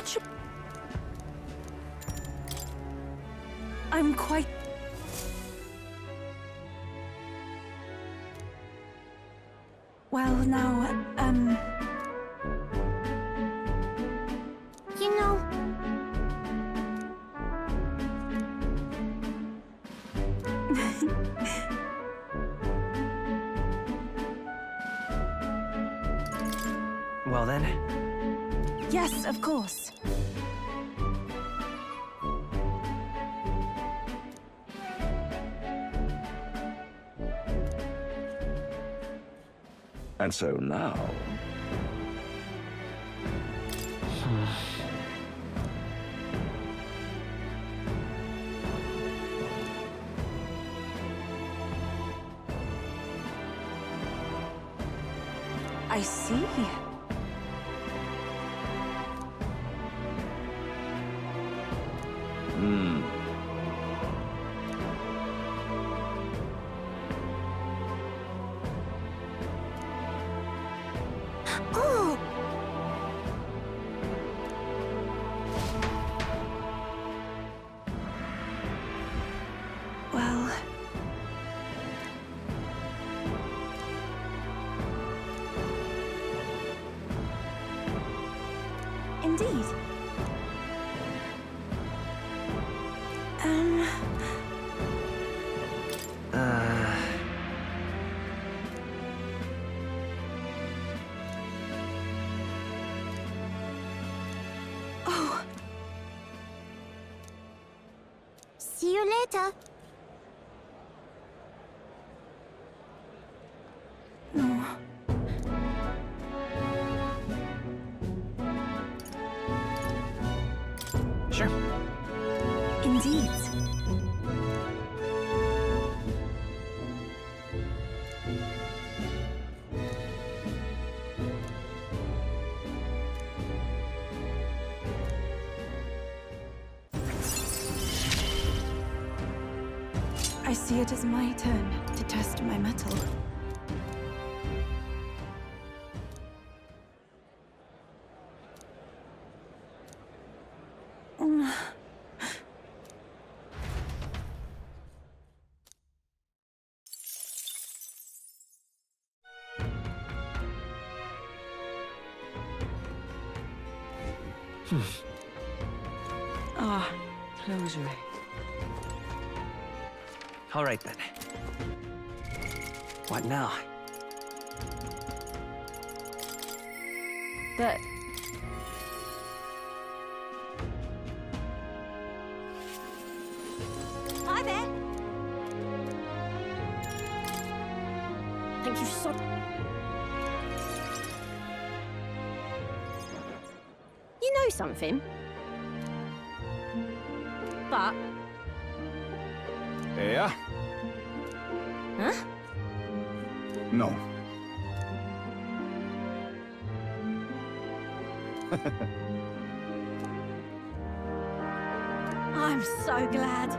What should... I'm quite... Well, now, You know... Well then. yes, of course. And so now... I see. Oh! Well... Indeed. Oh, See you later. no. Sure. Indeed. I see it as my turn to test my mettle. Ah, closure. All right then. What now? But... Hi there. Thank you so... You know something? But... Yeah? Huh? No. I'm so glad.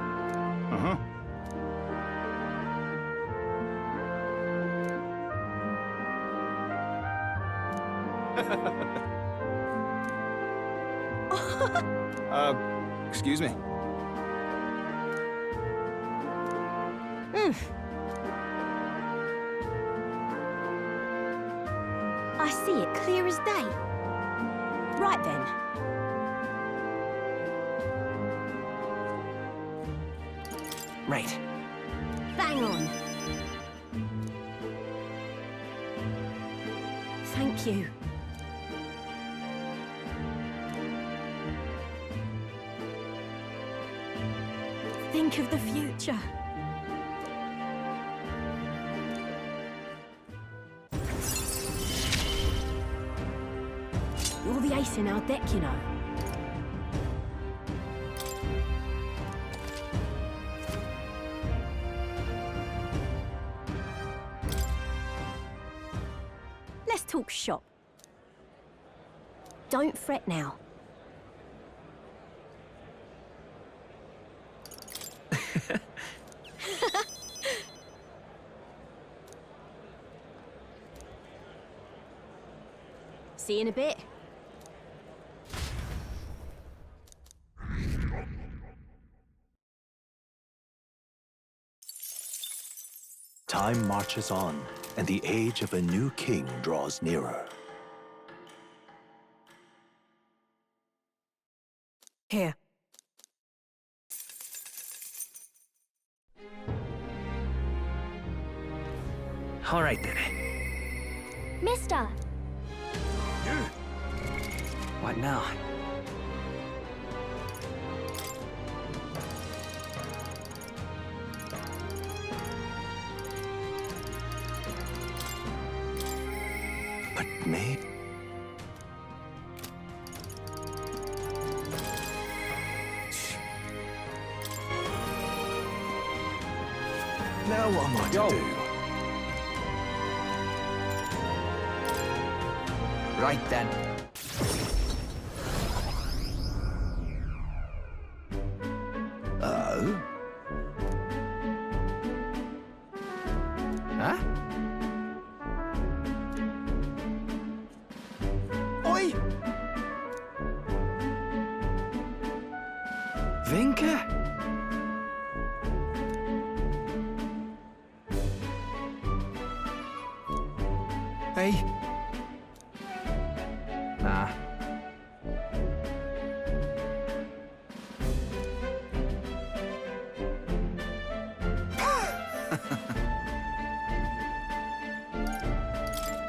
Uh-huh. Excuse me. I see it clear as day. Right then. Right. Bang on. Thank you. Think of the future. You're the ace in our deck, you know. Let's talk shop. Don't fret now. See you in a bit. Time marches on, and the age of a new king draws nearer. Here. All right then. Mister! What now? But maybe... Now what am I to do? Right then. Oh? Huh? Oi! Vinka? Hey, Nah.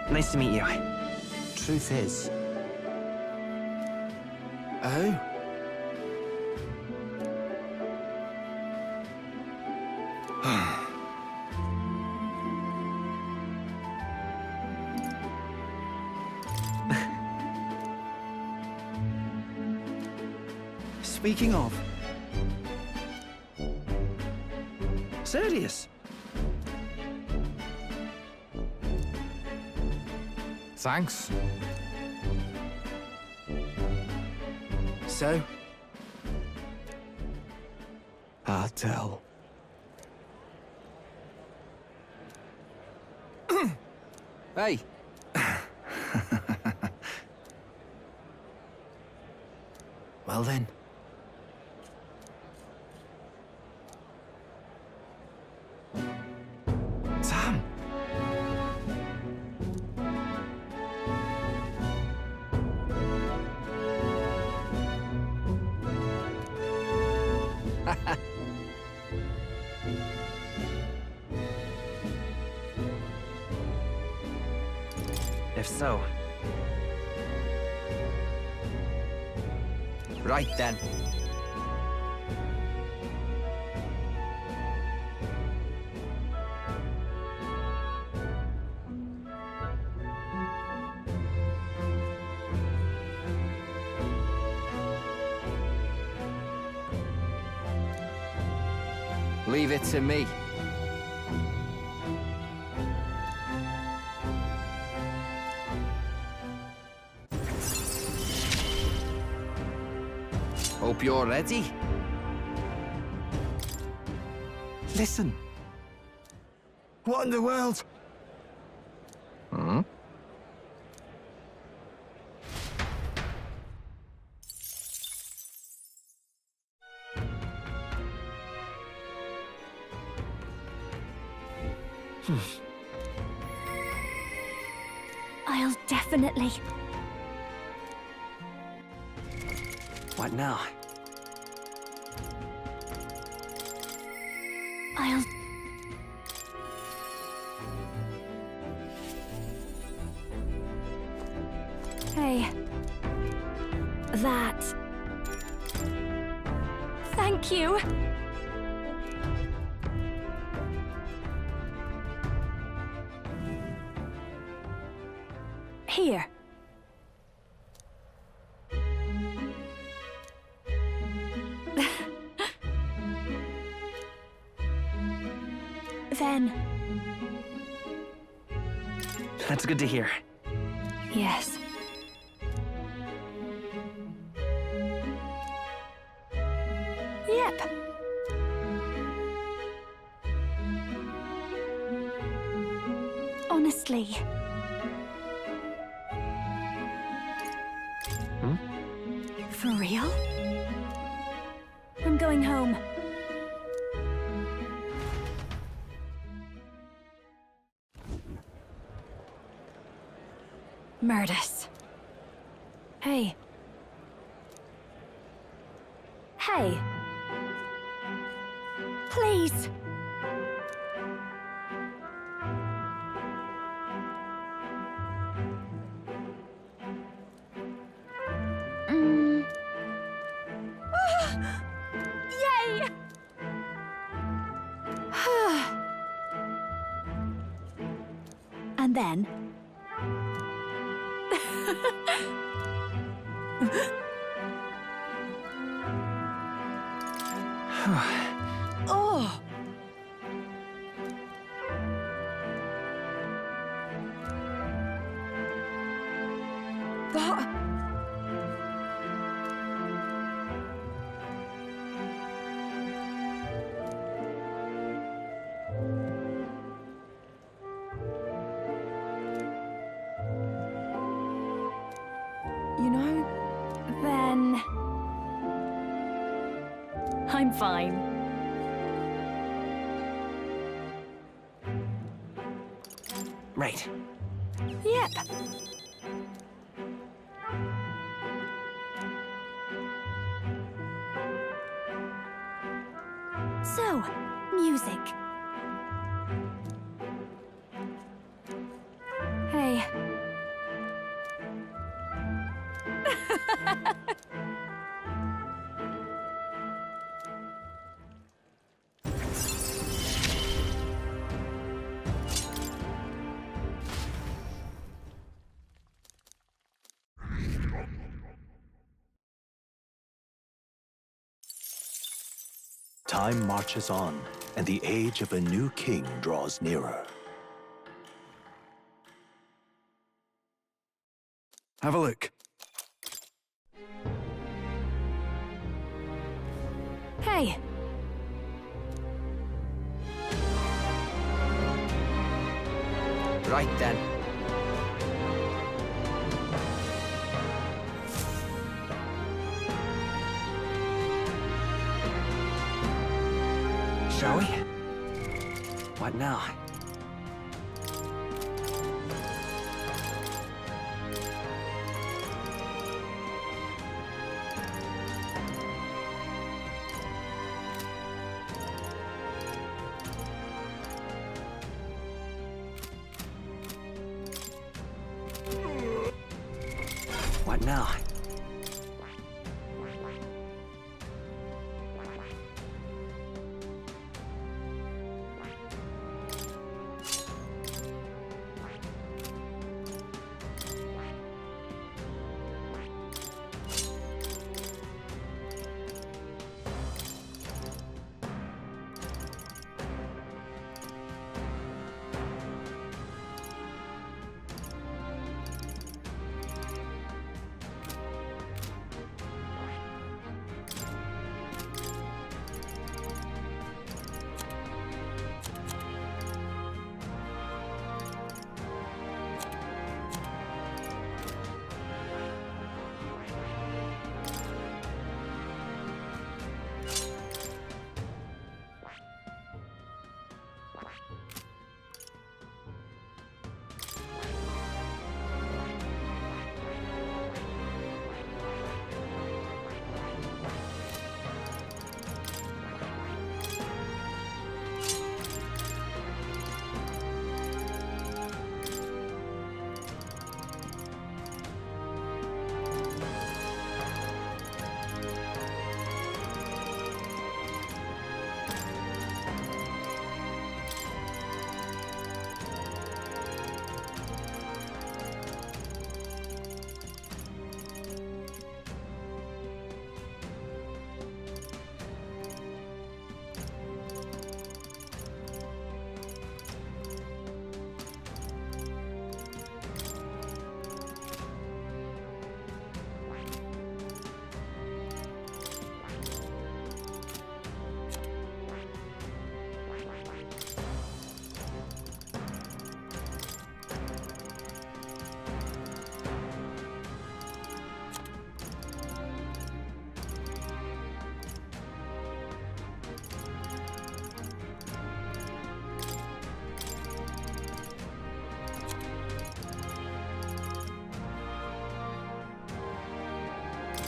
Nice to meet you. truth is... Oh? Speaking of... Serious? Thanks. So? I'll tell. Hey! Well then. Sam! If so... Right then. Leave it to me. Hope you're ready. Listen. What in the world? Hmm? I'll definitely... What now? I'll... Hey. That... Thank you. Here. Then... That's good to hear. Yes. Yep. Honestly. Hmm? For real? I'm going home. Murders. Hey. Hey. Please. Yay! And then... Oh! That... You know, then... I'm fine. Right. Yep. So, music. Hey. Time marches on, and the age of a new king draws nearer. Have a look. Hey. Right then. Shall we? What now? What now?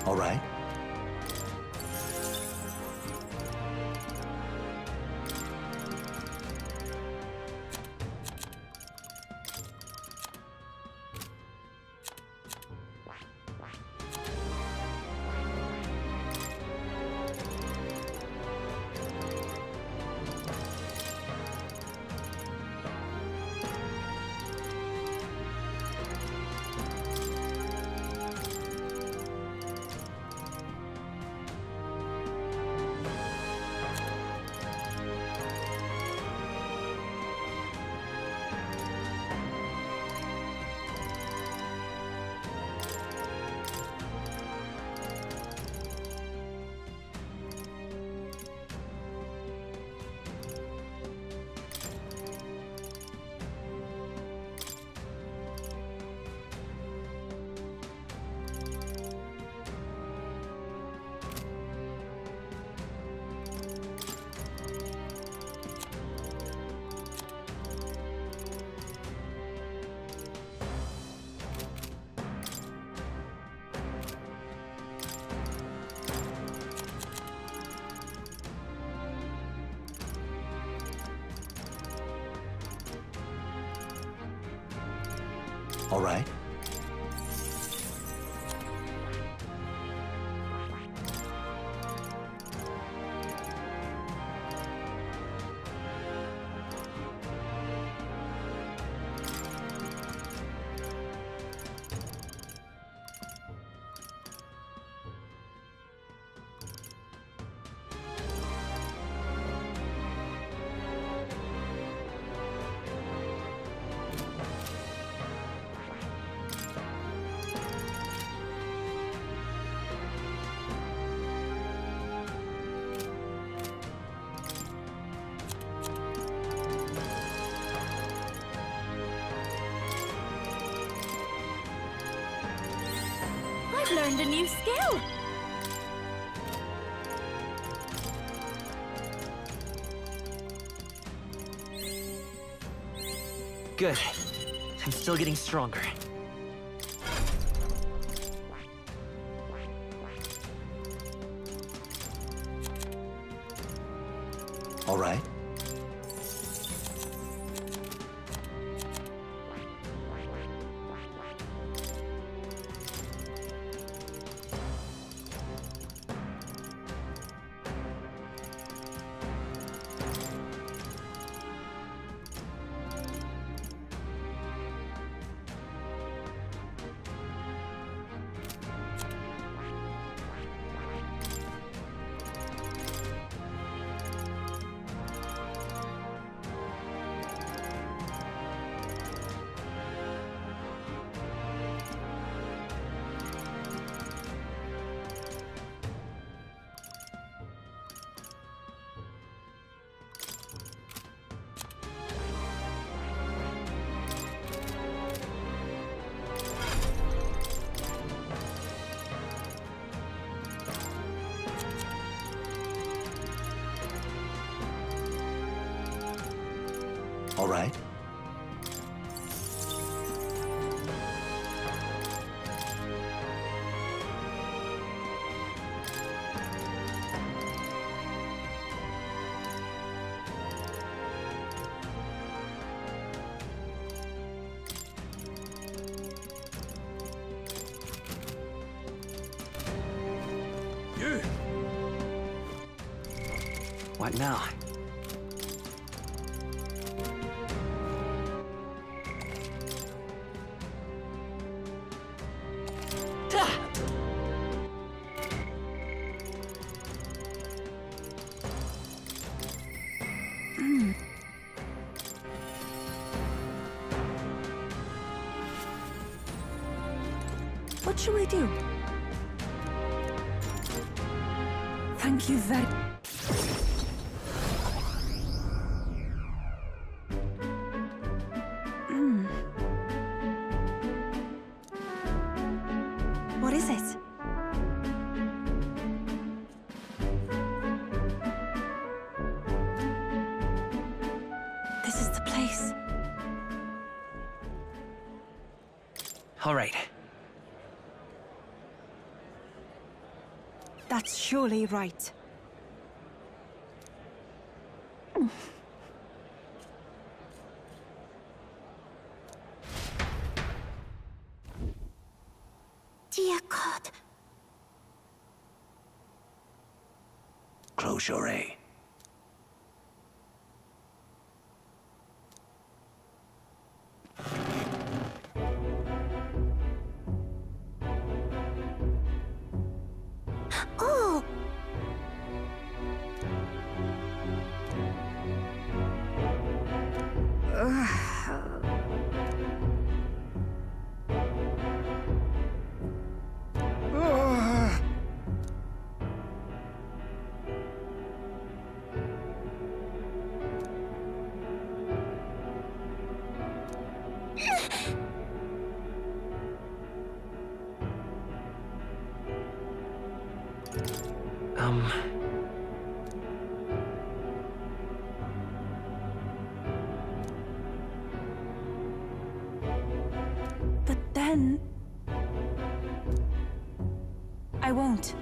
All right. All right. I've learned a new skill. Good. I'm still getting stronger. All right. All right. You! What now? What shall we do? Thank you very... What is it? This is the place. All right. That's surely right. Dear God. Close your eye. Oh! But then... I won't.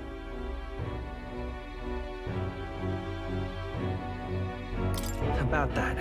About that.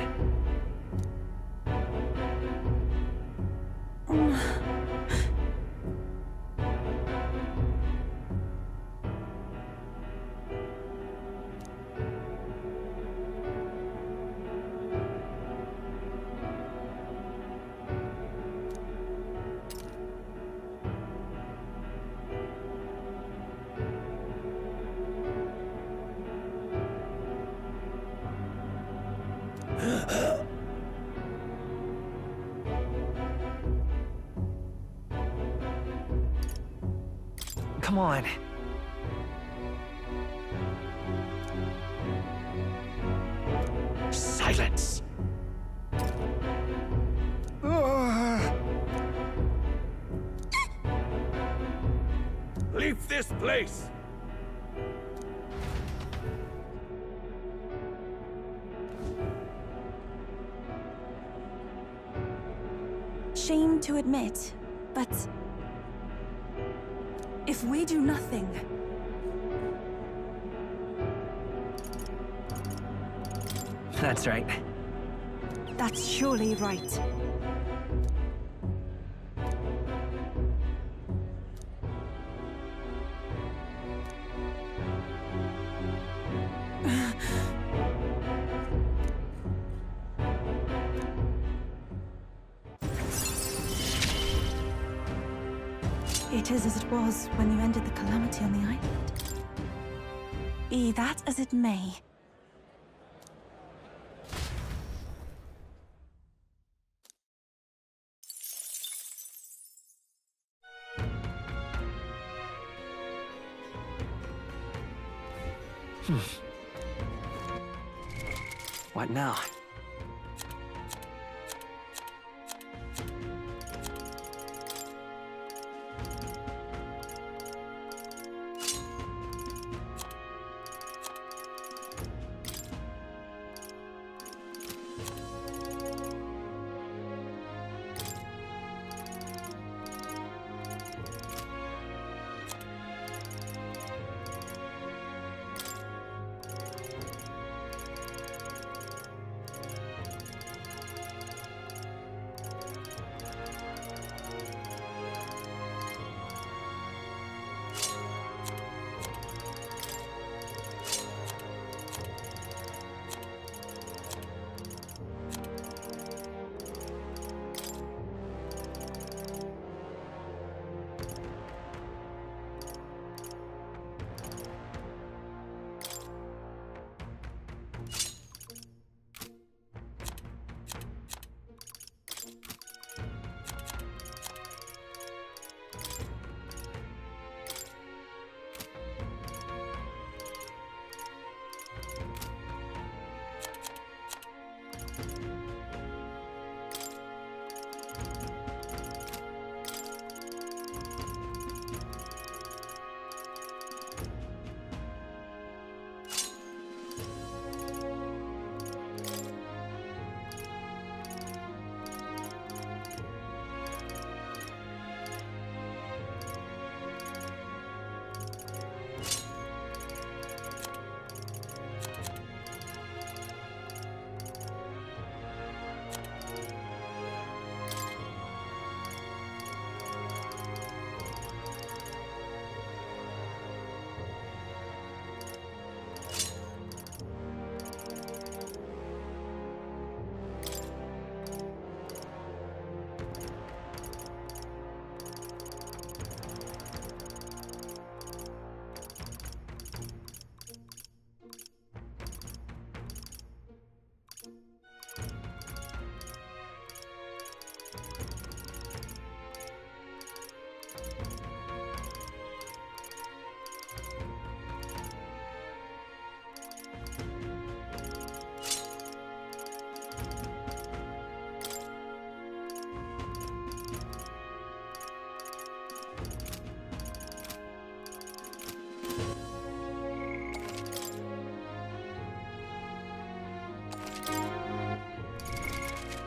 Come on. Silence! Leave this place! Shame to admit, but... if we do nothing... That's right. That's surely right. It is as it was when you ended the calamity on the island. Be that as it may. What now?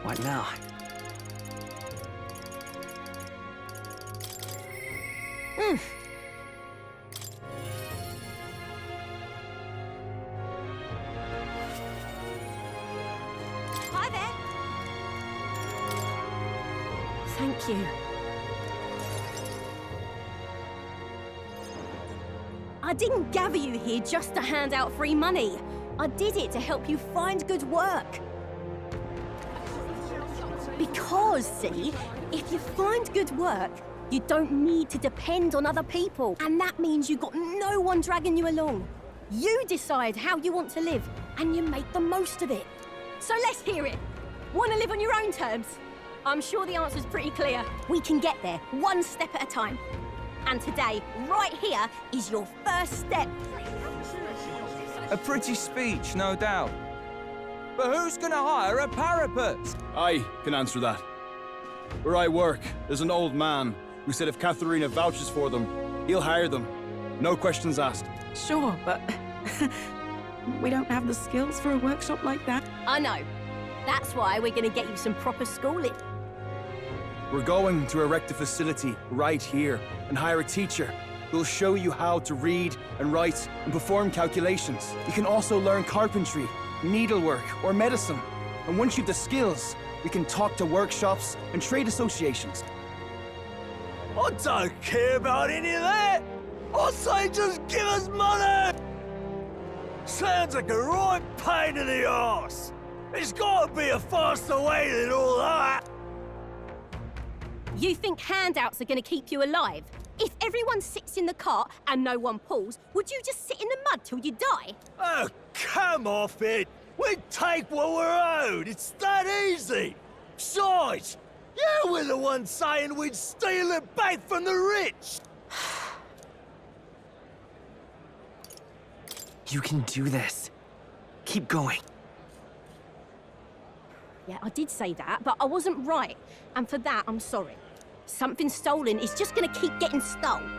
What now? Hi there. Thank you. I didn't gather you here just to hand out free money. I did it to help you find good work. Because, see, if you find good work, you don't need to depend on other people. And that means you've got no one dragging you along. You decide how you want to live, and you make the most of it. So let's hear it. Want to live on your own terms? I'm sure the answer's pretty clear. We can get there, one step at a time. And today, right here, is your first step. A pretty speech, no doubt. But who's gonna hire a parapet? I can answer that. Where I work, there's an old man who said if Katharina vouches for them, he'll hire them. No questions asked. Sure, but we don't have the skills for a workshop like that. I know. That's why we're gonna get you some proper schooling. We're going to erect a facility right here and hire a teacher who'll show you how to read and write and perform calculations. You can also learn carpentry, needlework, or medicine. And once you've the skills, we can talk to workshops and trade associations. I don't care about any of that! I say just give us money! Sounds like a right pain in the arse! There's gotta be a faster way than all that! You think handouts are gonna keep you alive? If everyone sits in the cart and no one pulls, would you just sit in the mud till you die? Oh, come off it! We take what we're owed! It's that easy! Besides, you were the one saying we'd steal it back from the rich! You can do this. Keep going. Yeah, I did say that, but I wasn't right. And for that, I'm sorry. Something stolen is just gonna keep getting stolen.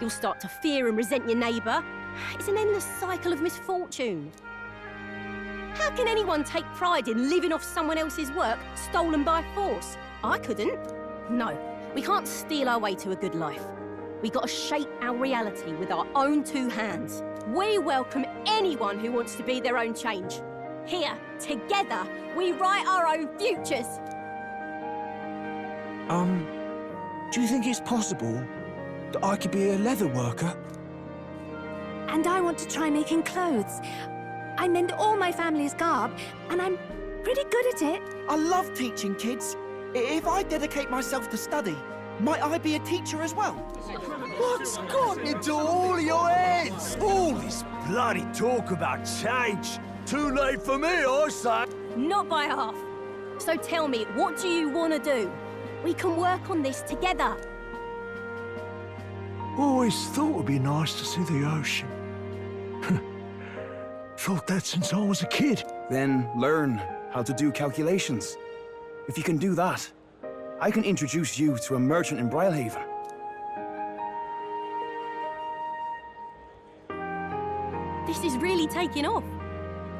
You'll start to fear and resent your neighbour. It's an endless cycle of misfortune. How can anyone take pride in living off someone else's work stolen by force? I couldn't. No, we can't steal our way to a good life. We gotta shape our reality with our own two hands. We welcome anyone who wants to be their own change. Here, together, we write our own futures. Do you think it's possible that I could be a leather worker? And I want to try making clothes. I mend all my family's garb, and I'm pretty good at it. I love teaching kids. If I dedicate myself to study, might I be a teacher as well? What's got into all your heads? All this bloody talk about change. Too late for me, I say. Not by half. So tell me, what do you want to do? We can work on this together. Always thought it'd be nice to see the ocean. Thought that since I was a kid. Then learn how to do calculations. If you can do that, I can introduce you to a merchant in Brylehaven. This is really taking off.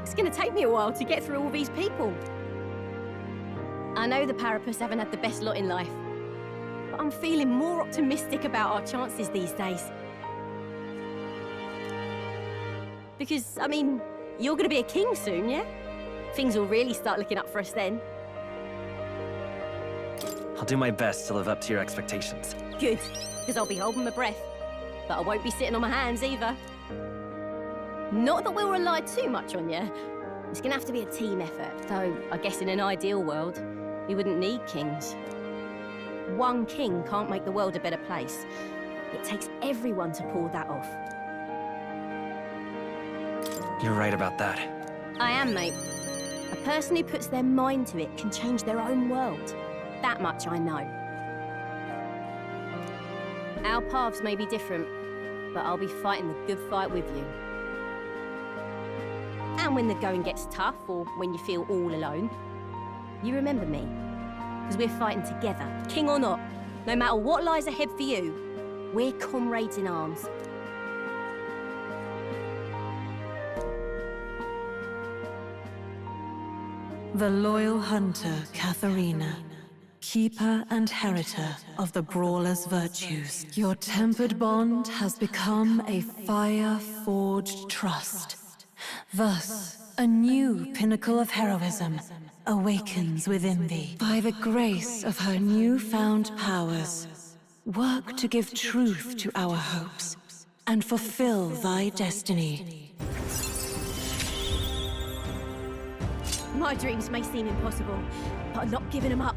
It's going to take me a while to get through all these people. I know the Parapus haven't had the best lot in life, but I'm feeling more optimistic about our chances these days. Because, I mean, you're going to be a king soon, yeah? Things will really start looking up for us then. I'll do my best to live up to your expectations. Good, because I'll be holding my breath. But I won't be sitting on my hands either. Not that we'll rely too much on you. It's gonna have to be a team effort, though I guess in an ideal world, we wouldn't need kings. One king can't make the world a better place. It takes everyone to pull that off. You're right about that. I am, mate. A person who puts their mind to it can change their own world. That much I know. Our paths may be different, but I'll be fighting the good fight with you. And when the going gets tough, or when you feel all alone, you remember me. Because we're fighting together, king or not. No matter what lies ahead for you, we're comrades in arms. The loyal hunter, Katharina, keeper and heritor of the brawler's virtues. Your tempered bond has become a fire-forged trust. Thus, a new pinnacle of heroism awakens within thee. By the grace of her newfound powers, work to give truth to our hopes and fulfill thy destiny. My dreams may seem impossible, but I'm not giving them up.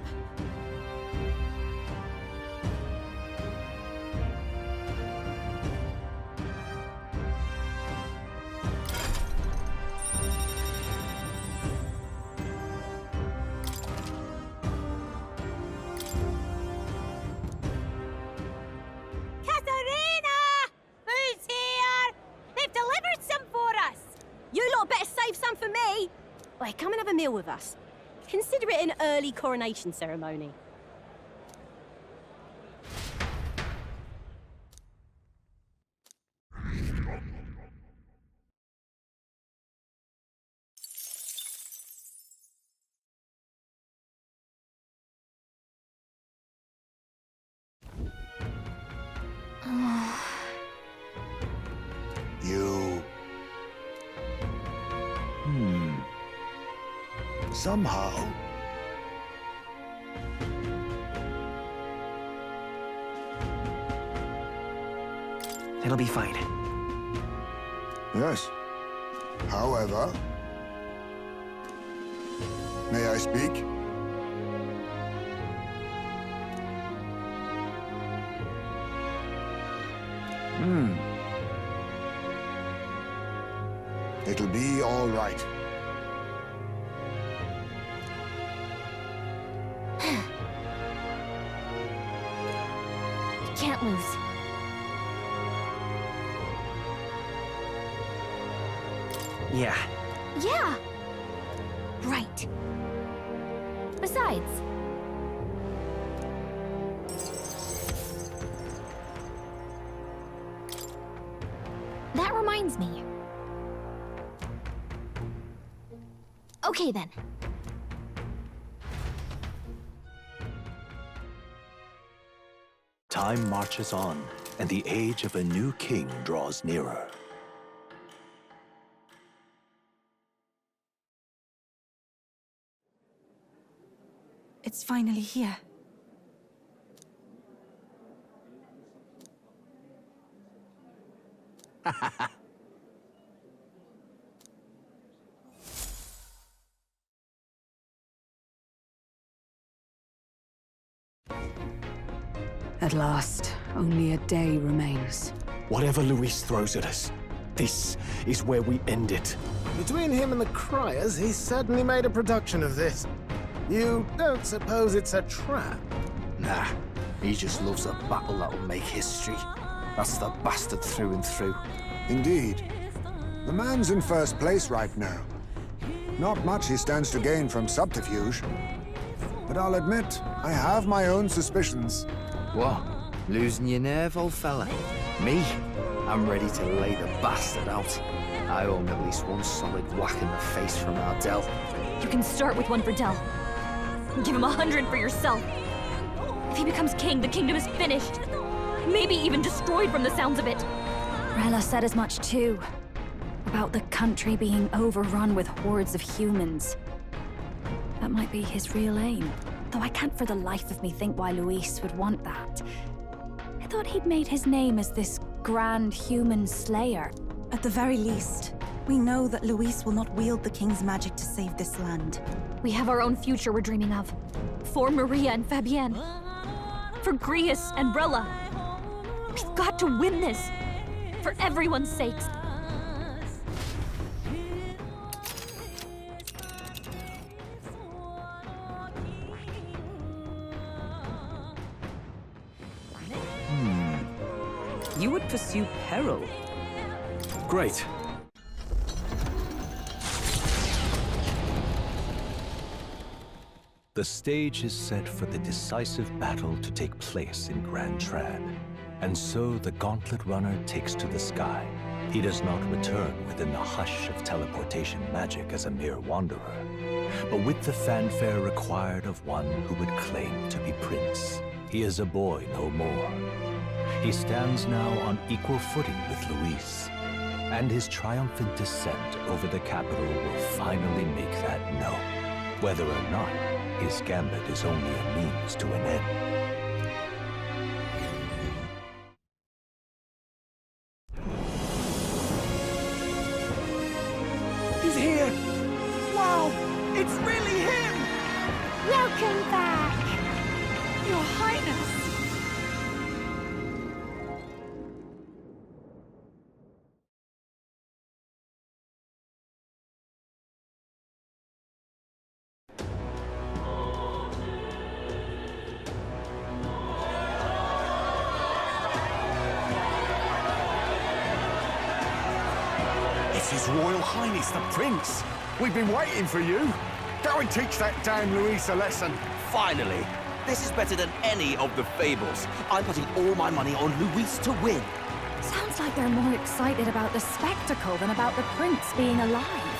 Katharina! Who's here? They've delivered some for us! You lot better save some for me! Wait, come and have a meal with us. Consider it an early coronation ceremony. You... Somehow... It'll be fine. Yes. However... May I speak? It'll be all right. You can't lose. Yeah. Yeah! Right. Besides... That reminds me. Okay then. Time marches on, and the age of a new king draws nearer. It's finally here. At last, only a day remains. Whatever Luis throws at us, this is where we end it. Between him and the Criers, he certainly made a production of this. You don't suppose it's a trap? Nah, he just loves a battle that'll make history. That's the bastard through and through. Indeed. The man's in first place right now. Not much he stands to gain from subterfuge. But I'll admit, I have my own suspicions. What? Losing your nerve, old fella? Me? I'm ready to lay the bastard out. I owe him at least one solid whack in the face from Ardell. You can start with one for Dell. Give him 100 for yourself. If he becomes king, the kingdom is finished. Maybe even destroyed from the sounds of it. Rella said as much too. About the country being overrun with hordes of humans. That might be his real aim. Though I can't for the life of me think why Luis would want that. I thought he'd made his name as this grand human slayer. At the very least, we know that Luis will not wield the king's magic to save this land. We have our own future we're dreaming of. For Maria and Fabienne. For Grius and Brella. We've got to win this. For everyone's sakes. You would pursue peril. Great. The stage is set for the decisive battle to take place in Grand Trad. And so the Gauntlet Runner takes to the sky, He does not return within the hush of teleportation magic as a mere wanderer, but with the fanfare required of one who would claim to be prince. He is a boy no more. He stands now on equal footing with Luis, and his triumphant descent over the capital will finally make that known, whether or not his gambit is only a means to an end. He's here! Wow! It's really him! Welcome back! Your Highness! It's His Royal Highness the Prince! We've been waiting for you! Go and teach that damn Luis a lesson! Finally! This is better than any of the fables. I'm putting all my money on Luis to win. Sounds like they're more excited about the spectacle than about the prince being alive.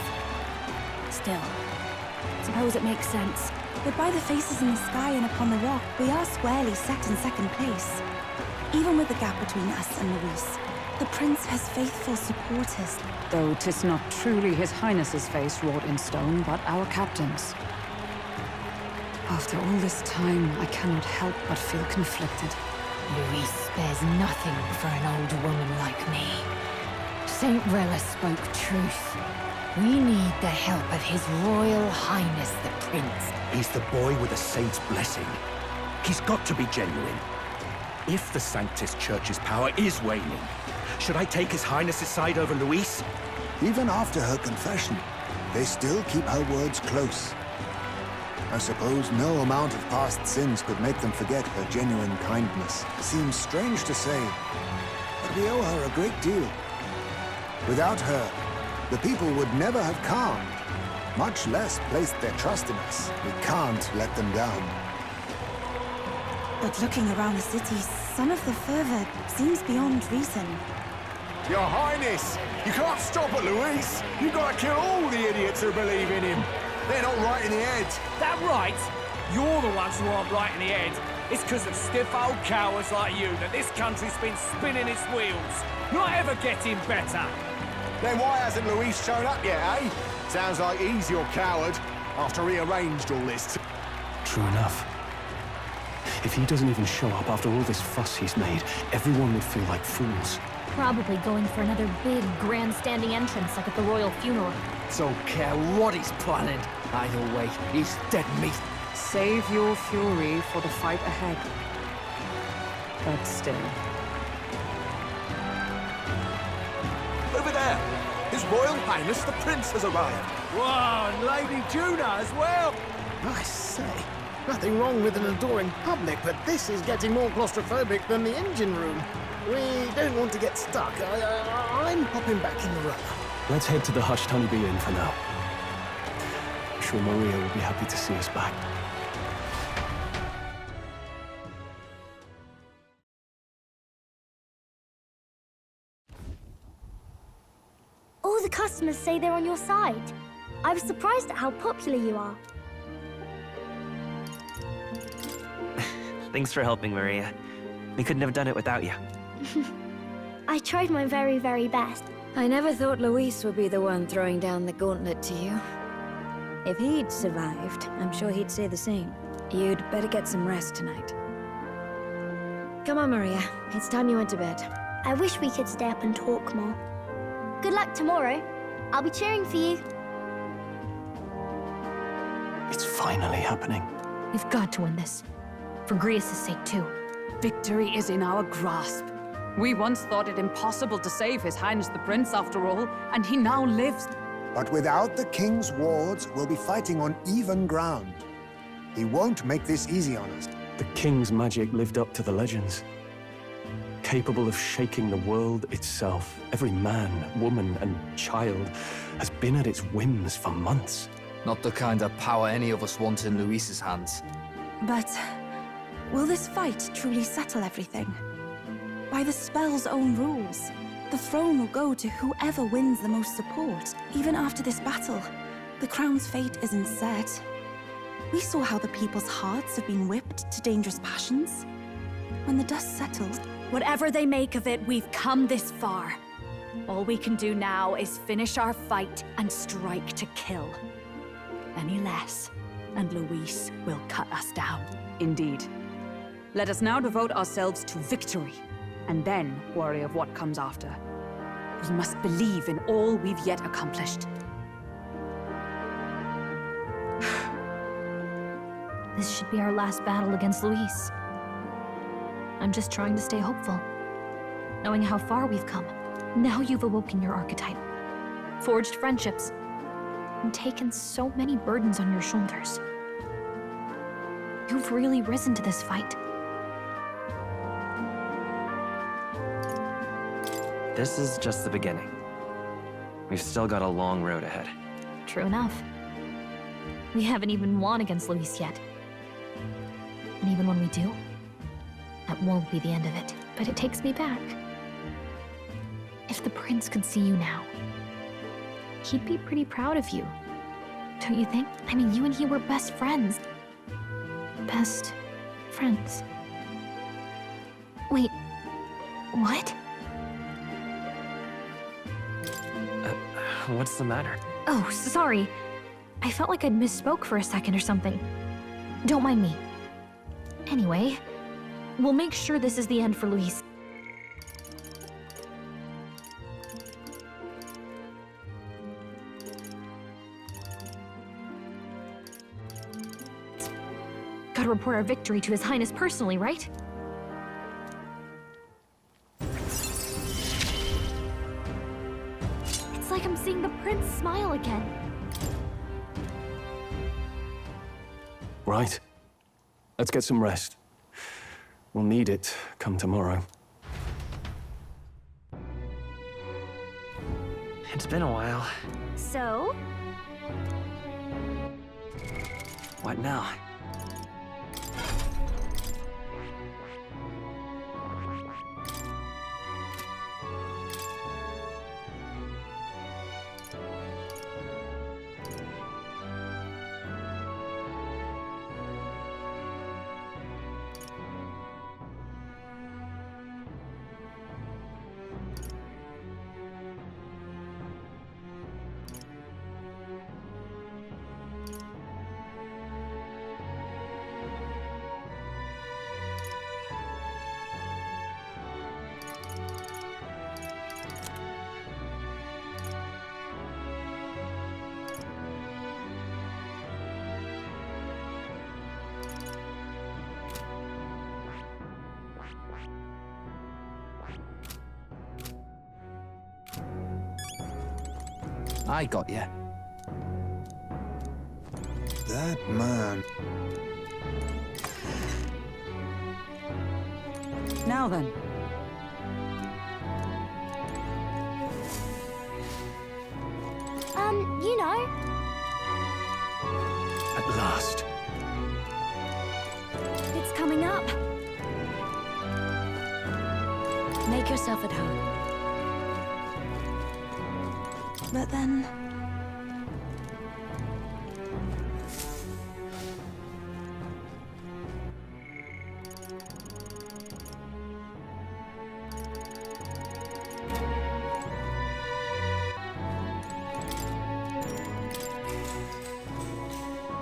Still, suppose it makes sense. But by the faces in the sky and upon the rock, we are squarely set in second place. Even with the gap between us and Luis, the prince has faithful supporters. Though 'tis not truly His Highness's face wrought in stone, but our captain's. After all this time, I cannot help but feel conflicted. Luis spares nothing for an old woman like me. Saint Rella spoke truth. We need the help of His Royal Highness the Prince. He's the boy with a saint's blessing. He's got to be genuine. If the Sanctus Church's power is waning, should I take His Highness's side over Luis? Even after her confession, they still keep her words close. I suppose no amount of past sins could make them forget her genuine kindness. Seems strange to say, but we owe her a great deal. Without her, the people would never have calmed, much less placed their trust in us. We can't let them down. But looking around the city, some of the fervor seems beyond reason. Your Highness, you can't stop at Luis. You've got to kill all the idiots who believe in him. They're not right in the head. That right? You're the ones who aren't right in the head. It's because of stiff old cowards like you that this country's been spinning its wheels. Not ever getting better. Then why hasn't Luis shown up yet, eh? Sounds like he's your coward, after he arranged all this. True enough. If he doesn't even show up after all this fuss he's made, everyone would feel like fools. Probably going for another big, grandstanding entrance like at the royal funeral. Don't care what he's planning. Either way, he's dead meat. Save your fury for the fight ahead. But still. Over there! His Royal Highness the Prince has arrived. Wow, and Lady Juna as well! I say, nothing wrong with an adoring public, but this is getting more claustrophobic than the engine room. We don't want to get stuck. I'm popping back in the rubber. Let's head to the hushed honeybee inn for now. I'm sure Maria will be happy to see us back. All the customers say they're on your side. I was surprised at how popular you are. Thanks for helping, Maria. We couldn't have done it without you. I tried my very, very best. I never thought Luis would be the one throwing down the gauntlet to you. If he'd survived, I'm sure he'd say the same. You'd better get some rest tonight. Come on, Maria. It's time you went to bed. I wish we could stay up and talk more. Good luck tomorrow. I'll be cheering for you. It's finally happening. We've got to win this. For Grius' sake, too. Victory is in our grasp. We once thought it impossible to save His Highness the Prince after all, and he now lives. But without the King's wards, we'll be fighting on even ground. He won't make this easy on us. The King's magic lived up to the legends. Capable of shaking the world itself. Every man, woman, and child has been at its whims for months. Not the kind of power any of us want in Luis's hands. But will this fight truly settle everything? By the spell's own rules, the The throne will go to whoever wins the most support. Even after this battle, the crown's fate isn't set. We saw how the people's hearts have been whipped to dangerous passions. When the dust settles... Whatever they make of it, we've come this far. All we can do now is finish our fight and strike to kill. Any less, and Luis will cut us down. Indeed. Let us now devote ourselves to victory, and then worry of what comes after. We must believe in all we've yet accomplished. This should be our last battle against Luis. I'm just trying to stay hopeful, knowing how far we've come. Now you've awoken your archetype, forged friendships, and taken so many burdens on your shoulders. You've really risen to this fight. This is just the beginning. We've still got a long road ahead. True enough. We haven't even won against Luis yet. And even when we do, that won't be the end of it. But it takes me back. If the prince could see you now, he'd be pretty proud of you. Don't you think? I mean, you and he were best friends. Best friends. Wait, what? What's the matter? Oh, sorry. I felt like I'd misspoke for a second or something. Don't mind me. Anyway, we'll make sure this is the end for Luis. Gotta report our victory to His Highness personally, right? It's like I'm seeing the prince smile again. Right. Let's get some rest. We'll need it come tomorrow. It's been a while. So? What now? I got you. That man. Now then. You know. At last. It's coming up. Make yourself at home. But then...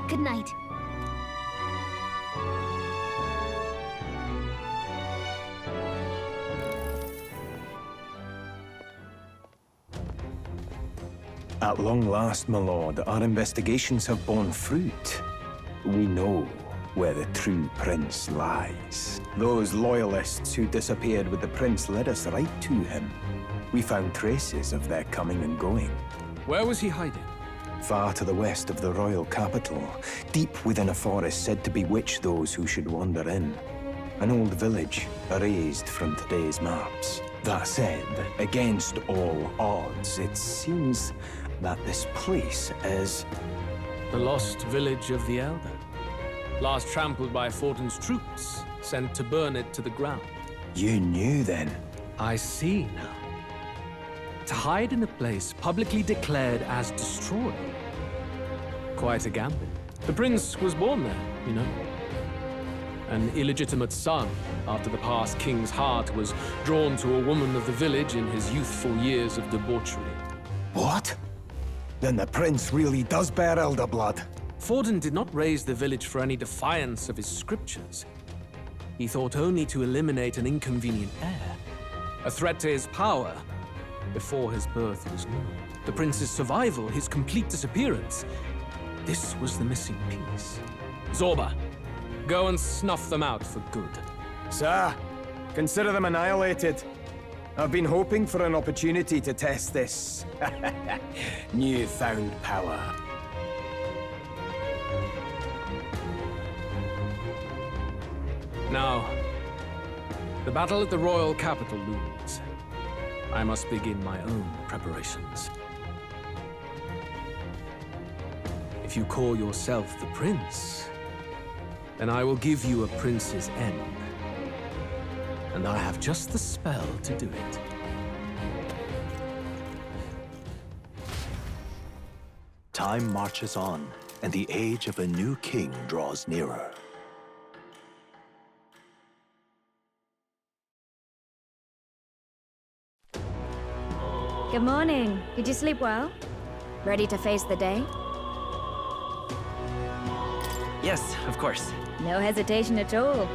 Good night. At long last, my lord, our investigations have borne fruit. We know where the true prince lies. Those loyalists who disappeared with the prince led us right to him. We found traces of their coming and going. Where was he hiding? Far to the west of the royal capital, deep within a forest said to bewitch those who should wander in. An old village, erased from today's maps. That said, against all odds, it seems that this place is... The lost village of the Elder. Last trampled by Fortin's troops, sent to burn it to the ground. You knew then? I see now. To hide in a place publicly declared as destroyed. Quite a gambit. The prince was born there, you know. An illegitimate son, after the past king's heart was drawn to a woman of the village in his youthful years of debauchery. What? Then the prince really does bear elder blood. Forden did not raise the village for any defiance of his scriptures. He thought only to eliminate an inconvenient heir, a threat to his power, before his birth was known. The prince's survival, his complete disappearance, this was the missing piece. Zorba, go and snuff them out for good. Sir, consider them annihilated. I've been hoping for an opportunity to test this newfound power. Now, the battle at the royal capital looms. I must begin my own preparations. If you call yourself the prince, then I will give you a prince's end. And I have just the spell to do it. Time marches on, and the age of a new king draws nearer. Good morning. Did you sleep well? Ready to face the day? Yes, of course. No hesitation at all.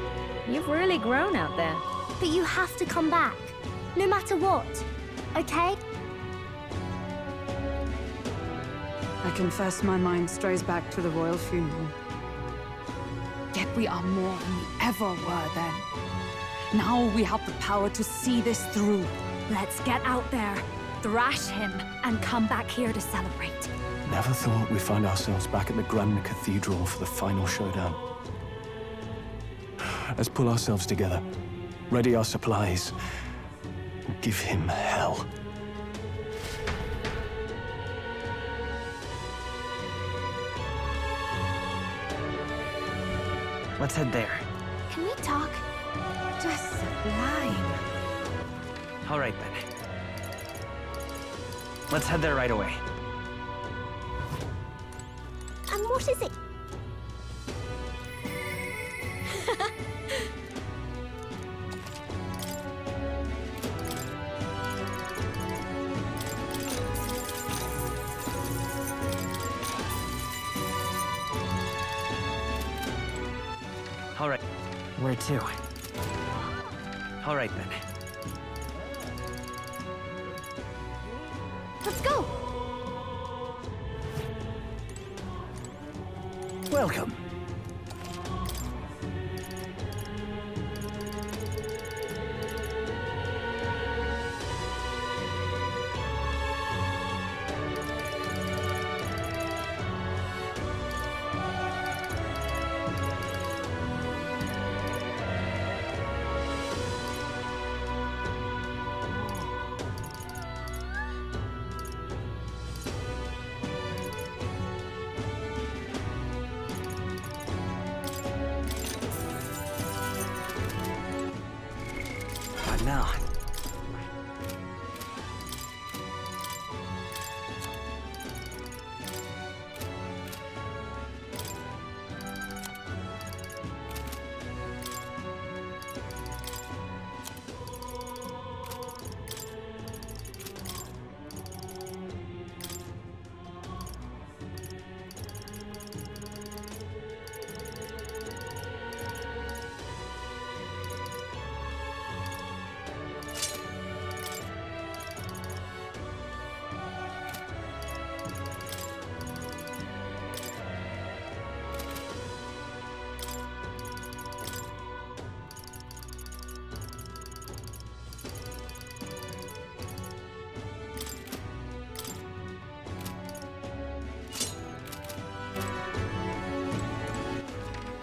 You've really grown out there. But you have to come back, no matter what, okay? I confess my mind strays back to the royal funeral. Yet we are more than we ever were then. Now we have the power to see this through. Let's get out there, thrash him, and come back here to celebrate. Never thought we'd find ourselves back at the Grand Cathedral for the final showdown. Let's pull ourselves together, ready our supplies, and give him hell. Let's head there. Can we talk? Just sublime. All right, then. Let's head there right away. And what is it? All right. Where to? All right, then. Let's go! Welcome. Now.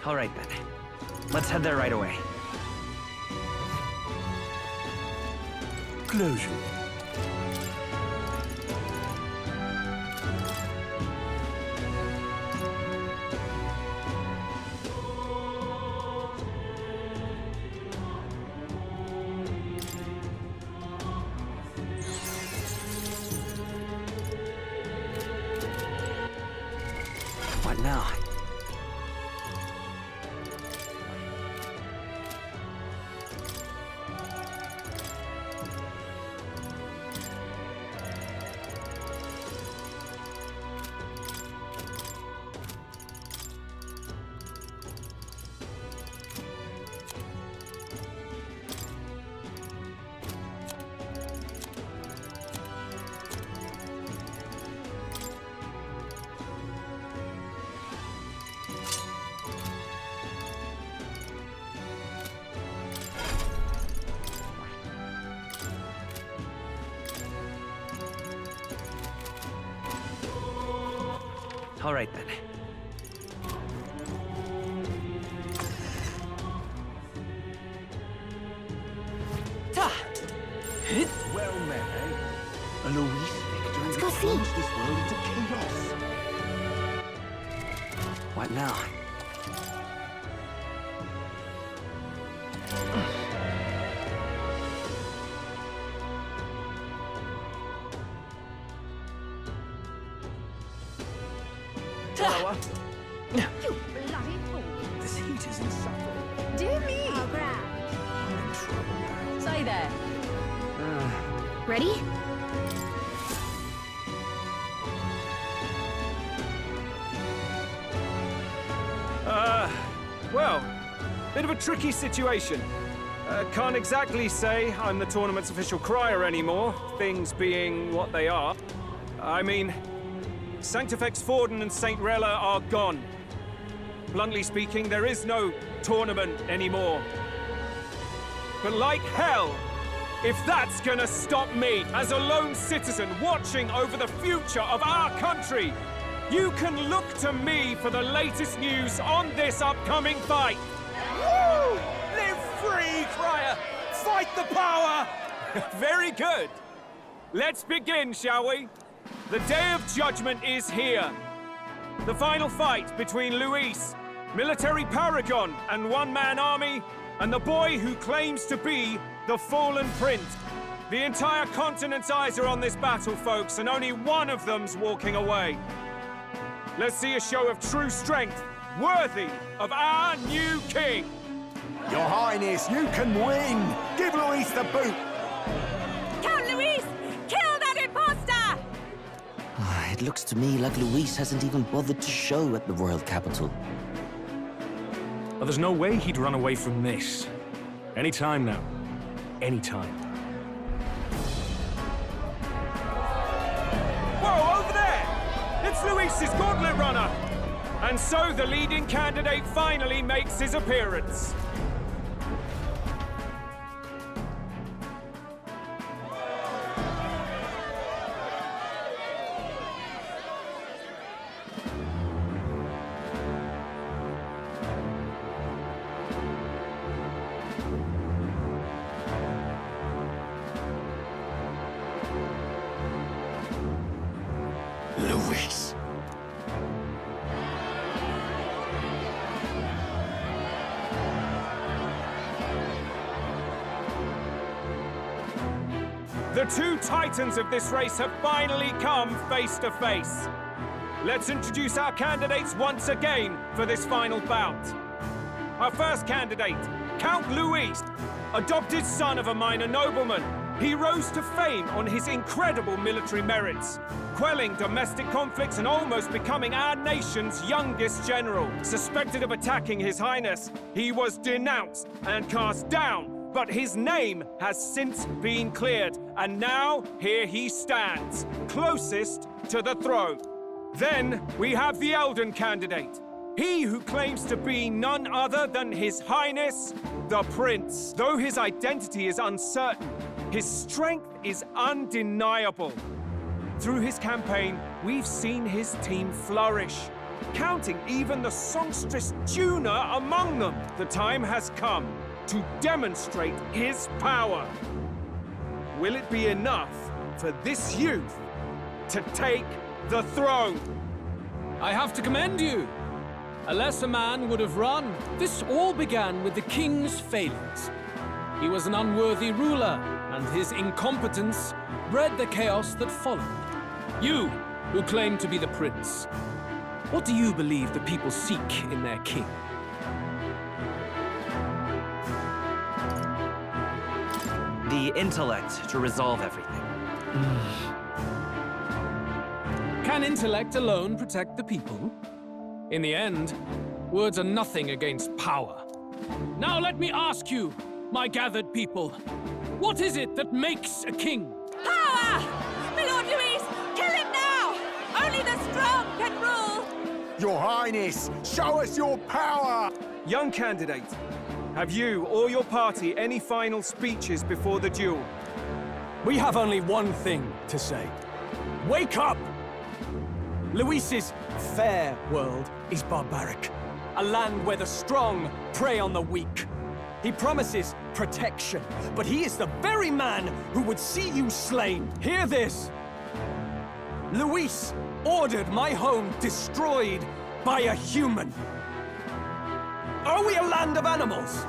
All right, then. Let's head there right away. Closure. What now? All right, then. Well met, eh? A Luis victory Let's go see. throws this world into chaos. What now? You bloody fool. This heat is insufferable. Dear me. Oh, grand. I'm in trouble now. Say there. Ready? Well, bit of a tricky situation. Can't exactly say I'm the tournament's official crier anymore, things being what they are. I mean, Sanctifex Forden and St. Rella are gone. Bluntly speaking, there is no tournament anymore. But like hell, if that's gonna stop me as a lone citizen watching over the future of our country, you can look to me for the latest news on this upcoming fight. Woo! Live free, crier! Fight the power! Very good. Let's begin, shall we? The Day of Judgment is here. The final fight between Luis, military paragon and one-man army, and the boy who claims to be the fallen prince. The entire continent's eyes are on this battle, folks, and only one of them's walking away. Let's see a show of true strength, worthy of our new king. Your Highness, you can win! Give Luis the boot! Count Luis! Kill that imposter! It looks to me like Luis hasn't even bothered to show at the royal capital. Well, there's no way he'd run away from this. Any time now. Any time. Whoa, over there! It's Luis's gauntlet runner! And so the leading candidate finally makes his appearance. Luis. The two titans of this race have finally come face to face. Let's introduce our candidates once again for this final bout. Our first candidate, Count Luis, adopted son of a minor nobleman. He rose to fame on his incredible military merits, quelling domestic conflicts and almost becoming our nation's youngest general. Suspected of attacking His Highness, he was denounced and cast down, but his name has since been cleared, and now here he stands, closest to the throne. Then we have the Elden candidate, he who claims to be none other than His Highness, the Prince. Though his identity is uncertain, his strength is undeniable. Through his campaign, we've seen his team flourish, counting even the songstress Juna among them. The time has come to demonstrate his power. Will it be enough for this youth to take the throne? I have to commend you. A lesser man would have run. This all began with the king's failings. He was an unworthy ruler, and his incompetence bred the chaos that followed. You, who claim to be the prince, What do you believe the people seek in their king? The intellect to resolve everything. Can intellect alone protect the people? In the end, words are nothing against power. Now let me ask you, my gathered people, what is it that makes a king? Power! My Lord Louise, kill him now! Only the strong can rule! Your Highness, show us your power! Young candidate, have you or your party any final speeches before the duel? We have only one thing to say. Wake up! Luis's fair world is barbaric. A land where the strong prey on the weak. He promises protection, but he is the very man who would see you slain. Hear this! Luis ordered my home destroyed by a human. Are we a land of animals?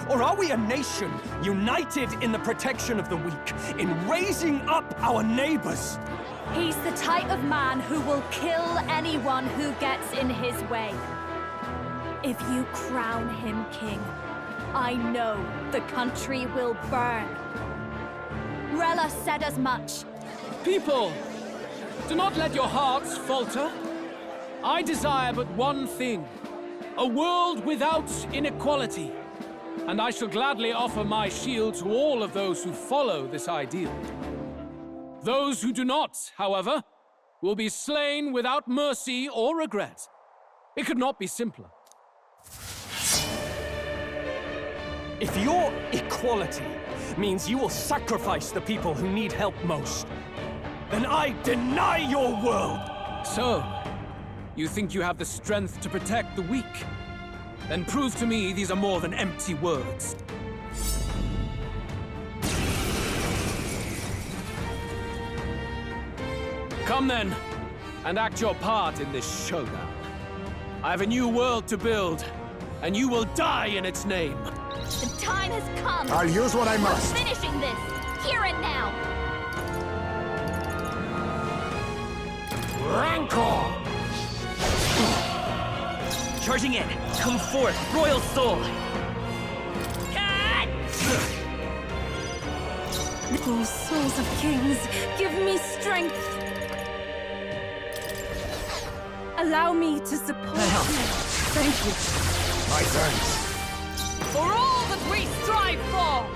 Or are we a nation united in the protection of the weak, in raising up our neighbors? He's the type of man who will kill anyone who gets in his way. If you crown him king, I know the country will burn. Rella said as much. People, do not let your hearts falter. I desire but one thing, a world without inequality. And I shall gladly offer my shield to all of those who follow this ideal. Those who do not, however, will be slain without mercy or regret. It could not be simpler. If your equality means you will sacrifice the people who need help most, then I deny your world! So, you think you have the strength to protect the weak? Then prove to me these are more than empty words. Come then, and act your part in this showdown. I have a new world to build, and you will die in its name. The time has come. I'll use what I must. We're finishing this, here and now. Rancor! Charging in! Come forth, royal soul! Oh, souls of kings, give me strength! Allow me to support you. Thank you. My thanks. For all that we strive for!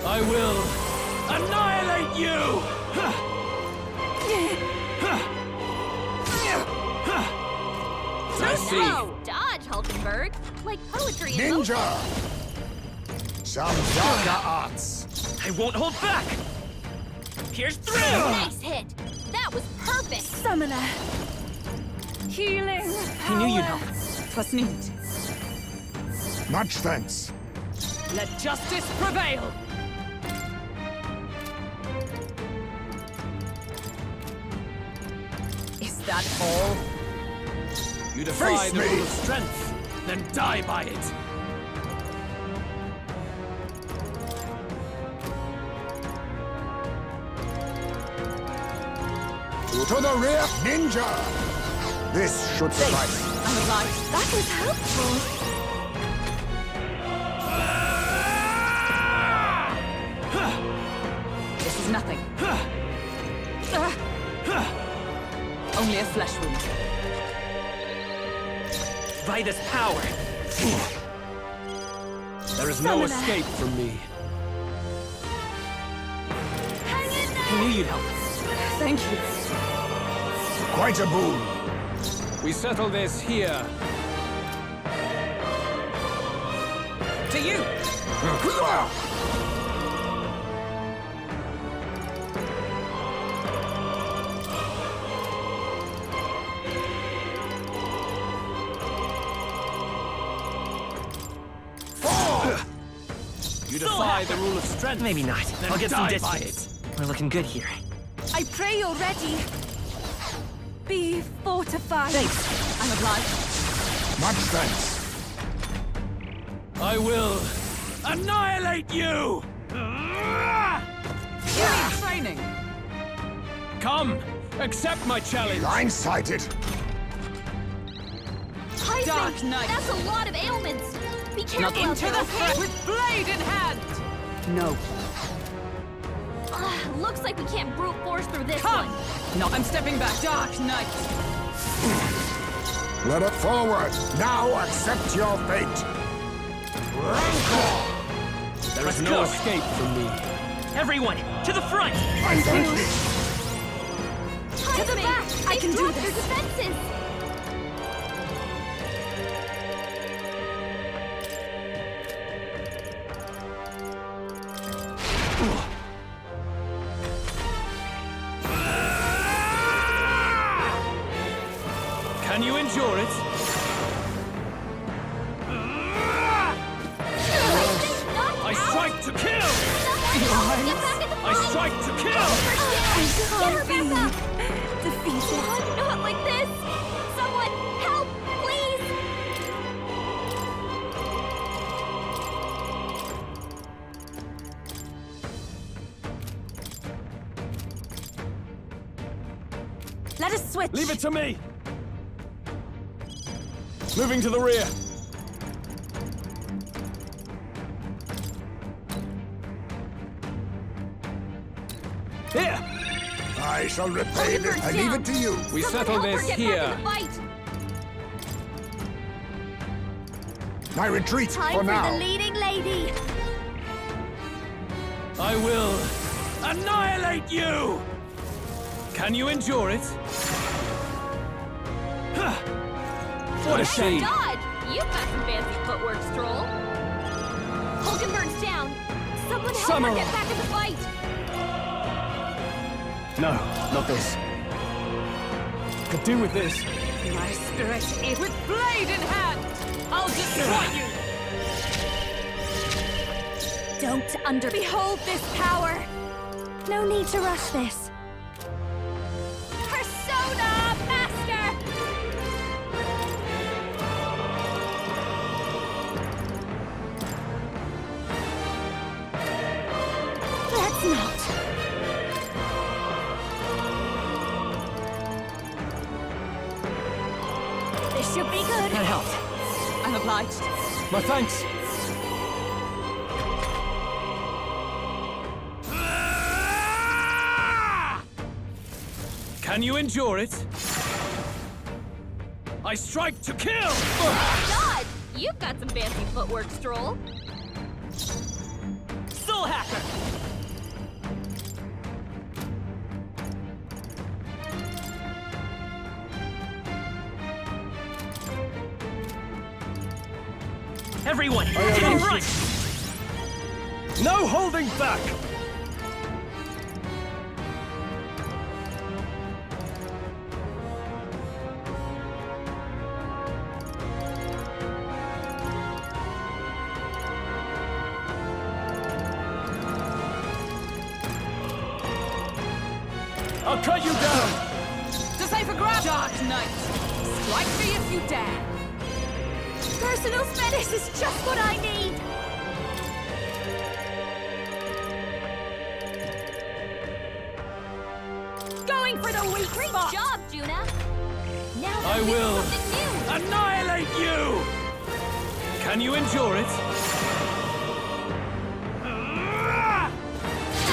I will annihilate you! I see. Oh, dodge, Hulkenberg. Like poetry. Ninja! Some darker arts. I won't hold back! Pierce through! Nice hit. That was perfect. Summoner. Healing. I knew you'd help. Twas neat. Much thanks. Let justice prevail! Is that all? You defy Face the me. rule of strength, then die by it. To the rear, ninja! This should suffice. I'm obliged. That was helpful. This is nothing. Only a flesh wound. By this power! There is no escape from me. I knew you'd help. Thank you. Quite a boon. We settle this here. To you! You defy the rule of strength. Maybe not. Then I'll get some die by distance. We're looking good here. I pray you're ready. Be fortified. Thanks. I'm obliged. Much thanks. I will annihilate you! You need training. Come, accept my challenge. Blindsided. Dark Knight. That's a lot of ailments. Be careful Not out into there, the okay? threat with blade in hand. No. Looks like we can't brute force through this Come. one. No, I'm stepping back. Dark Knight. Let it forward. Now accept your fate. Rancor! There is no escape from me. Everyone, to the front! To the back! I can do this! Their defenses! Can you endure it? I strike to kill! I strike to kill! I can't be defeated. Not like this! Someone, help, please! Let us switch. Leave it to me! Moving to the rear. Here! I shall repay this. I leave it to you. We settle this here. My retreat Time for for now. the leading lady. I will annihilate you! Can you endure it? What a shame! Dodge! You've got some fancy footwork, Stroll. Hulkenberg's down. Someone help Samurai. her get back in the fight. No, not this. Could do with this. My spirit is with blade in hand. I'll destroy you. Don't behold this power. No need to rush this. Persona Master! Let's not. This should be good. That helped. I'm obliged. My thanks. Can you endure it? I strike to kill! God! You've got some fancy footwork, Stroll. Soul Hacker! Everyone, to the front! No holding back! I'll cut you down! Decipher grab. Dark Knight. Strike me if you dare. Personal menace is just what I need. Going for the weak spot. Great job, Juna. Now I will something new. annihilate you! Can you endure it?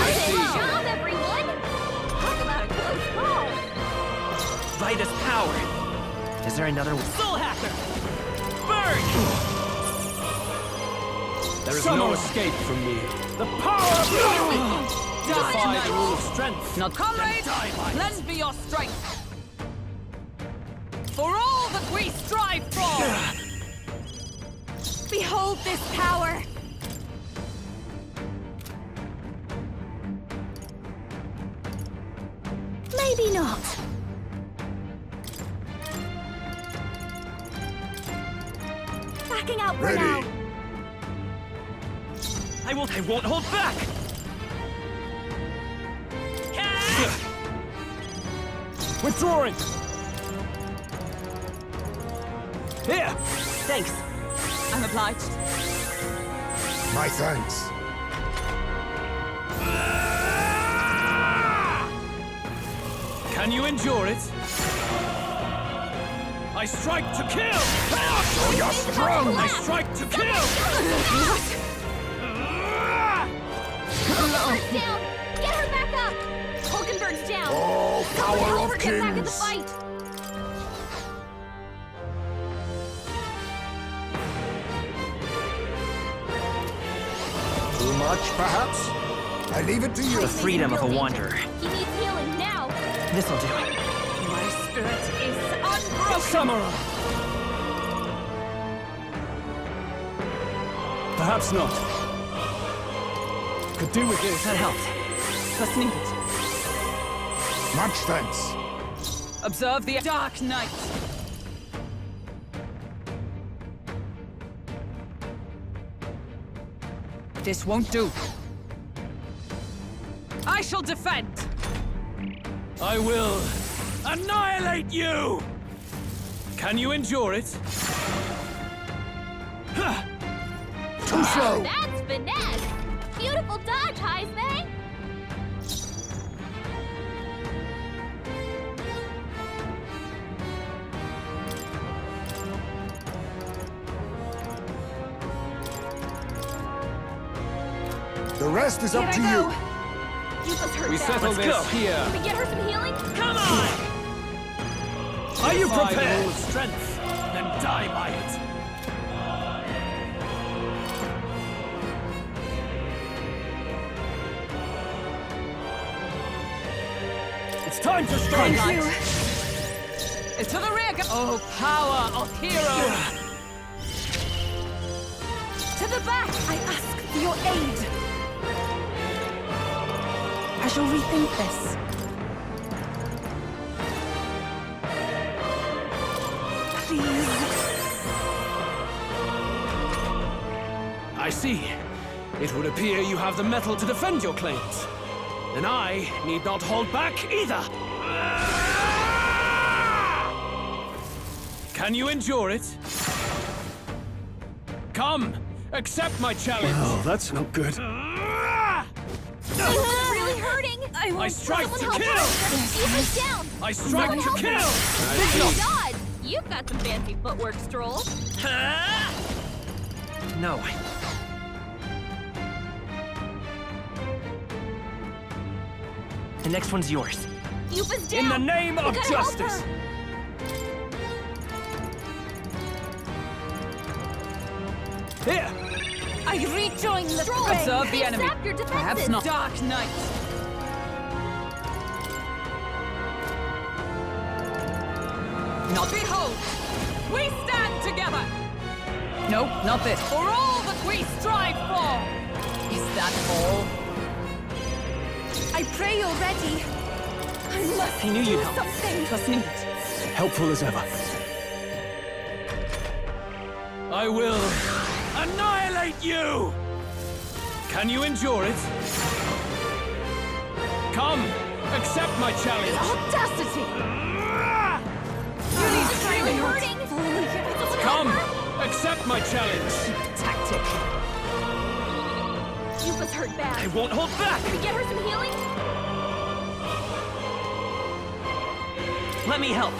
Good job, everyone. Talk about a close call. Vitus power. Is there another one? Soul Hacker! Burn! There is no escape from me. The power of Dark Defy Knight. the rule of strength. Not comrades, lend me your strength. For all that we strive for. Behold this power. Maybe not. Backing out for Ready. now. I won't hold back! Withdrawing! Here! Thanks. I'm obliged. My thanks. Can you endure it? I strike to kill! Oh, you're strong! I strike to kill! Hulkenberg's down! Get her back up! Hulkenberg's down! Oh, Someone power help her of get back in the kings! fight! Too much, perhaps? I leave it to you. The freedom of a wanderer. He needs healing now! This'll do. My spirit is unbroken! Samurai! Perhaps not. Could do with this. That helped. Just need it. Much thanks. Observe the Dark Knight. This won't do. I shall defend. I will annihilate you! Can you endure it? Touche! That's finesse! Beautiful dodge, Heisman! The rest is up to you. You must hurt We bad. settle this here. Can we get her some healing? Come on! Are you Defy the prepared? rule of strength, then die by it. It's time to strike! Thank you. To the rear! Oh, power of heroes! To the back! I ask for your aid. I shall rethink this. Please. I see. It would appear you have the mettle to defend your claims. Then I need not hold back either. Can you endure it? Come, accept my challenge. Oh, that's not good. This is really hurting! I strike to Someone help kill! her. Eva's down! I strike Someone to help kill! her. Good God! You've got some fancy footwork, Stroll. No. The next one's yours. Eva's down! In the name We of gotta help justice! her. Here! I rejoin the Stroll, Observe the they've enemy. sapped your defenses. Perhaps not. Dark Knight. Not behold. We stand together. No, not this. For all that we strive for. Is that all? I pray you're ready. I must I knew you'd do help. something. Just need it. Helpful as ever. I will annihilate you! Can you endure it? Come, accept my challenge! Audacity! This is really hurting! Someone Come, help her. accept my challenge! Tactic. Eva's hurt bad. I won't hold back! Can we get her some healing? Let me help.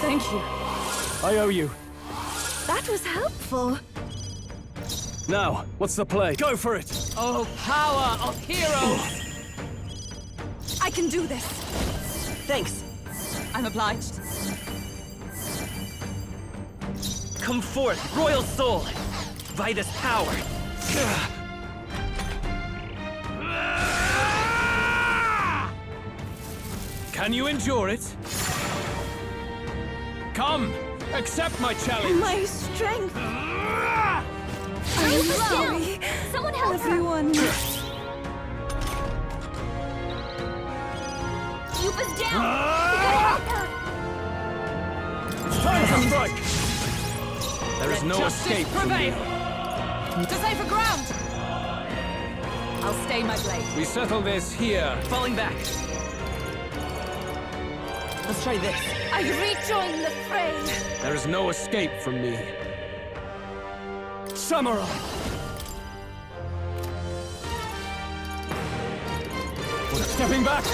Thank you. I owe you. That was helpful. Now, what's the play? Go for it! Oh, power of heroes! I can do this. Thanks. I'm obliged. Come forth, royal soul, by this power. Can you endure it? Come, accept my challenge! My strength. I'm I'm down. sorry. Someone help Everyone. her. Eva's down. We gotta help her. It's time to strike! There is no Justice escape from prevail. me. To safer ground. I'll stay my blade. We settle this here. Falling back. Let's try this. I rejoin the fray! There is no escape from me. Samurai! Stepping back!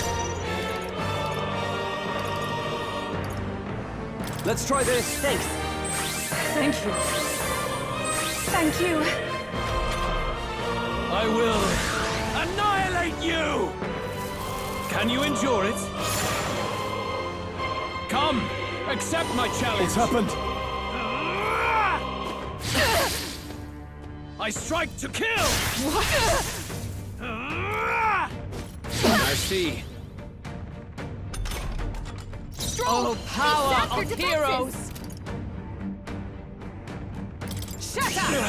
Let's try this! Thanks. Thank you. Thank you. I will annihilate you! Can you endure it? Come, accept my challenge. What's happened? I strike to kill! What? I see. Oh, power of heroes! Shatter!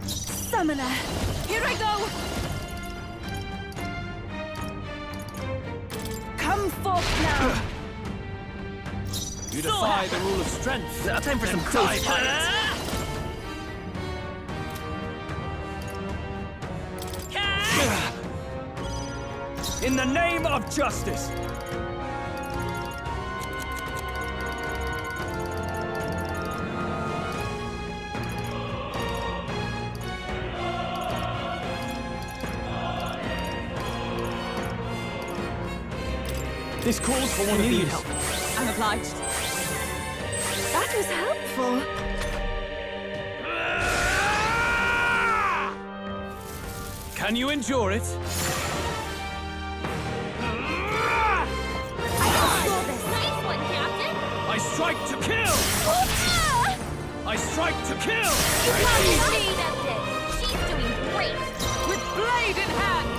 Summoner! Here I go! Come forth now! You defy the rule of strength. Now time for some close fight. In the name of justice! This calls for one of these. I'm obliged. That was helpful. Can you endure it? Nice one, Captain! I strike to kill! I strike to kill! Speed at this! She's doing great! With blade in hand!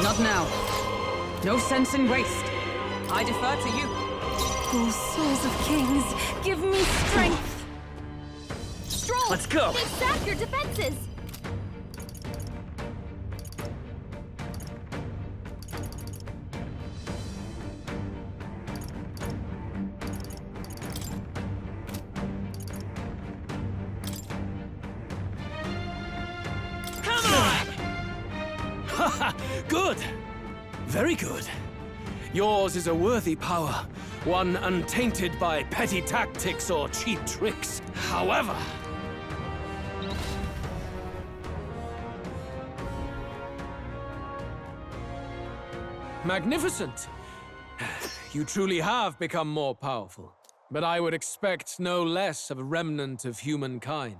Not now. No sense in waste. I defer to you. Oh, souls of kings, give me strength! Stroll! Let's go! They sap your defenses! Good! Very good. Yours is a worthy power, one untainted by petty tactics or cheap tricks. However... Magnificent! You truly have become more powerful. But I would expect no less of a remnant of humankind.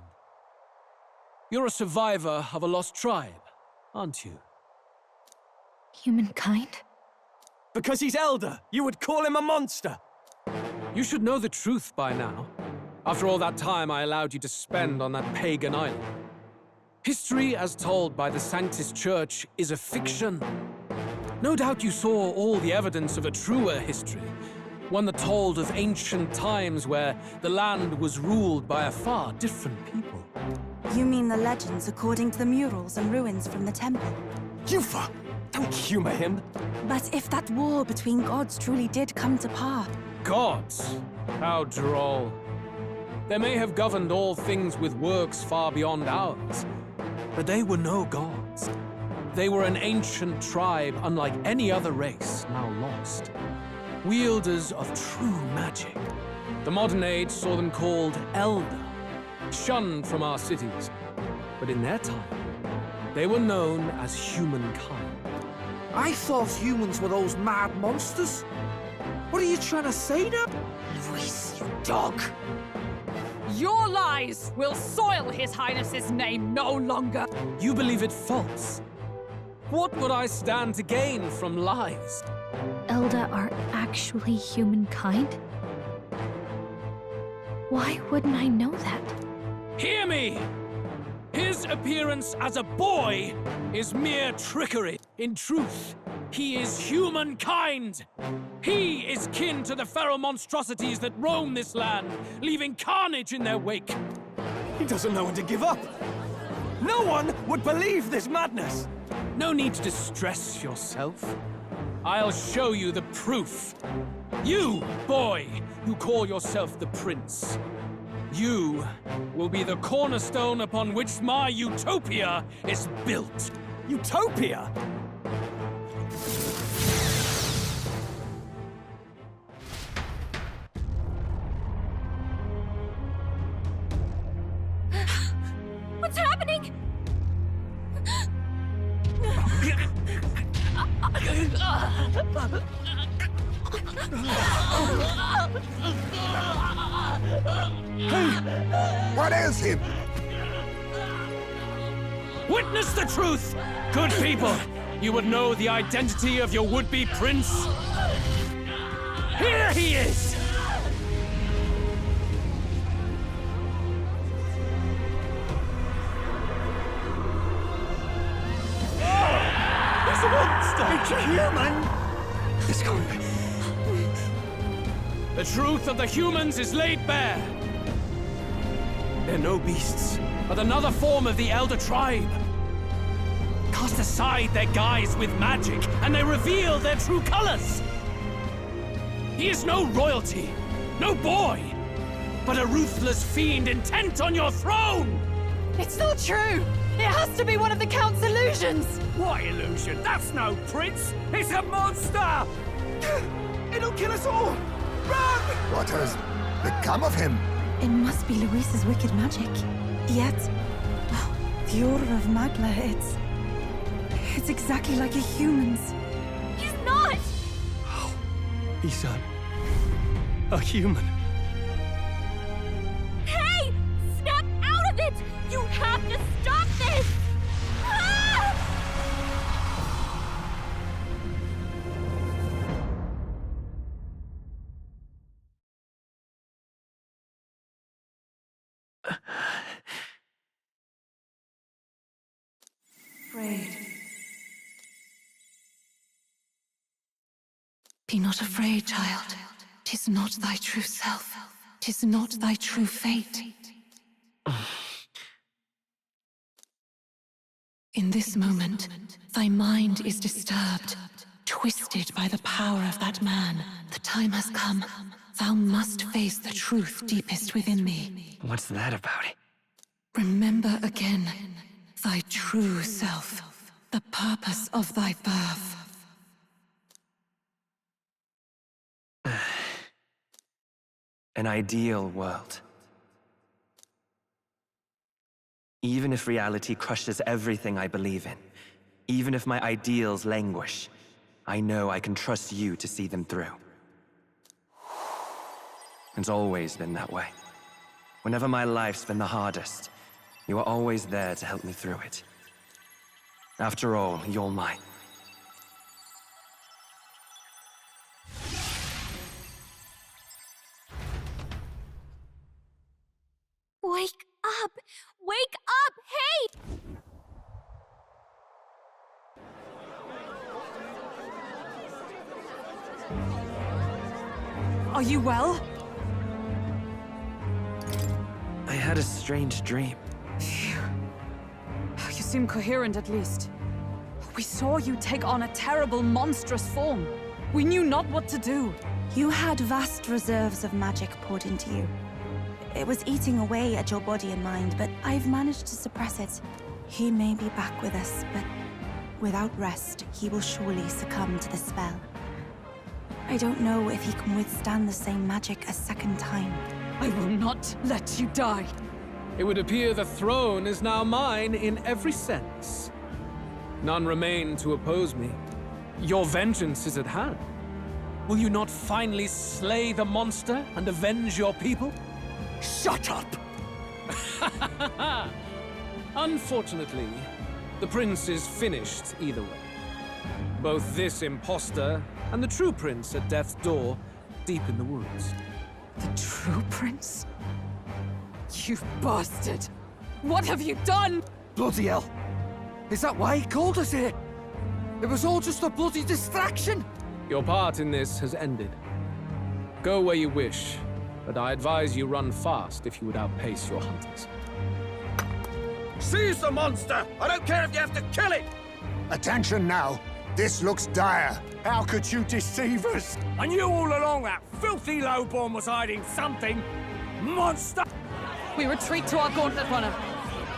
You're a survivor of a lost tribe, aren't you? Humankind? Because he's elder, you would call him a monster! You should know the truth by now. After all that time I allowed you to spend on that pagan island. History, as told by the Sanctus Church, is a fiction. No doubt you saw all the evidence of a truer history, one that told of ancient times where the land was ruled by a far different people. You mean the legends according to the murals and ruins from the temple? Yufa! Don't humor him! But if that war between gods truly did come to pass... Gods? How droll. They may have governed all things with works far beyond ours, but they were no gods. They were an ancient tribe unlike any other race now lost. Wielders of true magic. The modern age saw them called Elder, shunned from our cities. But in their time, they were known as humankind. I thought humans were those mad monsters. What are you trying to say now? Luis, you dog! Your lies will soil His Highness's name no longer! You believe it false? What would I stand to gain from lies? Elda are actually humankind? Why wouldn't I know that? Hear me! His appearance as a boy is mere trickery. In truth, he is humankind! He is kin to the feral monstrosities that roam this land, leaving carnage in their wake. He doesn't know when to give up! No one would believe this madness! No need to distress yourself. I'll show you the proof. You, boy, who call yourself the prince. You will be the cornerstone upon which my utopia is built. Utopia? Hey! What ails him? Witness the truth! Good people, you would know the identity of your would-be prince. Here he is! It's a monster! It's a human! It's gone. The truth of the humans is laid bare. They're no beasts, but another form of the Elder Tribe. Cast aside their guise with magic, and they reveal their true colors. He is no royalty, no boy, but a ruthless fiend intent on your throne! It's not true! It has to be one of the Count's illusions! What illusion? That's no prince! It's a monster! It'll kill us all! Run! What has become of him? It must be Luis's wicked magic. Yet, the aura of Magla, it's exactly like a human's. He's not! He's a human. Hey! Snap out of it! You have to stop this! Ah! Afraid. Be not afraid, child. 'Tis not thy true self. 'Tis not thy true fate. In this moment, thy mind is disturbed, twisted by the power of that man. The time has come. Thou must face the truth deepest within thee. What's that about? Remember again thy true self, the purpose of thy birth. An ideal world. Even if reality crushes everything I believe in, even if my ideals languish, I know I can trust you to see them through. It's always been that way. Whenever my life's been the hardest, you are always there to help me through it. After all, you're mine. Wake up! Wake up! Hey! Are you well? I had a strange dream. Phew. You seem coherent at least. We saw you take on a terrible, monstrous form. We knew not what to do. You had vast reserves of magic poured into you. It was eating away at your body and mind, but I've managed to suppress it. He may be back with us, but without rest, he will surely succumb to the spell. I don't know if he can withstand the same magic a second time. I will not let you die. It would appear the throne is now mine in every sense. None remain to oppose me. Your vengeance is at hand. Will you not finally slay the monster and avenge your people? Shut up! Unfortunately, the prince is finished either way. Both this imposter and the true prince at death's door, deep in the woods. The true prince? You bastard! What have you done? Bloody hell! Is that why he called us here? It was all just a bloody distraction! Your part in this has ended. Go where you wish, but I advise you run fast if you would outpace your hunters. Seize the monster! I don't care if you have to kill it! Attention now. This looks dire. How could you deceive us? I knew all along that filthy lowborn was hiding something! Monster! We retreat to our gauntlet runner.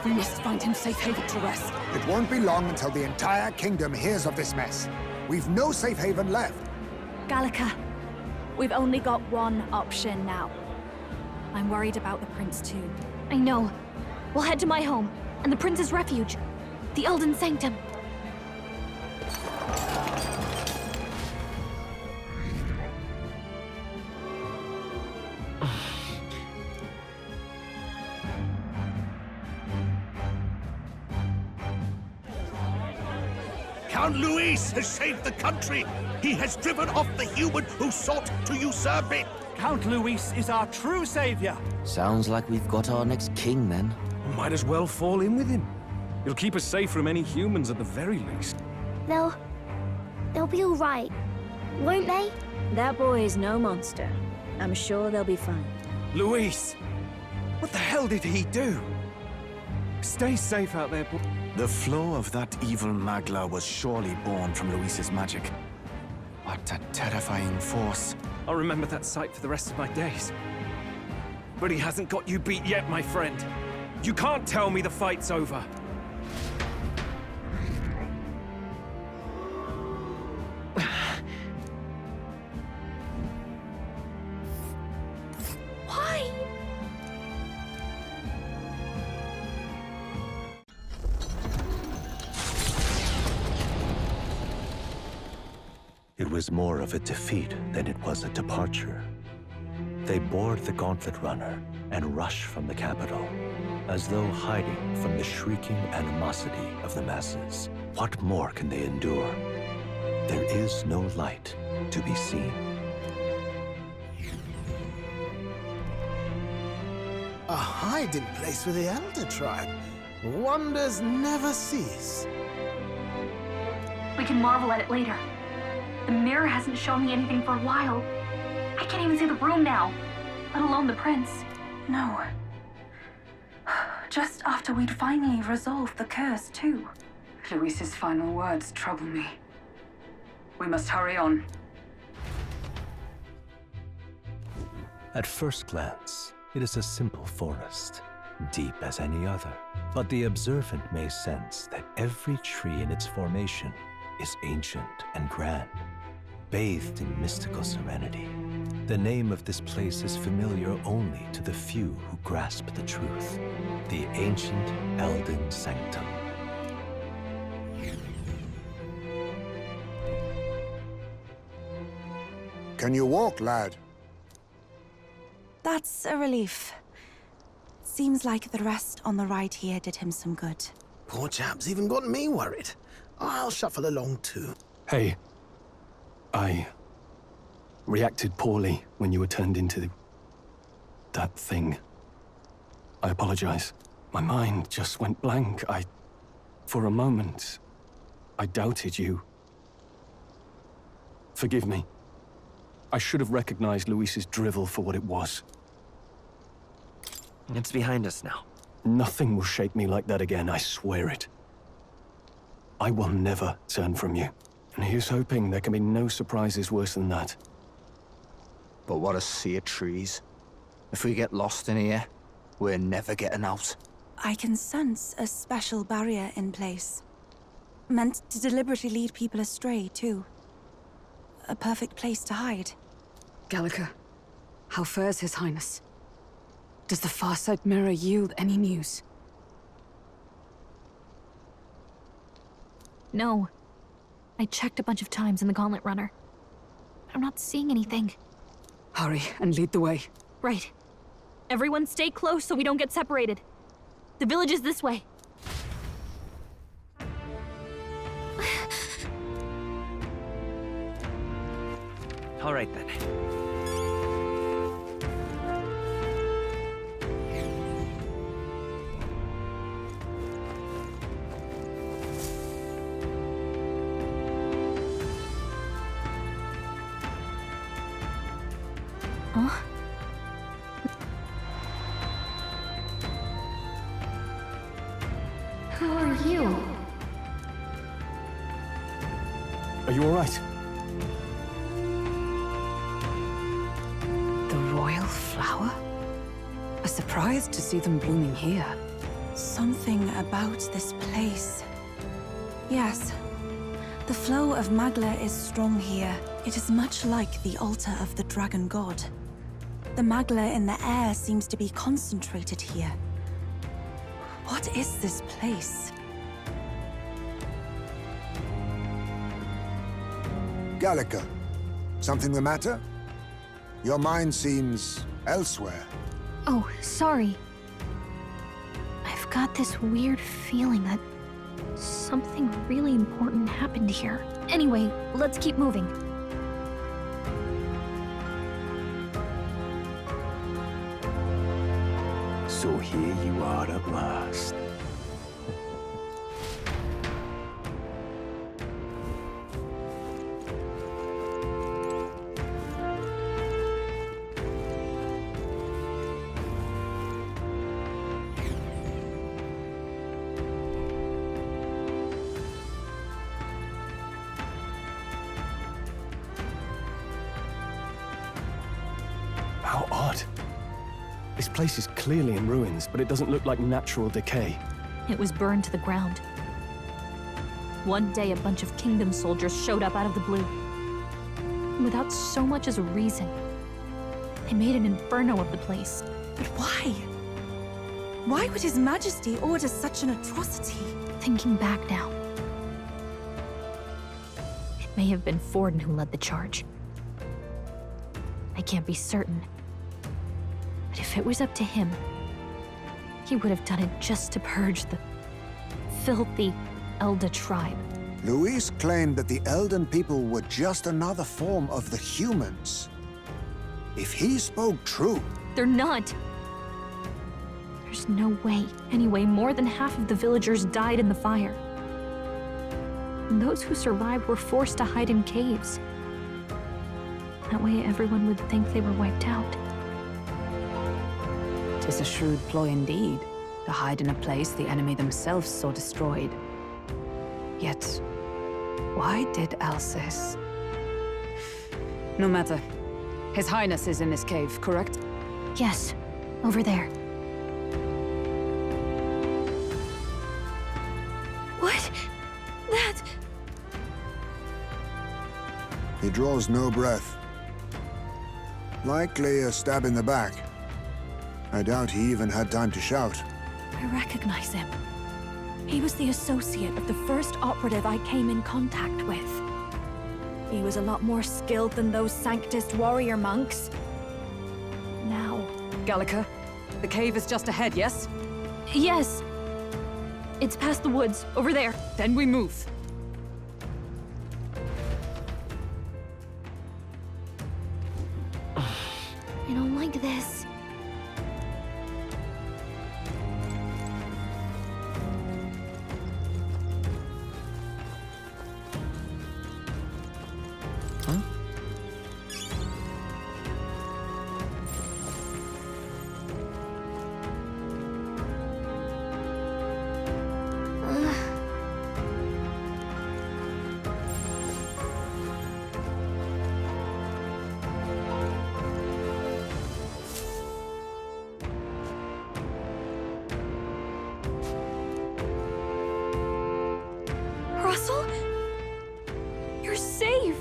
We must find him safe haven to rest. It won't be long until the entire kingdom hears of this mess. We've no safe haven left. Gallica, we've only got one option now. I'm worried about the prince too. I know. We'll head to my home, and the prince's refuge, the Elden Sanctum. son Luis has saved the country. He has driven off the human who sought to usurp it. Count Luis is our true savior. Sounds like we've got our next king, then. Might as well fall in with him. He'll keep us safe from any humans at the very least. They'll be all right, won't they? That boy is no monster. I'm sure they'll be fine. Luis! What the hell did he do? Stay safe out there, boy. The flow of that evil Magla was surely born from Luis's magic. What a terrifying force. I'll remember that sight for the rest of my days. But he hasn't got you beat yet, my friend. You can't tell me the fight's over. Why? It was more of a defeat than it was a departure. They board the gauntlet runner and rush from the capital, as though hiding from the shrieking animosity of the masses. What more can they endure? There is no light to be seen. A hiding place for the Elder Tribe. Wonders never cease. We can marvel at it later. The mirror hasn't shown me anything for a while. I can't even see the room now, let alone the prince. No. Just after we'd finally resolved the curse, too. Luis's final words trouble me. We must hurry on. At first glance, it is a simple forest, deep as any other. But the observant may sense that every tree in its formation is ancient and grand, bathed in mystical serenity. The name of this place is familiar only to the few who grasp the truth. The ancient Elden Sanctum. Can you walk, lad? That's a relief. Seems like the rest on the ride here did him some good. Poor chap's even got me worried. I'll shuffle along too. Hey, I reacted poorly when you were turned into that thing. I apologize. My mind just went blank. For a moment, I doubted you. Forgive me. I should have recognized Luis's drivel for what it was. It's behind us now. Nothing will shake me like that again, I swear it. I will never turn from you. And here's hoping there can be no surprises worse than that. But what a sea of trees. If we get lost in here, we're never getting out. I can sense a special barrier in place. Meant to deliberately lead people astray, too. A perfect place to hide. Gallica, how fares His Highness? Does the Farsight Mirror yield any news? No. I checked a bunch of times in the Gauntlet Runner. I'm not seeing anything. Hurry and lead the way. Right. Everyone stay close so we don't get separated. The village is this way. All right, then. Huh? Who are you? Are you all right? The royal flower? A surprise to see them blooming here. Something about this place. Yes. The flow of Magla is strong here. It is much like the altar of the dragon god. The Magla in the air seems to be concentrated here. What is this place? Gallica, something the matter? Your mind seems elsewhere. Oh, sorry. I've got this weird feeling that Something really important happened here. Anyway, let's keep moving. So here you are at last. How odd. This place is clearly in ruins, but it doesn't look like natural decay. It was burned to the ground. One day, a bunch of Kingdom soldiers showed up out of the blue. Without so much as a reason. They made an inferno of the place. But why? Why would His Majesty order such an atrocity? Thinking back now, it may have been Forden who led the charge. I can't be certain. But if it was up to him, he would have done it just to purge the filthy Elda tribe. Luis claimed that the Elden people were just another form of the humans. If he spoke true... They're not. There's no way. Anyway, more than half of the villagers died in the fire. And those who survived were forced to hide in caves. That way everyone would think they were wiped out. 'Tis a shrewd ploy indeed, to hide in a place the enemy themselves saw destroyed. Yet, why did Alcest? No matter. His Highness is in this cave, correct? Yes, over there. What? That... He draws no breath. Likely a stab in the back. I doubt he even had time to shout. I recognize him. He was the associate of the first operative I came in contact with. He was a lot more skilled than those Sanctist warrior monks. Now... Gallica, the cave is just ahead, yes? Yes. It's past the woods, over there. Then we move. I don't like this. Russell? You're safe!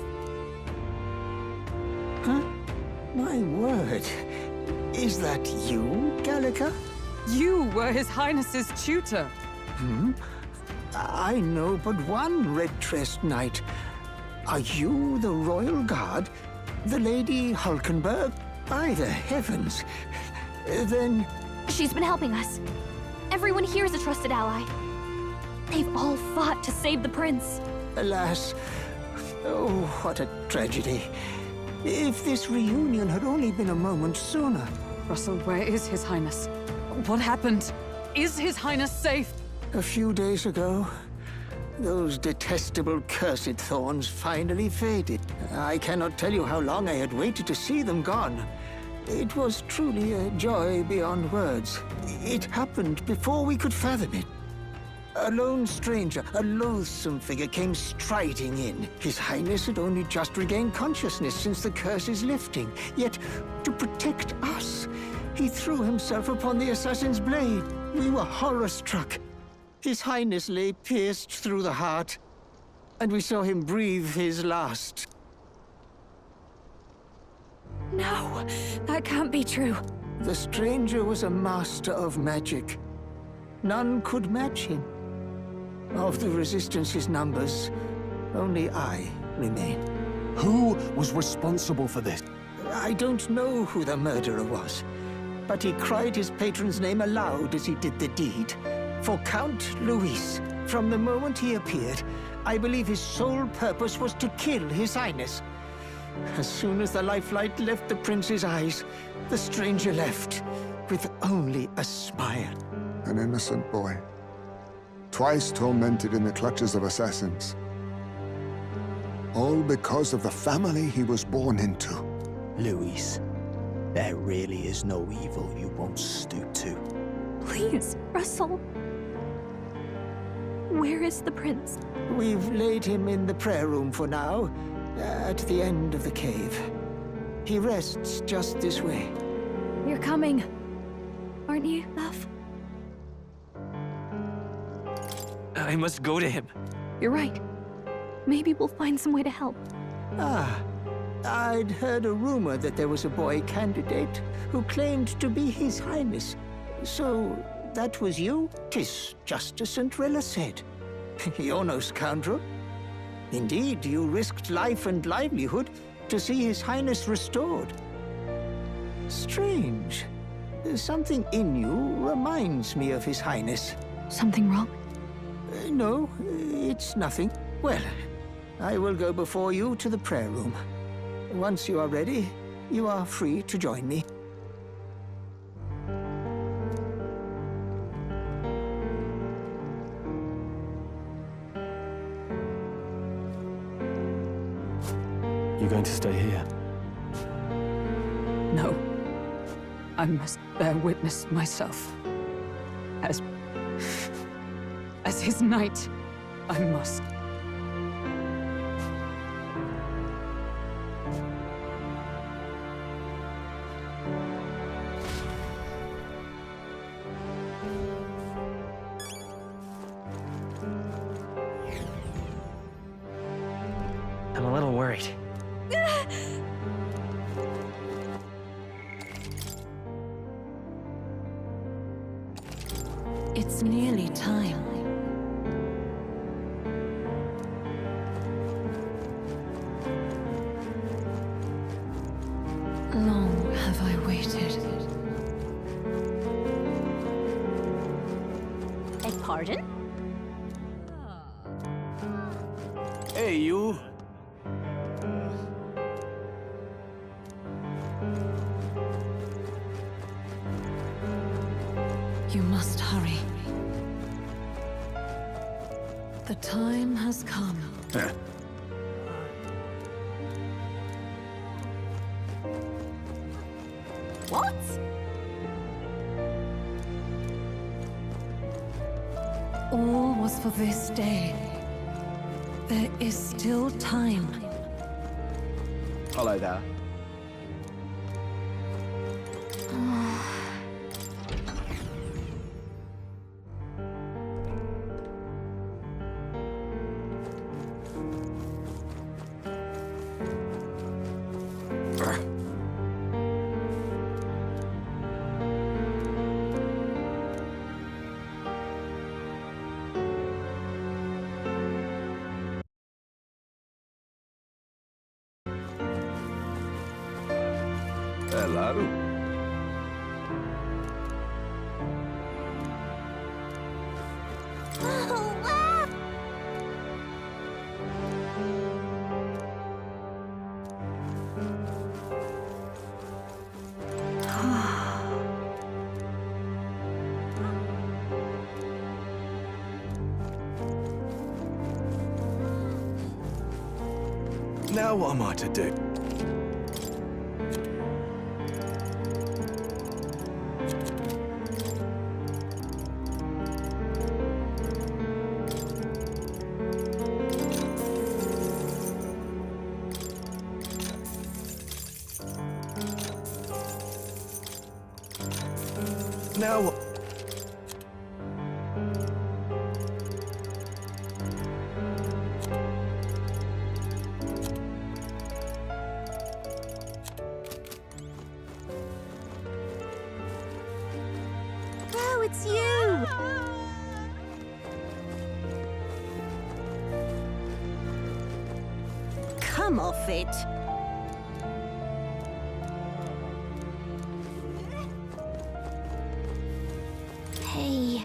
Huh? My word. Is that you, Gallica? You were His Highness's tutor. Hmm? I know but one red-tressed knight. Are you the Royal Guard? The Lady Hulkenberg? By the heavens. Then... She's been helping us. Everyone here is a trusted ally. They've all fought to save the prince. Alas. Oh, what a tragedy. If this reunion had only been a moment sooner. Russell, where is His Highness? What happened? Is His Highness safe? A few days ago, those detestable cursed thorns finally faded. I cannot tell you how long I had waited to see them gone. It was truly a joy beyond words. It happened before we could fathom it. A lone stranger, a loathsome figure, came striding in. His Highness had only just regained consciousness since the curse's lifting. Yet, to protect us, he threw himself upon the assassin's blade. We were horror-struck. His Highness lay pierced through the heart, and we saw him breathe his last. No, that can't be true. The stranger was a master of magic. None could match him. Of the Resistance's numbers, only I remain. Who was responsible for this? I don't know who the murderer was, but he cried his patron's name aloud as he did the deed. For Count Luis, From the moment he appeared, I believe his sole purpose was to kill His Highness. As soon as the lifelight left the prince's eyes, the stranger left, with only a smile. An innocent boy. Twice tormented in the clutches of assassins. All because of the family he was born into. Luis, there really is no evil you won't stoop to. Please, Russell. Where is the prince? We've laid him in the prayer room for now, at the end of the cave. He rests just this way. You're coming, aren't you, love? I must go to him. You're right. Maybe we'll find some way to help. Ah, I'd heard a rumor that there was a boy candidate who claimed to be His Highness. So, that was you? 'Tis just as St. Rilla said. You're no scoundrel. Indeed, you risked life and livelihood to see His Highness restored. Strange. Something in you reminds me of His Highness. Something wrong? No, it's nothing. Well, I will go before you to the prayer room. Once you are ready, you are free to join me. You going to stay here? No. I must bear witness myself. As his knight, I must. I'm a little worried. It's nearly time. Long have I waited. Beg pardon? Hey, you. You must hurry. The time has come. What? All was for this day. There is still time. Hello there. Hello. Now what am I to do? Now what? Oh, it's you! Come off it. Hey.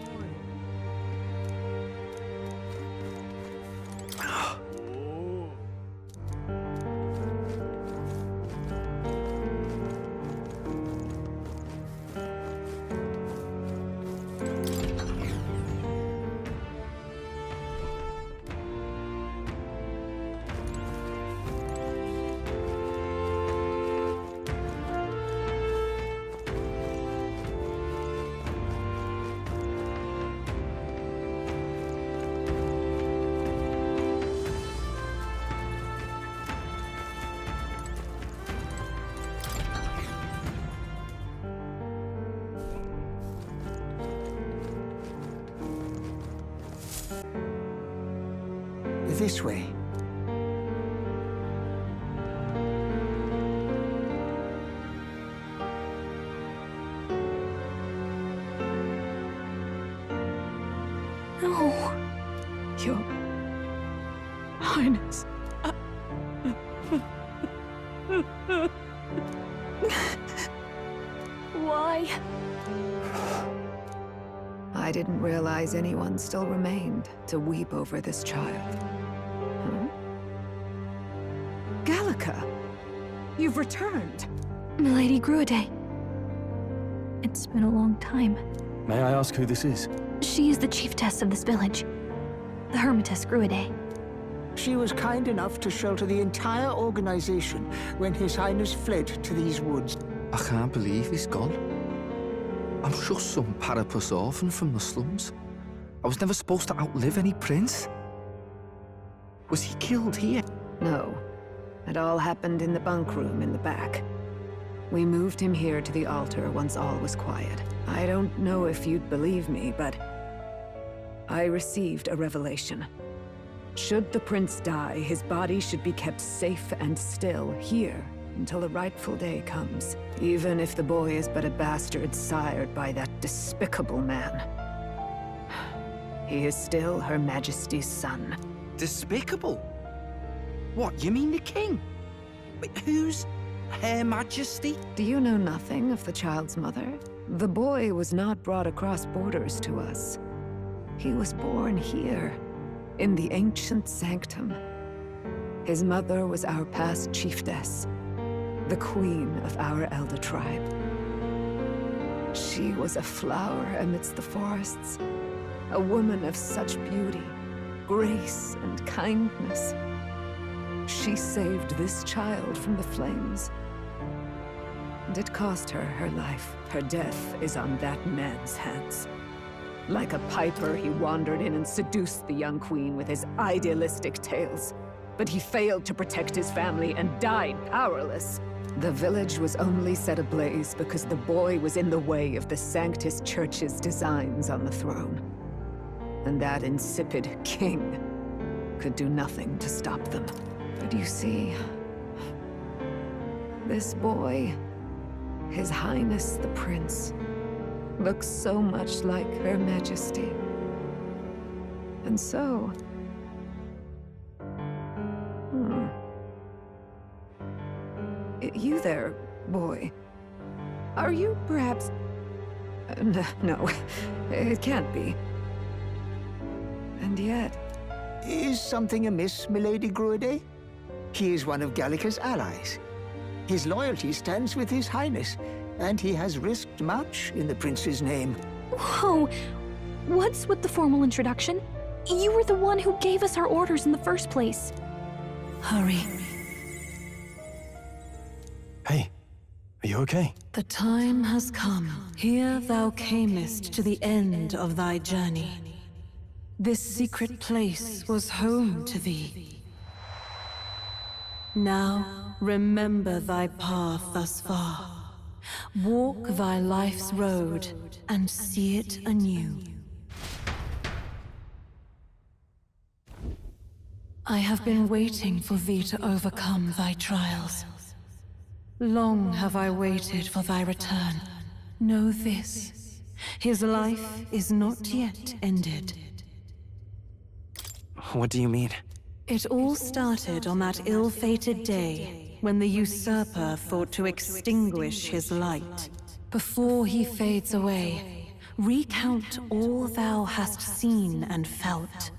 this way. No. Your Highness. Why? I didn't realize anyone still remained to weep over this child. Huh? Gallica! You've returned! Milady Gruide. It's been a long time. May I ask who this is? She is the chiefess of this village. The Hermitess Gruide. She was kind enough to shelter the entire organization when His Highness fled to these woods. I can't believe he's gone. I'm just some parapus orphan from the slums. I was never supposed to outlive any prince. Was he killed here? No. It all happened in the bunk room in the back. We moved him here to the altar once all was quiet. I don't know if you'd believe me, but I received a revelation. Should the prince die, his body should be kept safe and still here until the rightful day comes, even if the boy is but a bastard sired by that despicable man. He is still Her Majesty's son. Despicable? What, you mean the king? Wait, who's Her Majesty? Do you know nothing of the child's mother? The boy was not brought across borders to us. He was born here, in the ancient sanctum. His mother was our past chiefess, the queen of our elder tribe. She was a flower amidst the forests, a woman of such beauty, grace, and kindness. She saved this child from the flames. And it cost her her life. Her death is on that man's hands. Like a piper, he wandered in and seduced the young queen with his idealistic tales. But he failed to protect his family and died powerless. The village was only set ablaze because the boy was in the way of the Sanctus Church's designs on the throne. And that insipid king could do nothing to stop them. But you see, this boy, His Highness the Prince, looks so much like Her Majesty. And so... You there, boy. Are you perhaps... No, it can't be. And yet... Is something amiss, Milady Gruide? He is one of Gallica's allies. His loyalty stands with His Highness, and he has risked much in the prince's name. Whoa! What's with the formal introduction? You were the one who gave us our orders in the first place. Hurry. Hey, are you okay? The time has come. Here thou camest to the end of thy journey. This secret place was home to thee. Now, remember thy path thus far. Walk thy life's road and see it anew. I have been waiting for thee to overcome thy trials. Long have I waited for thy return. Know this, his life is not yet ended. What do you mean? It all started on that ill-fated day when the usurper thought to extinguish his light. Before he fades away, recount all thou hast seen and felt,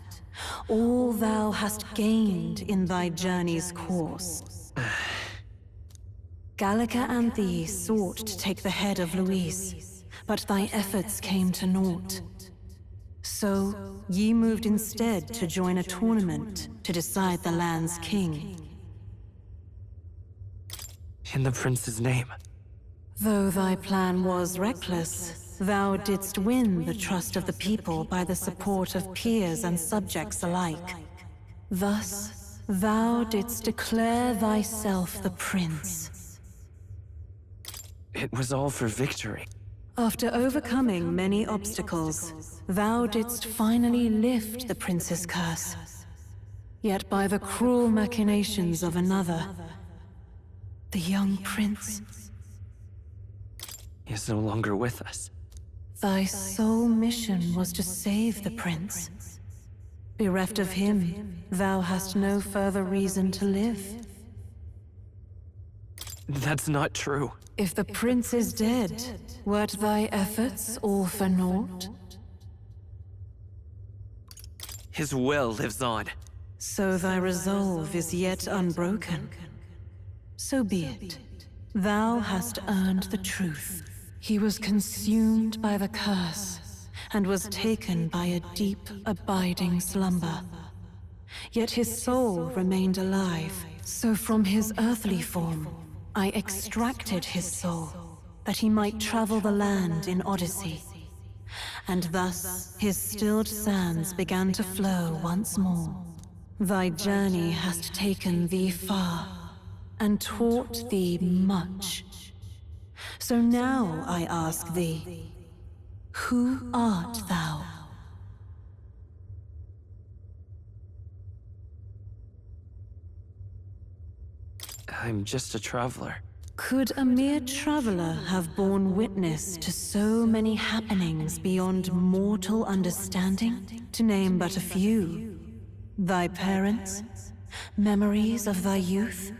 all thou hast gained in thy journey's course. Gallica and thee sought to take the head of Louise, but thy efforts came to naught. So, ye moved instead to join a tournament to decide the land's king. In the prince's name. Though thy plan was reckless, thou didst win the trust of the people by the support of peers and subjects alike. Thus, thou didst declare thyself the prince. It was all for victory. After overcoming many obstacles, thou didst finally lift the prince's curse. Yet by the cruel machinations of another, the young prince, He is no longer with us. thy sole mission was to save the prince. Bereft of him, thou hast no further reason to live. That's not true. If the prince is dead, wert thy efforts all for naught? His will lives on. So thy resolve is yet unbroken. So be it. Thou hast earned the truth. He was consumed by the curse, and was taken by a deep, abiding slumber. Yet his soul remained alive, so from his earthly form, I extracted his soul, that he might travel the land in Odyssey. And thus his stilled sands began to flow once more. Thy journey hast taken thee far, and taught thee much. So now I ask thee, who art thou? I'm just a traveler. Could a mere traveler have borne witness to so many happenings beyond mortal understanding? To name but a few. Thy parents? Memories of thy youth?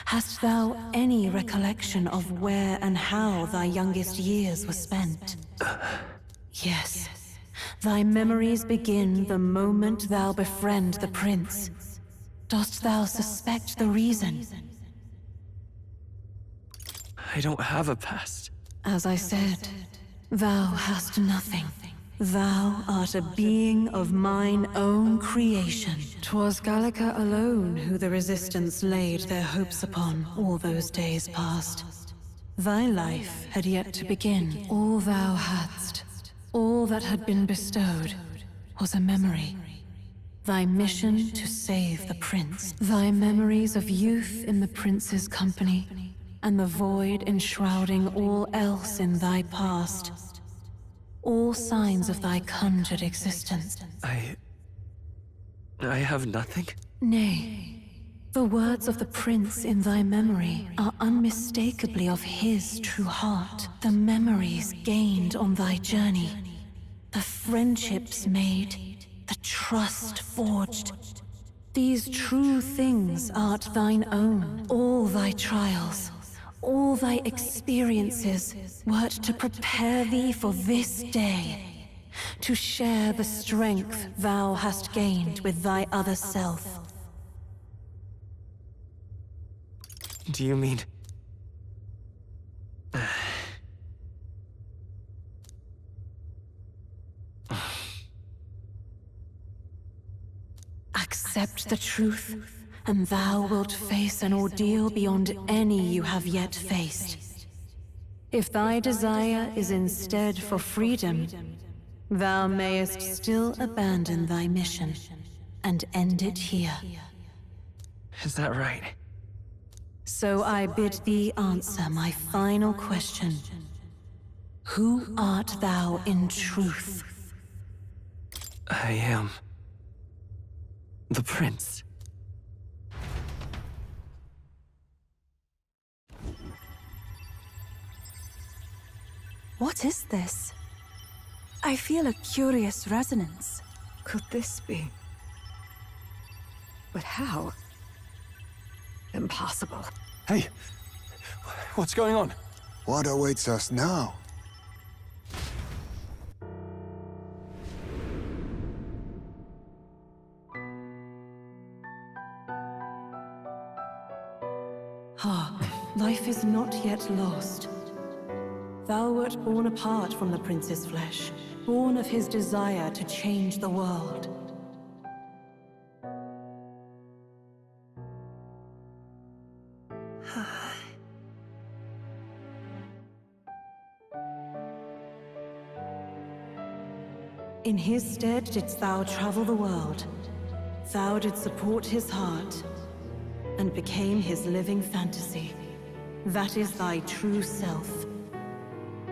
Hast thou any recollection of where and how thy youngest years were spent? Yes. Thy memories begin the moment thou befriend the prince. Dost thou suspect the reason? I don't have a past. As I said, thou hast nothing. Thou art a being of mine own creation. 'Twas Gallica alone who the Resistance laid their hopes upon all those days past. Thy life had yet to begin. All thou hadst, all that had been bestowed, was a memory. Thy mission to save the prince. Thy memories of youth in the prince's company, and the void enshrouding all else in thy past. All signs of thy conjured existence. I have nothing? Nay. The words of the prince in thy memory are unmistakably of his true heart. The memories gained on thy journey. The friendships made. The trust forged. These true things art thine own. All thy trials, all thy experiences wert to prepare thee for this day, to share the strength thou hast gained with thy other self. Do you mean... Accept the truth, and thou wilt face an ordeal beyond any you have yet faced. If thy desire is instead for freedom, thou mayest still abandon thy mission, and end it here. Is that right? So I bid thee answer my final question. Who art thou in truth? I am... the prince. What is this? I feel a curious resonance. Could this be? But how? Impossible. Hey! What's going on? What awaits us now? Hark, life is not yet lost. Thou wert born apart from the prince's flesh, born of his desire to change the world. In his stead didst thou travel the world. Thou didst support his heart, and became his living fantasy. That is thy true self.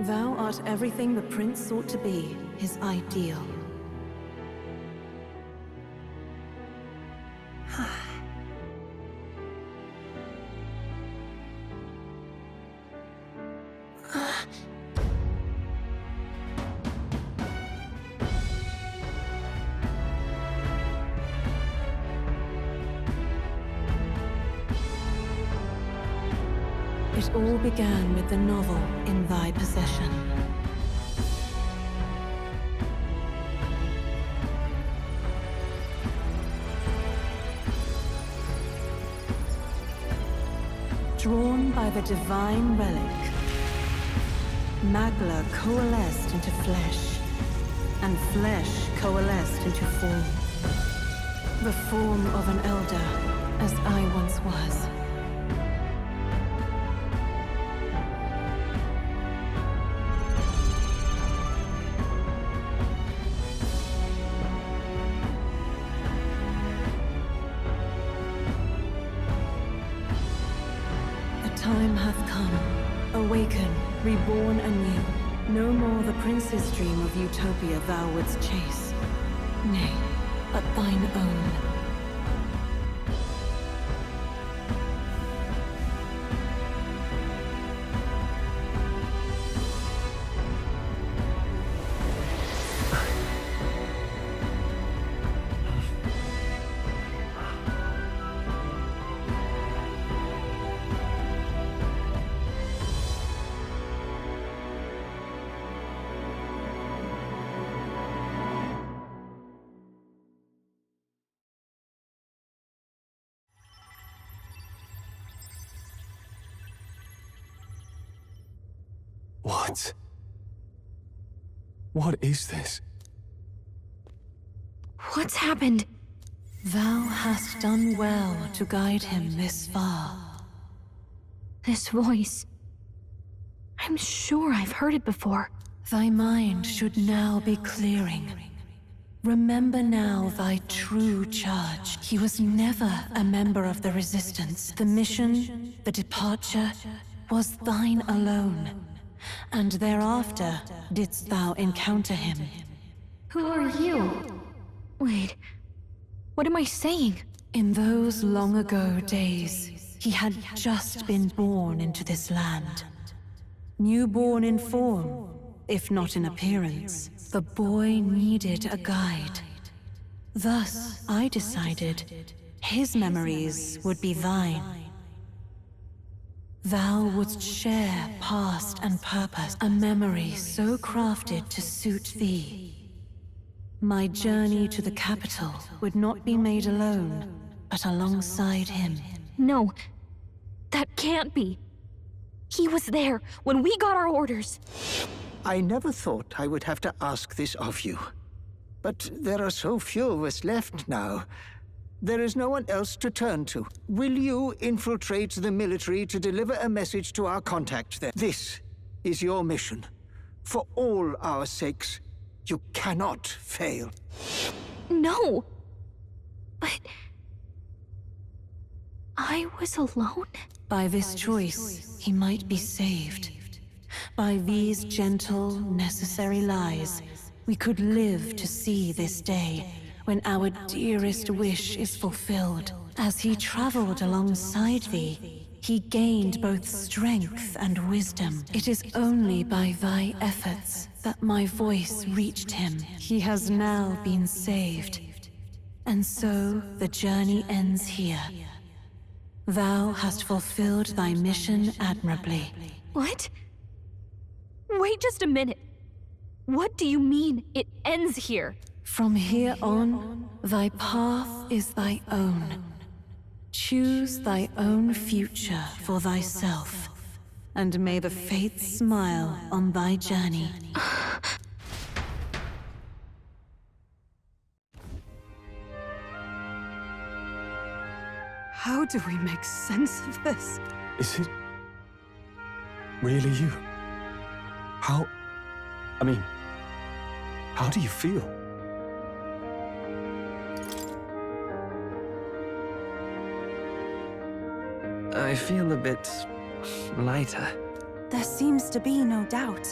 Thou art everything the prince sought to be, his ideal. It all began with the novel in thy possession. Drawn by the divine relic, Magla coalesced into flesh, and flesh coalesced into form. The form of an elder, as I once was. Time hath come. Awaken, reborn anew. No more the prince's dream of utopia thou wouldst chase. Nay, but thine own. What? What is this? What's happened? Thou hast done well to guide him this far. This voice. I'm sure I've heard it before. Thy mind should now be clearing. Remember now thy true charge. He was never a member of the Resistance. The mission, the departure, was thine alone. And thereafter didst thou encounter him. Who are you? Wait, what am I saying? In those long ago days, he had just been born into this land. Newborn in form, if not in appearance, the boy needed a guide. Thus, I decided his memories would be thine. Thou wouldst share past and purpose, a memory so crafted to suit thee. My journey to the capital would not be made alone, but alongside him. No, that can't be. He was there when we got our orders. I never thought I would have to ask this of you. But there are so few of us left now. There is no one else to turn to. Will you infiltrate the military to deliver a message to our contact there? This is your mission. For all our sakes, you cannot fail. No! But... I was alone? By this choice, he might be saved. By these gentle, necessary lies, we could live to see this day, when our dearest wish is fulfilled. As he traveled alongside thee, he gained both strength and wisdom. It is only by thy efforts that my voice reached him. He has now been saved. And so the journey ends here. Thou hast fulfilled thy mission admirably. What? Wait just a minute. What do you mean, it ends here? From here on, thy path is thy own. Choose thy own future for thyself, and may the fates smile on thy journey. How do we make sense of this? Is it really you? How do you feel? I feel a bit lighter. There seems to be no doubt.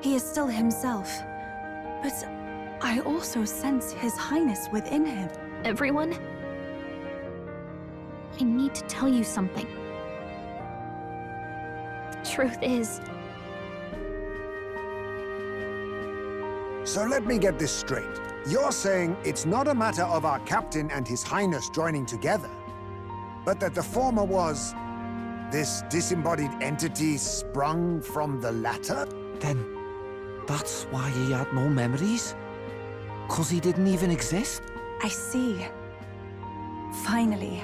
He is still himself, but I also sense His Highness within him. Everyone? I need to tell you something. The truth is, So let me get this straight. You're saying it's not a matter of our captain and his highness joining together, but that the former was this disembodied entity sprung from the latter? Then that's why he had no memories? 'Cause he didn't even exist? I see. Finally,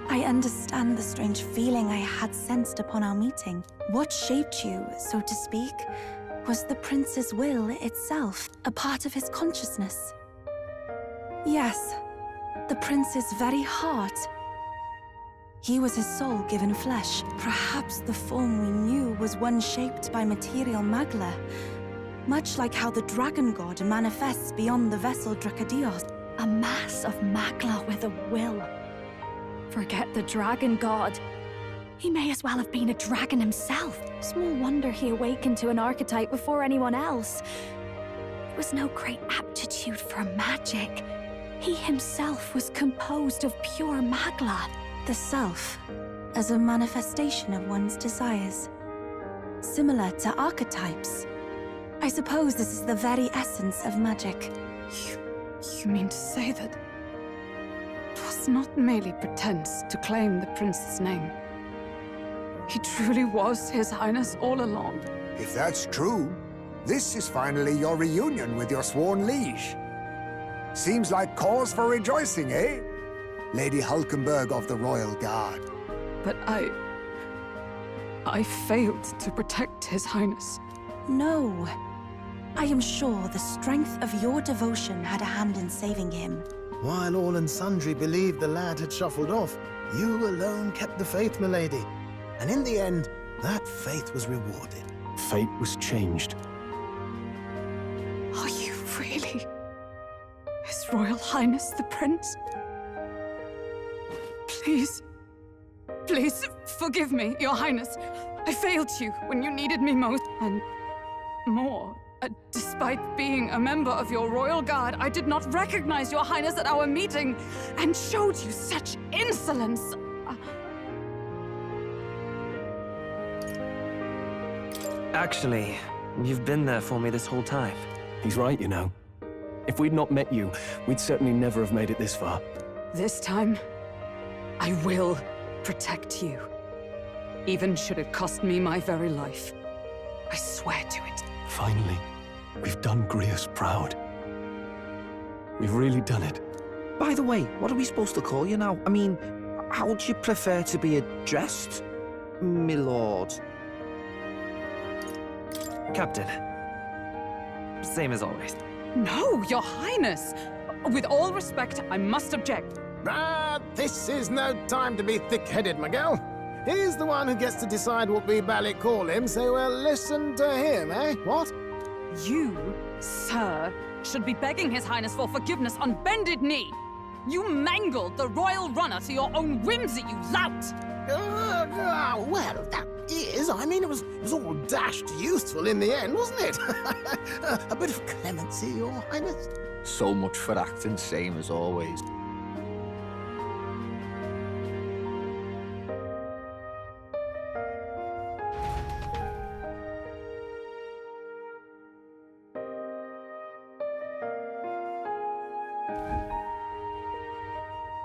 I understand the strange feeling I had sensed upon our meeting. What shaped you, so to speak, was the prince's will itself, a part of his consciousness. Yes, the prince's very heart. He was his soul given flesh. Perhaps the form we knew was one shaped by material magla, much like how the dragon god manifests beyond the vessel Dracadios. A mass of magla with a will. Forget the dragon god. He may as well have been a dragon himself. Small wonder he awakened to an archetype before anyone else. There was no great aptitude for magic. He himself was composed of pure magla. The self, as a manifestation of one's desires. Similar to archetypes. I suppose this is the very essence of magic. You mean to say that it was not merely pretense to claim the prince's name? He truly was His Highness all along. If that's true, this is finally your reunion with your sworn liege. Seems like cause for rejoicing, eh? Lady Hulkenberg of the Royal Guard. But I failed to protect His Highness. No. I am sure the strength of your devotion had a hand in saving him. While all and sundry believed the lad had shuffled off, you alone kept the faith, milady. And in the end, that faith was rewarded. Fate was changed. Are you really His Royal Highness the Prince? Please, please forgive me, Your Highness. I failed you when you needed me most, and more. Despite being a member of your royal guard, I did not recognize Your Highness at our meeting and showed you such insolence. Actually, you've been there for me this whole time. He's right, you know. If we'd not met you, we'd certainly never have made it this far. This time, I will protect you. Even should it cost me my very life. I swear to it. Finally, we've done Grius proud. We've really done it. By the way, what are we supposed to call you now? I mean, how would you prefer to be addressed, my lord? Captain. Same as always. No, Your Highness! With all respect, I must object. This is no time to be thick-headed, Miguel. He's the one who gets to decide what we Ballet call him, so we'll listen to him, eh? What? You, sir, should be begging His Highness for forgiveness on bended knee. You mangled the royal runner to your own whimsy, you lout! Well, that is, I mean, it was all dashed useful in the end, wasn't it? A bit of clemency, Your Highness. So much for acting same as always.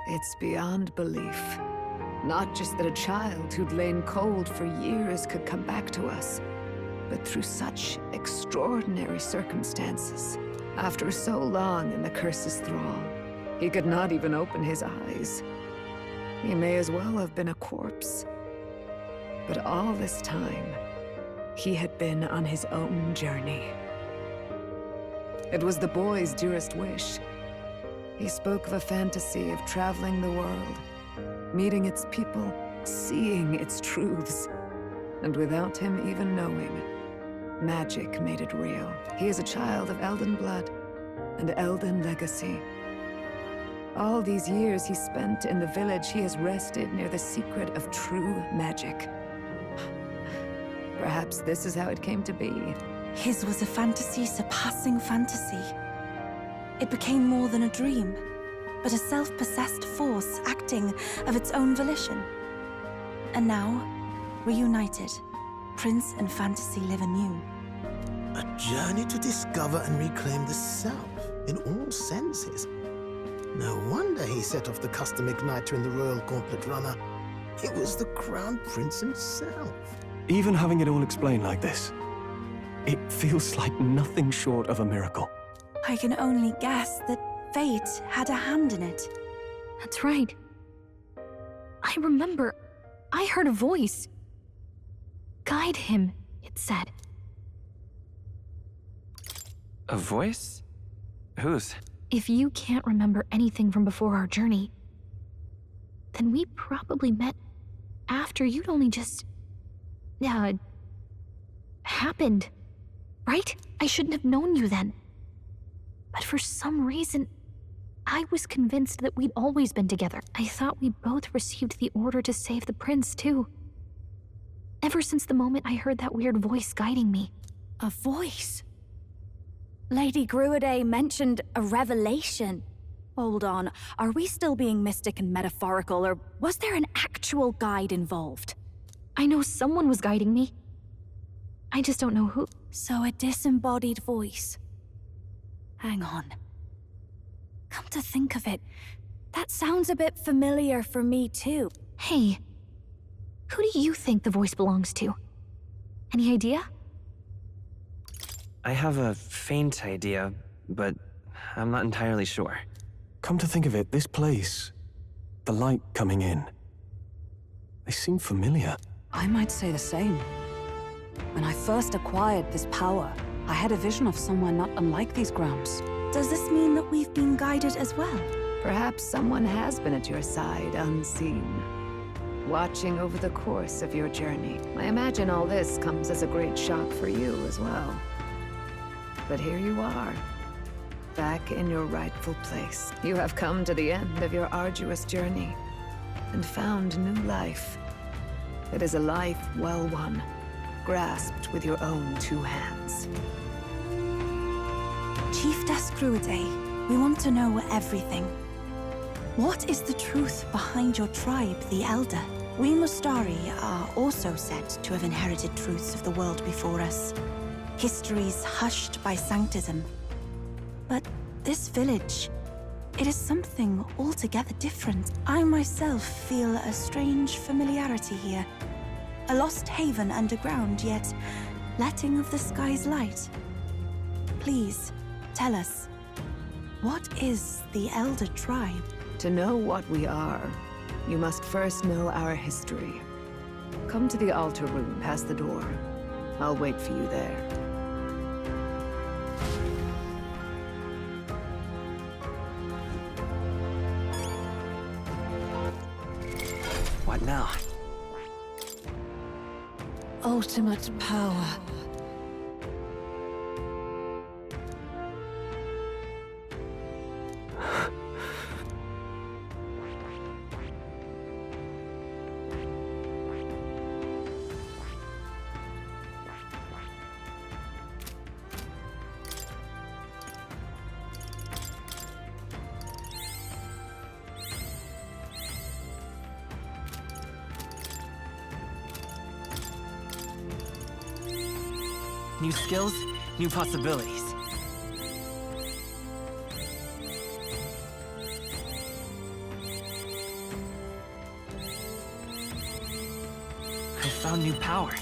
It's beyond belief. Not just that a child who'd lain cold for years could come back to us, but through such extraordinary circumstances. After so long in the curse's thrall, he could not even open his eyes. He may as well have been a corpse. But all this time, he had been on his own journey. It was the boy's dearest wish. He spoke of a fantasy of traveling the world, meeting its people, seeing its truths. And without him even knowing, magic made it real. He is a child of Elden blood and Elden legacy. All these years he spent in the village, he has rested near the secret of true magic. Perhaps this is how it came to be. His was a fantasy surpassing fantasy. It became more than a dream, but a self-possessed force acting of its own volition. And now, reunited, Prince and fantasy live anew. A journey to discover and reclaim the self, in all senses. No wonder he set off the custom igniter in the Royal Gauntlet Runner. It was the Crown Prince himself. Even having it all explained like this, it feels like nothing short of a miracle. I can only guess that fate had a hand in it. That's right. I remember, I heard a voice. Guide him, it said. A voice? Whose? If you can't remember anything from before our journey, then we probably met after you'd only just... happened. Right? I shouldn't have known you then. But for some reason, I was convinced that we'd always been together. I thought we both received the order to save the prince, too. Ever since the moment I heard that weird voice guiding me. A voice? Lady Gruidae mentioned a revelation. Hold on, are we still being mystic and metaphorical, or was there an actual guide involved? I know someone was guiding me. I just don't know who. So a disembodied voice. Hang on. Come to think of it, that sounds a bit familiar for me too. Hey, who do you think the voice belongs to? Any idea? I have a faint idea, but I'm not entirely sure. Come to think of it, this place, the light coming in, they seem familiar. I might say the same. When I first acquired this power, I had a vision of somewhere not unlike these grounds. Does this mean that we've been guided as well? Perhaps someone has been at your side unseen, watching over the course of your journey. I imagine all this comes as a great shock for you as well. But here you are, back in your rightful place. You have come to the end of your arduous journey and found new life. It is a life well won, grasped with your own two hands. Chiefess Gruidae, we want to know everything. What is the truth behind your tribe, the Elder? We Mustari are also said to have inherited truths of the world before us. Histories hushed by sanctism. But this village, it is something altogether different. I myself feel a strange familiarity here. A lost haven underground, yet letting of the sky's light. Please, tell us, what is the Elder Tribe? To know what we are, you must first know our history. Come to the altar room past the door. I'll wait for you there. What now? Ultimate power. New skills, new possibilities. I found new power.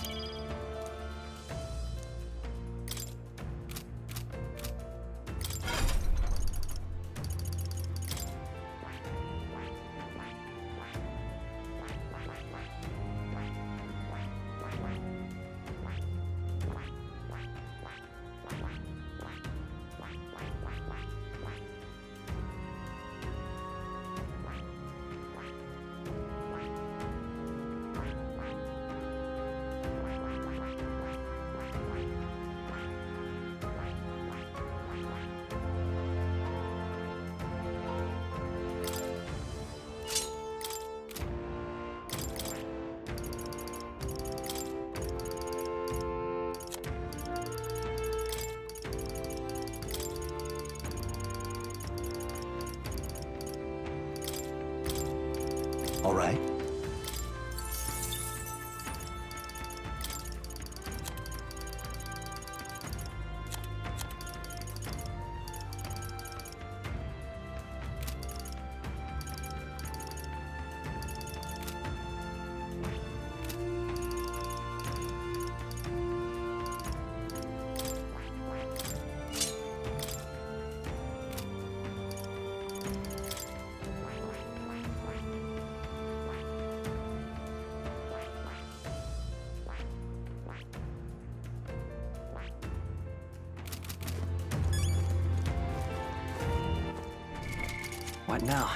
What now?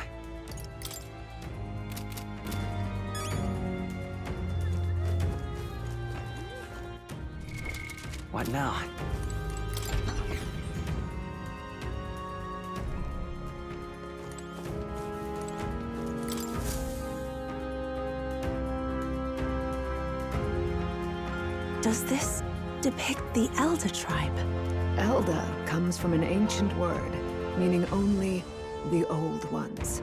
What now? Does this depict the Elder tribe? Elder comes from an ancient word, meaning only the Old Ones.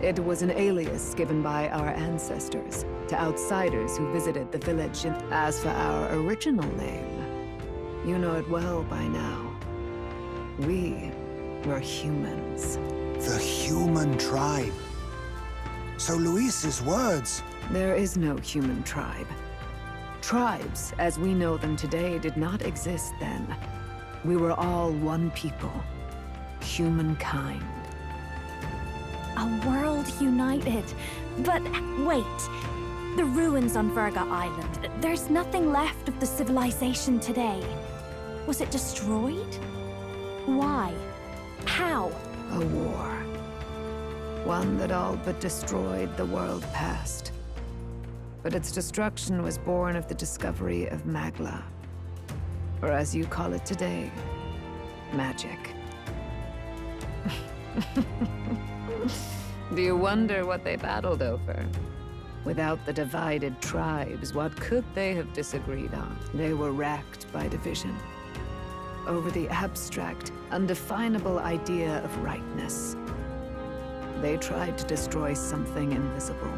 It was an alias given by our ancestors to outsiders who visited the village. As for our original name, you know it well by now. We were humans. The human tribe. So Luis's words... There is no human tribe. Tribes, as we know them today, did not exist then. We were all one people. Humankind. A world united. But wait. The ruins on Virga Island. There's nothing left of the civilization today. Was it destroyed? Why? How? A war. One that all but destroyed the world past. But its destruction was born of the discovery of Magla. Or as you call it today, magic. Do you wonder what they battled over? Without the divided tribes, what could they have disagreed on? They were racked by division. Over the abstract, undefinable idea of rightness. They tried to destroy something invisible,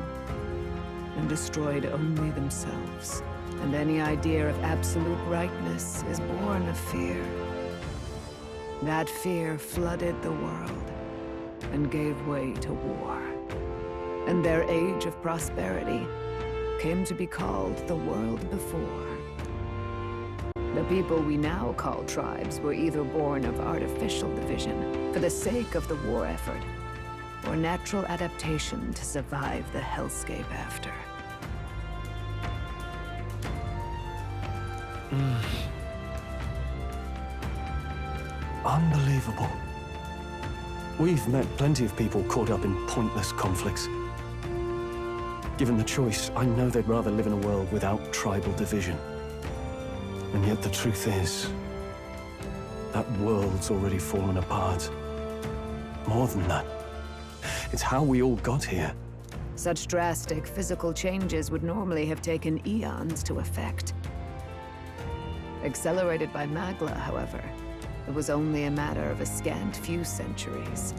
and destroyed only themselves. And any idea of absolute rightness is born of fear. That fear flooded the world, and gave way to war. And their age of prosperity came to be called the world before. The people we now call tribes were either born of artificial division for the sake of the war effort, or natural adaptation to survive the hellscape after. Unbelievable. We've met plenty of people caught up in pointless conflicts. Given the choice, I know they'd rather live in a world without tribal division. And yet the truth is, that world's already fallen apart. More than that, it's how we all got here. Such drastic physical changes would normally have taken eons to effect. Accelerated by Magla, however, it was only a matter of a scant few centuries.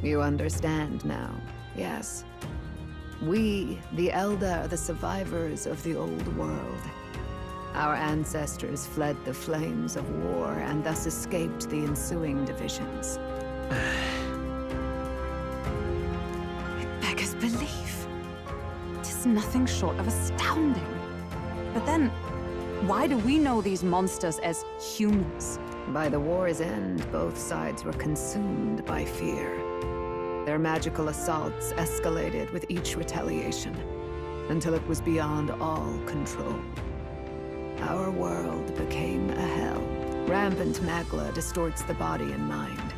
You understand now, yes? We, the Elder, are the survivors of the old world. Our ancestors fled the flames of war and thus escaped the ensuing divisions. It beggars belief. It is nothing short of astounding. But then, why do we know these monsters as humans? By the war's end, both sides were consumed by fear. Their magical assaults escalated with each retaliation, until it was beyond all control. Our world became a hell. Rampant Magla distorts the body and mind.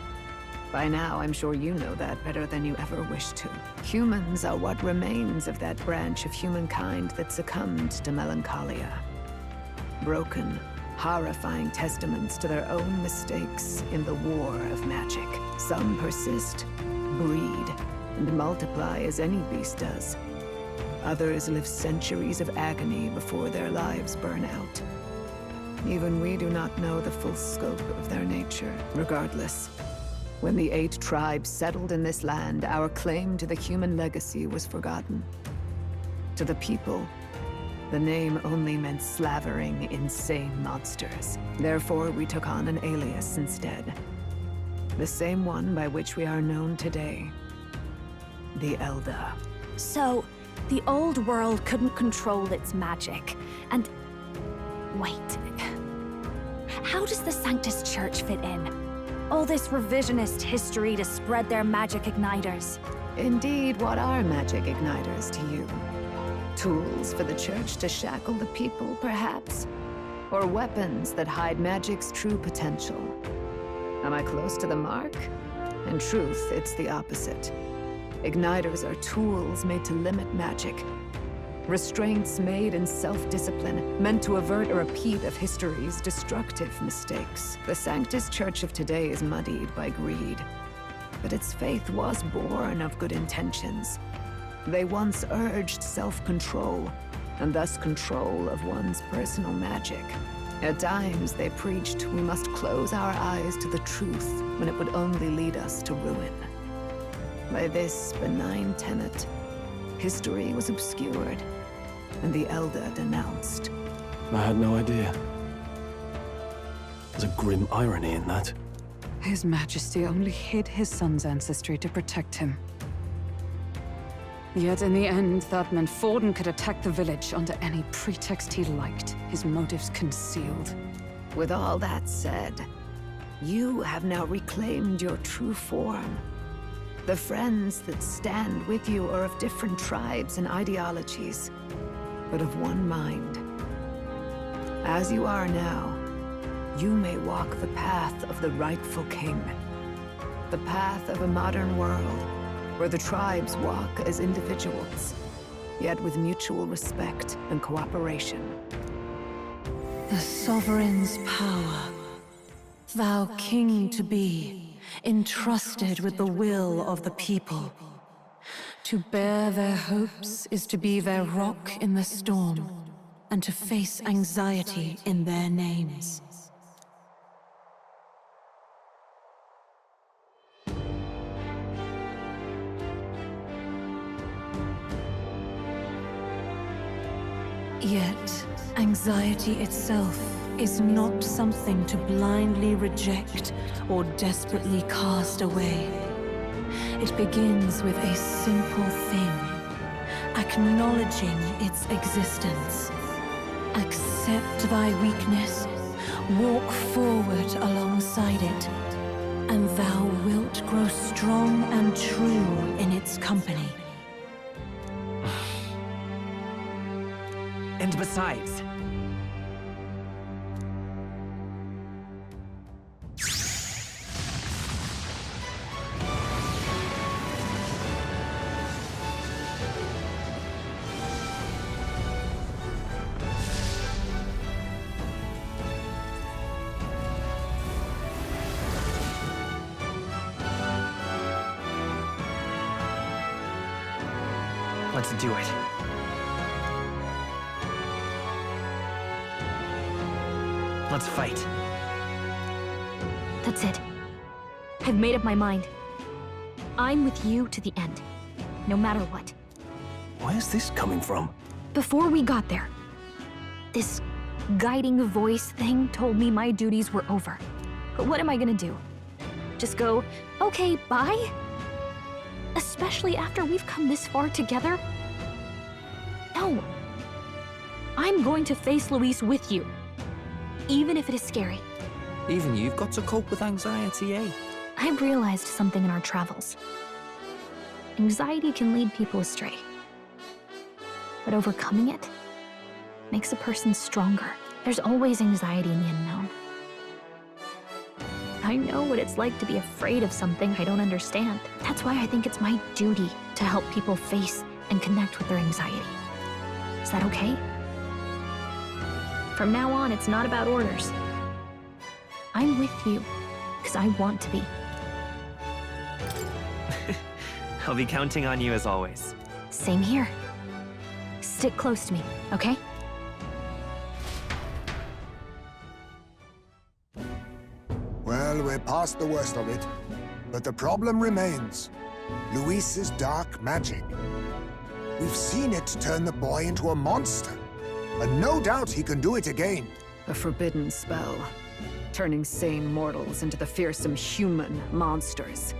By now, I'm sure you know that better than you ever wished to. Humans are what remains of that branch of humankind that succumbed to melancholia. Broken, horrifying testaments to their own mistakes in the war of magic. Some persist, breed, and multiply as any beast does. Others live centuries of agony before their lives burn out. Even we do not know the full scope of their nature. Regardless, when the 8 tribes settled in this land, our claim to the human legacy was forgotten. To the people, the name only meant slavering, insane monsters. Therefore, we took on an alias instead. The same one by which we are known today. The Elder. So, the old world couldn't control its magic, and... Wait. How does the Sanctus Church fit in? All this revisionist history to spread their magic igniters. Indeed, what are magic igniters to you? Tools for the Church to shackle the people, perhaps? Or weapons that hide magic's true potential? Am I close to the mark? In truth, it's the opposite. Igniters are tools made to limit magic. Restraints made in self-discipline, meant to avert a repeat of history's destructive mistakes. The Sanctus Church of today is muddied by greed, but its faith was born of good intentions. They once urged self-control, and thus control of one's personal magic. At times, they preached we must close our eyes to the truth when it would only lead us to ruin. By this benign tenet, history was obscured, and the Elder denounced. I had no idea. There's a grim irony in that. His Majesty only hid his son's ancestry to protect him. Yet in the end, that meant Forden could attack the village under any pretext he liked, his motives concealed. With all that said, you have now reclaimed your true form. The friends that stand with you are of different tribes and ideologies, but of one mind. As you are now, you may walk the path of the rightful king. The path of a modern world, where the tribes walk as individuals, yet with mutual respect and cooperation. The sovereign's power, thou king to be, entrusted with the will of the people. To bear their hopes is to be their rock in the storm, and to face anxiety in their names. Yet, anxiety itself is not something to blindly reject or desperately cast away. It begins with a simple thing, acknowledging its existence. Accept thy weakness, walk forward alongside it, and thou wilt grow strong and true in its company. And besides... Let's do it. Let's fight. That's it. I've made up my mind. I'm with you to the end, no matter what. Where's this coming from? Before we got there, this guiding voice thing told me my duties were over. But what am I gonna do? Just go, okay, bye? Especially after we've come this far together? No. I'm going to face Luis with you. Even if it is scary. Even you've got to cope with anxiety, eh? I've realized something in our travels. Anxiety can lead people astray. But overcoming it makes a person stronger. There's always anxiety in the unknown. I know what it's like to be afraid of something I don't understand. That's why I think it's my duty to help people face and connect with their anxiety. Is that okay? From now on, it's not about orders. I'm with you, because I want to be. I'll be counting on you as always. Same here. Stick close to me, okay? Well, we're past the worst of it. But the problem remains. Luis's dark magic. We've seen it turn the boy into a monster. And no doubt he can do it again. A forbidden spell, turning sane mortals into the fearsome human monsters.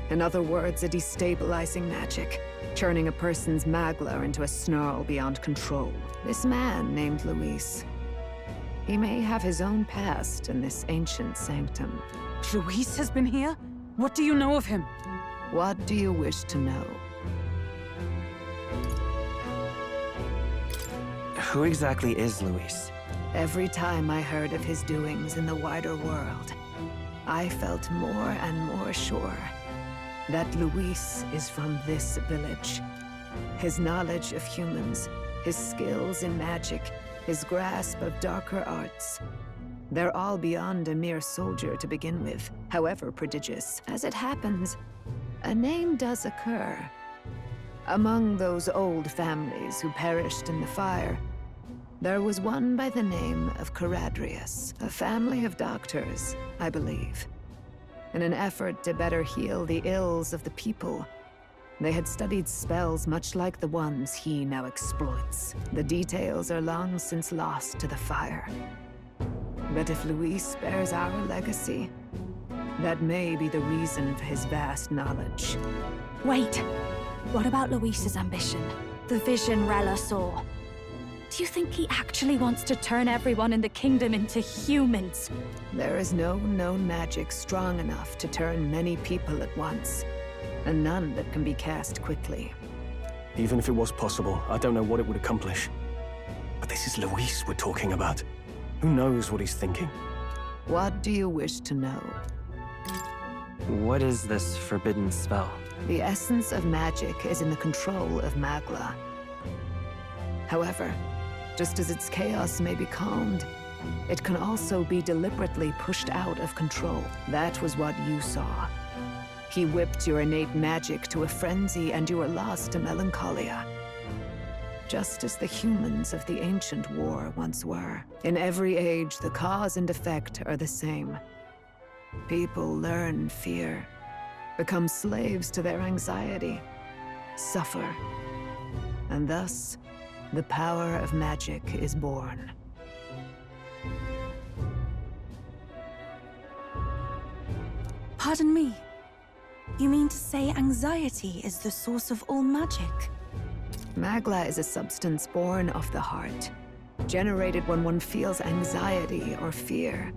In other words, a destabilizing magic, turning a person's magla into a snarl beyond control. This man named Luis, he may have his own past in this ancient sanctum. Luis has been here? What do you know of him? What do you wish to know? Who exactly is Luis? Every time I heard of his doings in the wider world, I felt more and more sure that Luis is from this village. His knowledge of humans, his skills in magic, his grasp of darker arts, they're all beyond a mere soldier to begin with, however prodigious. As it happens, a name does occur. Among those old families who perished in the fire, there was one by the name of Caradrius, a family of doctors, I believe. In an effort to better heal the ills of the people, they had studied spells much like the ones he now exploits. The details are long since lost to the fire. But if Luis bears our legacy, that may be the reason for his vast knowledge. Wait, what about Luis's ambition? The vision Rella saw? Do you think he actually wants to turn everyone in the kingdom into humans? There is no known magic strong enough to turn many people at once, and none that can be cast quickly. Even if it was possible, I don't know what it would accomplish. But this is Luis we're talking about. Who knows what he's thinking? What do you wish to know? What is this forbidden spell? The essence of magic is in the control of Magla. However, just as its chaos may be calmed, it can also be deliberately pushed out of control. That was what you saw. He whipped your innate magic to a frenzy and you were lost to melancholia. Just as the humans of the ancient war once were. In every age, the cause and effect are the same. People learn fear, become slaves to their anxiety, suffer, and thus, the power of magic is born. Pardon me. You mean to say anxiety is the source of all magic? Magla is a substance born of the heart, generated when one feels anxiety or fear.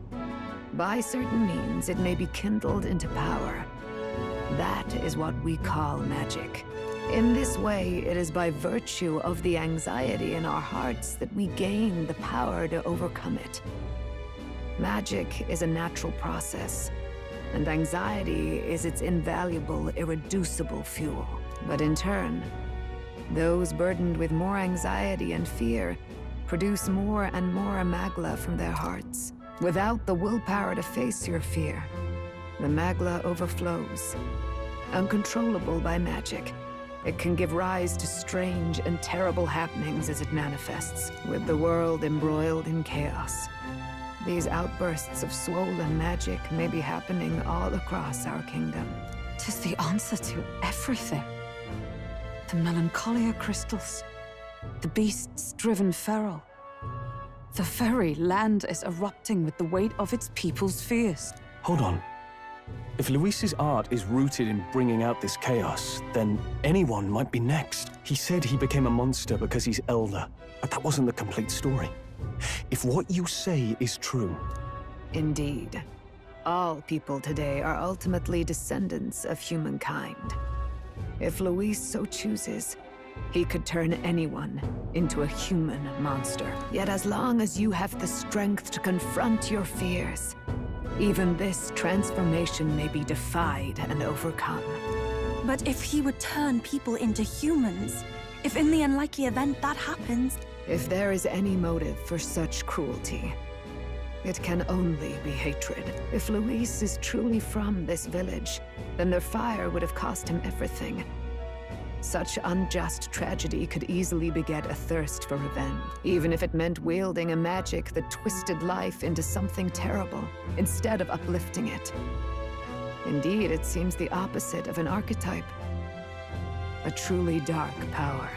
By certain means, it may be kindled into power. That is what we call magic. In this way, it is by virtue of the anxiety in our hearts that we gain the power to overcome it. Magic is a natural process, and anxiety is its invaluable, irreducible fuel. But in turn, those burdened with more anxiety and fear produce more and more Magla from their hearts. Without the willpower to face your fear, the Magla overflows. Uncontrollable by magic, it can give rise to strange and terrible happenings as it manifests, with the world embroiled in chaos. These outbursts of swollen magic may be happening all across our kingdom. 'Tis the answer to everything. The melancholia crystals, the beasts driven feral. The very land is erupting with the weight of its people's fears. Hold on. If Luis's art is rooted in bringing out this chaos, then anyone might be next. He said he became a monster because he's elder, but that wasn't the complete story. If what you say is true... Indeed. All people today are ultimately descendants of humankind. If Luis so chooses, he could turn anyone into a human monster. Yet as long as you have the strength to confront your fears, even this transformation may be defied and overcome. But if he would turn people into humans, if in the unlikely event that happens... If there is any motive for such cruelty, it can only be hatred. If Luis is truly from this village, then their fire would have cost him everything. Such unjust tragedy could easily beget a thirst for revenge, even if it meant wielding a magic that twisted life into something terrible, instead of uplifting it. Indeed, it seems the opposite of an archetype. A truly dark power.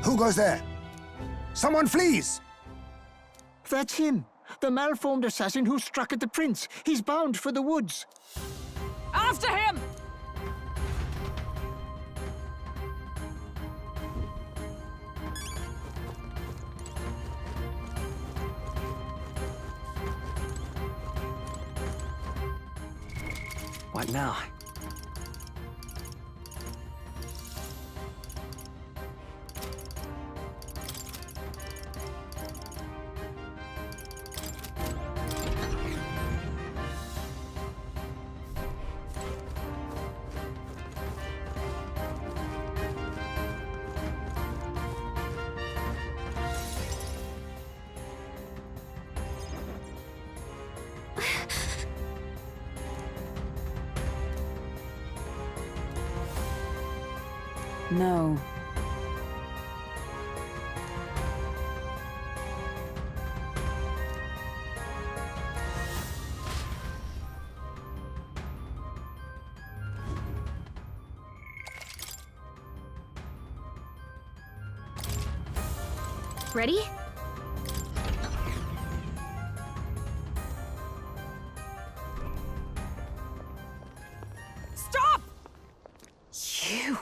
Who goes there? Someone flees! That's him, the malformed assassin who struck at the prince. He's bound for the woods. After him! What now? No. Ready? Stop! You!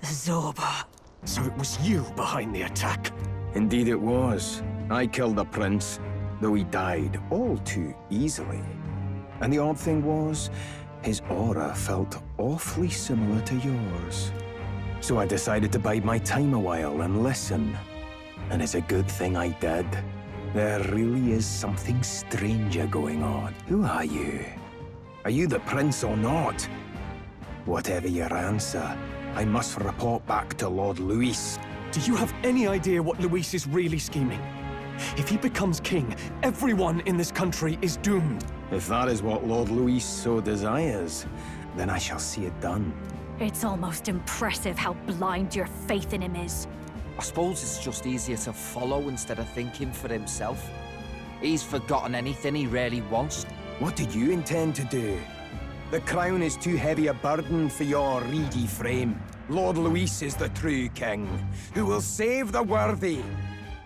Zorba. So it was you behind the attack? Indeed it was. I killed the prince, though he died all too easily. And the odd thing was, his aura felt awfully similar to yours. So I decided to bide my time a while and listen. And it's a good thing I did. There really is something stranger going on. Who are you? Are you the prince or not? Whatever your answer, I must report back to Lord Luis. Do you have any idea what Luis is really scheming? If he becomes king, everyone in this country is doomed. If that is what Lord Luis so desires, then I shall see it done. It's almost impressive how blind your faith in him is. I suppose it's just easier to follow instead of thinking for himself. He's forgotten anything he really wants. What do you intend to do? The crown is too heavy a burden for your reedy frame. Lord Luis is the true king, who will save the worthy.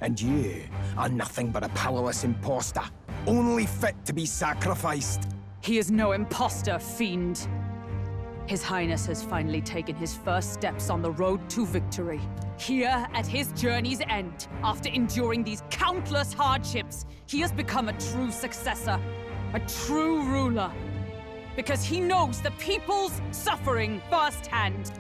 And you are nothing but a powerless imposter, only fit to be sacrificed. He is no imposter, fiend. His Highness has finally taken his first steps on the road to victory. Here, at his journey's end, after enduring these countless hardships, he has become a true successor, a true ruler. Because he knows the people's suffering firsthand.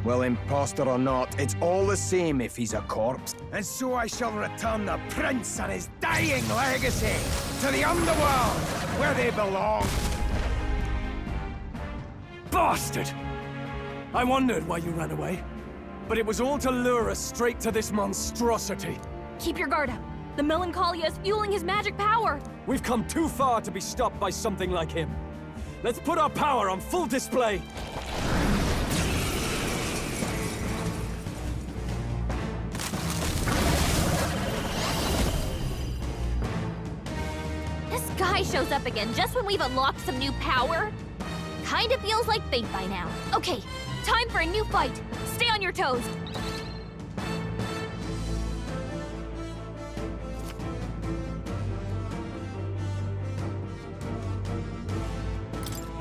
Well, imposter or not, it's all the same if he's a corpse. And so I shall return the prince and his dying legacy to the underworld, where they belong. Bastard! I wondered why you ran away. But it was all to lure us straight to this monstrosity. Keep your guard up. The melancholia is fueling his magic power. We've come too far to be stopped by something like him. Let's put our power on full display. This guy shows up again just when we've unlocked some new power. Kinda feels like fate by now. Okay, time for a new fight. Stay on your toes.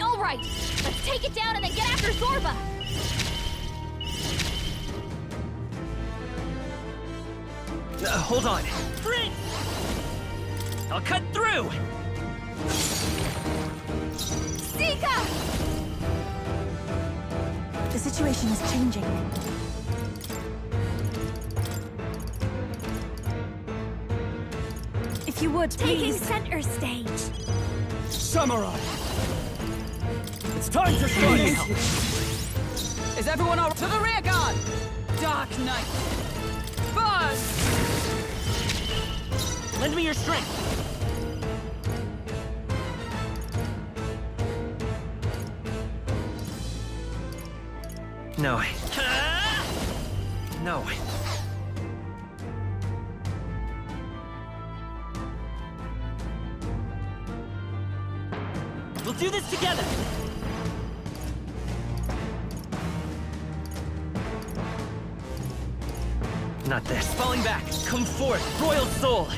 All right, let's take it down and then get after Zorba. Hold on. Prince! I'll cut through! Sika! The situation is changing. If you would, Taking please. center stage. Samurai! It's time to strike! Is everyone all to the rear guard? Dark Knight! Buzz! Lend me your strength! No. No. We'll do this together! Not this. Falling back. Come forth, royal soul!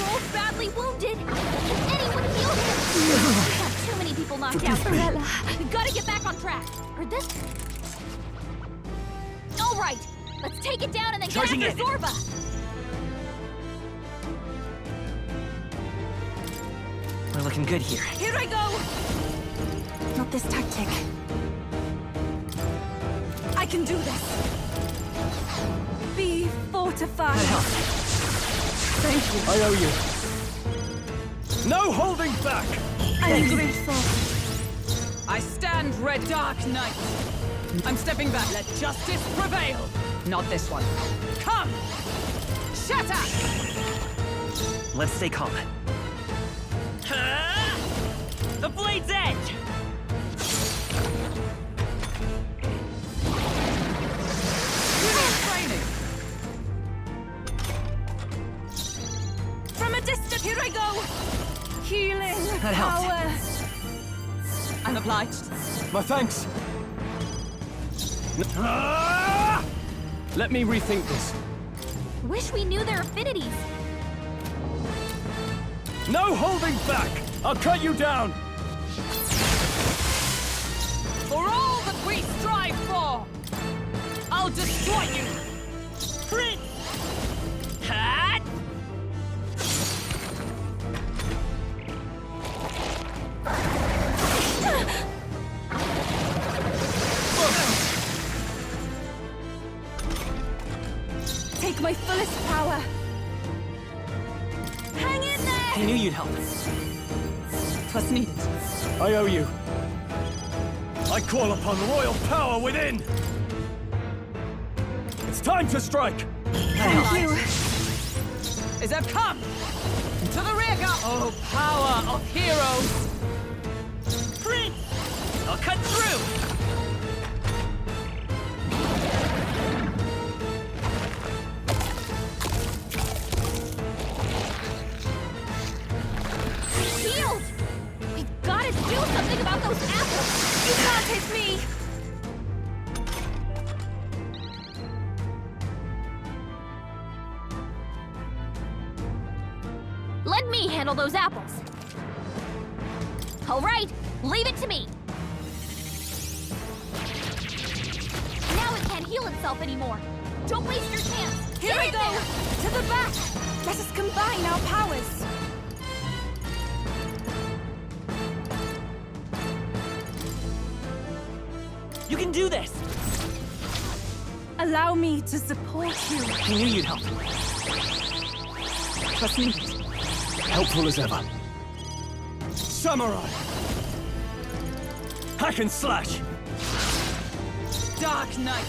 Both badly wounded. Can anyone heal him? We've got too many people knocked out. Bella, we've got to get back on track. Heard this? All right, let's take it down and then Charging get after in. Zorba. We're looking good here. Here I go. Not this tactic. I can do this. Be fortified. Thank you. I owe you. No holding back! I'm grateful. I stand, Red Dark Knight. I'm stepping back. Let justice prevail. Not this one. Come! Shatter! Let's stay calm. The blade's edge! Training! From a distance, here I go! Healing That helped. power! I'm obliged. My thanks. Let me rethink this. Wish we knew their affinities. No holding back! I'll cut you down! For all that we strive for, I'll destroy you! Prince! Hat! Take my fullest power! Hang in there! I knew you'd help. 'Twas needed. I owe you. I call upon royal power within! It's time to strike! Thank you! Is there come? To the rear guard! Oh, power of heroes! Prince! I'll cut through! Shield! We've got to do something about those apples! You can't hit me! Let me handle those apples. All right, leave it to me. Now it can't heal itself anymore. Don't waste your chance. Here I go! To the back! Let us combine our powers! You can do this! Allow me to support you. I knew you'd help. Trust me. Helpful as ever. Samurai! Hack and slash! Dark Knight!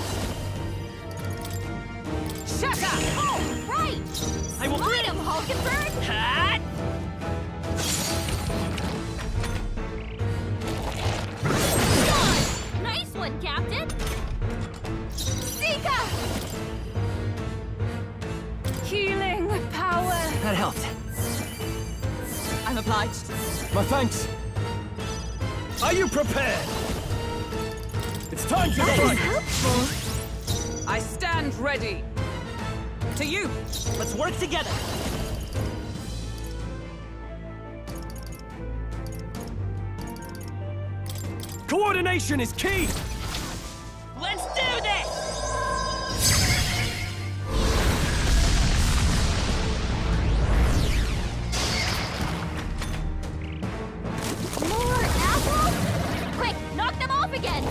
Shatter! Oh, right! I will Slide him, Hulkenberg! Hat! Nice one, Captain! Zika! Healing power! That helped. I'm obliged. My thanks. Are you prepared? It's time to strike! Helpful! I stand ready. To you! Let's work together! Coordination is key! Let's do this! More apples? Quick, knock them off again!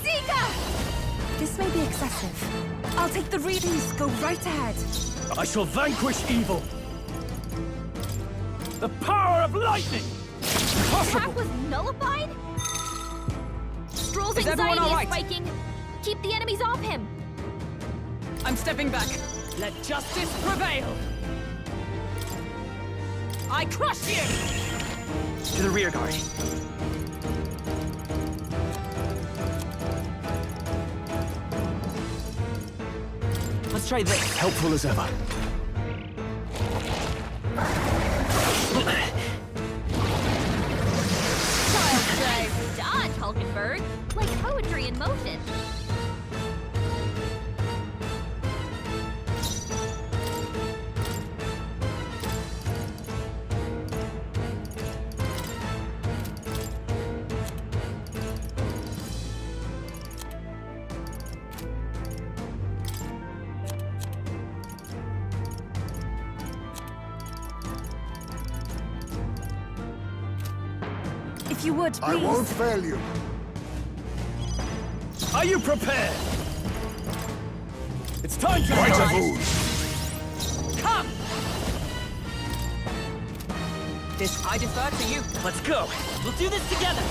Zika! This may be excessive. I'll take the readings. Go right ahead. I shall vanquish evil! The power of lightning! Impossible! Attack was nullified? Stroll's Is everyone anxiety all is right? spiking. Keep the enemies off him. I'm stepping back. Let justice prevail. I crush you! To the rear guard. Let's try this. Helpful as ever. Child's play. Dodge, Hulkenberg. Like poetry in motion. If you would, please. I won't fail you. Are you prepared? It's time to Fight fight! a move. Come! This I defer to you. Let's go! We'll do this together!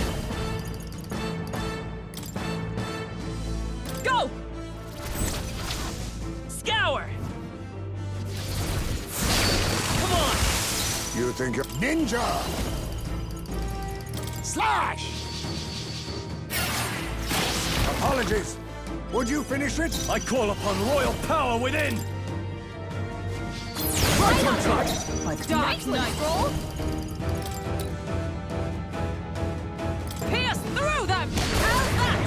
Go! You think you're... Ninja! Slash! Apologies. Would you finish it? I call upon royal power within! Right on track! Dark Knight! Pierce through them! How's that?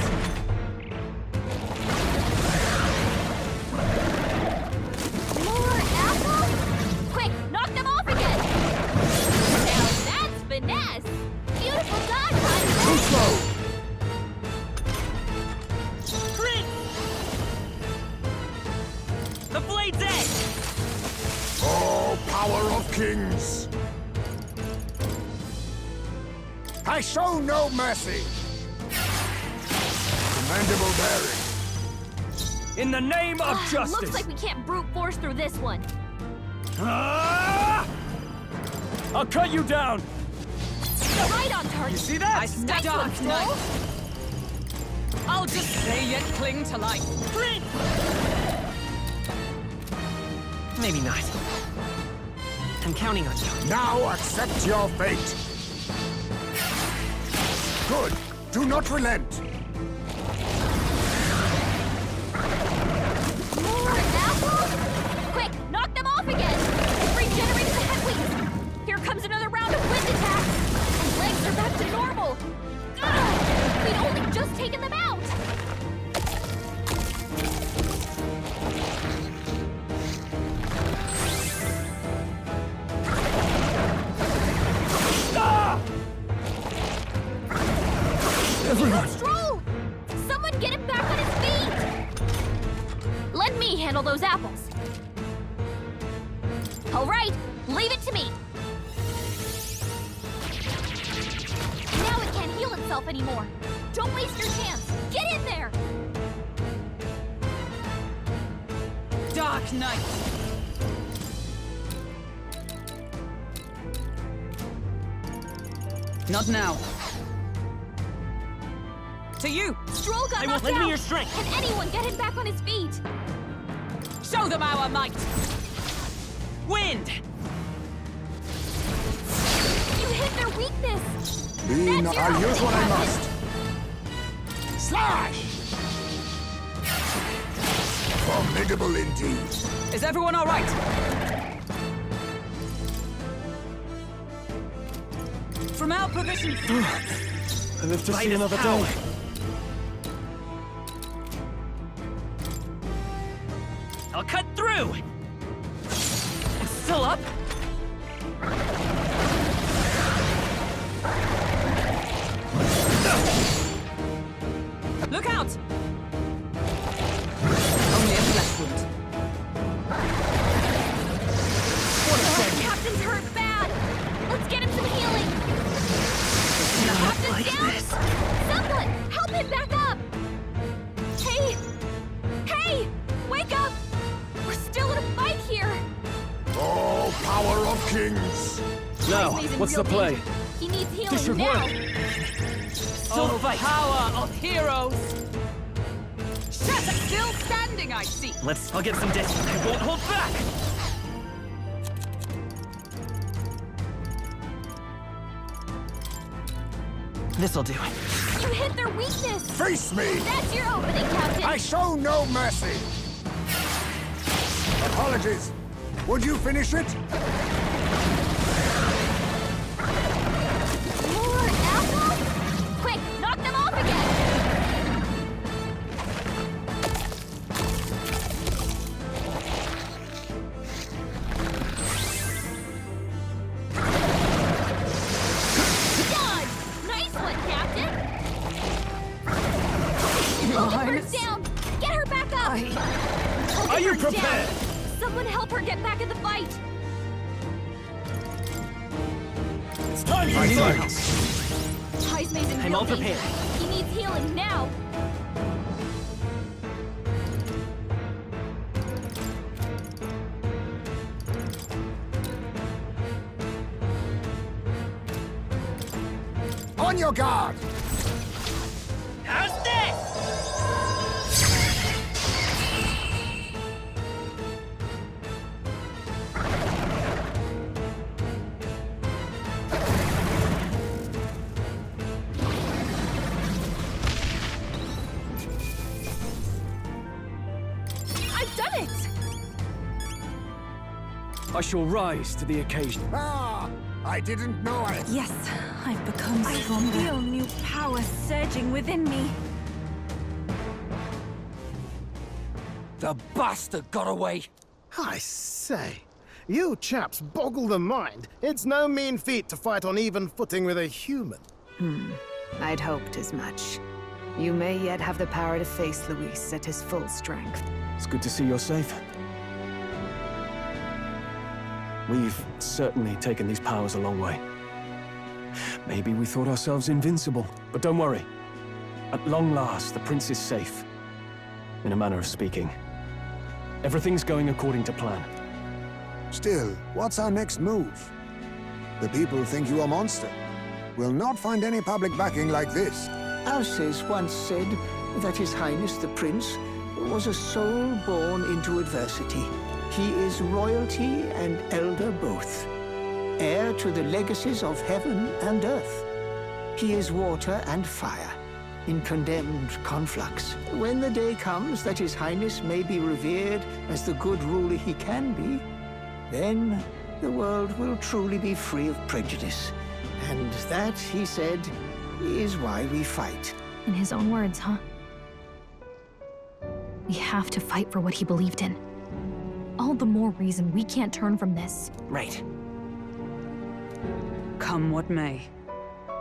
More apples? Quick, knock them off again! Now that's finesse! Beautiful dodge, Too slow! The blade's edge! Oh, power of kings! I show no mercy! Commendable bearing. In the name of justice! Looks like we can't brute force through this one. Ah! I'll cut you down! Right on target! You see that? Nice one, Stroll! I'll just say yet cling to life. Maybe not. I'm counting on you. Now accept your fate! Good. Do not relent. More apples? Quick, knock them off again! It's regenerated the head wings! Here comes another round of wind attacks! My legs are back to normal! Ugh! We'd only just taken them out! Everyone! Stroll! Someone get him back on his feet! Let me handle those apples. All right, leave it to me. Now it can't heal itself anymore. Don't waste your chance. Get in there! Dark Knight! Not now. To you! Stroll got knocked out! Lend me your strength! Can anyone get him back on his feet? Show them our might! Wind! You hit their weakness! I'll use what I must. Slash! Formidable indeed. Is everyone all right? From our provision... I live to see another day. I'll cut through! It's still up? Look out! Only a flesh wound. Captain's hurt bad! Let's get him some healing! Captain's down! Someone, help him back up! Hey! Hey! Wake up! We're still in a fight here! Oh, power of kings! Now, He's in what's real the play? danger. He needs healing This should now! work. Oh, power of heroes! Shatter still standing, I see! I'll get some distance. I won't hold back! This'll do. You hit their weakness! Face me! That's your opening, Captain! I show no mercy! Apologies. Would you finish it? More apples? Quick, knock them off again! Dodge! Nice one, Captain! Logan's down! Get her back up! Are you Logan's prepared? down. Someone help her get back in the fight! It's time for fight! Heismay's in I'm real all danger. prepared. He needs healing now! On your guard! How's this? I shall rise to the occasion. Ah! I didn't know I... Yes, I've become stronger. I feel new power surging within me. The bastard got away! I say, you chaps boggle the mind. It's no mean feat to fight on even footing with a human. I'd hoped as much. You may yet have the power to face Luis at his full strength. It's good to see you're safe. We've certainly taken these powers a long way. Maybe we thought ourselves invincible, but don't worry. At long last, the prince is safe. In a manner of speaking. Everything's going according to plan. Still, what's our next move? The people think you a monster. We'll not find any public backing like this. Alces once said that His Highness the Prince was a soul born into adversity. He is royalty and elder both, heir to the legacies of heaven and earth. He is water and fire, in condemned conflux. When the day comes that His Highness may be revered as the good ruler he can be, then the world will truly be free of prejudice. And that, he said, is why we fight. In his own words, huh? We have to fight for what he believed in. All the more reason we can't turn from this. Right. Come what may,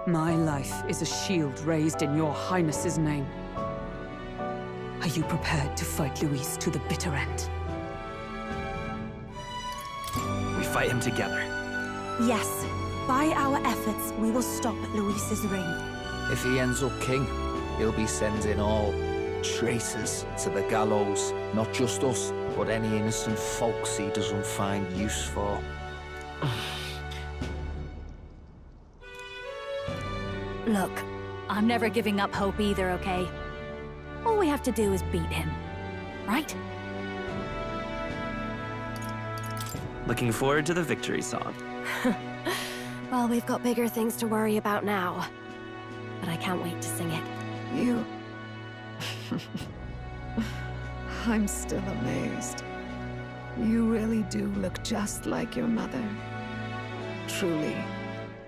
my life is a shield raised in your highness's name. Are you prepared to fight Luis to the bitter end? We fight him together. Yes, by our efforts, we will stop Luis's reign. If he ends up king, he'll be sending all traitors to the gallows. Not just us, but any innocent folks he doesn't find use for. Look, I'm never giving up hope either, okay? All we have to do is beat him, right? Looking forward to the victory song. Well, we've got bigger things to worry about now. But I can't wait to sing it. You... I'm still amazed. You really do look just like your mother. Truly,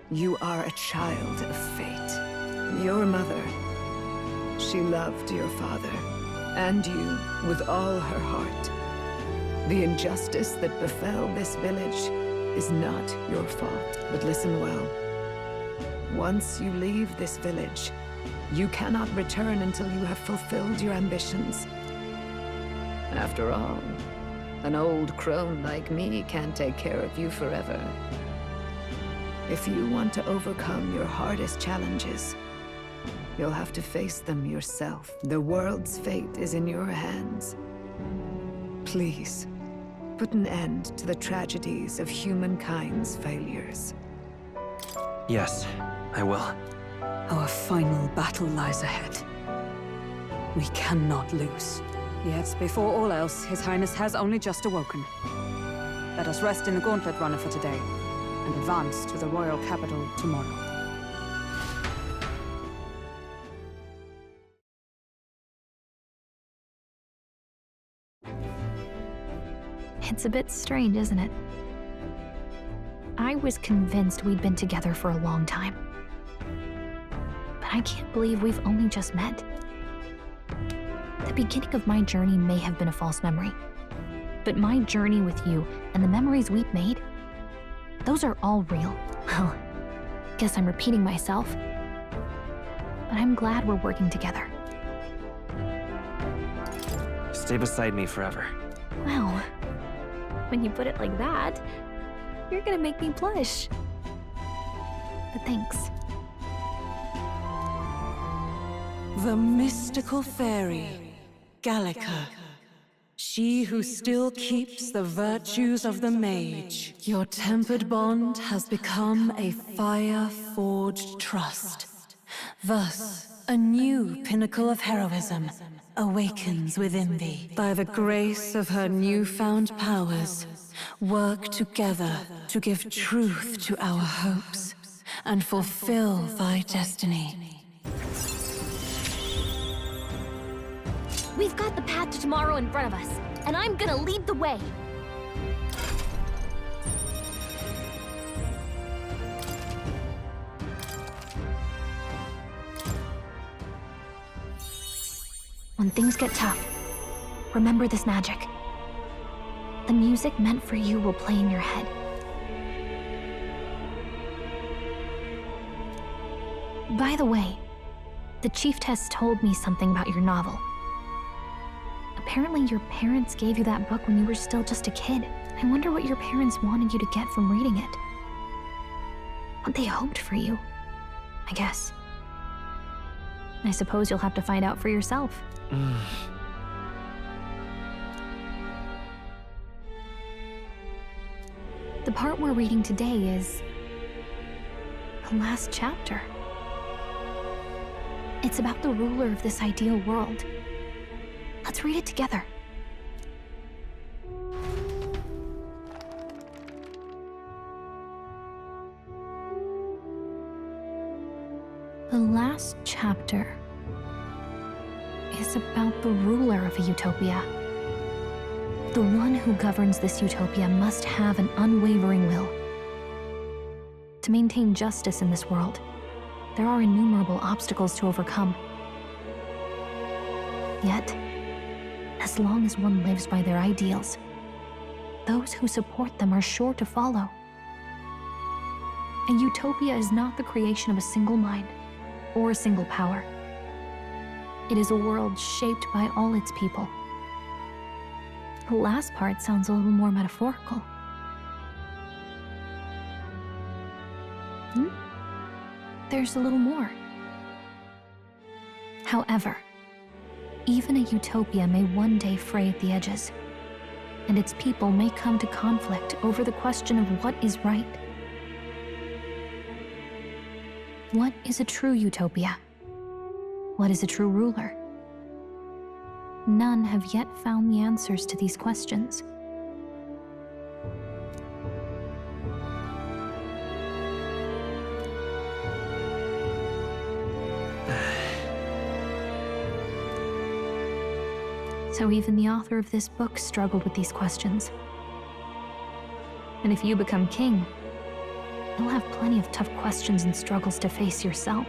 you are a child of fate. Your mother, she loved your father, and you with all her heart. The injustice that befell this village is not your fault, but listen well. Once you leave this village, you cannot return until you have fulfilled your ambitions. After all, an old crone like me can't take care of you forever. If you want to overcome your hardest challenges, you'll have to face them yourself. The world's fate is in your hands. Please, put an end to the tragedies of humankind's failures. Yes, I will. Our final battle lies ahead. We cannot lose. Yet, before all else, His Highness has only just awoken. Let us rest in the gauntlet runner for today, and advance to the royal capital tomorrow. It's a bit strange, isn't it? I was convinced we'd been together for a long time. But I can't believe we've only just met. The beginning of my journey may have been a false memory. But my journey with you and the memories we've made, those are all real. Well, guess I'm repeating myself. But I'm glad we're working together. Stay beside me forever. Well, when you put it like that, you're gonna make me blush. But thanks. The mystical fairy, Gallica. She who still keeps the virtues of the mage. Your tempered bond has become a fire-forged trust. Thus, a new pinnacle of heroism awakens within thee. By the grace of her newfound powers, work together to give truth to our hopes and fulfill thy destiny. We've got the path to tomorrow in front of us, and I'm gonna lead the way. when things get tough, remember this magic. The music meant for you will play in your head. By the way, the chiefess told me something about your novel. Apparently your parents gave you that book when you were still just a kid. I wonder what your parents wanted you to get from reading it. What they hoped for you, I guess. I suppose you'll have to find out for yourself. The part we're reading today is the last chapter. It's about the ruler of this ideal world. Let's read it together. The last chapter is about the ruler of a utopia. The one who governs this utopia must have an unwavering will. To maintain justice in this world, there are innumerable obstacles to overcome. Yet, as long as one lives by their ideals, those who support them are sure to follow. A utopia is not the creation of a single mind or a single power. It is a world shaped by all its people. The last part sounds a little more metaphorical. There's a little more. However, even a utopia may one day fray at the edges, and its people may come to conflict over the question of what is right. What is a true utopia? What is a true ruler? None have yet found the answers to these questions. So even the author of this book struggled with these questions. And if you become king, you'll have plenty of tough questions and struggles to face yourself.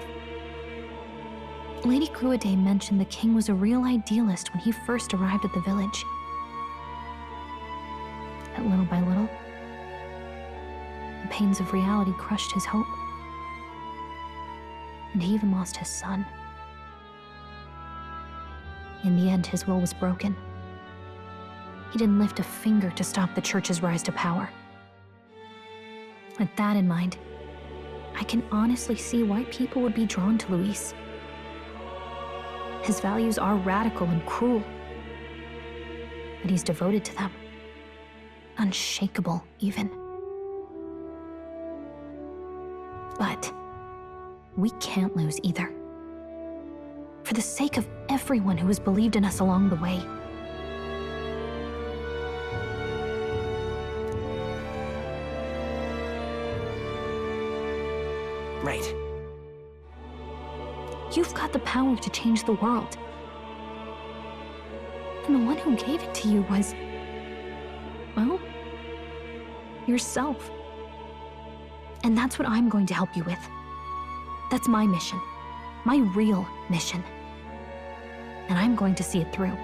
Lady Gruaday mentioned the king was a real idealist when he first arrived at the village. But little by little, the pains of reality crushed his hope. And he even lost his son. In the end, his will was broken. He didn't lift a finger to stop the church's rise to power. With that in mind, I can honestly see why people would be drawn to Luis. His values are radical and cruel, but he's devoted to them. Unshakable, even. But we can't lose either. For the sake of everyone who has believed in us along the way. Right. You've got the power to change the world. And the one who gave it to you was, well, yourself. And that's what I'm going to help you with. That's my mission. My real mission. And I'm going to see it through.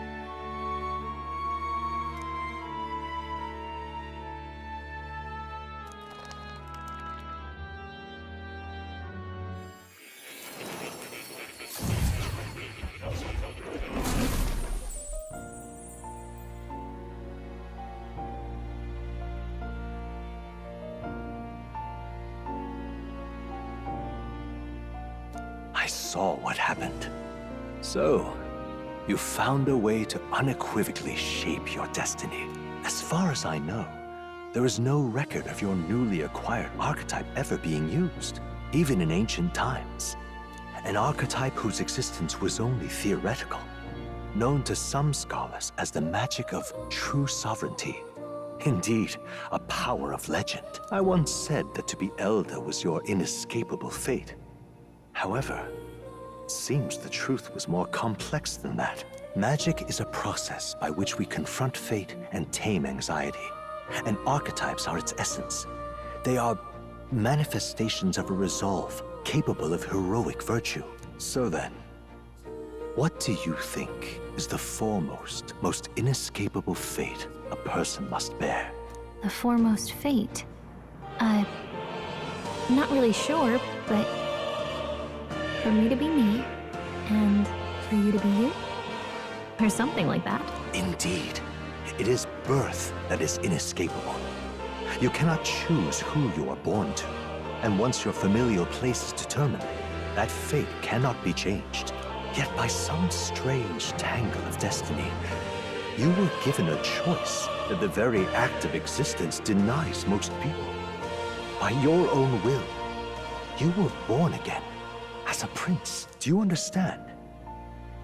I saw what happened. So, you found a way to unequivocally shape your destiny. As far as I know, there is no record of your newly acquired archetype ever being used, even in ancient times. An archetype whose existence was only theoretical, known to some scholars as the magic of true sovereignty. Indeed, a power of legend. I once said that to be Elder was your inescapable fate. However, it seems the truth was more complex than that. Magic is a process by which we confront fate and tame anxiety. And archetypes are its essence. They are manifestations of a resolve capable of heroic virtue. So then, What do you think is the foremost, most inescapable fate a person must bear? The foremost fate? I'm not really sure, but for me to be me, and for you to be you? Or something like that. Indeed. It is birth that is inescapable. You cannot choose who you are born to. And once your familial place is determined, that fate cannot be changed. Yet by some strange tangle of destiny, you were given a choice that the very act of existence denies most people. By your own will, you were born again as a prince. Do you understand?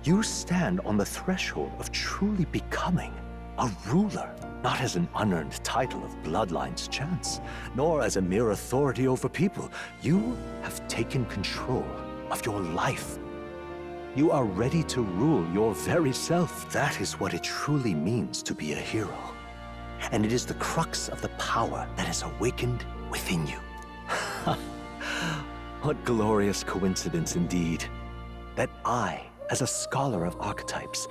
You stand on the threshold of truly becoming a ruler, not as an unearned title of bloodline's chance, nor as a mere authority over people. You have taken control of your life. You are ready to rule your very self. That is what it truly means to be a hero. And it is the crux of the power that is awakened within you. What glorious coincidence indeed, that I, as a scholar of archetypes,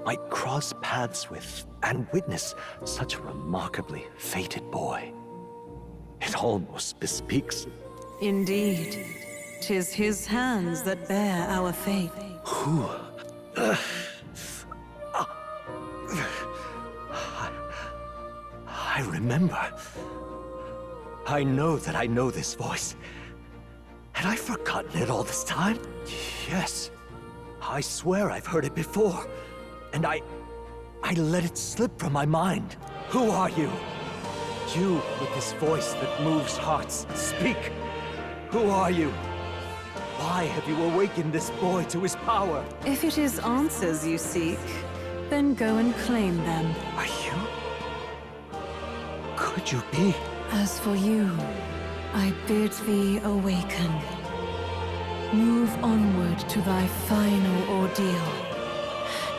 might cross paths with and witness such a remarkably fated boy. It almost bespeaks... Indeed. 'Tis his hands that bear our fate. Who? I remember. I know that I know this voice. Had I forgotten it all this time? Yes. I swear I've heard it before. And I let it slip from my mind. Who are you? You with this voice that moves hearts. Speak. Who are you? Why have you awakened this boy to his power? If it is answers you seek, then go and claim them. Are you? Could you be? As for you, I bid thee awaken. Move onward to thy final ordeal.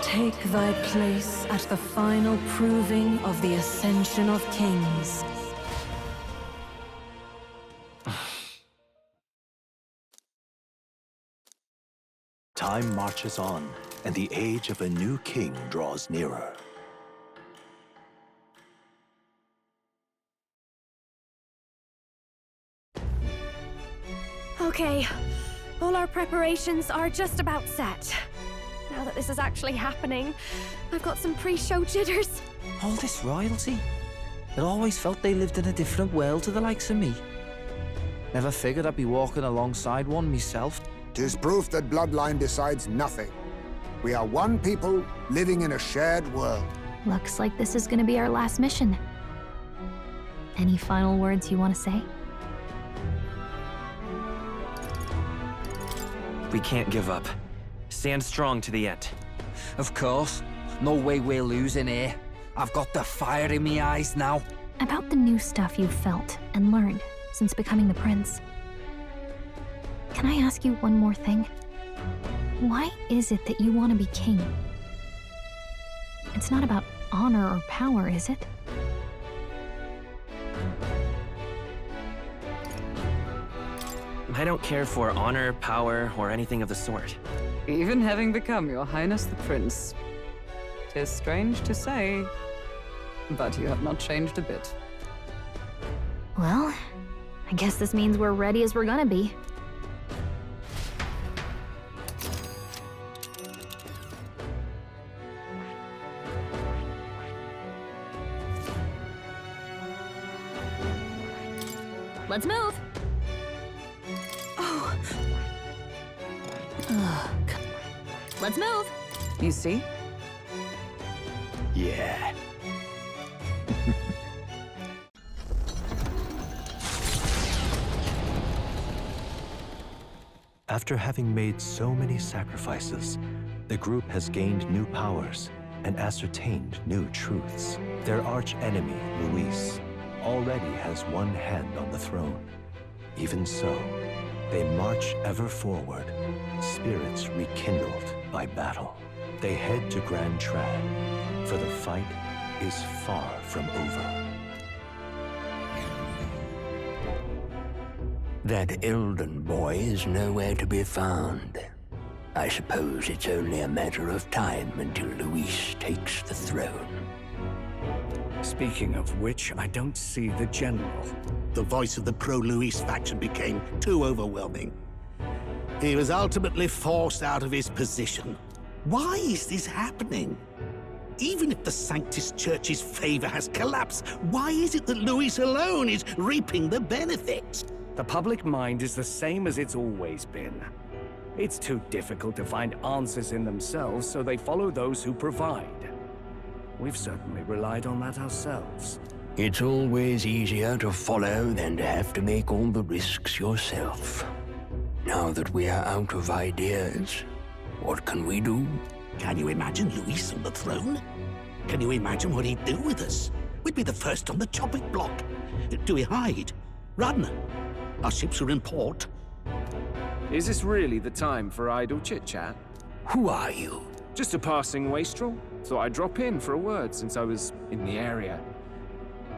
Take thy place at the final proving of the ascension of kings. Time marches on, and the age of a new king draws nearer. Okay, all our preparations are just about set. Now that this is actually happening, I've got some pre-show jitters. All this royalty? It always felt they lived in a different world to the likes of me. Never figured I'd be walking alongside one myself. 'Tis proof that bloodline decides nothing. We are one people living in a shared world. Looks like this is gonna be our last mission. Any final words you want to say? We can't give up. Stand strong to the end. Of course. No way we're losing here. I've got the fire in me eyes now. About the new stuff you've felt and learned since becoming the prince. Can I ask you one more thing? Why is it that you want to be king? It's not about honor or power, is it? I don't care for honor, power, or anything of the sort. Even having become your highness the prince. 'Tis strange to say, but you have not changed a bit. Well, I guess this means we're ready as we're gonna be. Let's move! Oh. Ugh. Let's move! You see? Yeah. After having made so many sacrifices, the group has gained new powers and ascertained new truths. Their arch-enemy, Luis, already has one hand on the throne. Even so, they march ever forward, spirits rekindled by battle. They head to Grand Trad, for the fight is far from over. That Elden boy is nowhere to be found. I suppose it's only a matter of time until Luis takes the throne. Speaking of which, I don't see the general. The voice of the pro-Luis faction became too overwhelming. He was ultimately forced out of his position. Why is this happening? Even if the Sanctus Church's favor has collapsed, why is it that Luis alone is reaping the benefits? The public mind is the same as it's always been. It's too difficult to find answers in themselves, so they follow those who provide. We've certainly relied on that ourselves. It's always easier to follow than to have to make all the risks yourself. Now that we are out of ideas, what can we do? Can you imagine Luis on the throne? Can you imagine what he'd do with us? We'd be the first on the chopping block. Do we hide? Run? Our ships are in port. Is this really the time for idle chit-chat? Who are you? Just a passing wastrel. Thought I'd drop in for a word since I was in the area.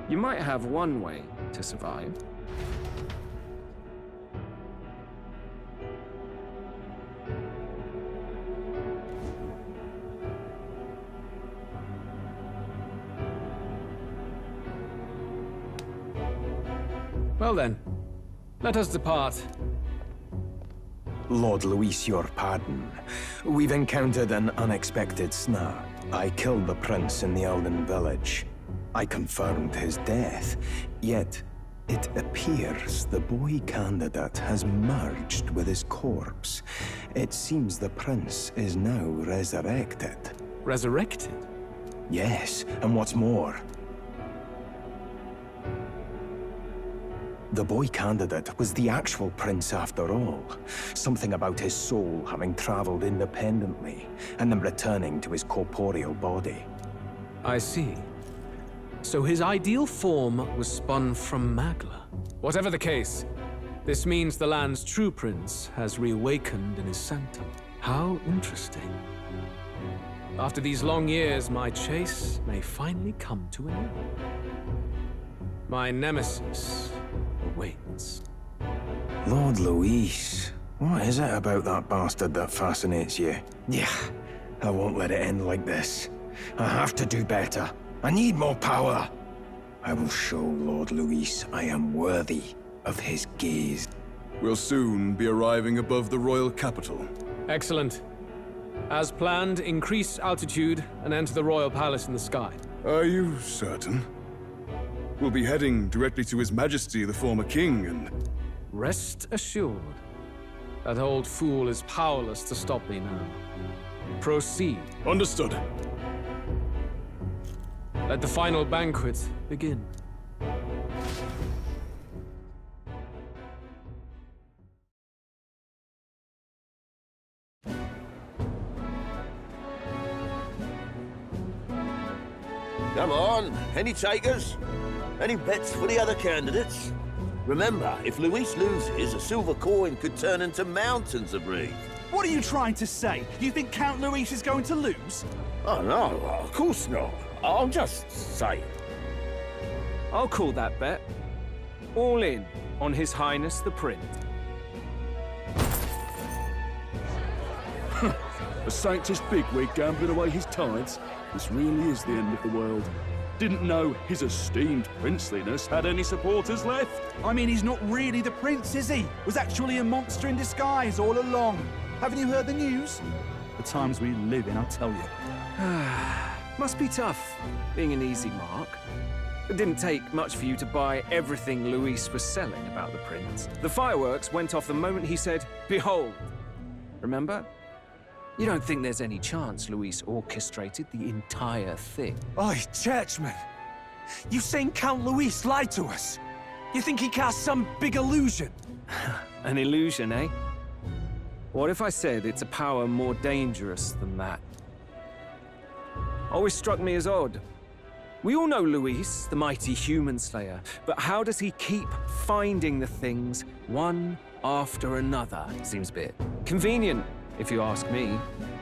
You might have one way to survive. Well then, let us depart. Lord Luis, your pardon. We've encountered an unexpected snag. I killed the prince in the Elden village. I confirmed his death, yet it appears the boy candidate has merged with his corpse. It seems the prince is now resurrected. Resurrected? Yes, and what's more, the boy candidate was the actual prince after all. Something about his soul having traveled independently, and then returning to his corporeal body. I see. So his ideal form was spun from Magla. Whatever the case, this means the land's true prince has reawakened in his sanctum. How interesting. After these long years, my chase may finally come to an end. My nemesis awaits. Lord Luis, what is it about that bastard that fascinates you? Yeah, I won't let it end like this. I have to do better. I need more power. I will show Lord Luis I am worthy of his gaze. We'll soon be arriving above the royal capital. Excellent. As planned, increase altitude and enter the royal palace in the sky. Are you certain? We'll be heading directly to His Majesty, the former king, and... Rest assured, that old fool is powerless to stop me now. Proceed. Understood. Let the final banquet begin. Come on, any takers? Any bets for the other candidates? Remember, if Luis loses, a silver coin could turn into mountains of Reef. What are you trying to say? You think Count Luis is going to lose? Oh, no, of course not. I'm just saying. I'll call that bet. All in on His Highness the Prince. A Sanctus bigwig gambling away his tithes? This really is the end of the world. Didn't know his esteemed princeliness had any supporters left. I mean, he's not really the prince, is he? Was actually a monster in disguise all along. Haven't you heard the news? The times we live in, I tell you. Must be tough, being an easy mark. It didn't take much for you to buy everything Luis was selling about the prince. The fireworks went off the moment he said, "Behold." Remember? You don't think there's any chance Luis orchestrated the entire thing? Oi, churchman! You saying Count Luis lied to us? You think he cast some big illusion? An illusion, eh? What if I said it's a power more dangerous than that? Always struck me as odd. We all know Luis, the mighty human slayer, but how does he keep finding the things one after another? Seems a bit convenient, if you ask me.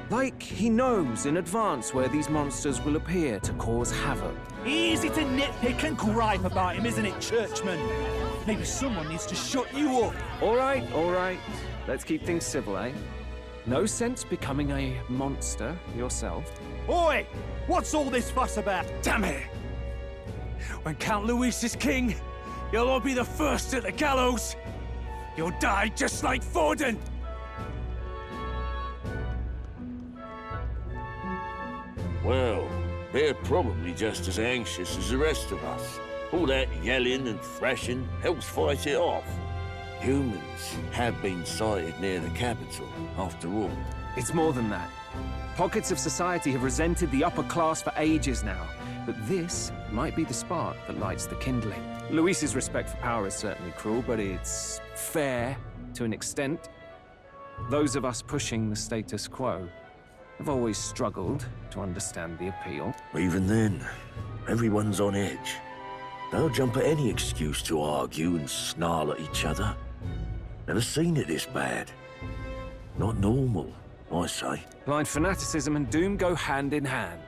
Like he knows in advance where these monsters will appear to cause havoc. Easy to nitpick and gripe about him, isn't it, churchman? Maybe someone needs to shut you up. All right. Let's keep things civil, eh? No sense becoming a monster yourself. Oi! What's all this fuss about? Damn it! When Count Luis is king, you'll all be the first at the gallows. You'll die just like Forden. Well, they're probably just as anxious as the rest of us. All that yelling and thrashing helps fight it off. Humans have been sighted near the capital, after all. It's more than that. Pockets of society have resented the upper class for ages now, but this might be the spark that lights the kindling. Luis's respect for power is certainly cruel, but it's fair to an extent. Those of us pushing the status quo have always struggled to understand the appeal. Even then, everyone's on edge. They'll jump at any excuse to argue and snarl at each other. Never seen it this bad. Not normal, I say. Blind fanaticism and doom go hand in hand.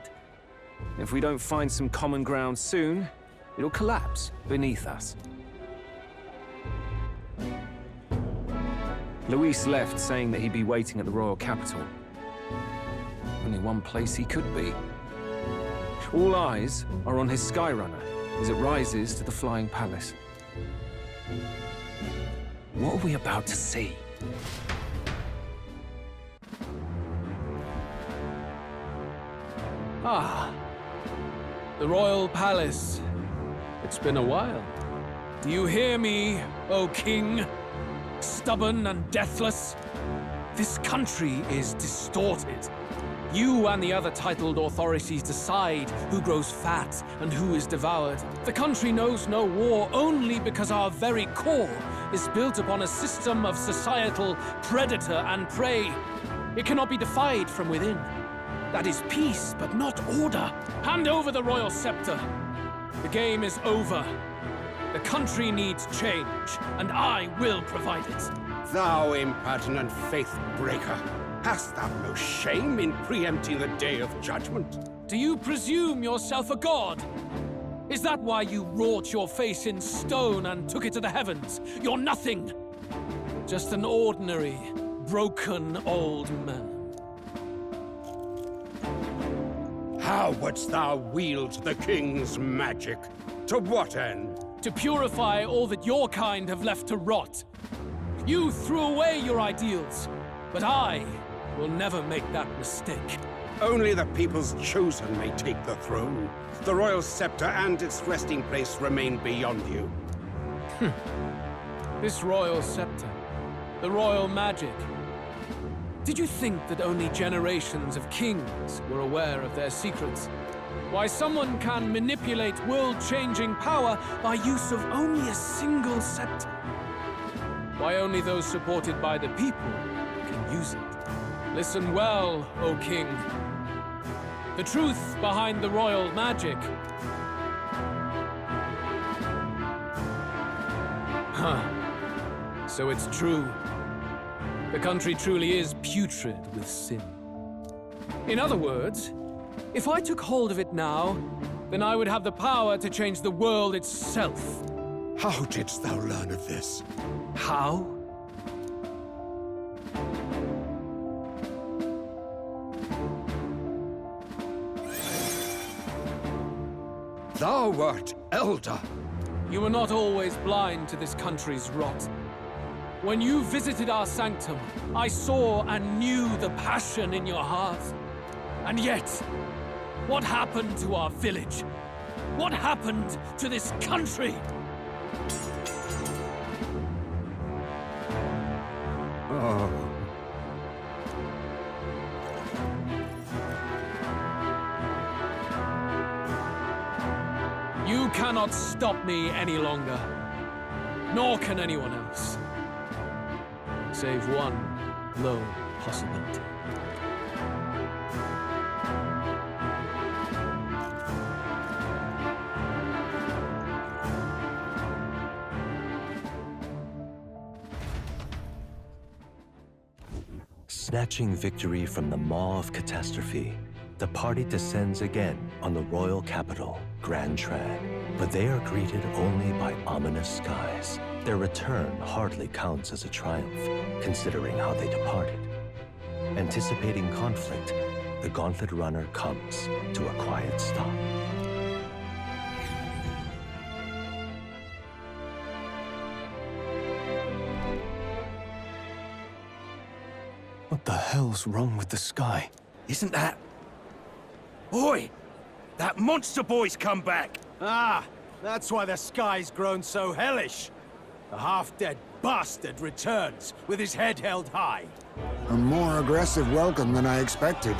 If we don't find some common ground soon, it'll collapse beneath us. Luis left saying that he'd be waiting at the royal capital. Only one place he could be. All eyes are on his Skyrunner as it rises to the flying palace. What are we about to see? Ah, the royal palace. It's been a while. Do you hear me, O king? Stubborn and deathless? This country is distorted. You and the other titled authorities decide who grows fat and who is devoured. The country knows no war only because our very core is built upon a system of societal predator and prey. It cannot be defied from within. That is peace, but not order. Hand over the royal scepter. The game is over. The country needs change, and I will provide it. Thou impertinent faith breaker, hast thou no shame in preempting the day of judgment? Do you presume yourself a god? Is that why you wrought your face in stone and took it to the heavens? You're nothing. Just an ordinary, broken old man. How wouldst thou wield the king's magic? To what end? To purify all that your kind have left to rot. You threw away your ideals, but I will never make that mistake. Only the people's chosen may take the throne. The royal scepter and its resting place remain beyond you. This royal scepter, the royal magic. Did you think that only generations of kings were aware of their secrets? Why someone can manipulate world-changing power by use of only a single scepter? Why only those supported by the people can use it? Listen well, O king. The truth behind the royal magic. So it's true. The country truly is putrid with sin. In other words, if I took hold of it now, then I would have the power to change the world itself. How didst thou learn of this? How? Thou wert elder. You were not always blind to this country's rot. When you visited our sanctum, I saw and knew the passion in your heart. And yet, what happened to our village? What happened to this country? Oh. You cannot stop me any longer. Nor can anyone else. Save one low possibility. Snatching victory from the maw of catastrophe, the party descends again on the royal capital, Grand Trad. But they are greeted only by ominous skies. Their return hardly counts as a triumph, considering how they departed. Anticipating conflict, the Gauntlet Runner comes to a quiet stop. What the hell's wrong with the sky? Isn't that... Oi! That monster boy's come back! Ah, that's why the sky's grown so hellish. The half-dead bastard returns with his head held high. A more aggressive welcome than I expected.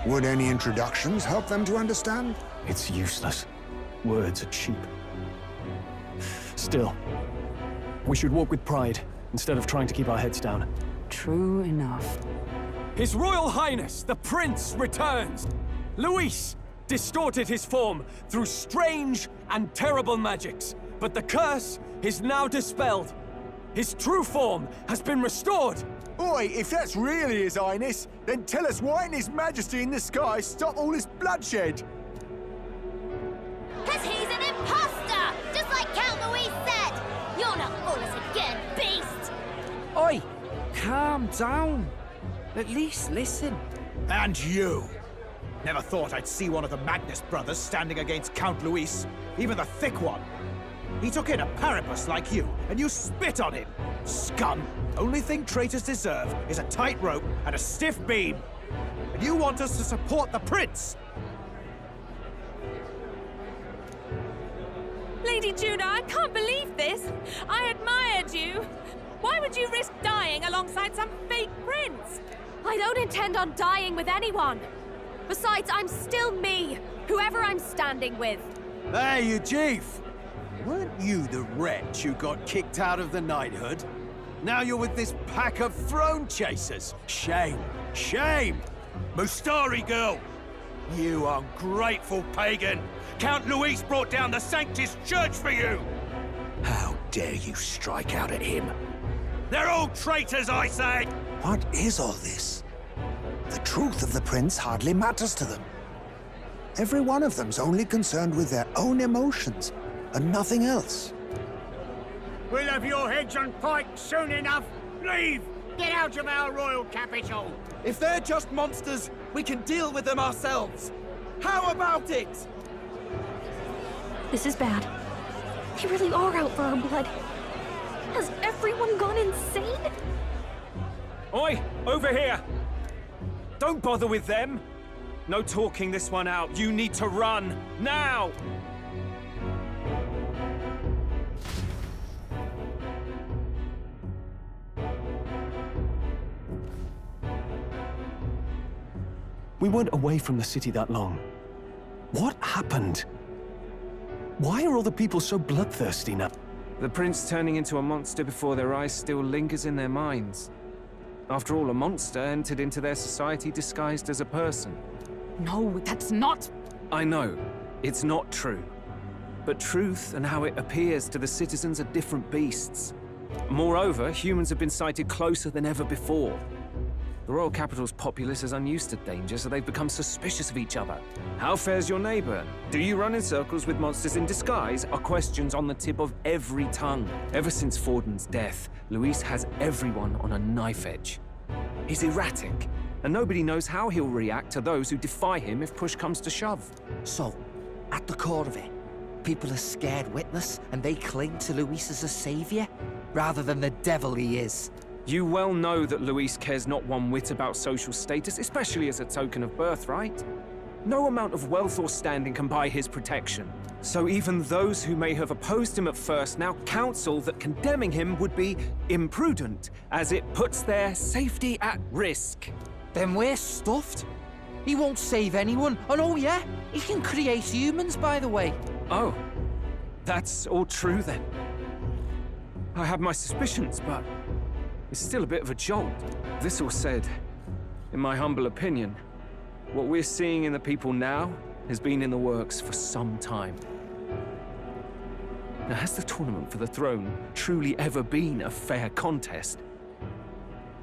Would any introductions help them to understand? It's useless. Words are cheap. Still, we should walk with pride instead of trying to keep our heads down. True enough. His Royal Highness, the Prince, returns! Luis distorted his form through strange and terrible magics, but the curse is now dispelled. His true form has been restored! Oi, if that's really His Highness, then tell us why didn't His Majesty in the sky stop all this bloodshed? Cause he's an imposter! Just like Count Louis said! You're not fool us again, beast! Oi! Calm down. At least listen. And you! Never thought I'd see one of the Magnus brothers standing against Count Luis, even the thick one. He took in a parapus like you, and you spit on him! Scum! Only thing traitors deserve is a tight rope and a stiff beam. And you want us to support the prince! Lady Juna, I can't believe this! I admired you! Why would you risk dying alongside some fake prince? I don't intend on dying with anyone. Besides, I'm still me, whoever I'm standing with. Hey, you chief! Weren't you the wretch who got kicked out of the knighthood? Now you're with this pack of throne chasers. Shame! Shame! Mustari girl! You ungrateful pagan! Count Luis brought down the Sanctus Church for you! How dare you strike out at him? They're all traitors, I say! What is all this? The truth of the prince hardly matters to them. Every one of them's only concerned with their own emotions, and nothing else. We'll have your heads on pike soon enough. Leave! Get out of our royal capital! If they're just monsters, we can deal with them ourselves. How about it? This is bad. They really are out for our blood. Has everyone gone insane? Oi! Over here! Don't bother with them! No talking this one out. You need to run! Now! We weren't away from the city that long. What happened? Why are all the people so bloodthirsty now? The prince turning into a monster before their eyes still lingers in their minds. After all, a monster entered into their society disguised as a person. No, that's not... I know, it's not true. But truth and how it appears to the citizens are different beasts. Moreover, humans have been sighted closer than ever before. The royal capital's populace is unused to danger, so they've become suspicious of each other. How fares your neighbor? Do you run in circles with monsters in disguise? Are questions on the tip of every tongue. Ever since Forden's death, Luis has everyone on a knife edge. He's erratic, and nobody knows how he'll react to those who defy him if push comes to shove. So, at the core of it, people are scared witless, and they cling to Luis as a savior, rather than the devil he is. You well know that Luis cares not one whit about social status, especially as a token of birthright. No amount of wealth or standing can buy his protection. So even those who may have opposed him at first now counsel that condemning him would be imprudent, as it puts their safety at risk. Then we're stuffed. He won't save anyone, and oh yeah, he can create humans, by the way. Oh, that's all true then. I have my suspicions, but it's still a bit of a jolt. This all said, in my humble opinion, what we're seeing in the people now has been in the works for some time. Now, has the tournament for the throne truly ever been a fair contest?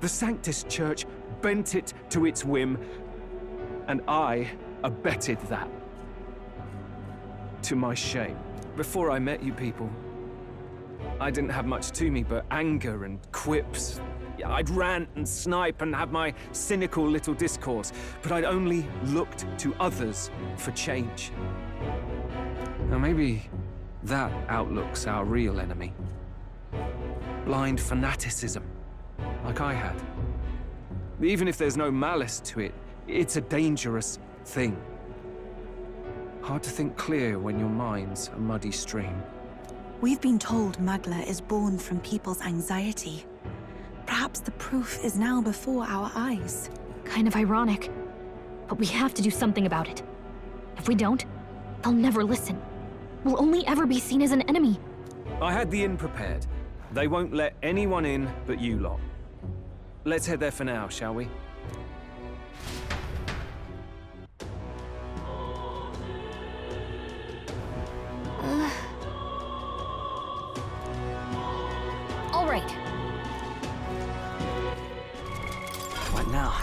The Sanctus Church bent it to its whim, and I abetted that. To my shame. Before I met you people, I didn't have much to me but anger and quips. I'd rant and snipe and have my cynical little discourse, but I'd only looked to others for change. Now maybe that outlook's our real enemy. Blind fanaticism, like I had. Even if there's no malice to it, it's a dangerous thing. Hard to think clear when your mind's a muddy stream. We've been told Magla is born from people's anxiety. Perhaps the proof is now before our eyes. Kind of ironic. But we have to do something about it. If we don't, they'll never listen. We'll only ever be seen as an enemy. I had the inn prepared. They won't let anyone in but you lot. Let's head there for now, shall we? All right. What now?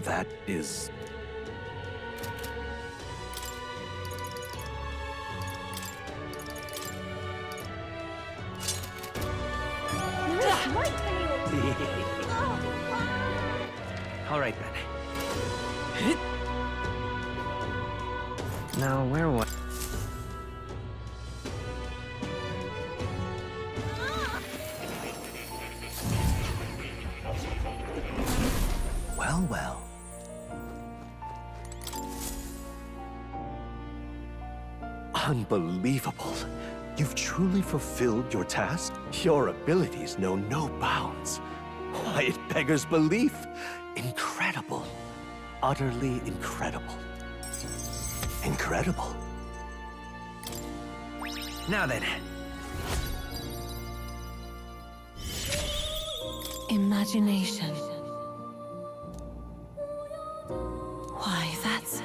That is... All right, then. Now, where was... Well, well. Unbelievable. You've truly fulfilled your task? Your abilities know no bounds. Why, it beggars belief. Incredible. Utterly incredible. Incredible. Now then. Imagination. Why, that's...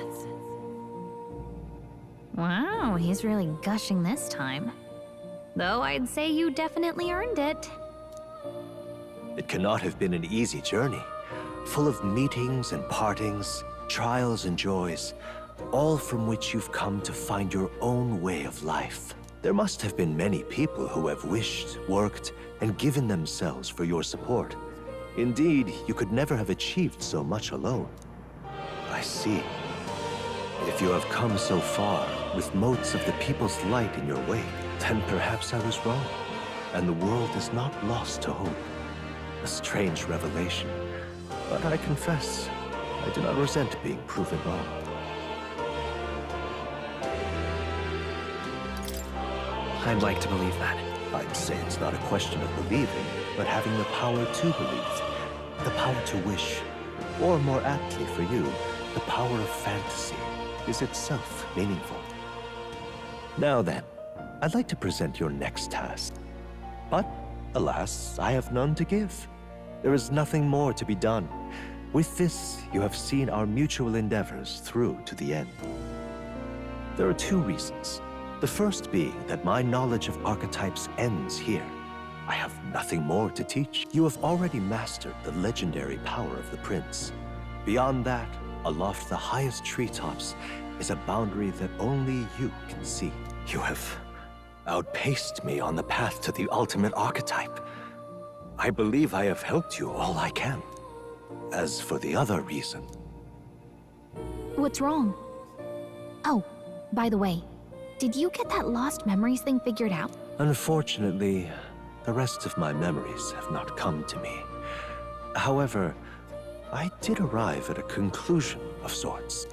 Wow, he's really gushing this time. Though I'd say you definitely earned it. It cannot have been an easy journey, full of meetings and partings, trials and joys, all from which you've come to find your own way of life. There must have been many people who have wished, worked, and given themselves for your support. Indeed, you could never have achieved so much alone. I see. If you have come so far, with motes of the people's light in your wake, then perhaps I was wrong, and the world is not lost to hope. A strange revelation, but I confess, I do not resent being proven wrong. I'd like to believe that. I'd say it's not a question of believing, but having the power to believe, the power to wish, or more aptly for you, the power of fantasy is itself meaningful. Now then, I'd like to present your next task. But, alas, I have none to give. There is nothing more to be done. With this, you have seen our mutual endeavors through to the end. There are two reasons. The first being that my knowledge of archetypes ends here. I have nothing more to teach. You have already mastered the legendary power of the prince. Beyond that, aloft the highest treetops, is a boundary that only you can see. You have outpaced me on the path to the ultimate archetype. I believe I have helped you all I can. As for the other reason... What's wrong? Oh, by the way, did you get that lost memories thing figured out? Unfortunately, the rest of my memories have not come to me. However, I did arrive at a conclusion of sorts.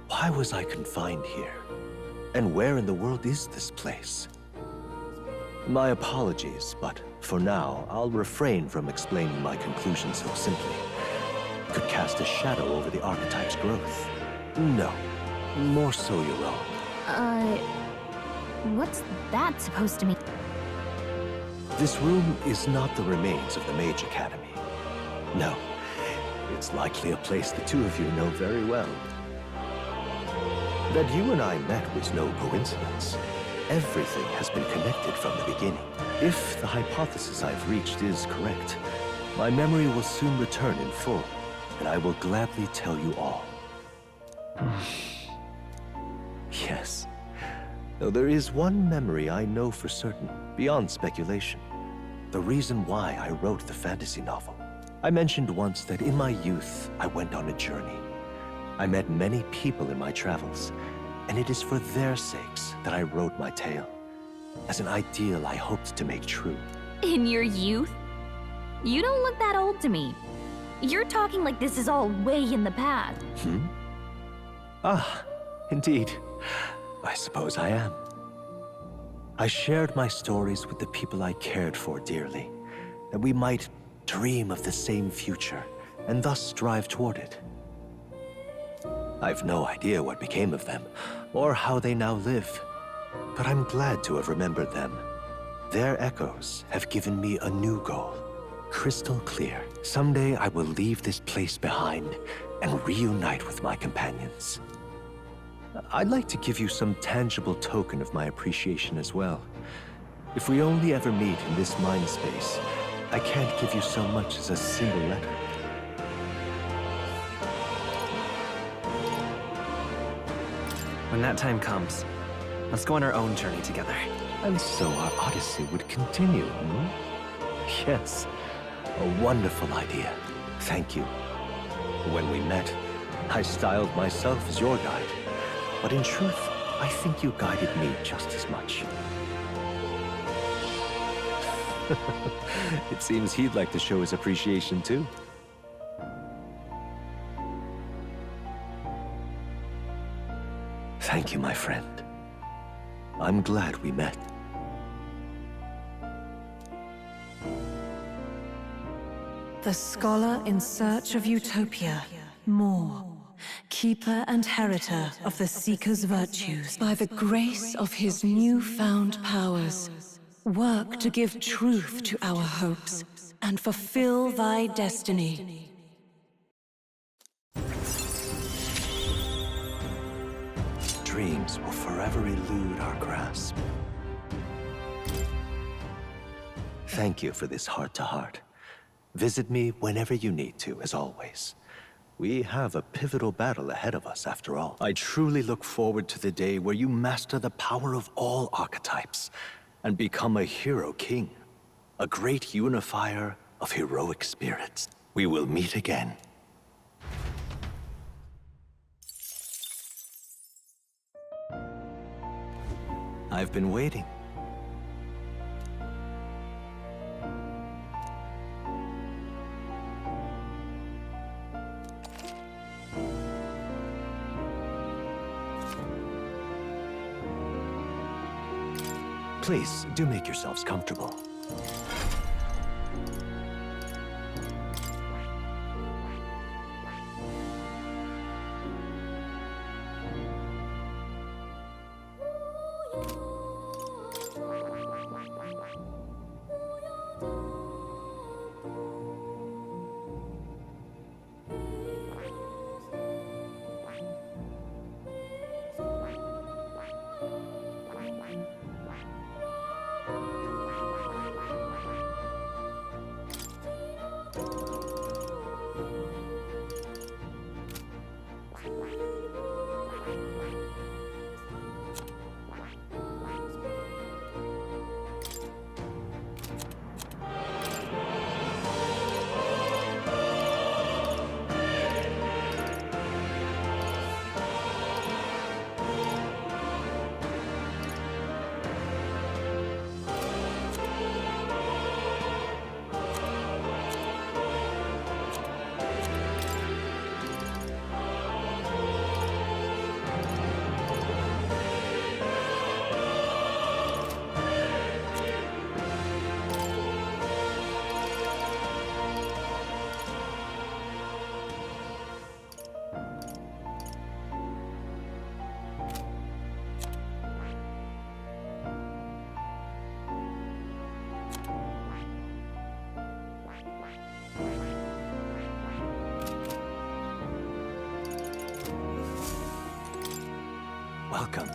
Why was I confined here? And where in the world is this place? My apologies, but for now, I'll refrain from explaining my conclusion so simply. It could cast a shadow over the archetype's growth. No, more so your own. What's that supposed to mean? This room is not the remains of the Mage Academy. No, it's likely a place the two of you know very well. That you and I met was no coincidence. Everything has been connected from the beginning. If the hypothesis I've reached is correct, my memory will soon return in full, and I will gladly tell you all. Yes. Though there is one memory I know for certain, beyond speculation. The reason why I wrote the fantasy novel. I mentioned once that in my youth, I went on a journey. I met many people in my travels, and it is for their sakes that I wrote my tale, as an ideal I hoped to make true. In your youth? You don't look that old to me. You're talking like this is all way in the past. Ah, indeed. I suppose I am. I shared my stories with the people I cared for dearly, that we might dream of the same future, and thus strive toward it. I've no idea what became of them, or how they now live, but I'm glad to have remembered them. Their echoes have given me a new goal, crystal clear. Someday I will leave this place behind and reunite with my companions. I'd like to give you some tangible token of my appreciation as well. If we only ever meet in this mind space, I can't give you so much as a single letter. When that time comes, let's go on our own journey together. And so our odyssey would continue, hmm? Yes, a wonderful idea. Thank you. When we met, I styled myself as your guide. But in truth, I think you guided me just as much. It seems he'd like to show his appreciation too. Thank you, my friend. I'm glad we met. The scholar in search of utopia, more. Keeper and heriter of the Seeker's virtues, by the grace of his newfound powers, work to give truth to our hopes and fulfill thy destiny. Dreams will forever elude our grasp. Thank you for this heart-to-heart. Visit me whenever you need to, as always. We have a pivotal battle ahead of us, after all. I truly look forward to the day where you master the power of all archetypes and become a hero king, a great unifier of heroic spirits. We will meet again. I've been waiting. Please, do make yourselves comfortable. welcome.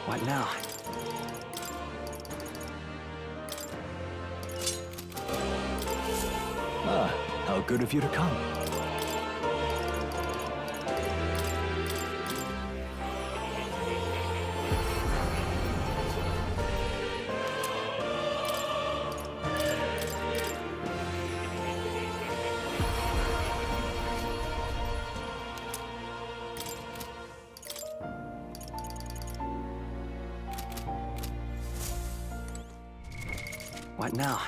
What now? Ah, how good of you to come. What now?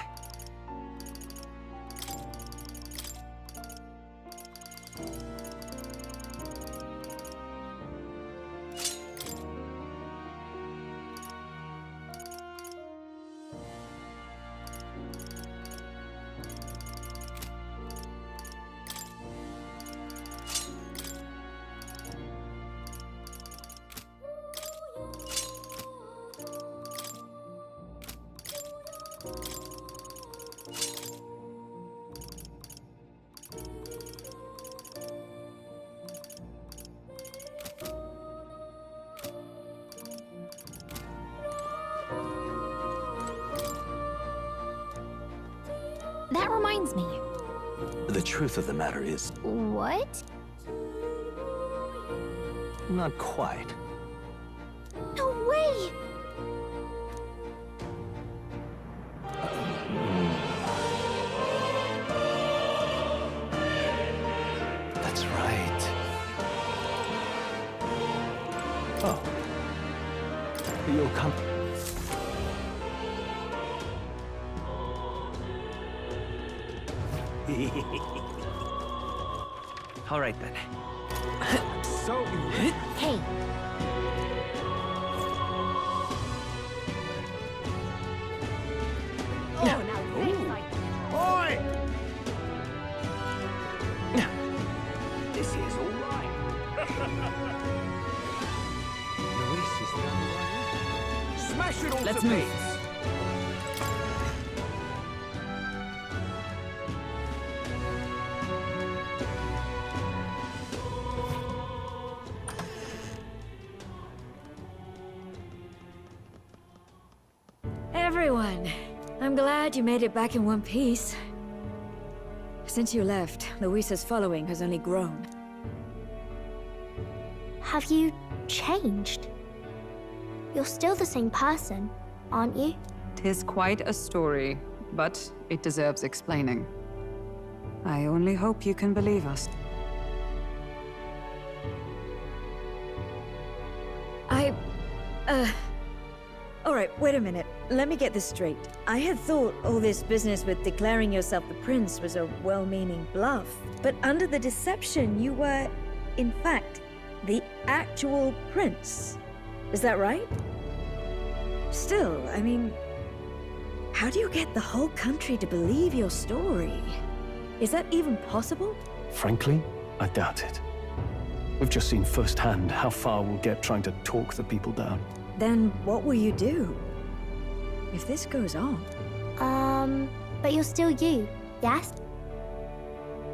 That reminds me. The truth of the matter is, What? not quite. No way! That's right. Oh. You'll come. All right then. So... Hey. Oh, now Oi! This is all right. Luis is down the right. Smash it all Let's to move. bits. Everyone, I'm glad you made it back in one piece. Since you left, Luisa's following has only grown. Have you changed? You're still the same person, aren't you? 'Tis quite a story, but it deserves explaining. I only hope you can believe us. Alright, wait a minute. Let me get this straight. I had thought all this business with declaring yourself the prince was a well-meaning bluff. But under the deception, you were, in fact, the actual prince. Is that right? Still, I mean, how do you get the whole country to believe your story? Is that even possible? Frankly, I doubt it. We've just seen firsthand how far we'll get trying to talk the people down. Then what will you do? If this goes on? But you're still you, yes?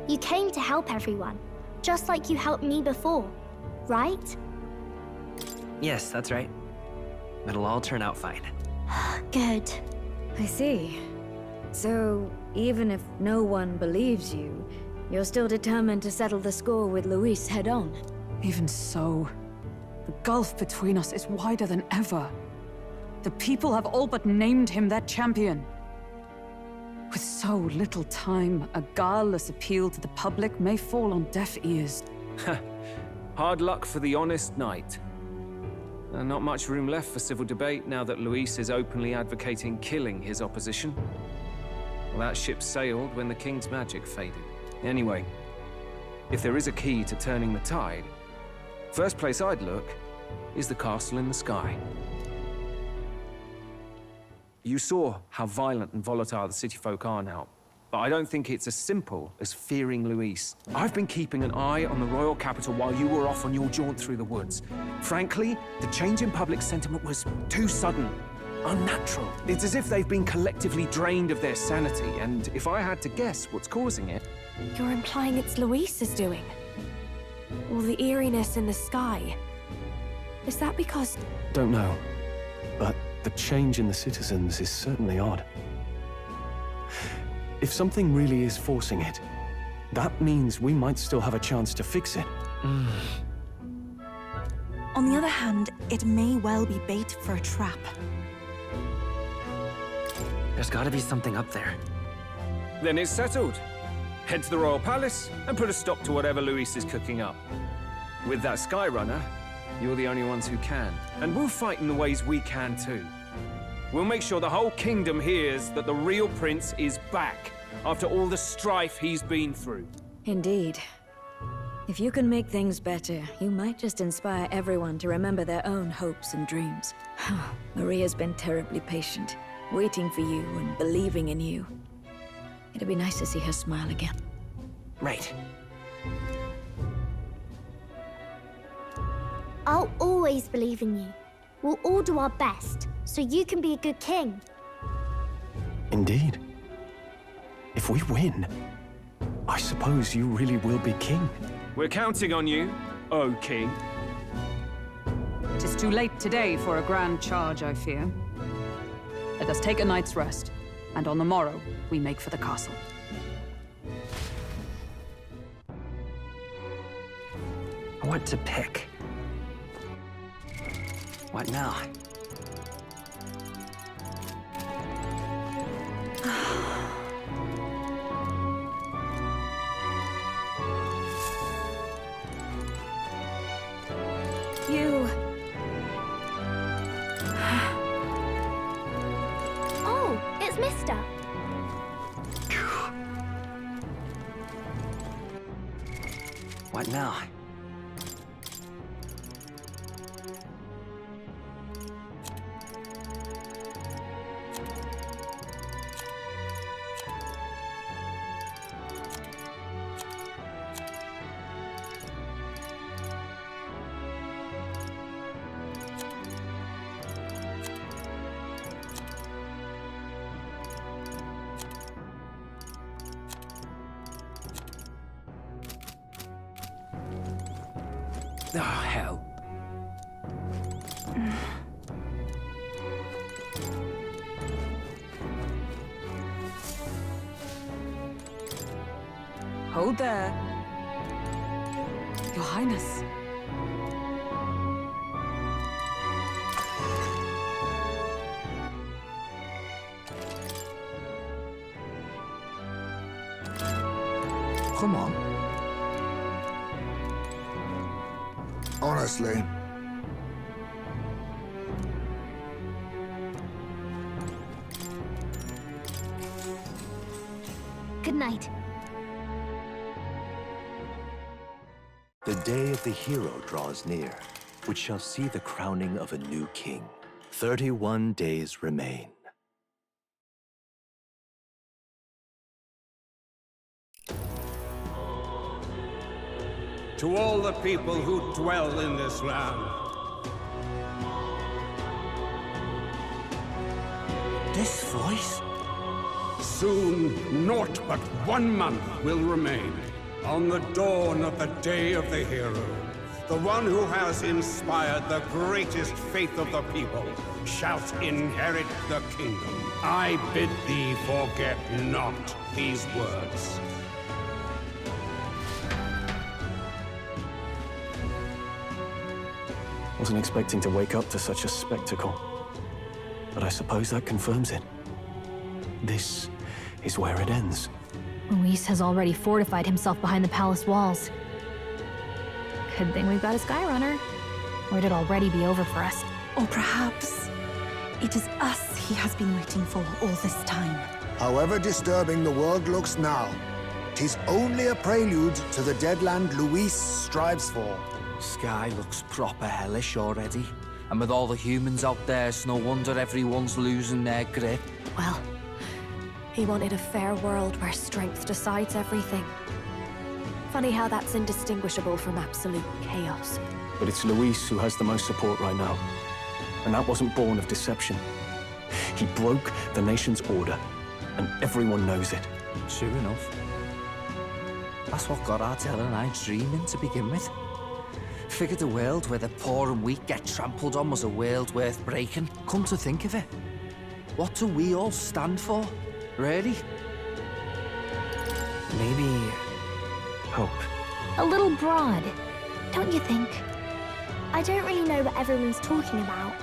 You came to help everyone, just like you helped me before, right? Yes, that's right. It'll all turn out fine. Good. I see. So, even if no one believes you, you're still determined to settle the score with Luis head on? Even so, the gulf between us is wider than ever. The people have all but named him their champion. With so little time, a guileless appeal to the public may fall on deaf ears. Hard luck for the honest knight. Not much room left for civil debate now that Luis is openly advocating killing his opposition. Well, that ship sailed when the king's magic faded. Anyway, if there is a key to turning the tide, first place I'd look is the castle in the sky. You saw how violent and volatile the city folk are now, but I don't think it's as simple as fearing Luis. I've been keeping an eye on the royal capital while you were off on your jaunt through the woods. Frankly, the change in public sentiment was too sudden, unnatural. It's as if they've been collectively drained of their sanity, and if I had to guess what's causing it... You're implying it's Luis's doing? Or the eeriness in the sky? Is that because... Don't know, but the change in the citizens is certainly odd. If something really is forcing it, that means we might still have a chance to fix it. On the other hand, it may well be bait for a trap. There's gotta be something up there. Then it's settled. Head to the royal palace and put a stop to whatever Luis is cooking up. With that Skyrunner, you're the only ones who can. And we'll fight in the ways we can too. We'll make sure the whole kingdom hears that the real prince is back after all the strife he's been through. Indeed. If you can make things better, you might just inspire everyone to remember their own hopes and dreams. Maria's been terribly patient, waiting for you and believing in you. It'd be nice to see her smile again. Right. I'll always believe in you. We'll all do our best, so you can be a good king. Indeed. If we win, I suppose you really will be king. We're counting on you, O king. It is too late today for a grand charge, I fear. Let us take a night's rest, and on the morrow, we make for the castle. What to pick? What now? You... Oh, it's Mister. What now? Oh, hell. Hold there. Your Highness. Come on. Honestly. Good night. The day of the hero draws near, which shall see the crowning of a new king. 31 days remain. To all the people who dwell in this land. This voice? Soon, naught but 1 month will remain. On the dawn of the day of the hero, the one who has inspired the greatest faith of the people shalt inherit the kingdom. I bid thee forget not these words. Wasn't expecting to wake up to such a spectacle, but I suppose that confirms it. This is where it ends. Luis has already fortified himself behind the palace walls. Good thing we've got a Skyrunner. Or it'd already be over for us. Or perhaps it is us he has been waiting for all this time. However disturbing the world looks now, 'tis only a prelude to the deadland Luis strives for. Sky looks proper hellish already. And with all the humans out there, it's no wonder everyone's losing their grip. Well, he wanted a fair world where strength decides everything. Funny how that's indistinguishable from absolute chaos. But it's Luis who has the most support right now. And that wasn't born of deception. He broke the nation's order, and everyone knows it. True enough. That's what got our Tell and I dreaming to begin with. Figured a world where the poor and weak get trampled on was a world worth breaking. Come to think of it, what do we all stand for, really? Maybe... hope. A little broad, don't you think? I don't really know what everyone's talking about,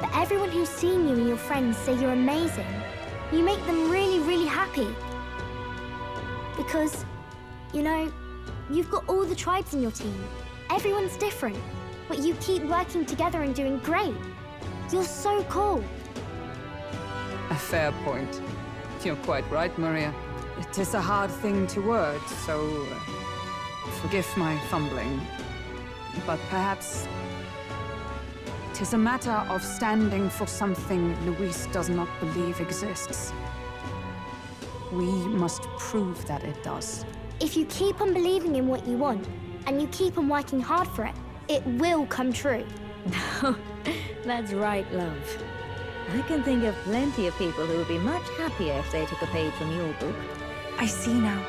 but everyone who's seen you and your friends say you're amazing. You make them really, really happy. Because, you know, you've got all the tribes in your team. Everyone's different, but you keep working together and doing great. You're so cool. A fair point. You're quite right, Maria. It is a hard thing to word, so forgive my fumbling. But perhaps it is a matter of standing for something Luis does not believe exists. We must prove that it does. If you keep on believing in what you want, and you keep on working hard for it, it will come true. That's right, love. I can think of plenty of people who would be much happier if they took a page from your book. I see now.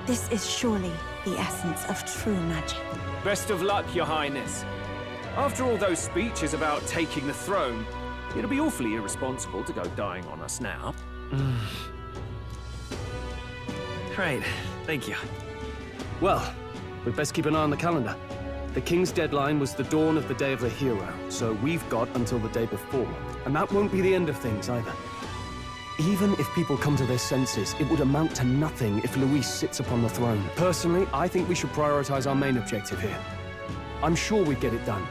This is surely the essence of true magic. Best of luck, Your Highness. After all those speeches about taking the throne, it'll be awfully irresponsible to go dying on us now. Right, thank you. Well, we'd best keep an eye on the calendar. The King's deadline was the dawn of the Day of the Hero, so we've got until the day before. And that won't be the end of things, either. Even if people come to their senses, it would amount to nothing if Luis sits upon the throne. Personally, I think we should prioritize our main objective here. I'm sure we'd get it done,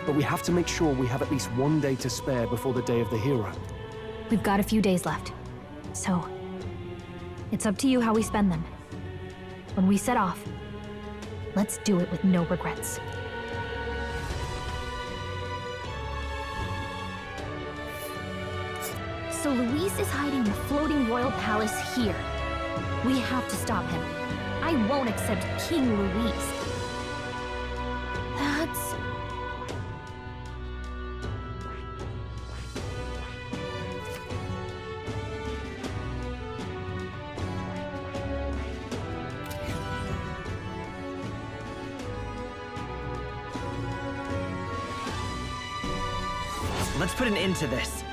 but we have to make sure we have at least one day to spare before the Day of the Hero. We've got a few days left, so it's up to you how we spend them. When we set off, let's do it with no regrets. So Luis is hiding in the floating royal palace here. We have to stop him. I won't accept King Luis. That's... Let's put an end to this.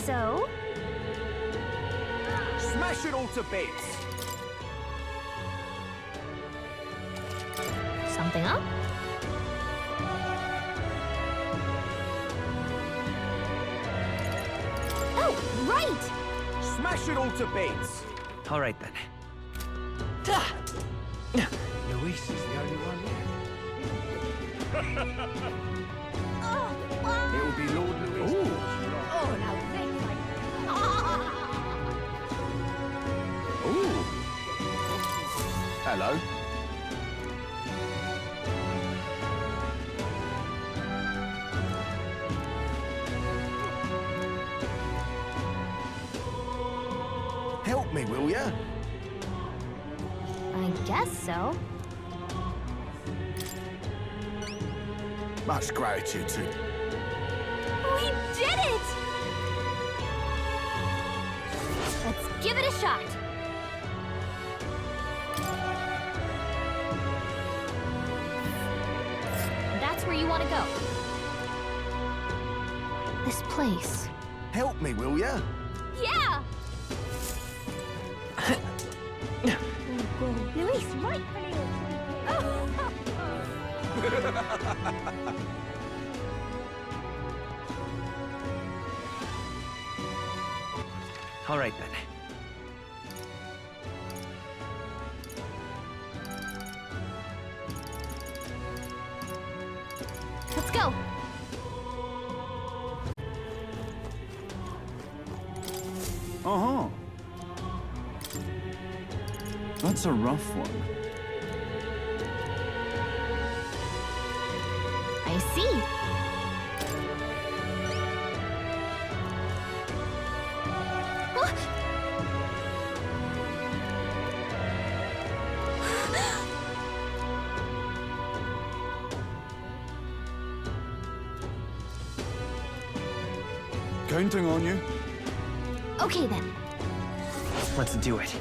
So? Smash it all to bits! Something up? Oh, right! Smash it all to bits! All right, then. Luis is the only one here. It will be Lord Luis. Ooh. Oh, now think like... Ooh. Hello. Help me, will ya? I guess so. Much gratitude to... We did it! Let's give it a shot. That's where you want to go. This place, Help me, will ya? Yeah! Luis, right All right, then. Let's go. Uh-huh. That's a rough one. I see. Counting on you. Okay, then. Let's do it.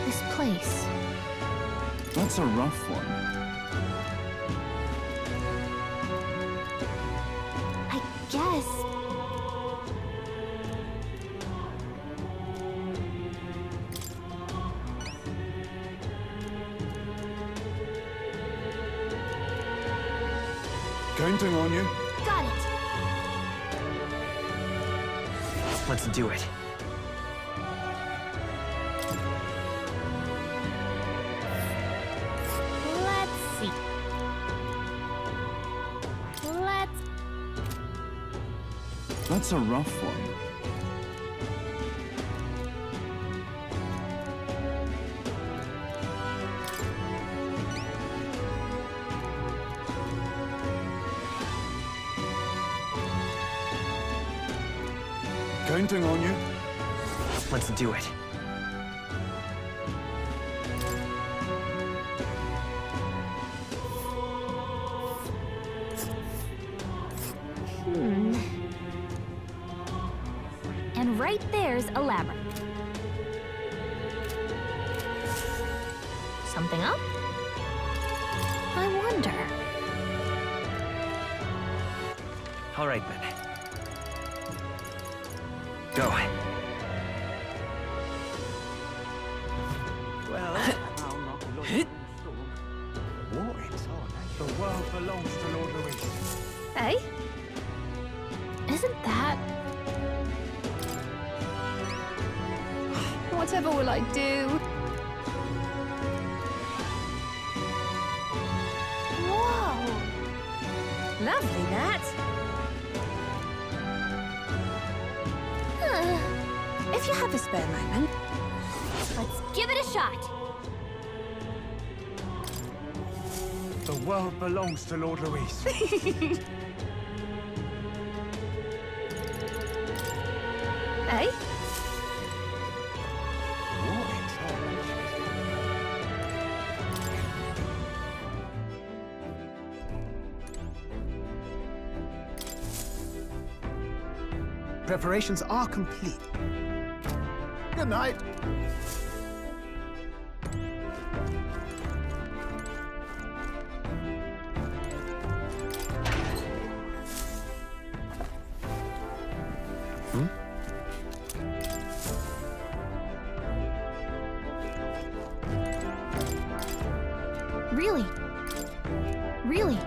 This place. That's a rough one. I guess. Counting on you. Got it. Let's do it. Let's see. That's a rough one. Counting on you. Let's do it. And right there's a labyrinth. Something up? I wonder. All right, then. Go. Well, I'll not look in the storm. What inside? The world belongs to Lord Luis. Hey? Isn't that... Whatever will I do? Whoa! Lovely, that. If you have a spare moment, let's give it a shot. The world belongs to Lord Luis. Hey? Preparations are complete. Good night. Really? Really?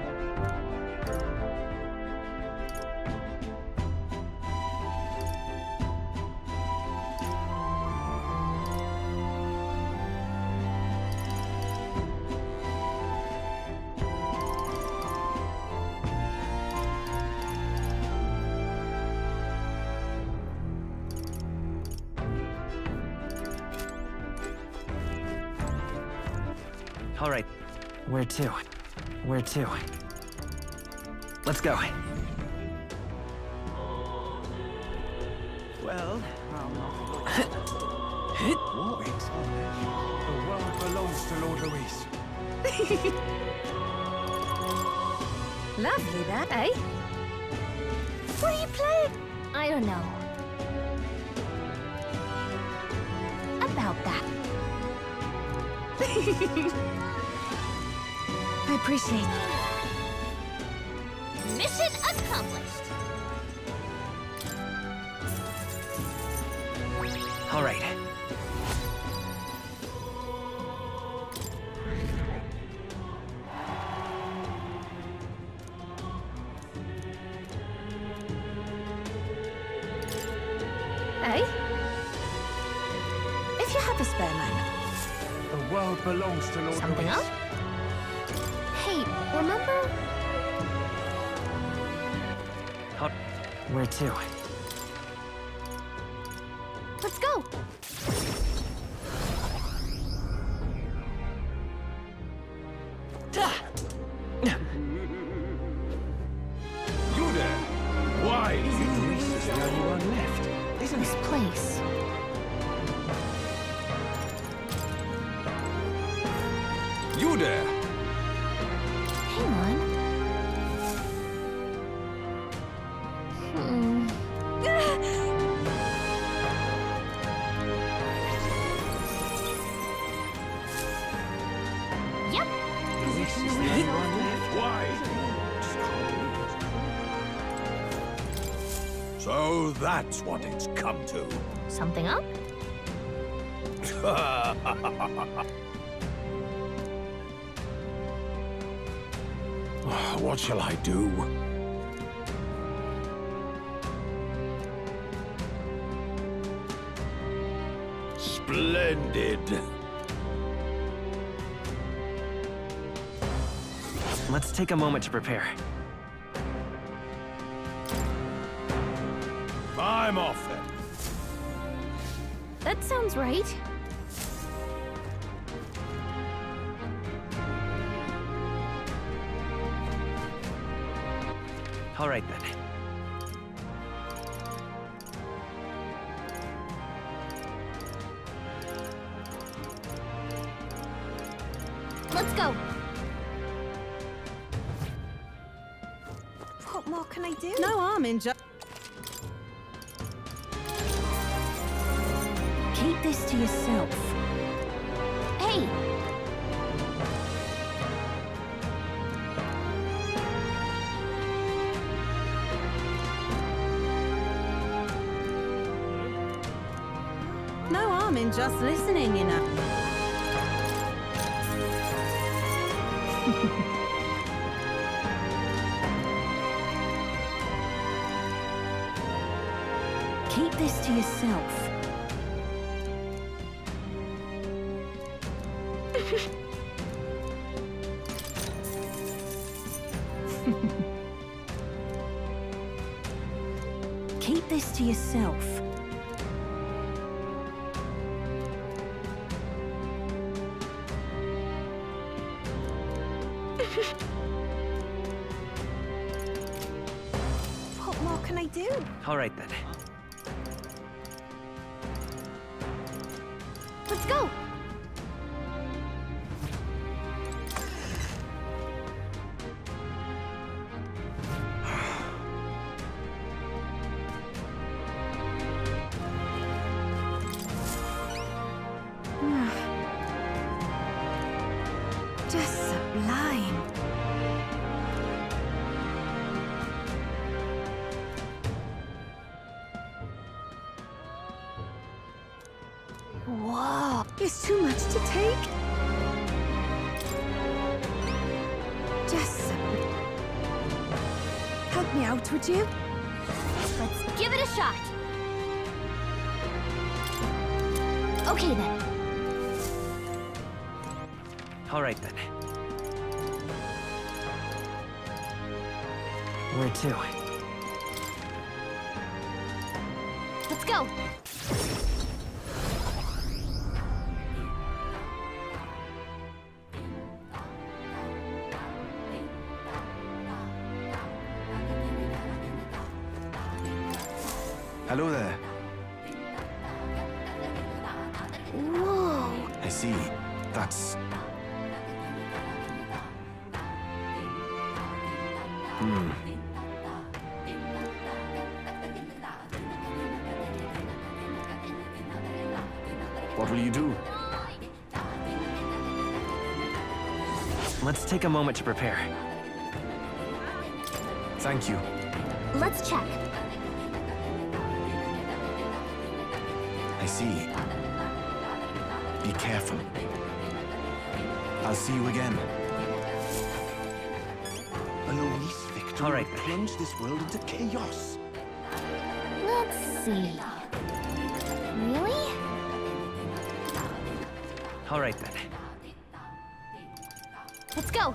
All right. Where to? Where to? Let's go. Well, I'll not look. What inside? The world belongs to Lord Luis. Lovely, that. Hey? What are you playing? I don't know. About that. I appreciate it. Mission accomplished. All right. Eh? If you have a spare moment. The world belongs to Lord Something Luis. up? Hey, remember? Where to? Let's go! You there? Why is it Luis is the only one left? Isn't this place? You there? Hang on. Yep. Luis is the only one left. Why? So that's what it's come to. Something up? What shall I do? Splendid. Let's take a moment to prepare. I'm off then. That sounds right. All right then. Let's go. What more can I do? No harm in just... Keep this to yourself. Hey! No harm in just listening, you know. Keep this to yourself. Keep this to yourself. What more can I do? All right then. Let's go! Just sublime. Whoa! It's too much to take. Just help me out, would you? Let's give it a shot. Okay then. All right then. Where to? Let's go. Hello there. Whoa! I see. That's... What will you do? Let's take a moment to prepare. Thank you. Let's check. I see. Be careful. I'll see you again. A Luis victory All right. would plunge this world into chaos. Let's see. Really? All right, then. Let's go.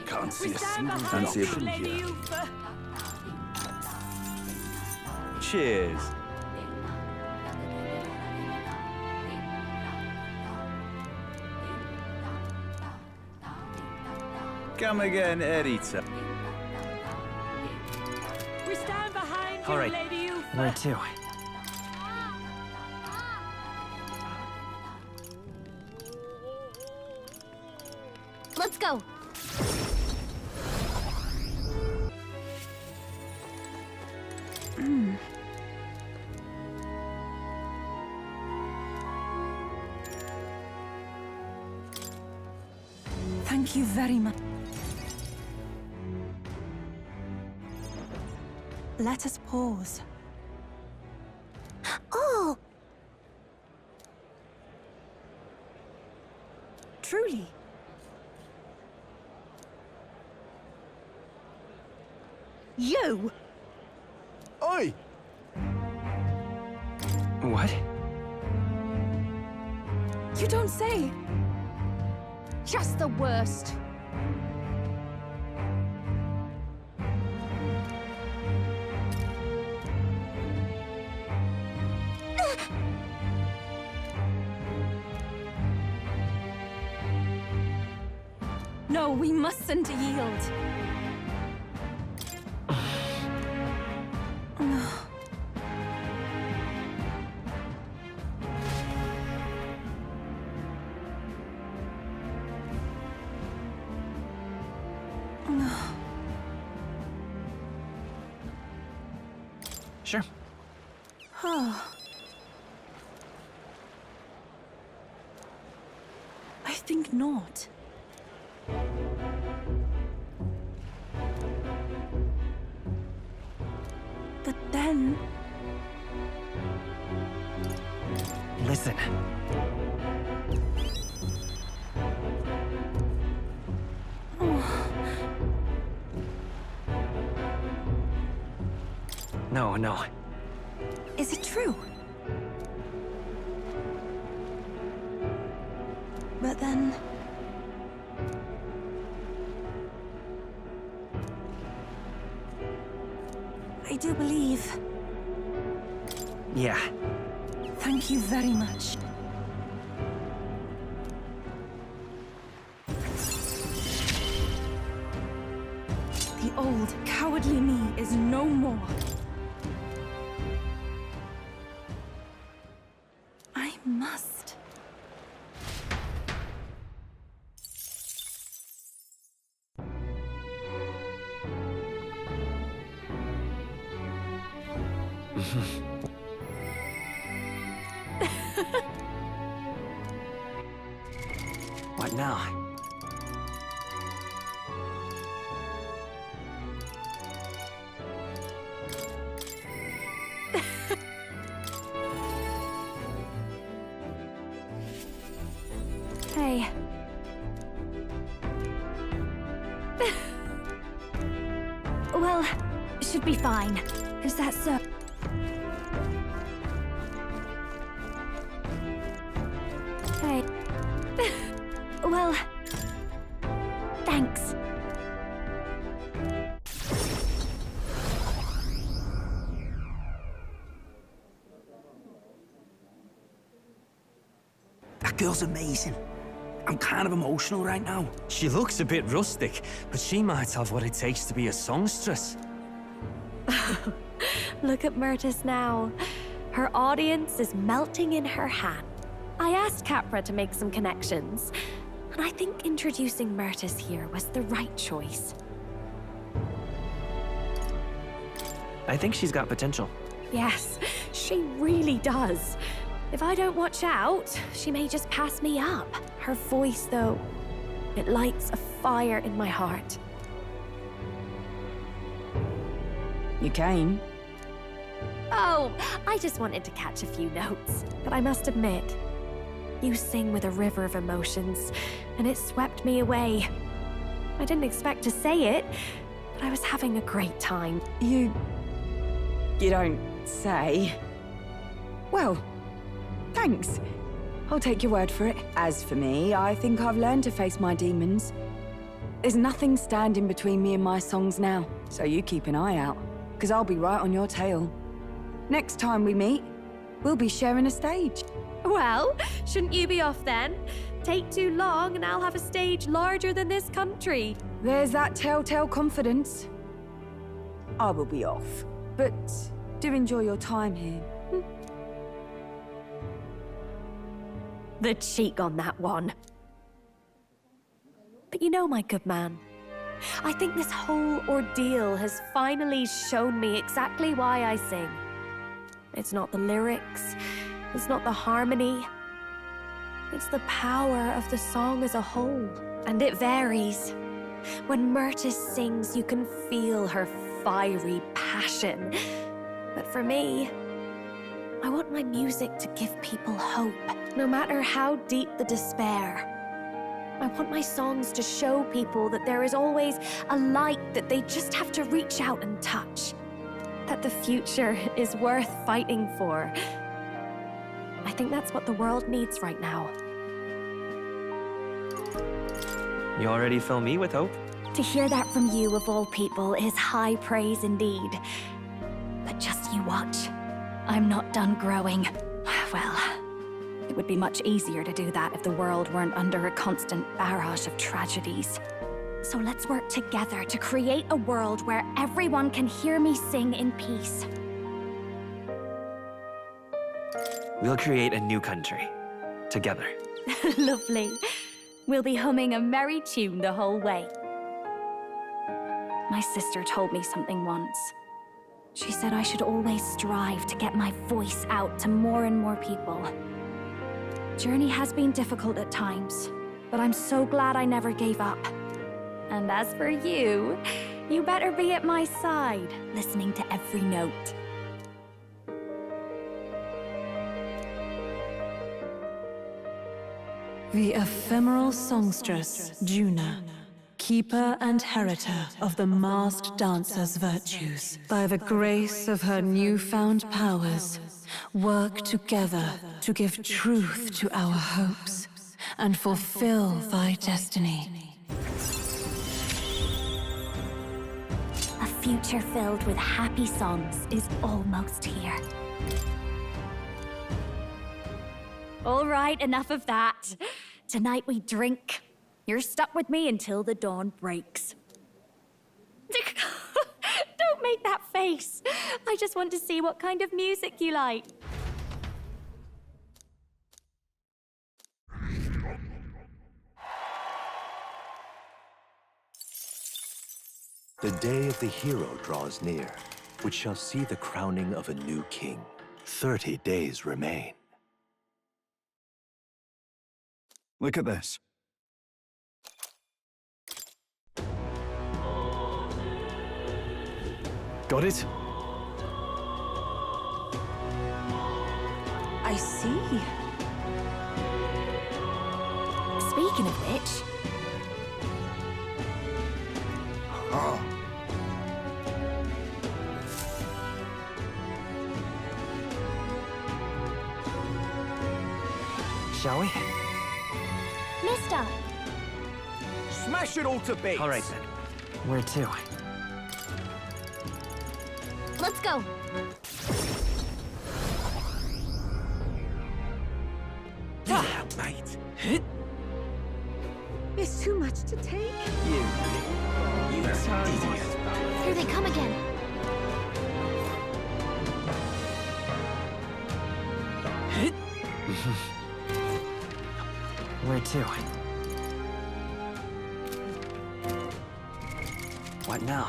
Can't see a single option here. Cheers. Come again, Erita. We stand behind All right. Lady Ufa. Where to? Let's go. Thank you very much. Let us pause. Oh! Truly. You! Oi! What? You don't say. Just the worst. No, we mustn't yield. No. No. Sure. Oh. I think not. But then... Listen. No, no. Is it true? But then... I do believe. Yeah. Thank you very much. The old, cowardly me is no more. I must. What now? Hey. Well, should be fine. Is that so? Hey. Well, thanks. That girl's amazing. I'm kind of emotional right now. She looks a bit rustic, but she might have what it takes to be a songstress. Look at Myrtis now. Her audience is melting in her hand. I asked Capra to make some connections, and I think introducing Myrtis here was the right choice. I think she's got potential. Yes, she really does. If I don't watch out, she may just pass me up. Her voice, though, it lights a fire in my heart. You came? Oh, I just wanted to catch a few notes. But I must admit, you sing with a river of emotions, and it swept me away. I didn't expect to say it, but I was having a great time. You don't say. Well, thanks. I'll take your word for it. As for me, I think I've learned to face my demons. There's nothing standing between me and my songs now, so you keep an eye out, because I'll be right on your tail. Next time we meet, we'll be sharing a stage. Well, shouldn't you be off then? Take too long and I'll have a stage larger than this country. There's that telltale confidence. I will be off, but do enjoy your time here. The cheek on that one. But you know, my good man, I think this whole ordeal has finally shown me exactly why I sing. It's not the lyrics, it's not the harmony, it's the power of the song as a whole. And it varies. When Myrtis sings, you can feel her fiery passion. But for me, I want my music to give people hope, no matter how deep the despair. I want my songs to show people that there is always a light that they just have to reach out and touch. That the future is worth fighting for. I think that's what the world needs right now. You already fill me with hope. To hear that from you, of all people, is high praise indeed. But just you watch. I'm not done growing. Well, it would be much easier to do that if the world weren't under a constant barrage of tragedies. So let's work together to create a world where everyone can hear me sing in peace. We'll create a new country. Together. Lovely. We'll be humming a merry tune the whole way. My sister told me something once. She said I should always strive to get my voice out to more and more people. Journey has been difficult at times, but I'm so glad I never gave up. And as for you, you better be at my side, listening to every note. The ephemeral songstress, Juna, keeper and heritor of the masked dancer's virtues. By the grace of her newfound powers, work together to give truth to our hopes and fulfill thy destiny. A future filled with happy songs is almost here. All right, enough of that. Tonight we drink. You're stuck with me until the dawn breaks. Don't make that face. I just want to see what kind of music you like. The day of the hero draws near, which shall see the crowning of a new king. 30 days remain. Look at this. Got it? I see. Speaking of which... Shall we? Mister! Smash it all to bits! All right, then. Where to? Let's go! Yeah, mate. It's too much to take. You idiot. Here they come again. Where to? What now?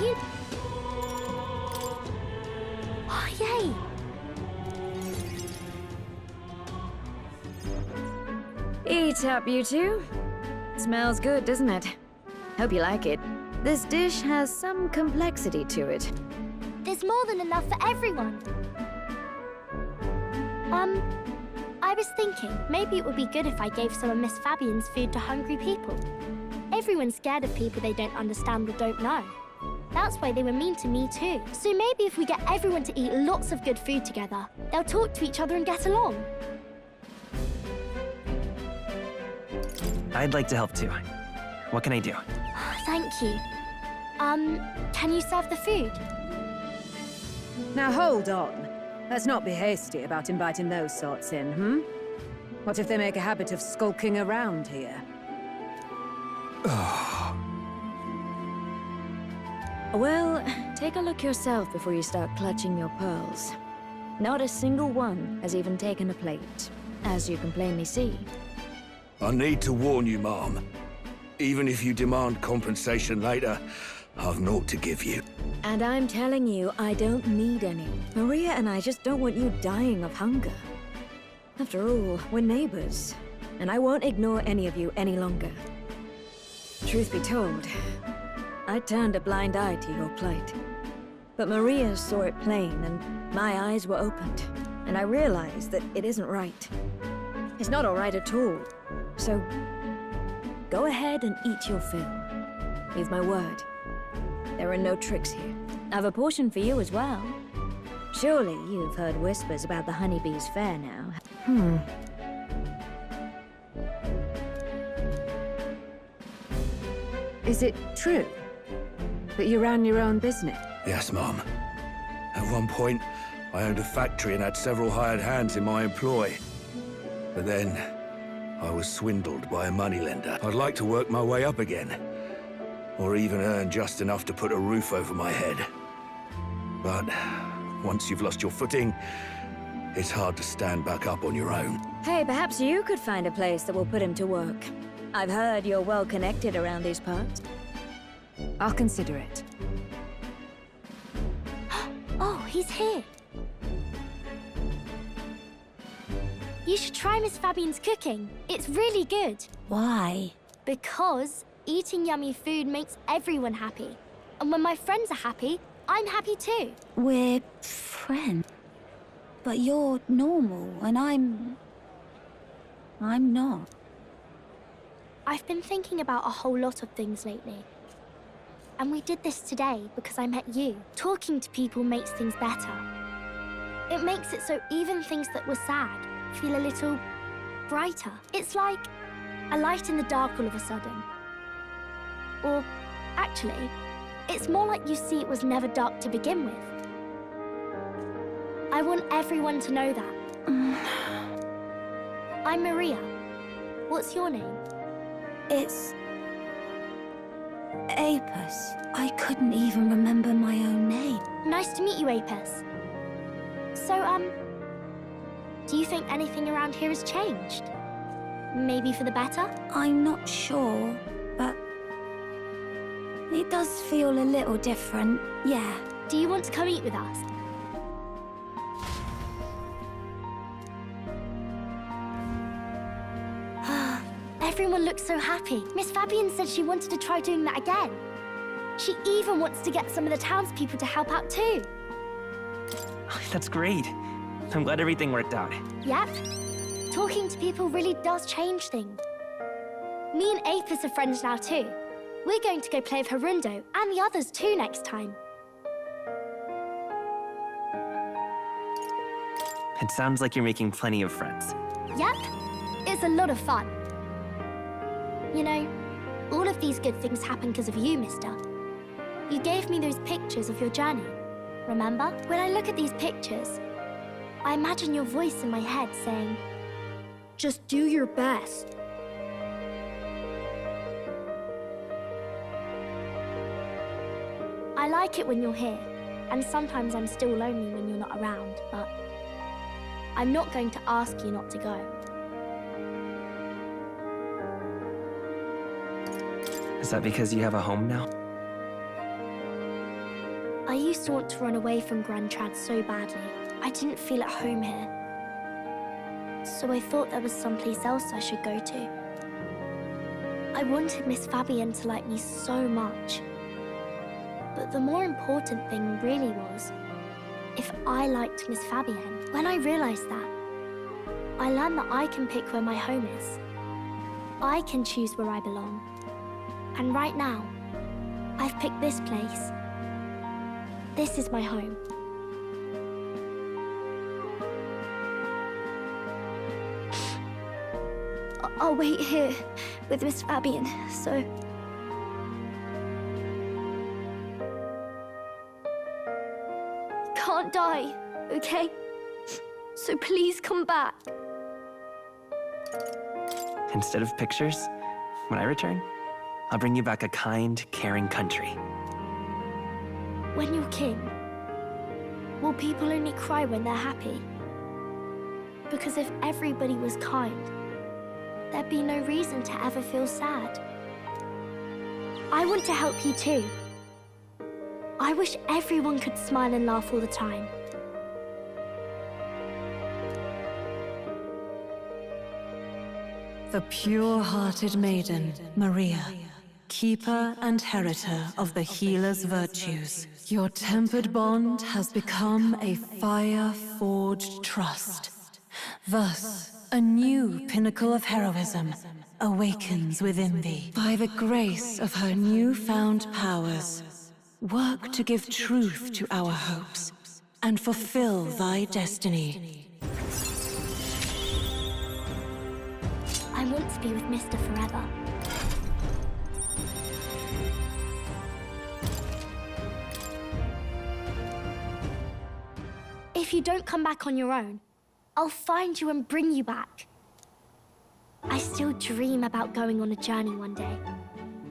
you... Oh, yay! Eat up, you two. Smells good, doesn't it? Hope you like it. This dish has some complexity to it. There's more than enough for everyone. I was thinking maybe it would be good if I gave some of Miss Fabian's food to hungry people. Everyone's scared of people they don't understand or don't know. That's why they were mean to me too. So maybe if we get everyone to eat lots of good food together, they'll talk to each other and get along. I'd like to help too. What can I do? Thank you. Can you serve the food? Now hold on. Let's not be hasty about inviting those sorts in, hmm? What if they make a habit of skulking around here? Well, take a look yourself before you start clutching your pearls. Not a single one has even taken a plate, as you can plainly see. I need to warn you, Mom. Even if you demand compensation later, I've naught to give you. And I'm telling you, I don't need any. Maria and I just don't want you dying of hunger. After all, we're neighbors, and I won't ignore any of you any longer. Truth be told, I turned a blind eye to your plight. But Maria saw it plain, and my eyes were opened, and I realized that it isn't right. It's not all right at all. So, go ahead and eat your fill. You've my word. There are no tricks here. I've a portion for you as well. Surely you've heard whispers about the honeybees' fair now. Is it true that you ran your own business? Yes, Mom. At one point, I owned a factory and had several hired hands in my employ. But then, I was swindled by a moneylender. I'd like to work my way up again. Or even earn just enough to put a roof over my head. But once you've lost your footing, it's hard to stand back up on your own. Hey, perhaps you could find a place that will put him to work. I've heard you're well connected around these parts. I'll consider it. Oh, he's here. You should try Miss Fabian's cooking. It's really good. Why? Because eating yummy food makes everyone happy. And when my friends are happy, I'm happy too. We're friends. But you're normal, and I'm not. I've been thinking about a whole lot of things lately. And we did this today because I met you. Talking to people makes things better. It makes it so even things that were sad feel a little brighter. It's like a light in the dark all of a sudden. Or, actually, it's more like you see it was never dark to begin with. I want everyone to know that. I'm Maria. What's your name? It's... Apis. I couldn't even remember my own name. Nice to meet you, Apis. So, do you think anything around here has changed? Maybe for the better? I'm not sure, but... it does feel a little different, yeah. Do you want to come eat with us? Everyone looks so happy. Miss Fabian said she wanted to try doing that again. She even wants to get some of the townspeople to help out too. That's great. I'm glad everything worked out. Yep. Talking to people really does change things. Me and Apis are friends now too. We're going to go play with Harundo and the others too next time. It sounds like you're making plenty of friends. Yep. It's a lot of fun. You know, all of these good things happen because of you, mister. You gave me those pictures of your journey, remember? When I look at these pictures, I imagine your voice in my head saying, just do your best. I like it when you're here, and sometimes I'm still lonely when you're not around, but I'm not going to ask you not to go. Is that because you have a home now? I used to want to run away from Grand Trad so badly. I didn't feel at home here. So I thought there was someplace else I should go to. I wanted Miss Fabienne to like me so much. But the more important thing really was if I liked Miss Fabienne. When I realized that, I learned that I can pick where my home is. I can choose where I belong. And right now, I've picked this place. This is my home. I'll wait here with Miss Fabienne, so... Can't die, okay? So please come back. Instead of pictures, when I return, I'll bring you back a kind, caring country. When you're king, will people only cry when they're happy? Because if everybody was kind, there'd be no reason to ever feel sad. I want to help you too. I wish everyone could smile and laugh all the time. The pure-hearted maiden, Maria, keeper and heritor of the healer's virtues. Your tempered bond has become a fire-forged trust. Thus, a new pinnacle of heroism awakens within thee. By the grace of her newfound powers, work to give truth to our hopes and fulfill thy destiny. I want to be with Mr. forever. If you don't come back on your own, I'll find you and bring you back. I still dream about going on a journey one day,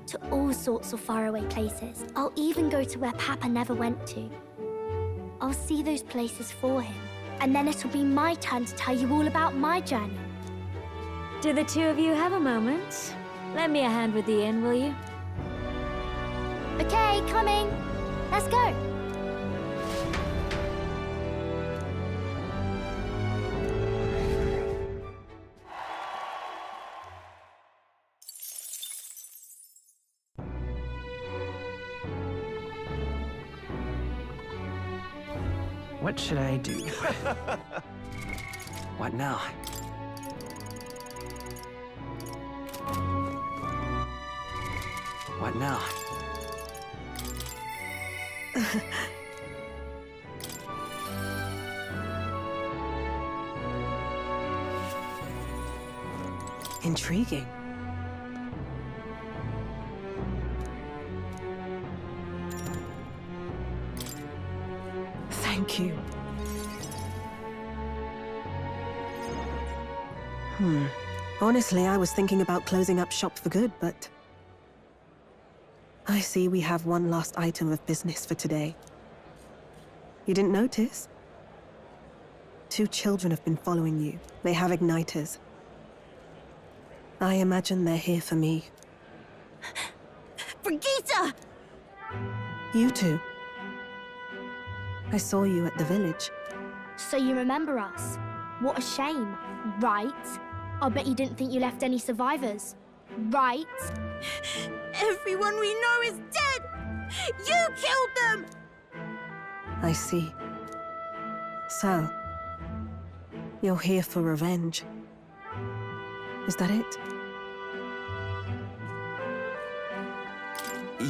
to all sorts of faraway places. I'll even go to where Papa never went to. I'll see those places for him, and then it'll be my turn to tell you all about my journey. Do the two of you have a moment? Lend me a hand with the inn, will you? Okay, coming. Let's go. What should I do? What now? What now? Intriguing. Thank you. Honestly, I was thinking about closing up shop for good, but... I see we have one last item of business for today. You didn't notice? 2 children have been following you. They have igniters. I imagine they're here for me. Brigitte! You two. I saw you at the village. So you remember us? What a shame, right? I'll bet you didn't think you left any survivors, right? Everyone we know is dead! You killed them! I see. So, you're here for revenge. Is that it?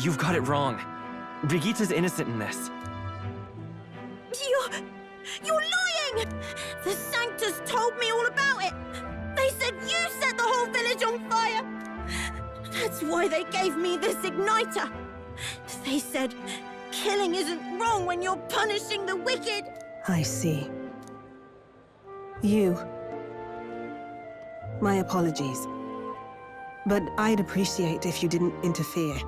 You've got it wrong. Brigitte's innocent in this. You're lying! The Sanctus told me all about it! They said you set the whole village on fire! That's why they gave me this igniter! They said, killing isn't wrong when you're punishing the wicked! I see. You. My apologies. But I'd appreciate if you didn't interfere.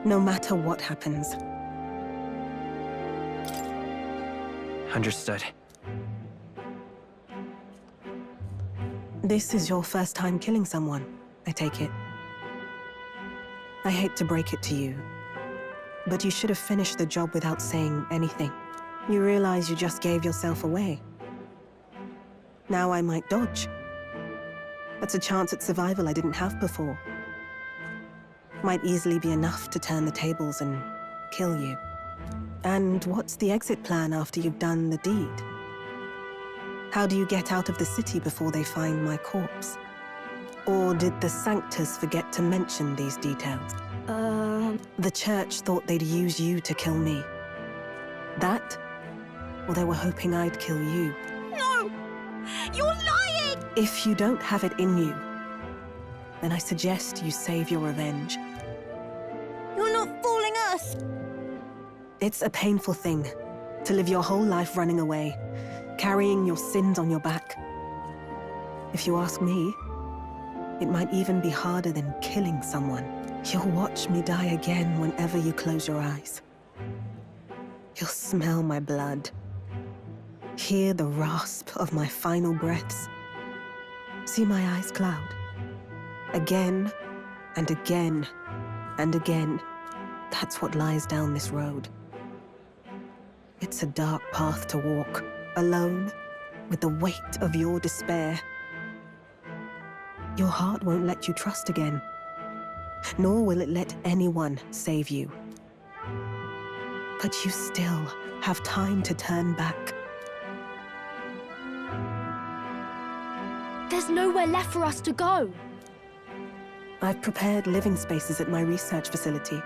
No matter what happens. Understood. This is your first time killing someone, I take it. I hate to break it to you, But you should have finished the job without saying anything. You realize you just gave yourself away. Now I might dodge. That's a chance at survival I didn't have before. Might easily be enough to turn the tables and kill you. And what's the exit plan after you've done the deed? How do you get out of the city before they find my corpse? Or did the Sanctors forget to mention these details? The Church thought they'd use you to kill me. That? Or they were hoping I'd kill you. No! You're lying! If you don't have it in you, then I suggest you save your revenge. You're not fooling us! It's a painful thing to live your whole life running away, carrying your sins on your back. If you ask me, it might even be harder than killing someone. You'll watch me die again whenever you close your eyes. You'll smell my blood, hear the rasp of my final breaths, see my eyes cloud. Again and again and again. That's what lies down this road. It's a dark path to walk, alone, with the weight of your despair. Your heart won't let you trust again, nor will it let anyone save you. But you still have time to turn back. There's nowhere left for us to go. I've prepared living spaces at my research facility.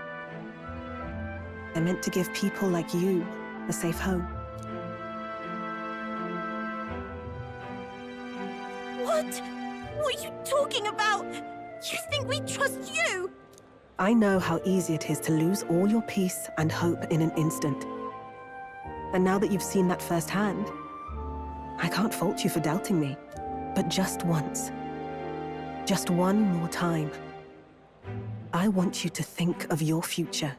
They're meant to give people like you a safe home. What? What are you talking about? You think we trust you? I know how easy it is to lose all your peace and hope in an instant. And now that you've seen that firsthand, I can't fault you for doubting me. But just once, just one more time, I want you to think of your future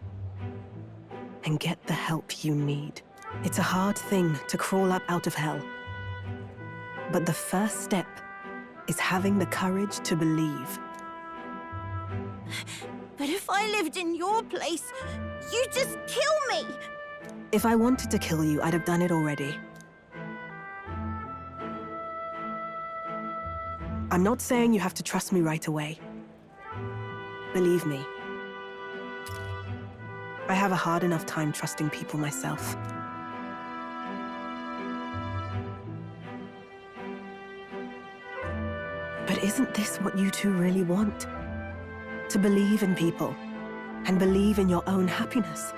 and get the help you need. It's a hard thing to crawl up out of hell. But the first step is having the courage to believe. But if I lived in your place, you'd just kill me! If I wanted to kill you, I'd have done it already. I'm not saying you have to trust me right away. Believe me, I have a hard enough time trusting people myself. But isn't this what you two really want? To believe in people, and believe in your own happiness.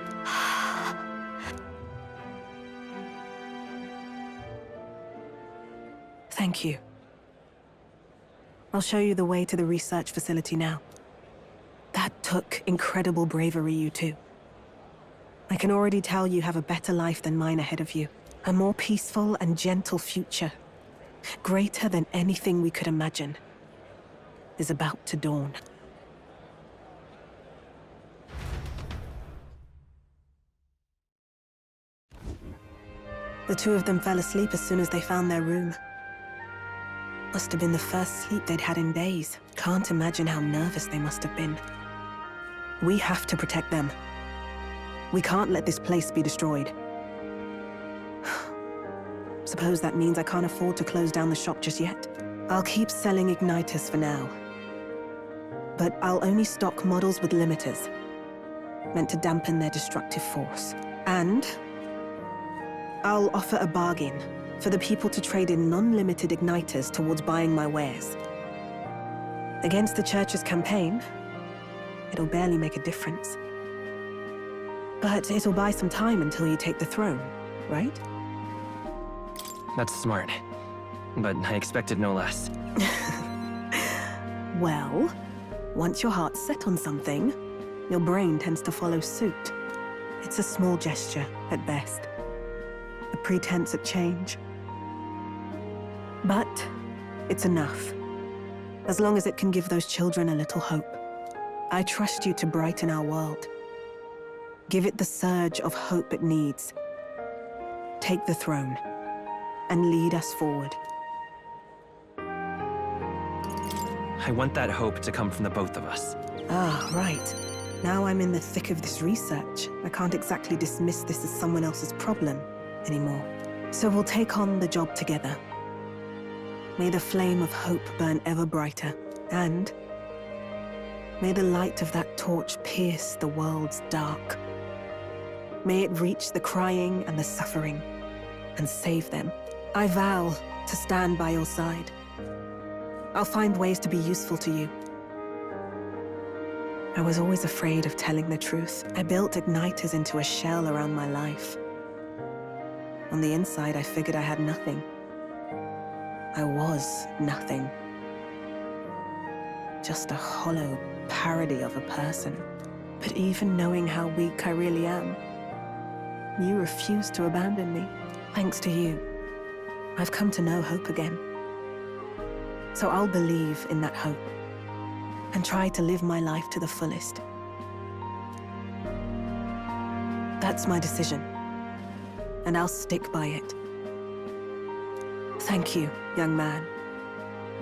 Thank you. I'll show you the way to the research facility now. That took incredible bravery, you two. I can already tell you have a better life than mine ahead of you. A more peaceful and gentle future, greater than anything we could imagine, is about to dawn. The two of them fell asleep as soon as they found their room. Must have been the first sleep they'd had in days. Can't imagine how nervous they must have been. We have to protect them. We can't let this place be destroyed. Suppose that means I can't afford to close down the shop just yet. I'll keep selling igniters for now. But I'll only stock models with limiters, meant to dampen their destructive force. And I'll offer a bargain for the people to trade in non-limited igniters towards buying my wares. Against the Church's campaign, it'll barely make a difference. But it'll buy some time until you take the throne, right? That's smart. But I expected no less. Well, once your heart's set on something, your brain tends to follow suit. It's a small gesture, at best. A pretense at change. But it's enough. As long as it can give those children a little hope. I trust you to brighten our world. Give it the surge of hope it needs. Take the throne and lead us forward. I want that hope to come from the both of us. Ah, right. Now I'm in the thick of this research. I can't exactly dismiss this as someone else's problem anymore. So we'll take on the job together. May the flame of hope burn ever brighter, and may the light of that torch pierce the world's dark. May it reach the crying and the suffering, and save them. I vow to stand by your side. I'll find ways to be useful to you. I was always afraid of telling the truth. I built igniters into a shell around my life. On the inside, I figured I had nothing. I was nothing. Just a hollow parody of a person. But even knowing how weak I really am, you refused to abandon me. Thanks to you, I've come to know hope again. So I'll believe in that hope and try to live my life to the fullest. That's my decision, and I'll stick by it. Thank you, young man,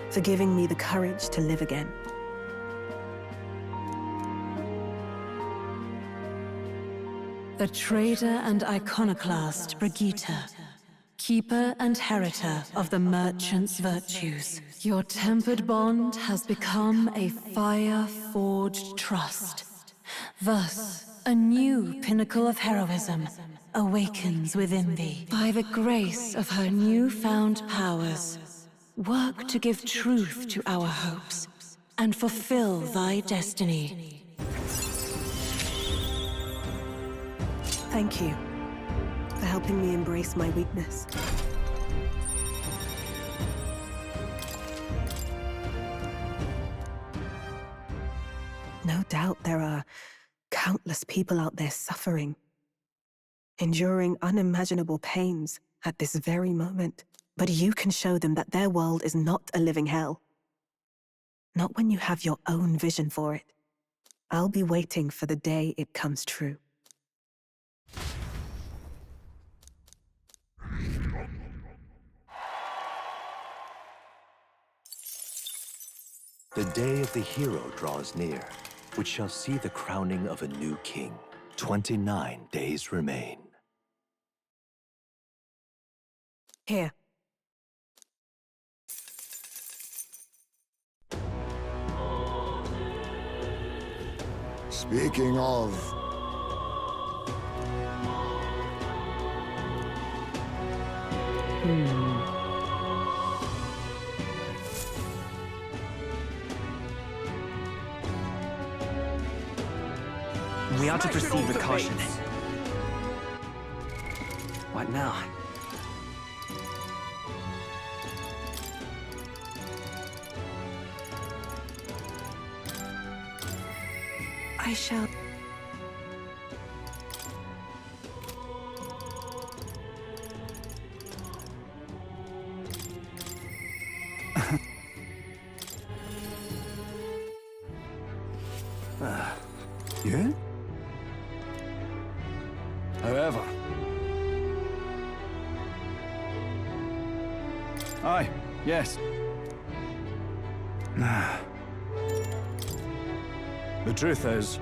for giving me the courage to live again. A trader and iconoclast, Brigitte. Keeper and heritor of the merchant's virtues. Your tempered bond has become a fire-forged trust. Thus, a new pinnacle of heroism awakens within thee. By the grace of her newfound powers, work to give truth to our hopes and fulfill thy destiny. Thank you for helping me embrace my weakness. No doubt there are countless people out there suffering, enduring unimaginable pains at this very moment. But you can show them that their world is not a living hell. Not when you have your own vision for it. I'll be waiting for the day it comes true. The day of the hero draws near, which shall see the crowning of a new king. 29 days remain. Here. Speaking of... We ought to proceed with caution. What now? I shall... Yeah? However... Aye, yes. The truth is...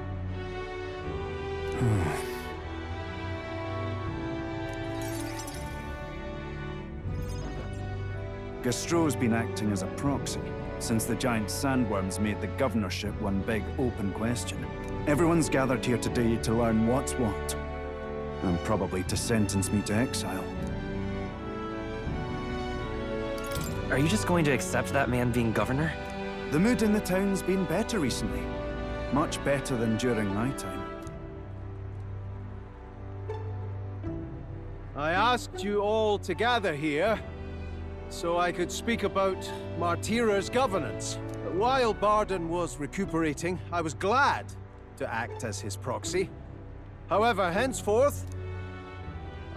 Gastro's been acting as a proxy since the giant sandworms made the governorship one big open question. Everyone's gathered here today to learn what's what, and probably to sentence me to exile. Are you just going to accept that man being governor? The mood in the town's been better recently. Much better than during my time. I asked you all to gather here so I could speak about Martira's governance. But while Barden was recuperating, I was glad to act as his proxy. However, henceforth,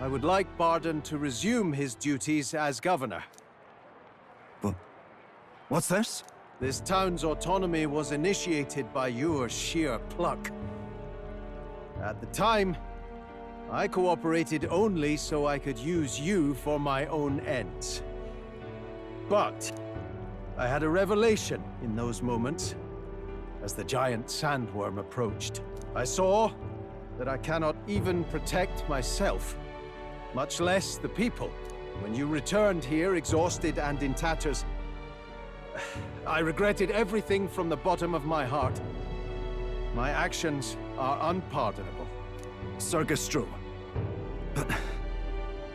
I would like Barden to resume his duties as governor. But what's this? This town's autonomy was initiated by your sheer pluck. At the time, I cooperated only so I could use you for my own ends. But I had a revelation in those moments as the giant sandworm approached. I saw that I cannot even protect myself, much less the people. When you returned here, exhausted and in tatters, I regretted everything from the bottom of my heart. My actions are unpardonable. Sir Gastro. But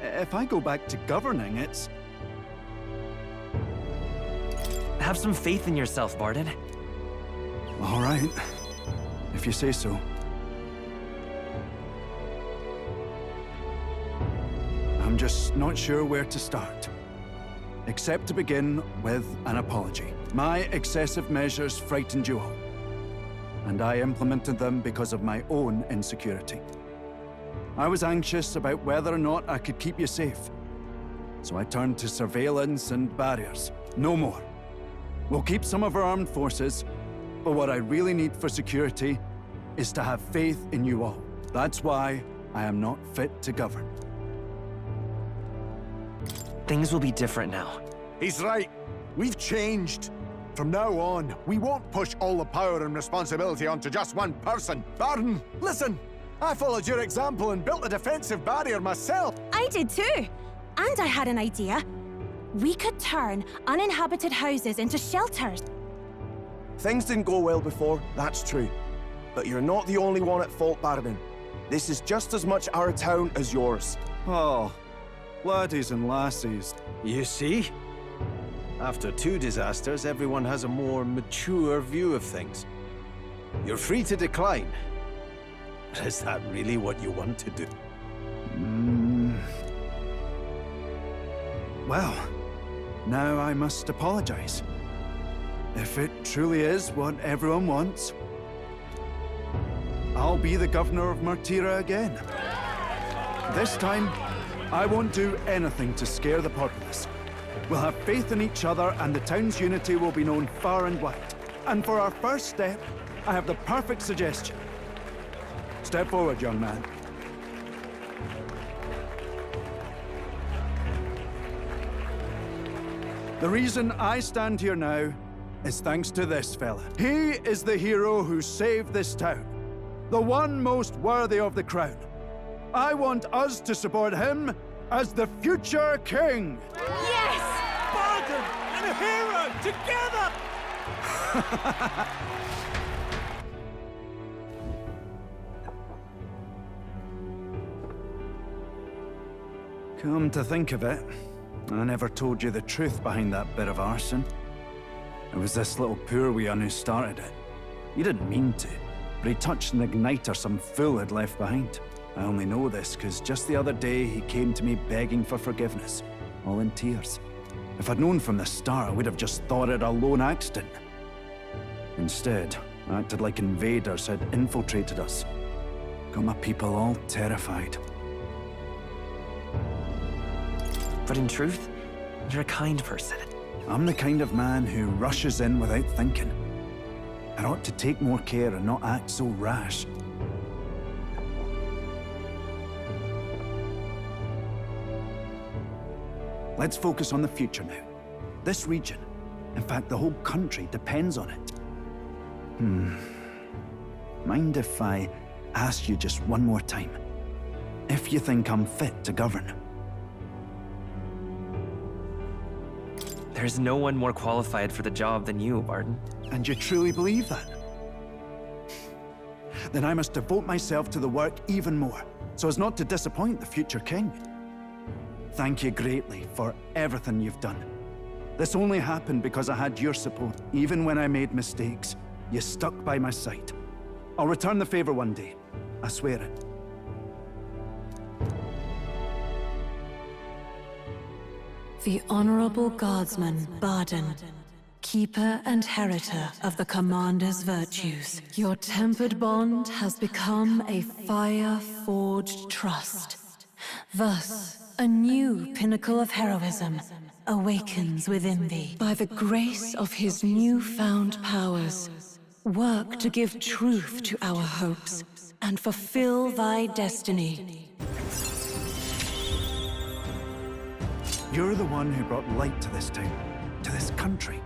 if I go back to governing, it's... Have some faith in yourself, Barden. All right, if you say so. I'm just not sure where to start. Except to begin with an apology. My excessive measures frightened you all. And I implemented them because of my own insecurity. I was anxious about whether or not I could keep you safe. So I turned to surveillance and barriers. No more. We'll keep some of our armed forces, but what I really need for security is to have faith in you all. That's why I am not fit to govern. Things will be different now. He's right. We've changed. From now on, we won't push all the power and responsibility onto just one person. Barden, listen! I followed your example and built a defensive barrier myself. I did too. And I had an idea. We could turn uninhabited houses into shelters. Things didn't go well before, that's true. But you're not the only one at fault, Barden. This is just as much our town as yours. Oh, laddies and lassies. You see? After 2 disasters, everyone has a more mature view of things. You're free to decline. But is that really what you want to do? Well, now I must apologize. If it truly is what everyone wants, I'll be the governor of Martira again. This time, I won't do anything to scare the populace. We'll have faith in each other and the town's unity will be known far and wide. And for our first step, I have the perfect suggestion. Step forward, young man. The reason I stand here now is thanks to this fella. He is the hero who saved this town. The one most worthy of the crown. I want us to support him as the future king. Yes! Barden and a hero together! Come to think of it, I never told you the truth behind that bit of arson. It was this little poor wee un who started it. He didn't mean to, but he touched an igniter some fool had left behind. I only know this because just the other day he came to me begging for forgiveness, all in tears. If I'd known from the start, I would have just thought it a lone accident. Instead, I acted like invaders had infiltrated us. Got my people all terrified. But in truth, you're a kind person. I'm the kind of man who rushes in without thinking. I ought to take more care and not act so rash. Let's focus on the future now. This region, in fact the whole country, depends on it. Mind if I ask you just one more time? If you think I'm fit to govern? There's no one more qualified for the job than you, Barden. And you truly believe that? Then I must devote myself to the work even more, so as not to disappoint the future king. Thank you greatly for everything you've done. This only happened because I had your support. Even when I made mistakes, you stuck by my side. I'll return the favor one day. I swear it. The Honorable Guardsman, Barden, keeper and heritor of the Commander's virtues. Your tempered bond has become a fire-forged trust. Thus, a new pinnacle of heroism awakens within thee. By the grace of his newfound powers, work to give truth to our hopes and fulfill thy destiny. You're the one who brought light to this town, to this country.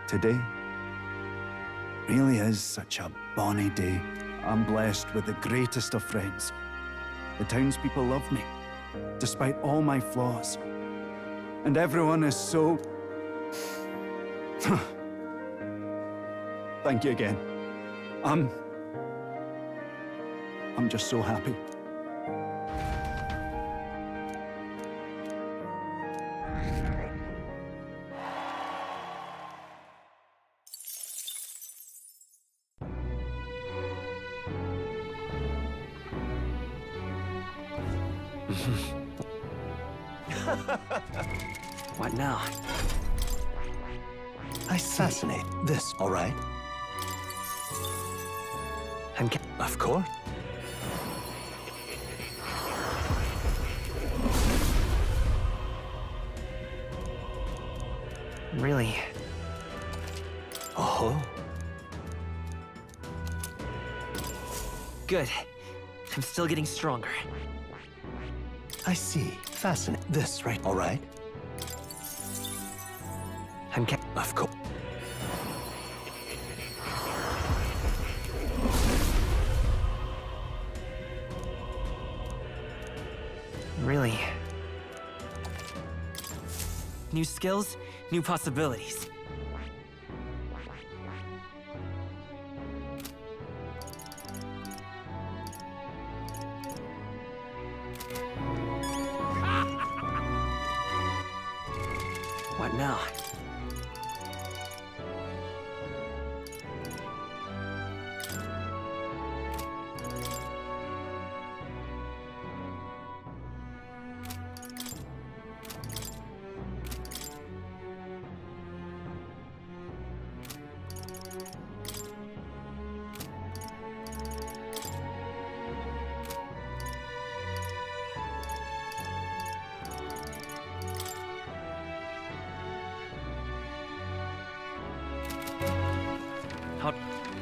Today really is such a bonny day. I'm blessed with the greatest of friends. The townspeople love me, despite all my flaws. And everyone is so... Thank you again. I'm just so happy. What now? Assassinate this, all right? Of course. Really? Oh. Good. I'm still getting stronger. I see. Fascinating. This, right? All right. Of course. Really? New skills, new possibilities. What now?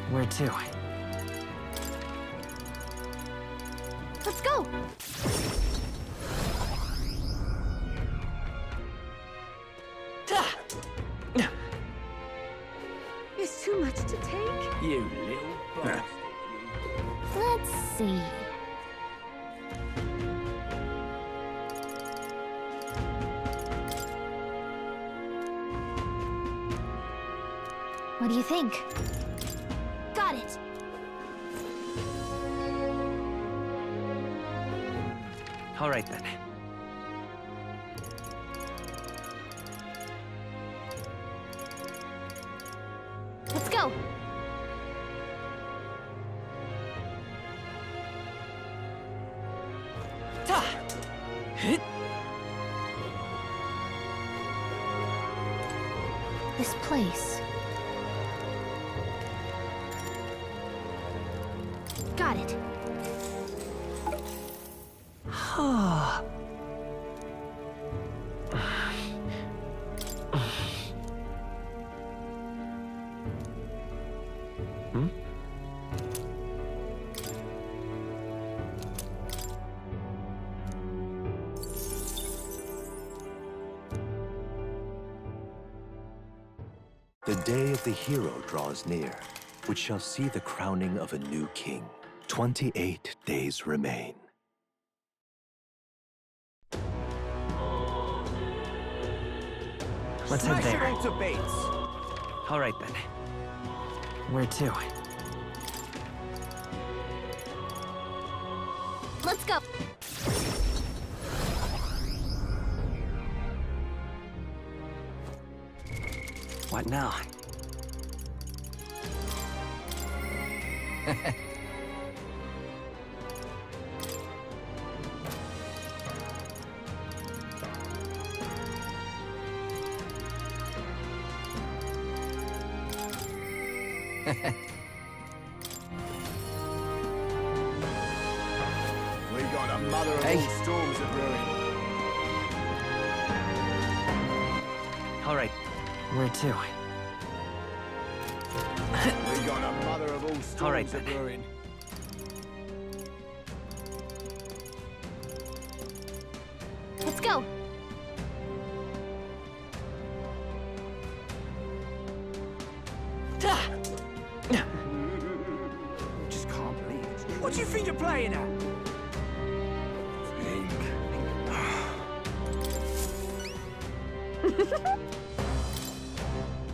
Where to? Let's go! It's too much to take. You little bastard. Let's see. What do you think? Got it! All right then. Let's go! This place. Got it. The day of the hero draws near, which shall see the crowning of a new king. 28 days remain. Let's head there. Smash it all to bits. All right then. Where to? Let's go! What now? We got a mother of all storms at brewing. All right. Where to? We got a mother of all storms All right, at then. brewing. Let's go! do you think you're playing at?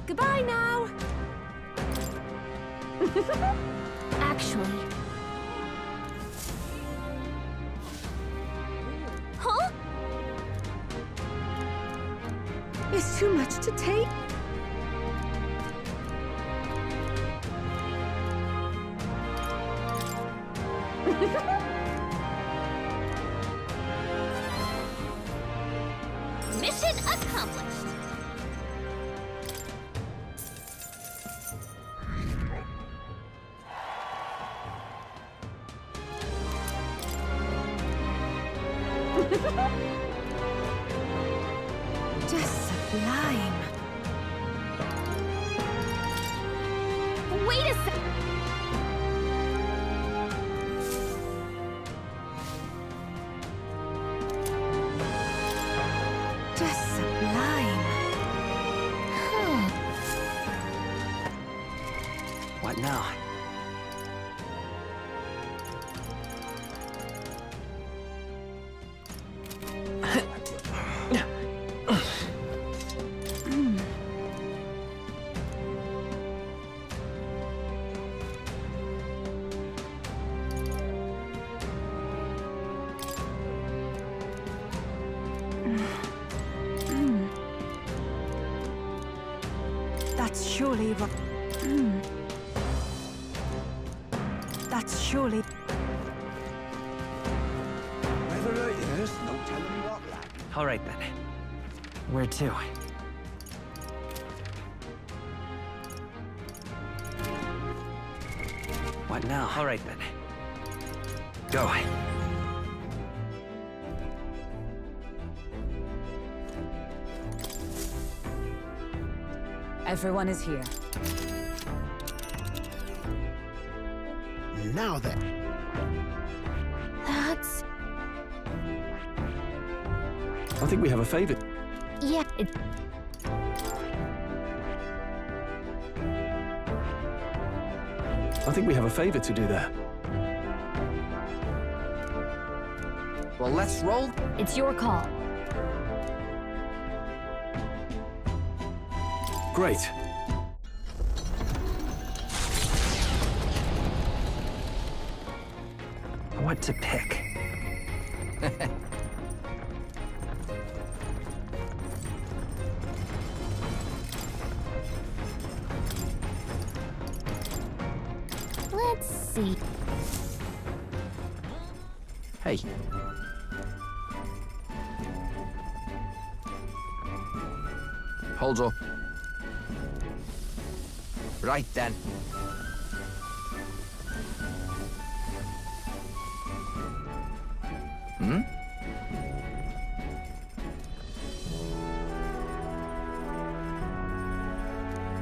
Goodbye now. Actually, Huh? It's too much to take. Mission accomplished. Just sublime. Wait a sec. Just sublime. What now? That's surely right. That's surely. Weather like this, no telling what like. All right then. Where to? What now? All right then. Go. Everyone is here. Now then. that's... I think we have a favor. Yeah, I think we have a favor to do there. Well, let's roll. it's your call. Great. What to pick? Let's see. Hey. Hold up. Right then. Hmm?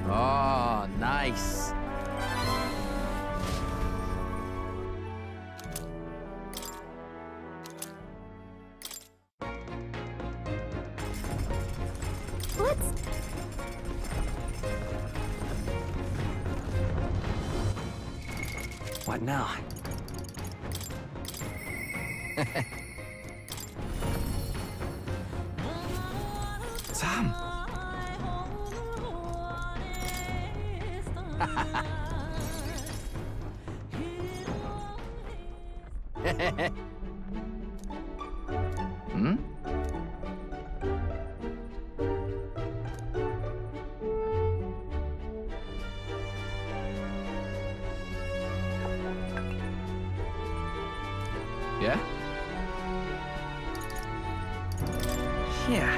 Oh, nice. Let's... What now? Sam. Hmm? Yeah? Yeah.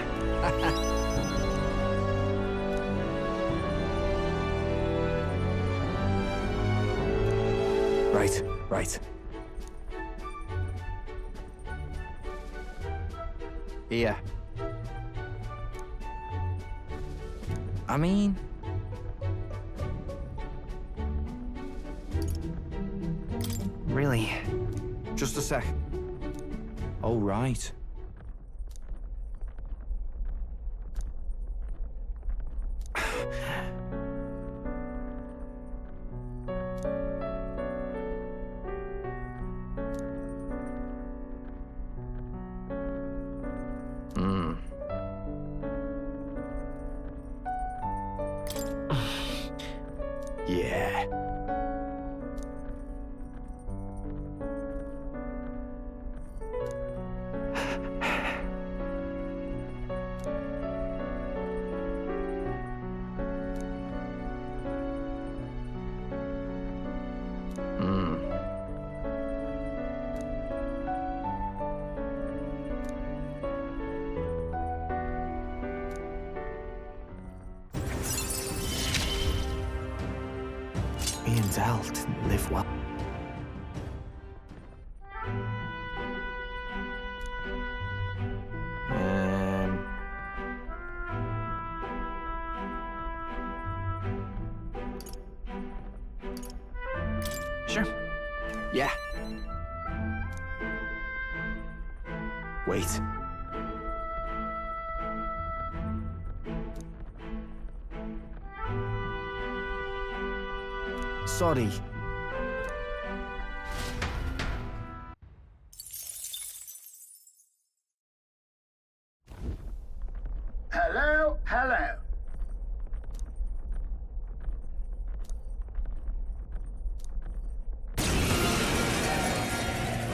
Right, right. Here. I mean... Really? Just a sec. Oh, right. means I'll live well. Sure. Yeah. Wait. Sorry. Hello, hello.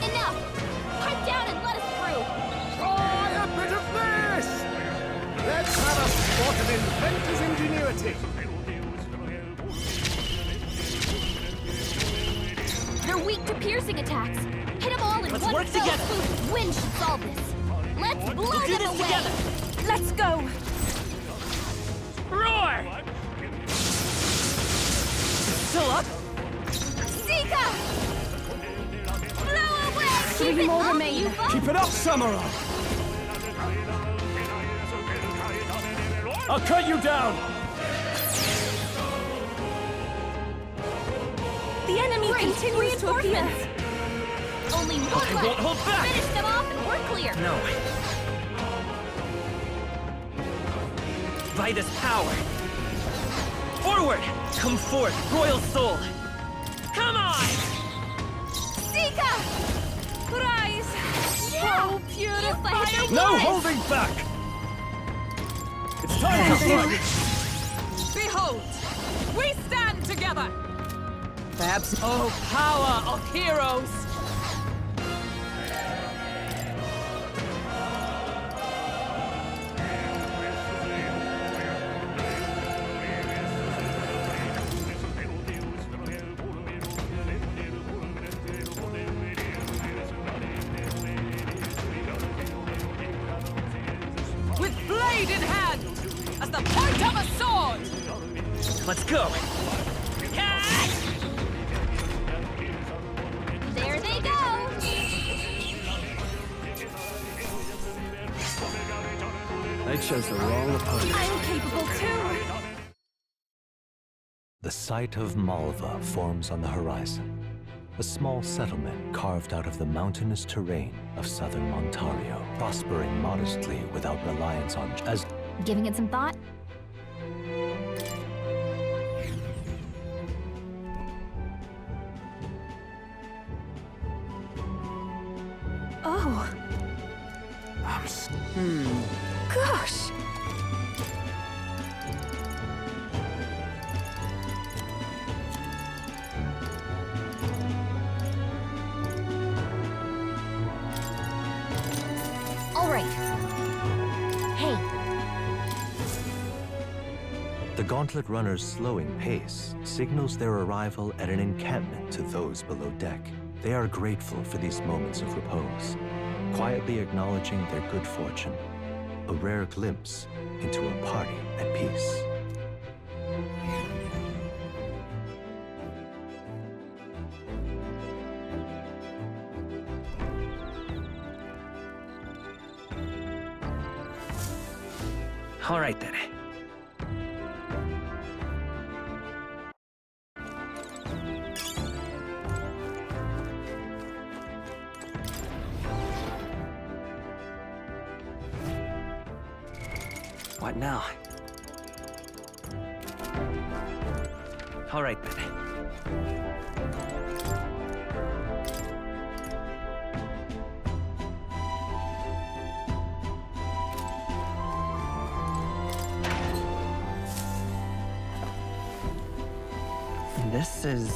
Enough! Pipe down and let us through! Try a bit of this! Let's have a spot of inventor's ingenuity. You're weak to piercing attacks. Hit them all in Let's one work fell together. swoop. Wind should solve this. Let's blow We'll do them this away. together. Let's go! Roar! Still up? Sika! Blow away! Keep Three it more up, remain. you Keep it up, Samurai! I'll cut you down! The enemy continues to appear. Only one I left. won't hold back. Finish them off and we're clear. No. By this power. Forward! Come forth, royal soul! Come on! Sika! Rise! Yeah. Oh, purifier! No holding back! It's time to fight! Behold! We stand together! Perhaps. Oh, power of heroes! With blade in hand, as the point of a sword! Let's go! There they go! I chose the wrong opponent. I'm capable too! The site of Malva forms on the horizon. A small settlement carved out of the mountainous terrain of southern Ontario, prospering modestly without reliance on as Giving it some thought? Oh. Gosh! All right. Hey, the Gauntlet Runner's slowing pace signals their arrival at an encampment to those below deck. They are grateful for these moments of repose, quietly acknowledging their good fortune, a rare glimpse into a party at peace. All right then. What now? All right then. This is...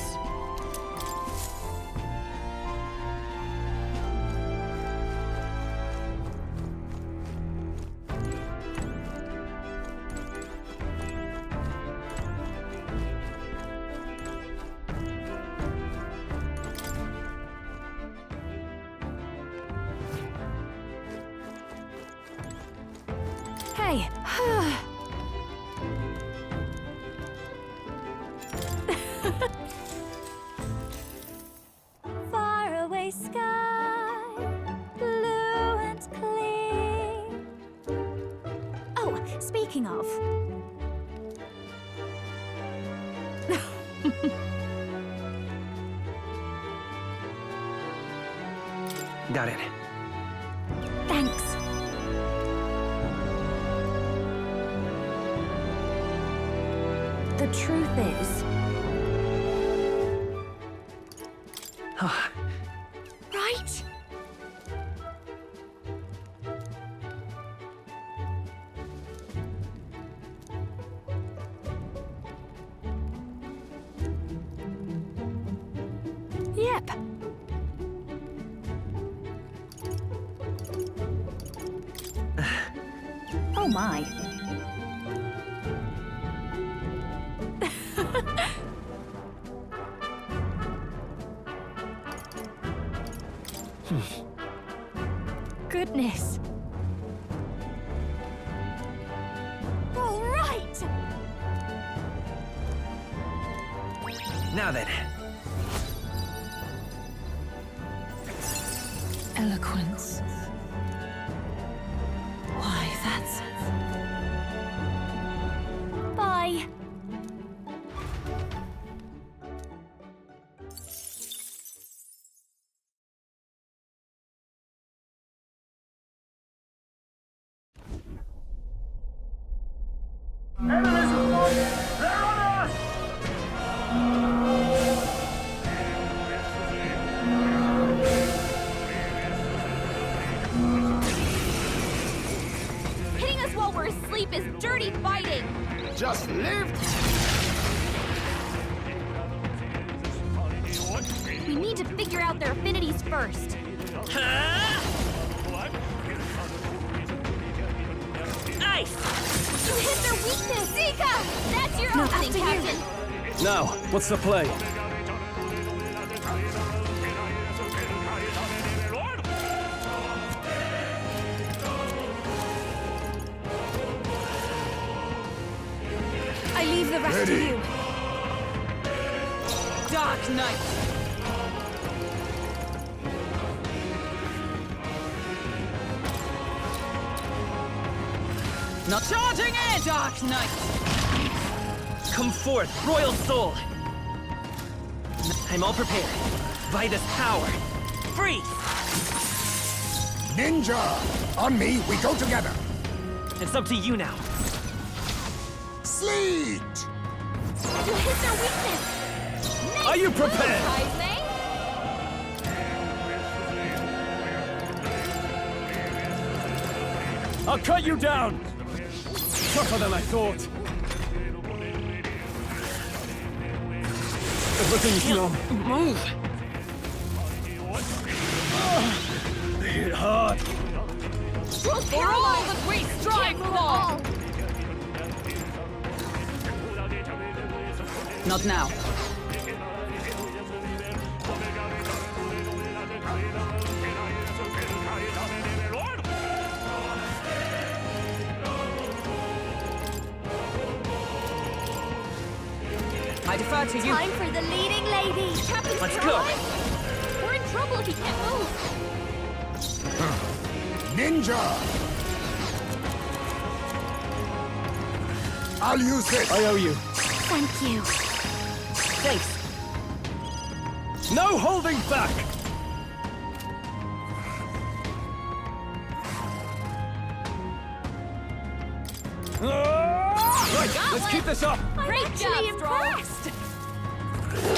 Hey! Speaking of... Got it. Thanks. The truth is... Right? Yep. Oh my. Goodness. All right. Now then. Eloquence. Why, that's... Bye. Hitting us while we're asleep is dirty fighting. Just live. We need to figure out their affinities first. Nice! You hit their weakness! Zika! That's your No, opening, after you. Captain! Now, what's the play? I leave the rest to you. Dark Knight. Not charging in! Dark Knight! Come forth, royal soul! I'm all prepared. By this power. Freeze! Ninja! On me, we go together. It's up to you now. Sleet! You hit their weakness! Nice Are you move, prepared? Kaizme. I'll cut you down! Tougher than I thought. Everything's numb. Move! They hit hard. For all that we strive for! Not now. I defer to you. Time for the leading lady! Captain Let's go. Caroline? We're in trouble if he can't move! Ninja! I'll use this. I owe you. Thank you. Thanks. No holding back! Right, let's keep this up! I'm Great actually job, Stroll. impressed!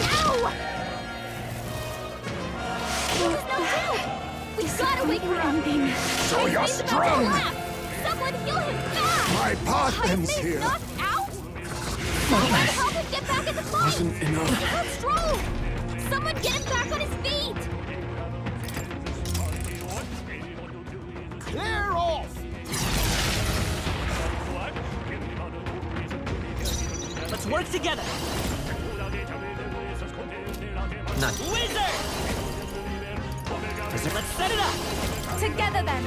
Ow! There's no help! We've got to wake her up! So you're strong! Someone heal him fast! My partner's Kaizme's here. knocked out? Someone help him get back in the fight! Wasn't enough. Help Stroll! Someone get him back on his feet! Clear off! Let's work together. None. Wizard! Let's set it up! Together then!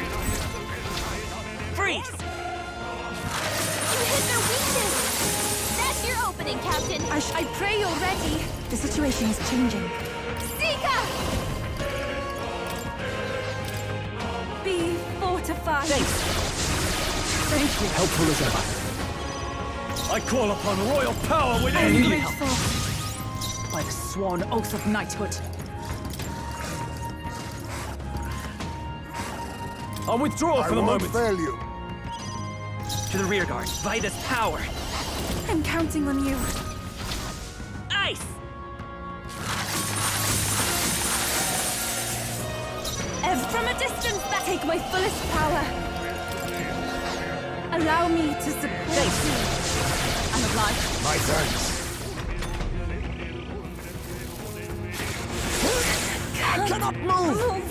Freeze! You hit their weakness! That's your opening, Captain! I pray you're ready. The situation is changing. Zika! Be fortified. Thanks. Thank you. Helpful as ever. I call upon royal power within you. Grateful. By the sworn oath of knighthood. I'll withdraw for the moment. Fail you. To the rear guard. Vitus power. I'm counting on you. Ice! From a distance, take my fullest power. Allow me to support you. I'm obliged. My thanks. I cannot move!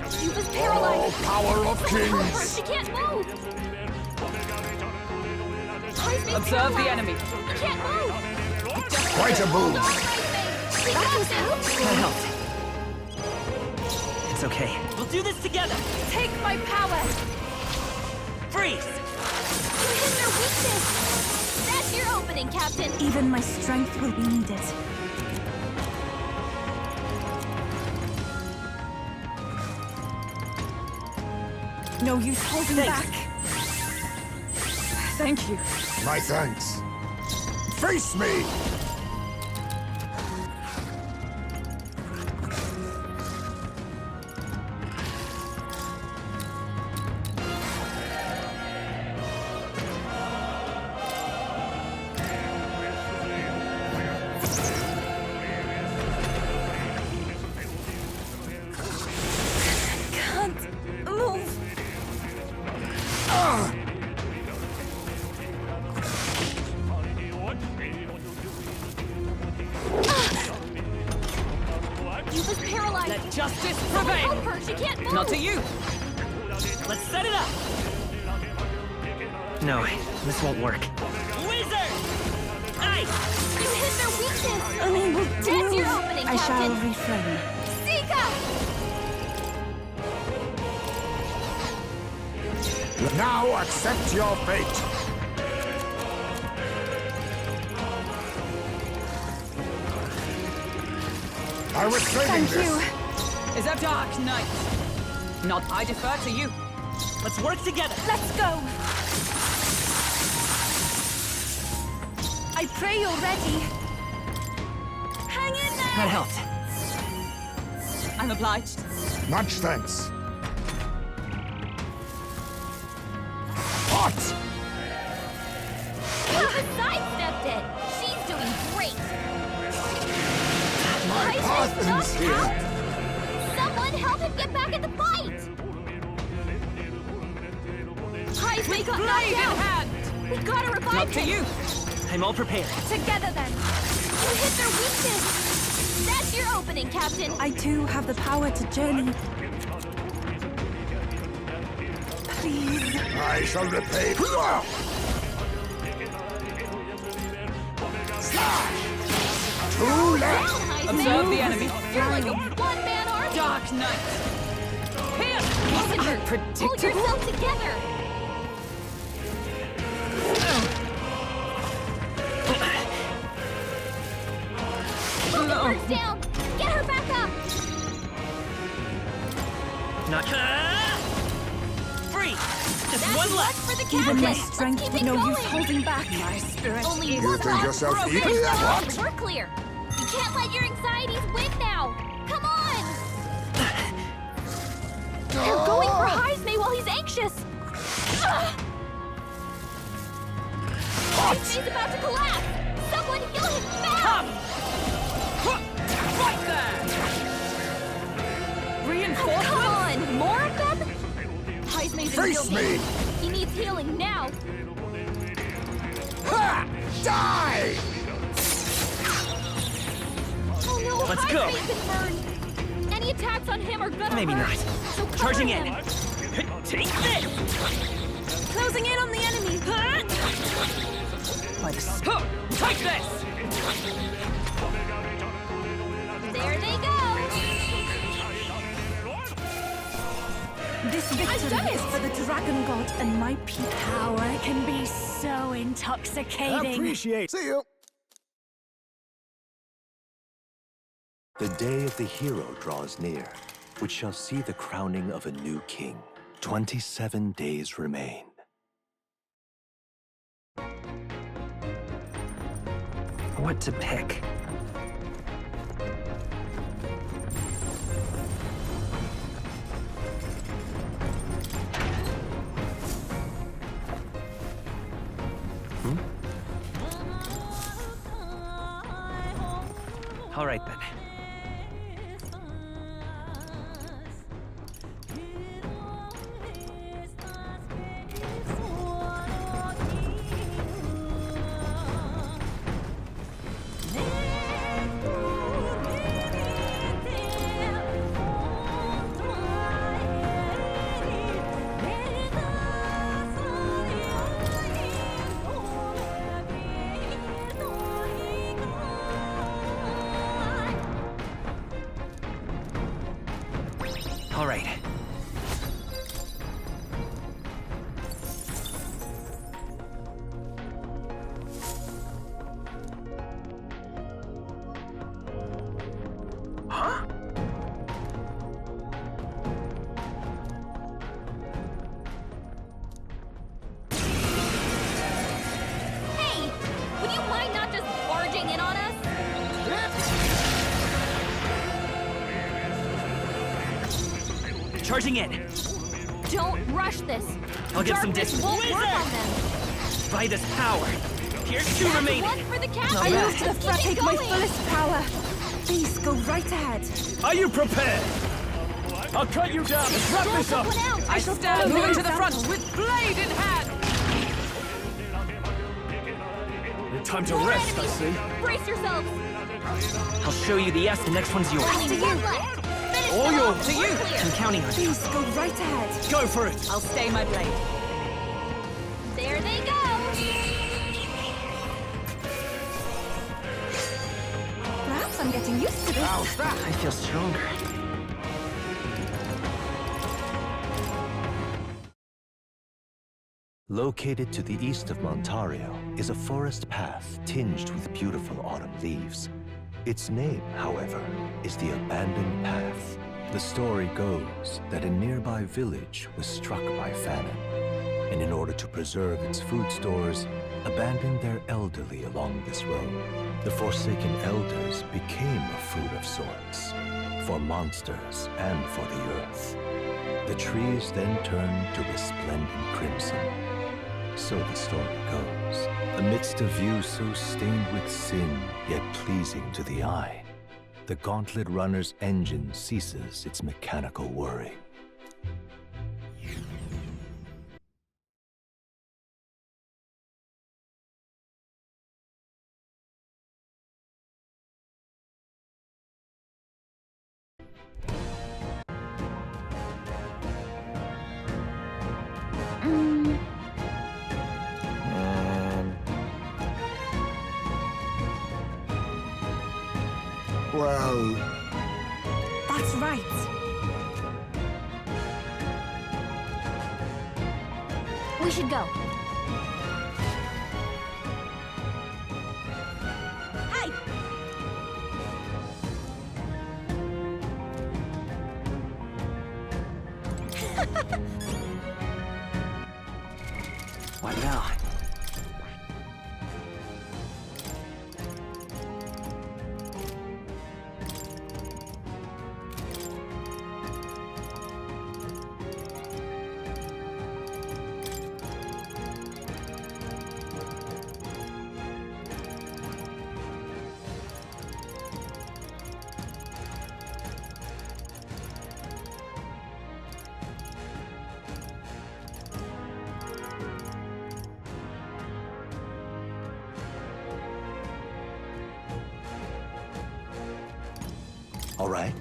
She was paralyzed. Oh, power of kings! She can't move. Observe the enemy. He can't move. Quite a move. That helped. It's okay. We'll do this together. Take my power. Freeze! You hit their weakness. That's your opening, Captain. Even my strength will be needed. No use holding back. Thank you. My thanks. Face me! Justice prevail! Help her, she can't move! Not to you! Let's set it up! No, this won't work. Wizard! Ice! You hit their weakness! Unable to That's your opening, I shall Captain! refrain. Sika! Now accept your fate! I was saving Thank this! you. Is a dark night. Not I defer to you. Let's work together. Let's go! I pray you're ready. Hang in there! That helped. I'm obliged. Much thanks. Hot! Eva sidestepped it! She's doing great! My husband's here! Out? Someone help him get back in the fight! Heisman got knocked out! We gotta revive Not to him! you! I'm all prepared. Together then! You hit their weakness! That's your opening, Captain! I too have the power to journey. Please. I shall repay. Too late! Observe the enemy. You're like a one-man army! Dark night. Here! Pull yourself together! Longplay's down! Get her back up! Not free! Just That's one luck left! for the captain! Even my Let's strength keep with it no going. use holding back. My spirit Only is You one think left. yourself Broken. equal to that? What? We're clear. You can't let your anxieties win now. Come on. They're going for Heisman while he's anxious. Heisman's about to collapse. Someone heal him fast. Come! Right there! Reinforcements? Come on. More of them? Heisman's in Face real me! pain. He needs healing now. Ha! Die! Oh no, Let's go. Heisman's been burned. Any attacks on him are gonna Maybe hurt. not. So cover Charging him. in. Take this! Closing in on the enemy. Take this! There they go. This victory is for the dragon god and my people. Power can be so intoxicating. Appreciate. See you. The day of the hero draws near, which shall see the crowning of a new king. 27 days remain. What to pick? All right, then. All right. Huh? Hey! Would you mind not just barging in on us? Charging in. Don't rush this. I'll get some Darkness distance. won't work on them. By this power. Here's 2 remaining. One for the captain. I move to the front, Keep it take my going. fullest power. Please go right ahead. Are you prepared? I'll cut you down and wrap this up. I shall stand Moving to the front with blade in hand. Time to More rest, I enemies. see. Brace yourselves. I'll show you the S. The next one's yours. Only one left. Finish All them yours. off. To you. We're clear. I'm counting on you. Please go right ahead. Go for it. I'll stay my blade. There they go. Perhaps I'm getting used to this. I feel stronger. Located to the east of Montario is a forest path tinged with beautiful autumn leaves. Its name, however, is the Abandoned Path. The story goes that a nearby village was struck by famine, and in order to preserve its food stores, abandoned their elderly along this road. The forsaken elders became a food of sorts, for monsters and for the earth. The trees then turned to resplendent crimson. So the story goes. Amidst a view so stained with sin, yet pleasing to the eye, the gauntlet runner's engine ceases its mechanical whirring. Well, That's right. We should go. Hey! What now? All right.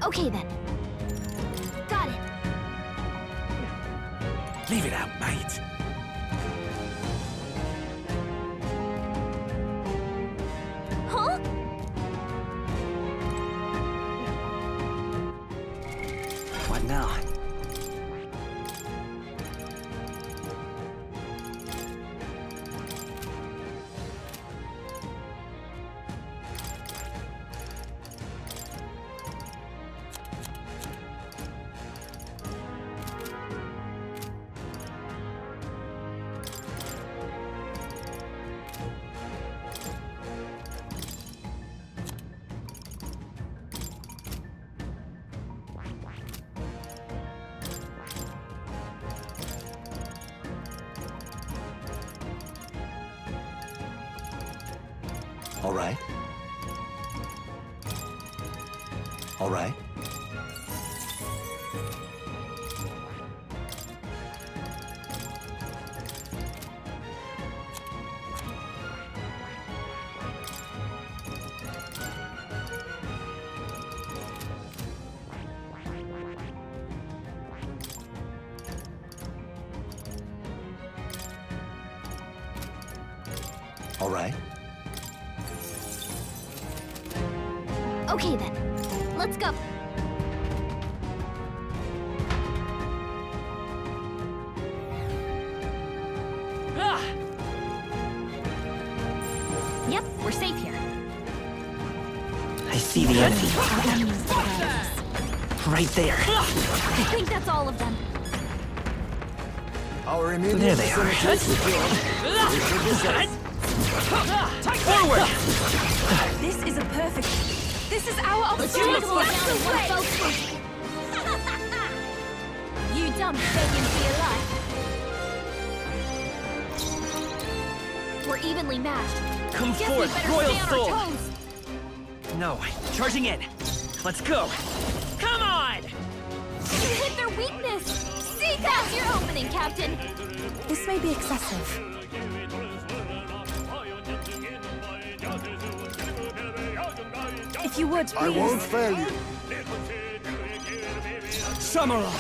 Okay then. Got it. Leave it out, mate. Huh? What now? All right. All right. All right. Okay then. Let's go. Yep, we're safe here. I see the enemy. Right there. I think that's all of them. Our immediate There they are. Forward! This is a perfect... This is our opportunity. opportunity! You done begging for your life. We're evenly matched. Come Guess we forth, better Royal stay on Soul. our toes. No, charging in. Let's go. Come on! You hit their weakness. See, that's your opening, Captain. This may be excessive. If you would, please. I won't fail you. Samurai!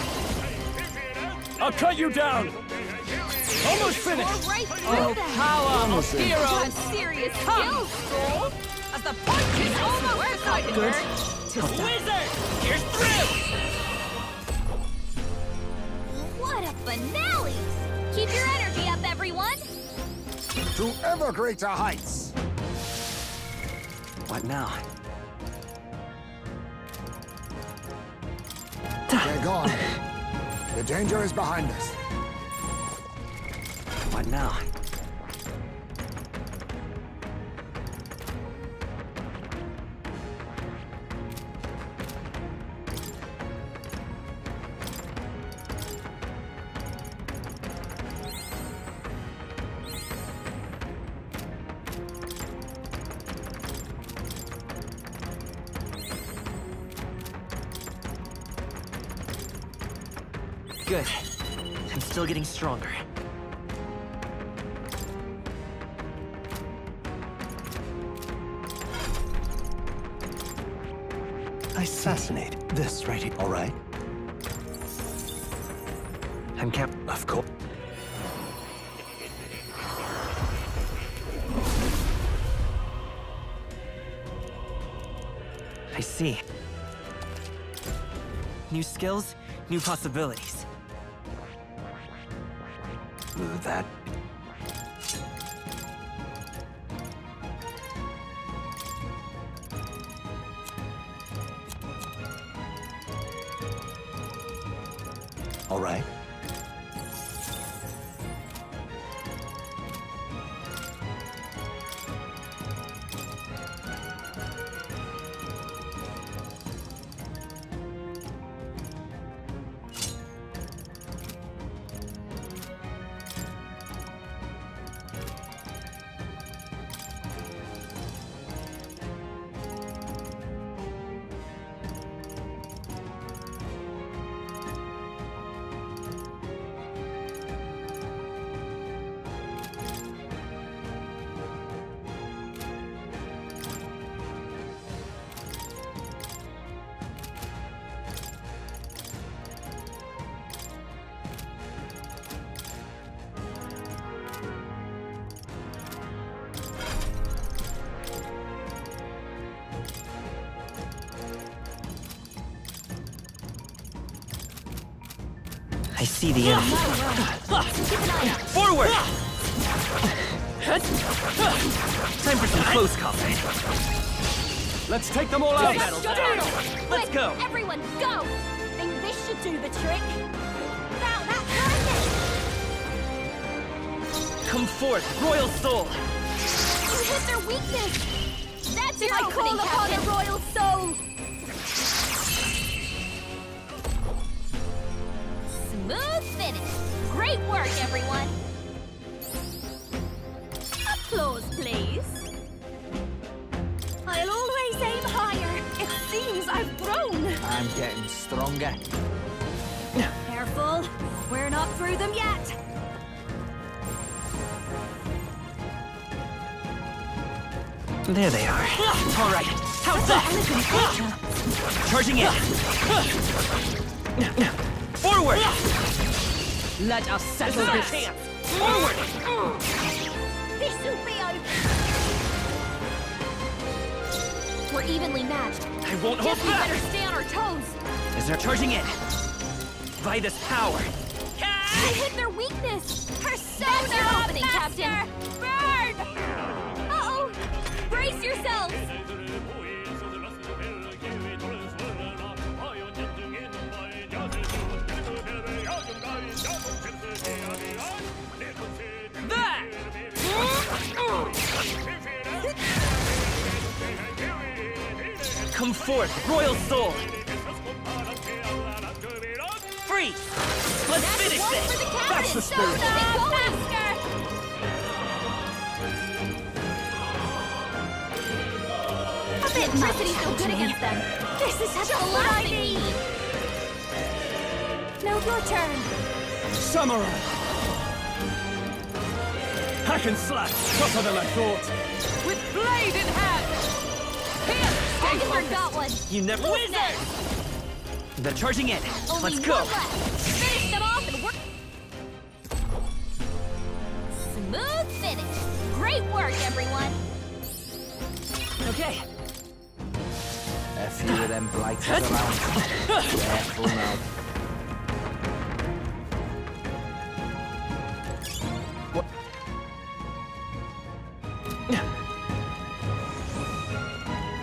I'll cut you down! Almost finished! You're right through Oh, them. power of You heroes! have serious skills, Soul. As the punch is almost Good. Wizard! Here's through! What a finale! Keep your energy up, everyone. To ever greater heights. What now? They're gone. The danger is behind us. What now? Good. I'm still getting stronger. Assassinate. This right here. All right. I'm Cap. Of course. I see. New skills, new possibilities. That. All right. I see the enemy. Forward! Time for some close combat. Let's take them all out. Let's go. Everyone, go! Think this should do the trick? Now that Come forth, royal soul. you hit their weakness! That's your opening, call upon Captain. a royal soul! Smooth finish! Great work, everyone! Applause, please! I'll always aim higher! It seems I've grown! I'm getting stronger. Careful! We're not through them yet! There they are. All right, how's that? Charging in. Forward! Let us settle This is this. our chance. Forward! This'll be over! We're evenly matched. I won't hold Guess we back. better stay on our toes. Is there charging in? By this power. We hit their weakness. Persona! That's your opening, Captain. Burn! Uh-oh! Brace yourselves! That! Come forth, royal soul. Free! Let's finish One this! for the captain. That's the spirit. Keep going, faster! Electricity's no good against them. This is just what I need. Now your turn. Samurai! Hack and slash, tougher than I thought. With blade in hand. Here, stay got one. You never win! They're charging in. Only Let's go. one left. Finish them off and work. Smooth finish. Great work, everyone. Okay. A few of them blighters around. Careful now.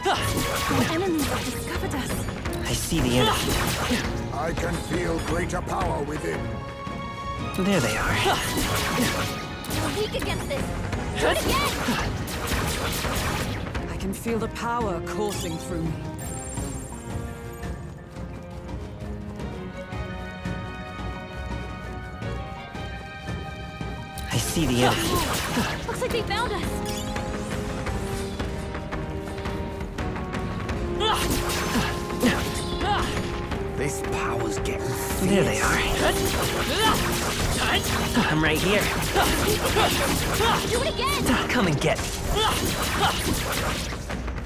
The enemies have discovered us. I see the enemy. I can feel greater power within. There they are. We're weak against this. Do it again. I can feel the power coursing through me. I see the enemy. Looks like they found us. This power's getting fierce. There they are. I'm right here. Do it again. Come and get me.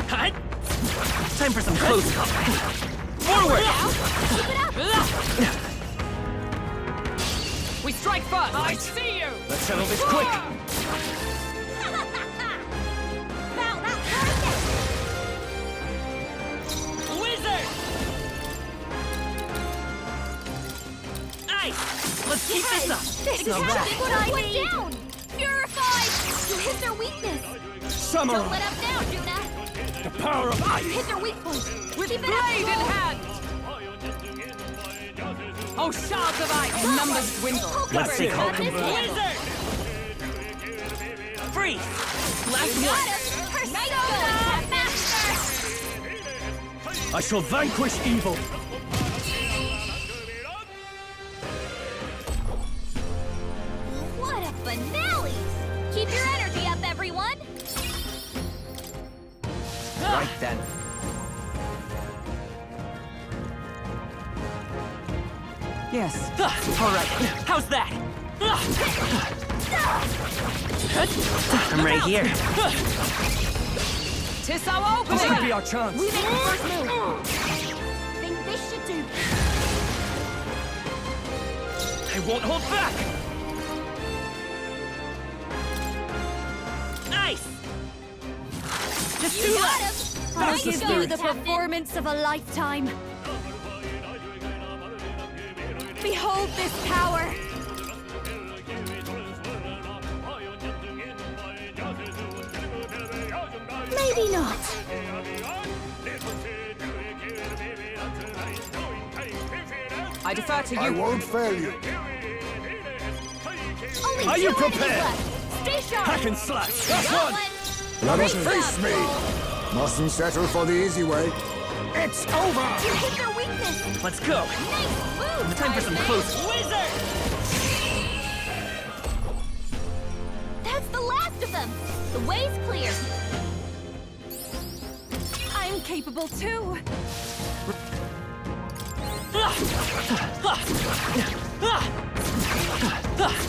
Time for some close combat. Forward! Keep it up. We strike first! I see you! Let's settle this quick. Wow, that's perfect. Wizard! Nice! Let's keep this up. This is All right. exactly what I need. Down. Purified. You hit their weakness. Samurai! Don't let up now, Juna. The power of You ice! hit their weak point. With Blade in hand! Oh, shards of ice! Numbers dwindle. Let's see how This handle. Wizard! Free! Last Got one! him. Persona, master. I shall vanquish evil! What a finale! Keep your energy up, everyone. Right then. Yes. All right, how's that? I'm right here. Tis our This could be opening! our chance. We make the first move. Think this should do. I won't hold back! Nice! Just You two got left! him. That's Nice the going, spirit. Captain. Performance of a lifetime. Behold this power! Maybe not. I defer to you. I won't fail you. Only Are 2 you enemies prepared? left. Stay sharp! Hack and slash! That's Got one! Let us Great face job, me. Cole. Mustn't settle for the easy way. It's over! You hit their weakness! Let's go. Nice move, Time for some Tarzan. close. Wizard! That's the last of them! The way's clear! I'm capable too.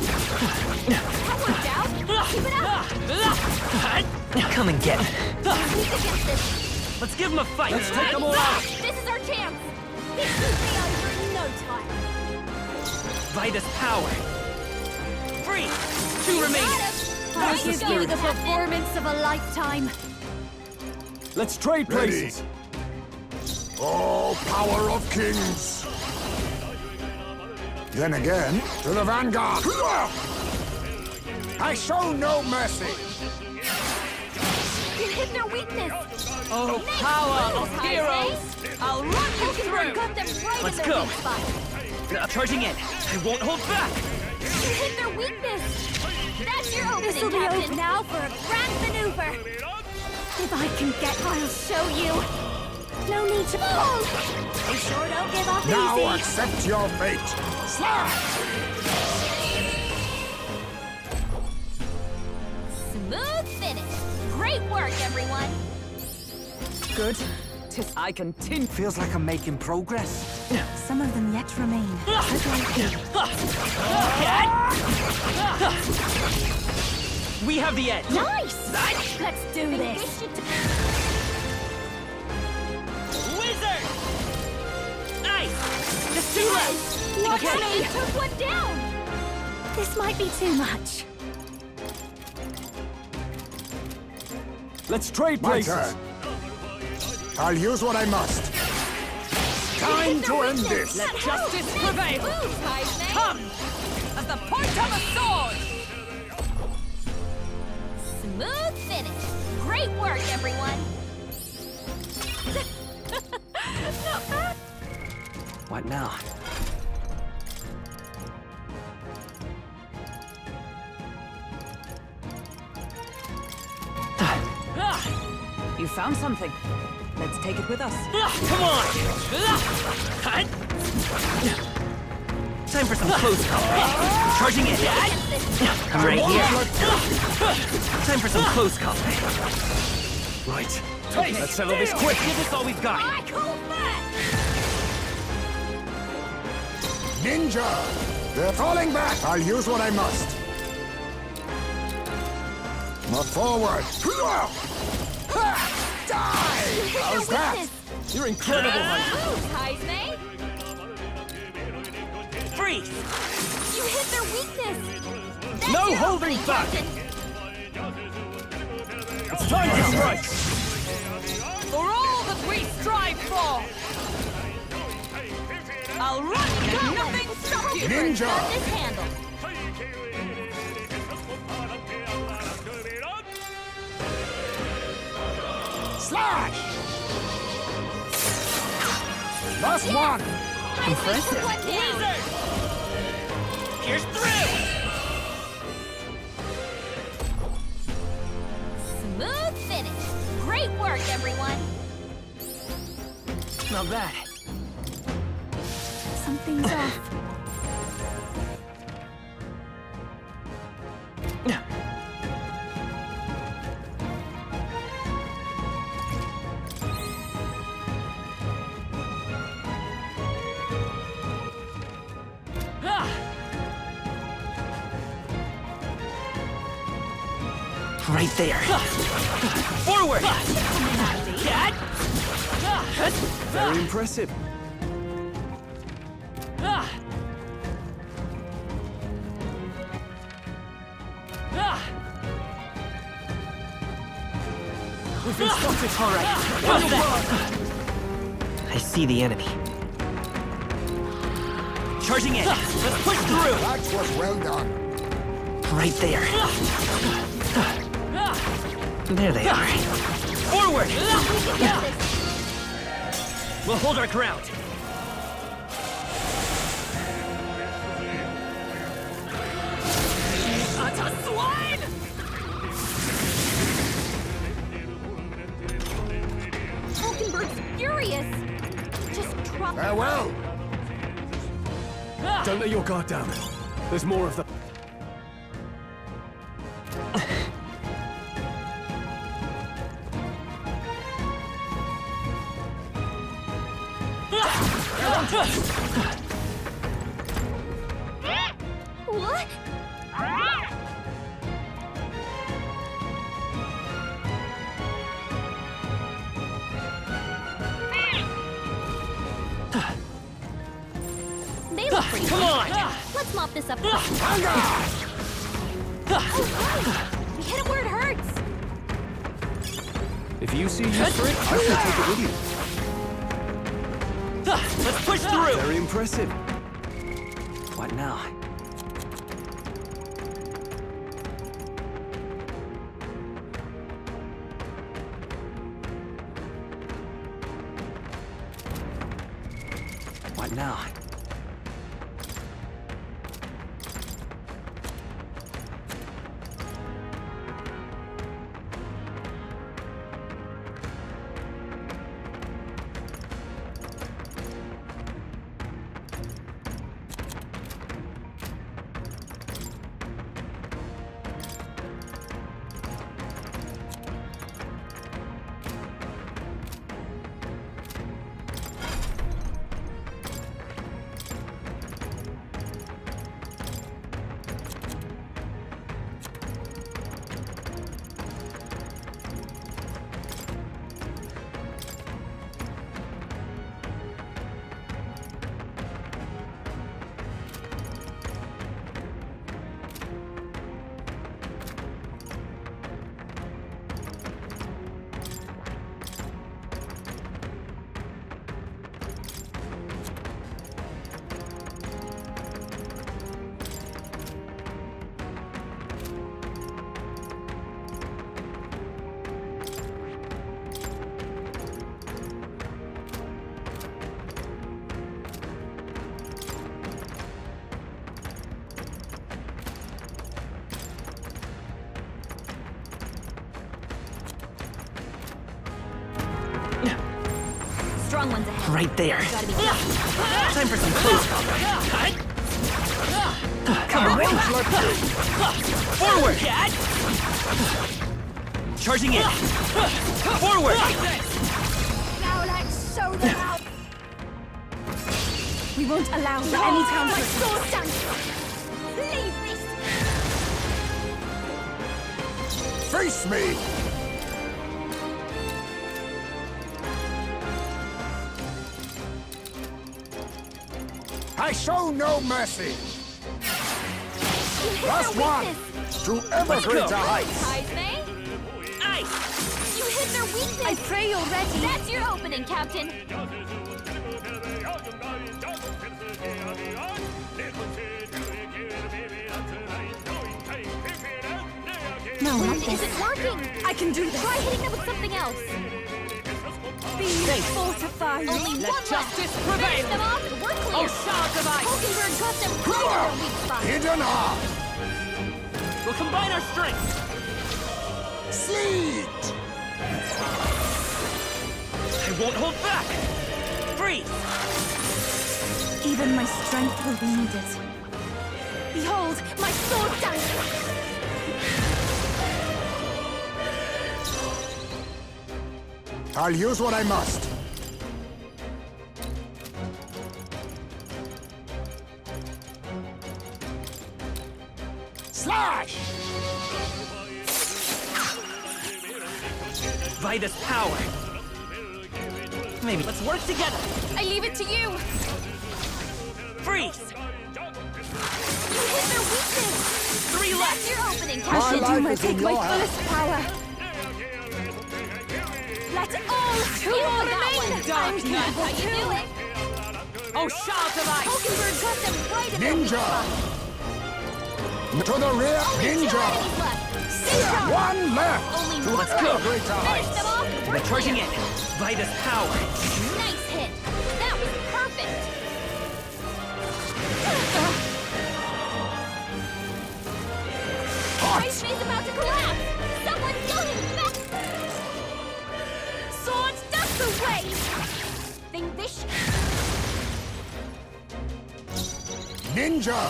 That worked out! Keep it up! Come and get it. Who's against this? Let's give him a fight. Let's take them all out. This is our chance! This will be over in no time! Vitus power. 3, 2 remaining. I'll Nice give going, you the Captain. performance of a lifetime. Let's trade Ready. places. Oh, power of kings! Then again, to the vanguard! I show no mercy! You hit their weakness! Oh, Nice power moves, of heroes. Heisey. I'll run you Pokemon through. got them right Let's in their go. weak spot. Charging in. I won't hold back. You hit their weakness! That's your opening, This'll be Captain! over. Now for a grand maneuver! If I can get, I'll show you! No need to fall! They sure don't give up Now easy! accept your fate! Slash! Smooth finish! Great work, everyone! good. I continue. Feels like I'm making progress. Some of them yet remain. We have the edge. Nice! Let's do this! Wizard! Nice! Just too late! Watch Okay. me! Took one down! This might be too much. Let's trade My places. turn. I'll use what I must. Time to end this! Let justice prevail. Move, Heisey. Come! At the point of a sword! Smooth finish! Great work, everyone! Not bad! What now? You found something. Let's take it with us. Come on! Time for some close combat. Charging in. I'm right here. Time for some close combat. Right. Okay, let's settle this quick. Give us all we've got. I call back! Ninja! They're falling back! I'll use what I must. Not forward! Die! How's that? You're incredible, Heisey. Move, Heisey. Freeze! You hit their weakness! That's No your holding opening, back. Captain. It's time to strike. For all that we strive for! I'll run and nothing stop you! Ninja! Got this handled. Slash! Last one! Heisey took one down. Here's through! Smooth finish! Great work, everyone! Not bad. Something's off. Right there. Forward! Very impressive. We've been spotted. All right. How's that? I see the enemy. Charging in. Let's push through. That was well done. Right there. There they are. Forward! We'll hold our ground. Utter swine! Hulkenberg's furious. Just drop. Farewell. Don't let your guard down. There's more of them. What? They look pretty. Come on! Let's mop this up. Oh, right. We hit it where it hurts. If you see use for it, I shall take it with you. Let's push through! Very impressive. What now? What now? Strong ones ahead. Right there. Gotta be Time for some close combat. Come on. Forward! Charging in. Forward! Now let's show them out. We won't allow for any counter. Sword dance. Leave this. Face me! I show no mercy! Last one! To ever greater heights! You hit their weakness! I pray you're ready! That's your opening, Captain! No, Wind isn't working! I can do this! Try hitting them with something else! Be fortified! Only Let one justice left! prevail. Finish them off and we're clear! Oh, shards of ice! Hulkenberg got them right in their weak spot! Hidden arm! We'll combine our strengths! Sleet! I won't hold back! Freeze! Even my strength will be needed. Behold, my sword dance! I'll use what I must. Slash! By this power! Maybe let's work together! I leave it to you! Freeze! You hit their weakness! 3 left! That's your opening, I Captain! shall do my take my fullest power! Let all who remain! Dark Knight, how you doing? Oh, shout of ice! Hulkenberg got them right in the weak Ninja! spot. To the rear, Only 2 ninja! enemies left. Ninja! One left! Only To one our left. greater Finish heights. them off and we're They're charging clear. in. By this power. Nice hit. That was perfect. Ice Maid's about to collapse. Someone kill him back. Swords, that's the way. Think this. Ninja!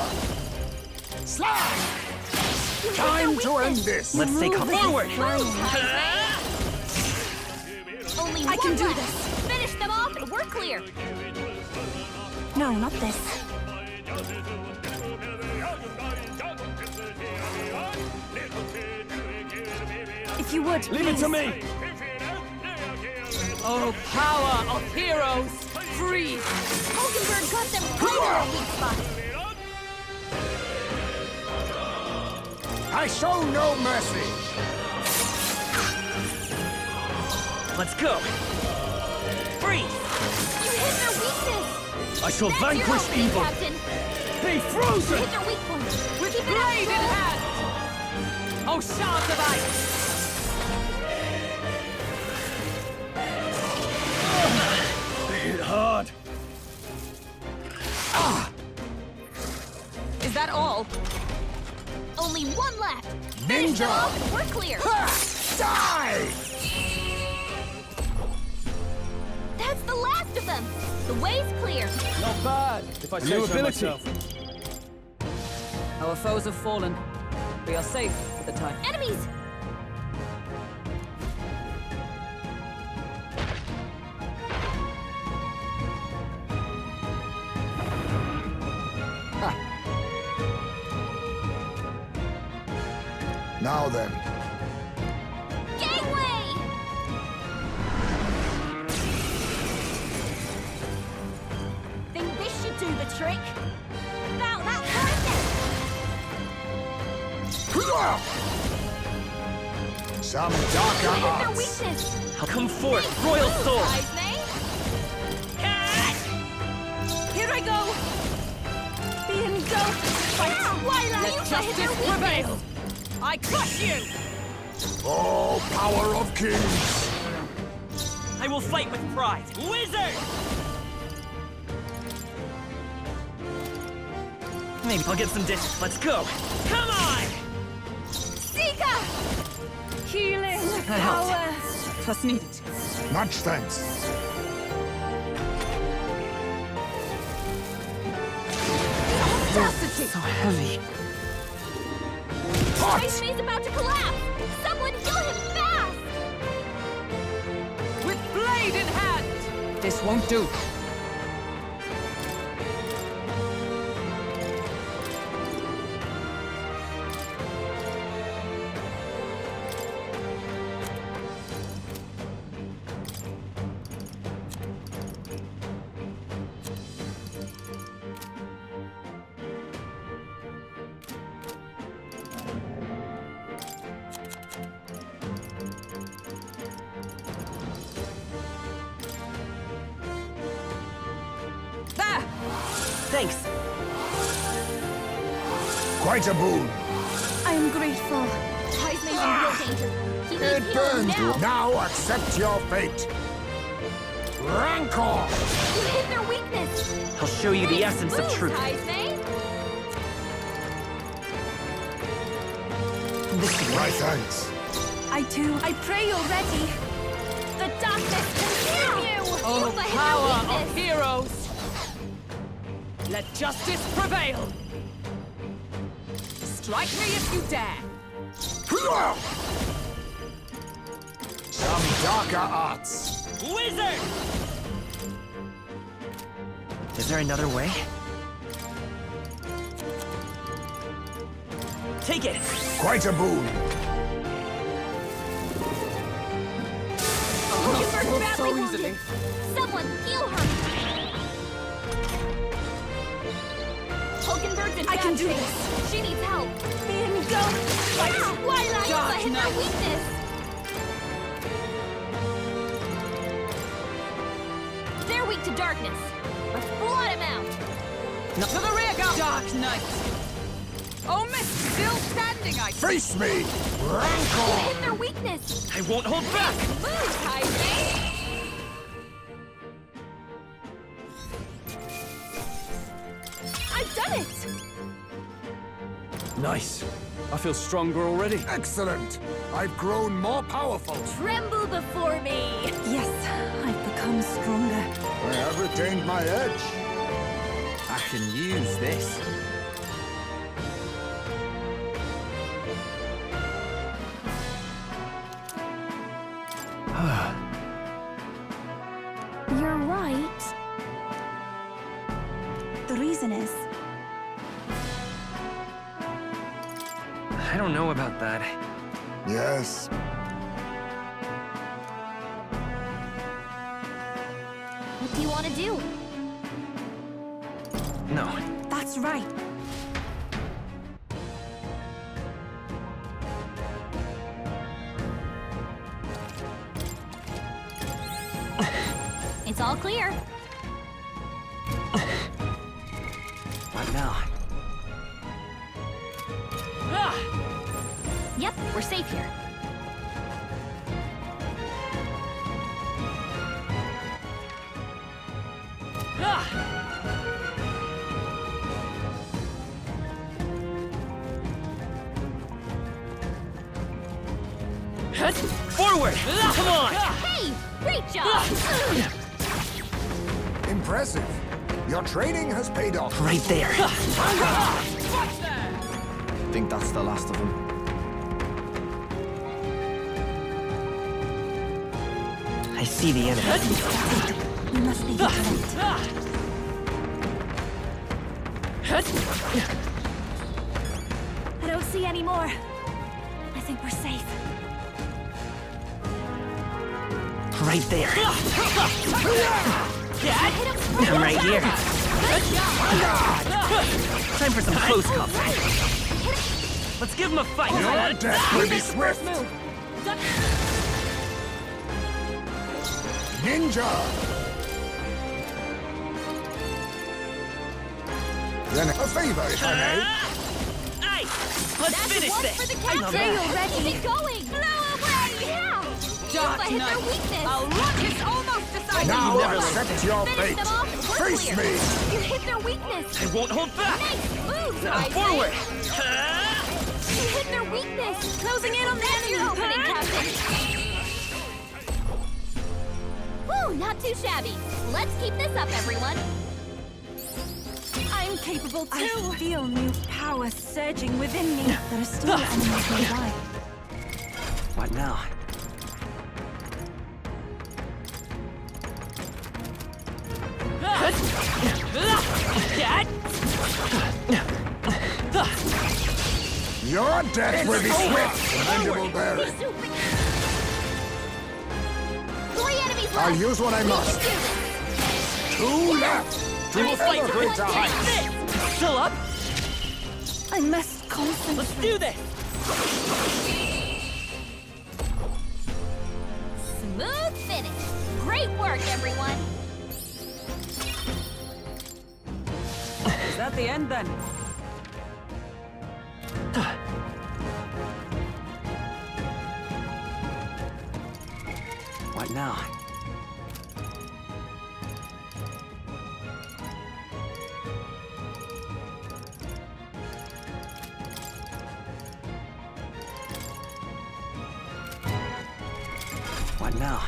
Slash! Time to end this! Let's stay forward! Only I can one do left. this. Finish them off and we're clear. No, not this. If you would, Leave it to me! Oh, power of heroes! Freeze! Hulkenberg got them right in their weak spot. I show no mercy! Let's go! Freeze! You hit their weakness. I shall That's your vanquish opening, evil! Captain. Be You frozen! hit their weak point. With Keep it up, blade in Troll. hand! Oh, shout of ice! Hit hard! Is that all? Only one left. Finish them Ninja! off and we're clear. Die! That's the last of them. The way's clear. Not bad, if I say so myself. Our foes have fallen. We are safe for the time. Enemies! Now then, Gangway! Think this should do the trick? About that perfect! some You darker hit their arts. weakness. I'll come forth, royal soul! Eyes, May. Here I go! Be engulfed by twilight! Let justice prevail! I crush you! Oh, power of kings! I will fight with pride! Wizard! Maybe I'll get some dishes. Let's go! Come on! Sika! Healing That helped. power! Twas needed. Much thanks. Audacity! So heavy. Ice Maid's about to collapse! Someone kill him fast! With blade in hand! This won't do. Thanks! Quite a boon. I am grateful. Ice Maid's in real danger. He It needs healing burns now. you. Now accept your fate. Rancor! You hit their weakness. I'll show you the essence of Moves, truth. Ice Maid. My thanks. I pray you're ready. The darkness continue. Oh, You hit their power of weakness. heroes! Let justice prevail! Strike me if you dare! Some darker arts. Wizard! Is there another way? Take it! Quite a boon. Hulkenberg's badly so wounded. easily. Someone heal her. Hulkenberg's in I bad can do shape. this. She needs help. Be engulfed by twilight! I hit their weakness. There we speak to darkness. Let's blot him out. To the rear guard! Dark Knight! Oh, Miss, still standing, I Face me! You hit their weakness. I won't hold back! Move, Hydrate! I've done it! Nice. I feel stronger already. Excellent! I've grown more powerful. Tremble before me! Yes, I've become stronger. I have retained my edge. I can use this. You're right. The reason is... I don't know about that. Yes. What do you want to do? No. That's right. It's all clear. What now? Yep, we're safe here. Forward! Come on! Hey! Great job! Impressive. Your training has paid off. Right there. Think that's the last of them. I see the enemy. We must be vigilant. I don't see any more. I think we're safe. Right there. I'm right here. Time for some close combat. Let's give him a fight. Your death will be swift. Ninja! Then a favor, if I may. Aye! Let's finish One this! for the captain! Keep it going! Blow away! Yeah! Dark Hit their Knight! weakness! I'll run! It's almost decided! Now never accept your Finish fate. them off and we're Face clear. me! You hit their weakness! I won't hold back! Nice move, Hydrate! Forward! You hit their weakness! Closing in on the enemy! Your opening, Captain! Woo, not too shabby. Let's keep this up, everyone. I'm capable too. I feel new power surging within me. There are still enemies nearby. What now? Your death will be swift, Mandible Bearing. 3 enemies left! I'll use what I We must. can do this. 2 left! To ever greater heights! Still up? I must concentrate. Let's do this! Smooth finish. Great work, everyone. Is that the end then? What now? What now?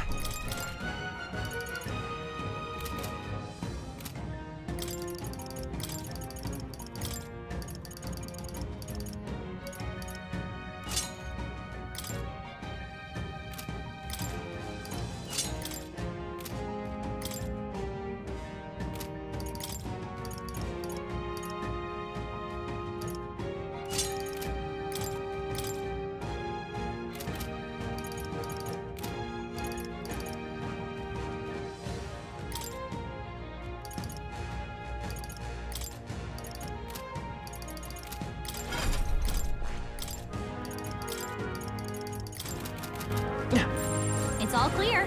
It's all clear.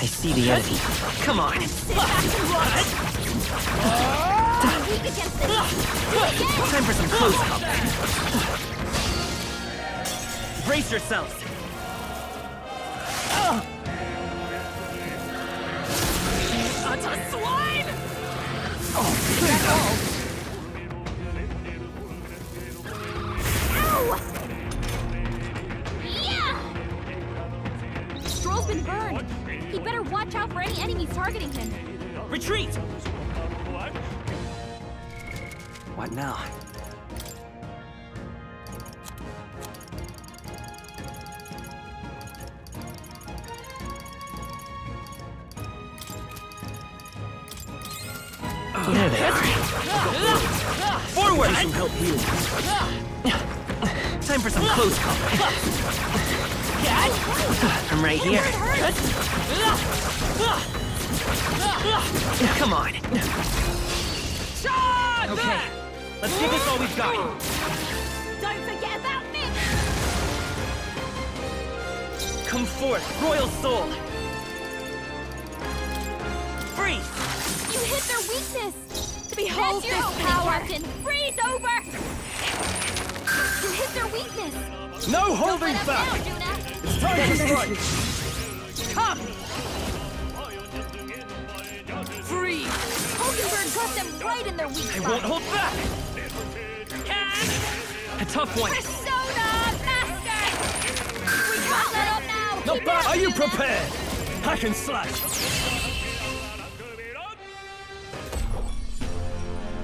I see the enemy. Come on. Time for some close combat. Brace yourselves. Utter swine! Stroll's been burned. He'd better watch out for any enemies targeting him. Retreat! What now? There they are. Forward! Need some help healing. Time for some close combat. I'm right here. Come on. Okay, let's give this all we've got. Don't forget about me! Come forth, royal soul. Freeze! You hit their weakness! Behold That's your this opening, power! Captain! Freeze over! You hit their weakness! No holding Don't let back! us down, Juna. It's time to strike! Come! Freeze! Hulkenberg got them right in their weak spot! I won't hold back! A tough one. Persona Master! We can't let up now! No, Keep but it are you up, Juna. prepared? Hack and slash!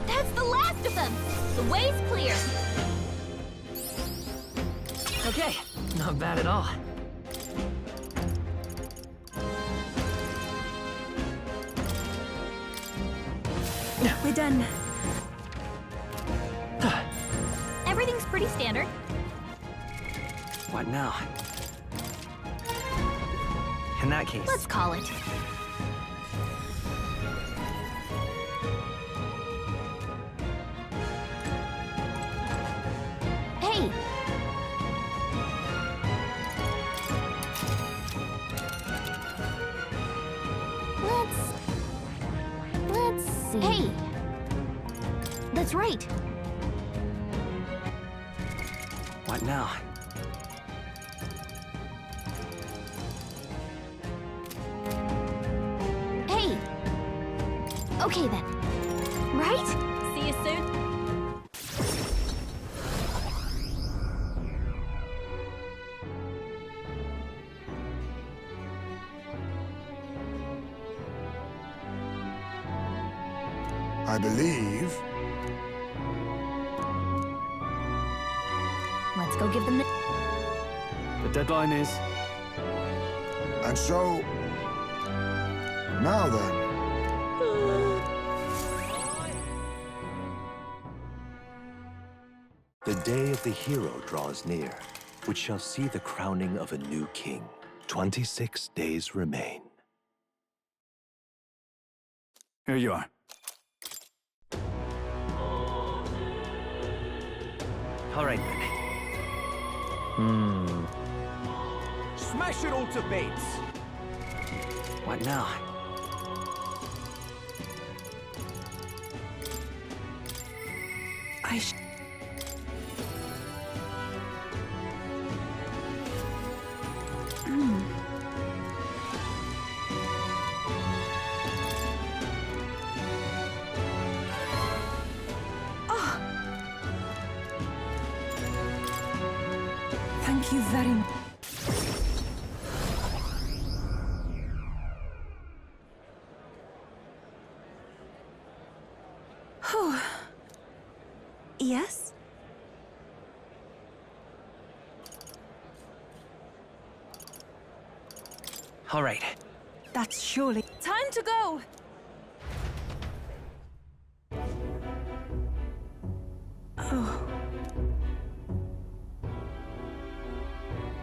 That's the last of them! The way's clear! Okay, not bad at all. We're done. Everything's pretty standard. What now? In that case, Let's call it. Hey! Let's see. Hey! That's right. what now? Hey! Okay then. Right? See you soon. I believe. Let's go give them the... The deadline is... And so. Now then. The day of the hero draws near, which shall see the crowning of a new king. 26 days remain. Here you are. All right, then. Smash it all to bits! What now? Thank you very much. Yes? All right. That's surely... Time to go! Oh.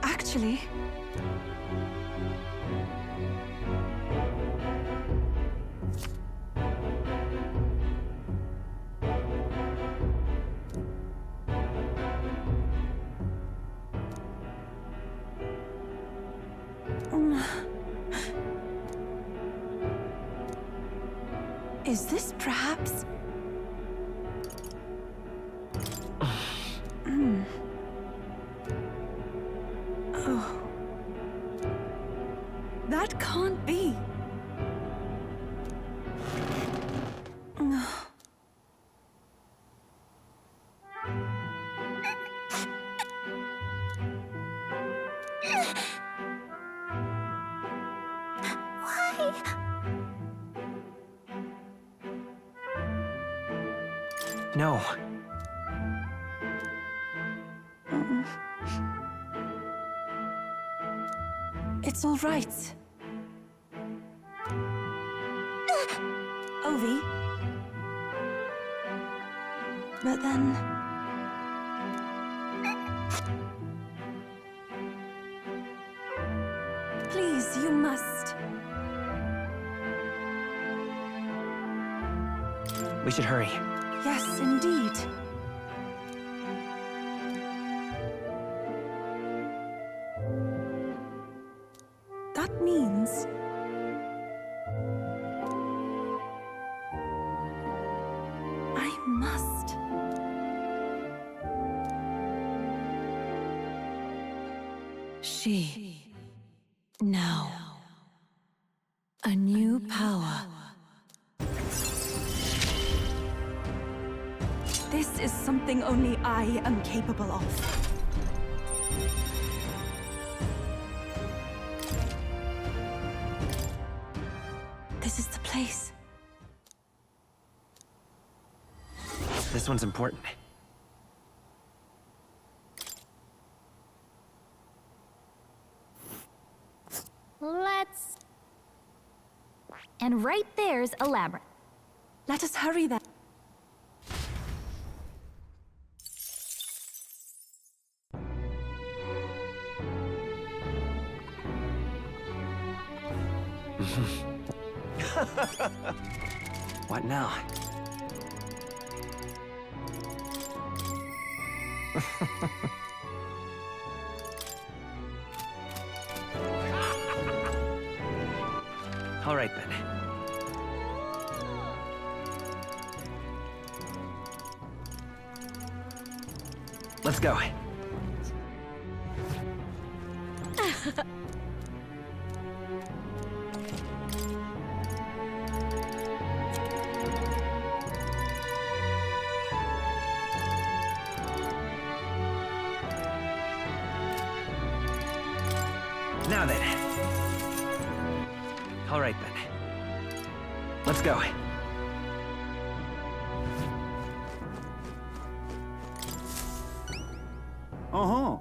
Actually... Is this perhaps... Oh. That can't be. No. Why? No. It's all right. Ovi. But then... Please, you must. We should hurry. Yes, indeed. That means... I must. She. Now. A new power. This is something only I am capable of. This is the place. This one's important. Let's... And right there's a labyrinth. Let us hurry then. What now? All right, then. Let's go. Now then. All right, then. Let's go. Uh-huh.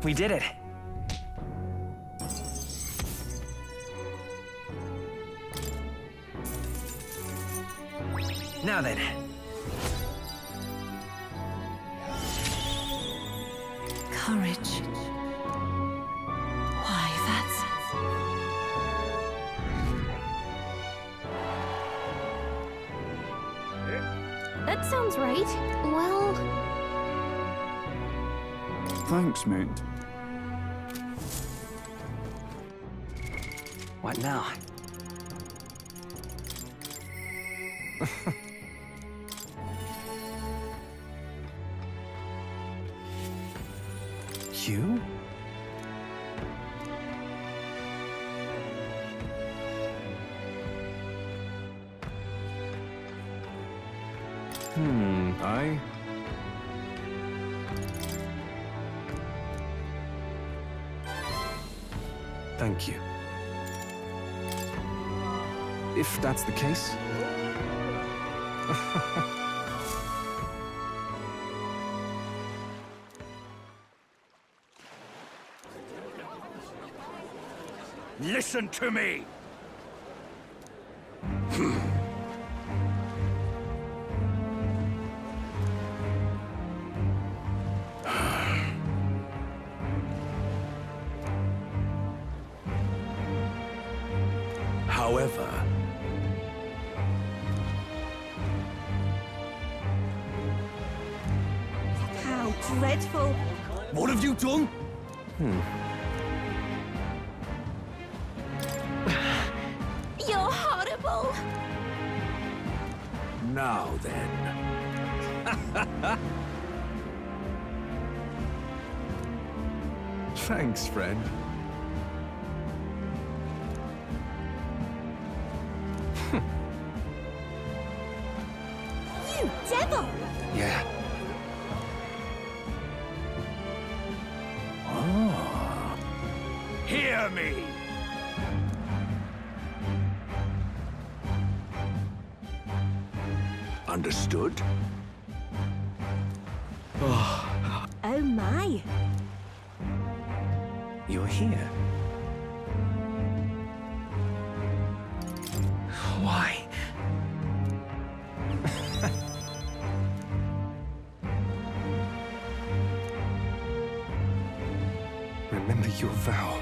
We did it. Now then. Courage. Why, That sounds right. Well... Thanks, mate. What now? You? I... Thank you. If that's the case... Listen to me! However... How dreadful. What have you done? You're Now then. Thanks, friend. You devil! Yeah. Ah. Hear me! Understood? Oh, Oh my. you're here. Why? Remember your vow.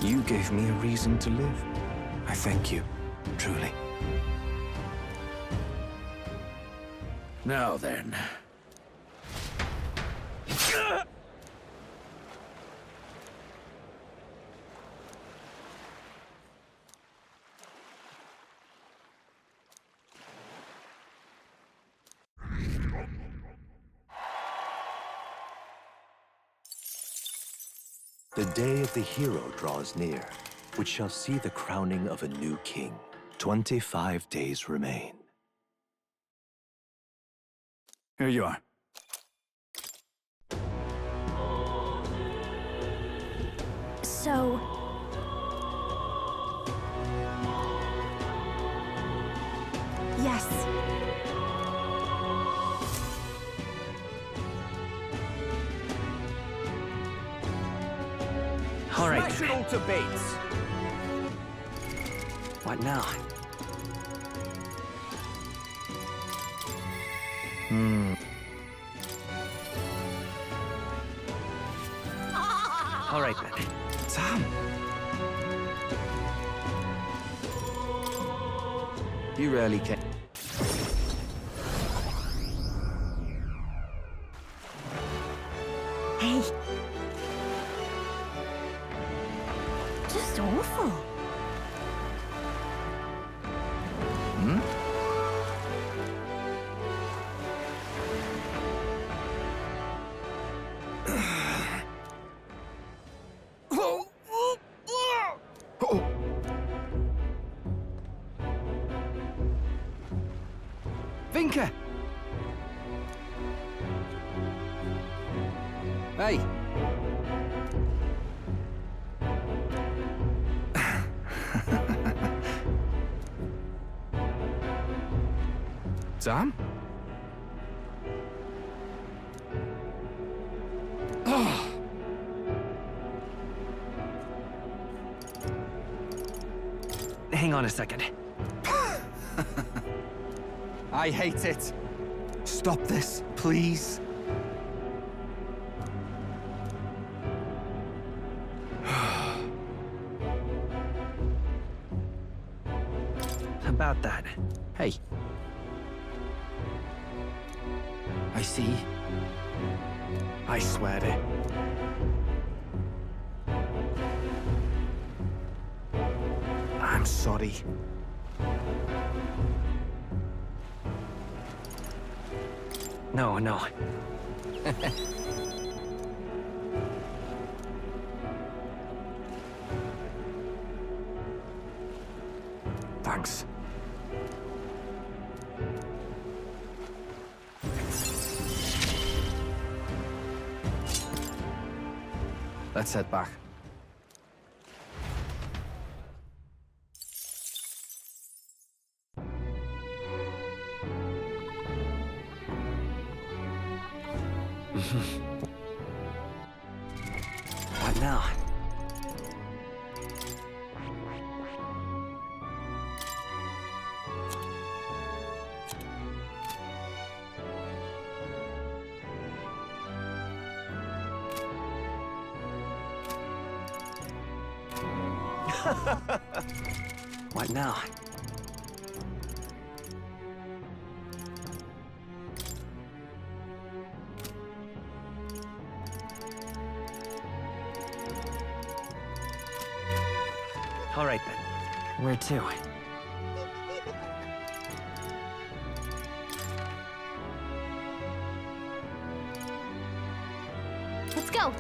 You gave me a reason to live. I thank you, truly. Now then. The day of the hero draws near, which shall see the crowning of a new king. 25 days remain. Here you are. So... Yes. All right. Smash it all to bits. What now? All right then. Sam! You really can. Hey. Just awful. Hmm? Vinka! Hey! Sam? Hang on a second. I hate it. Stop this, please. About that. Hey. I see. I swear it. I'm sorry. No, no. Thanks. Let's head back. What now? What now? All right then. Where to? Let's go.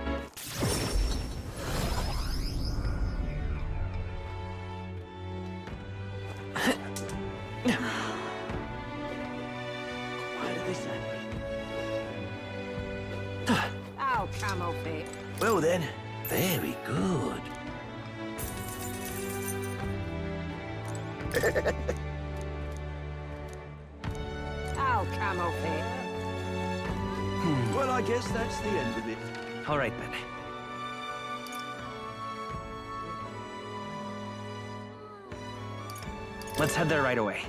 Why did they send me? Ow, camel feet. Well then, very good. Ow, camel feet. Well, I guess that's the end of it. All right then. Let's head there right away.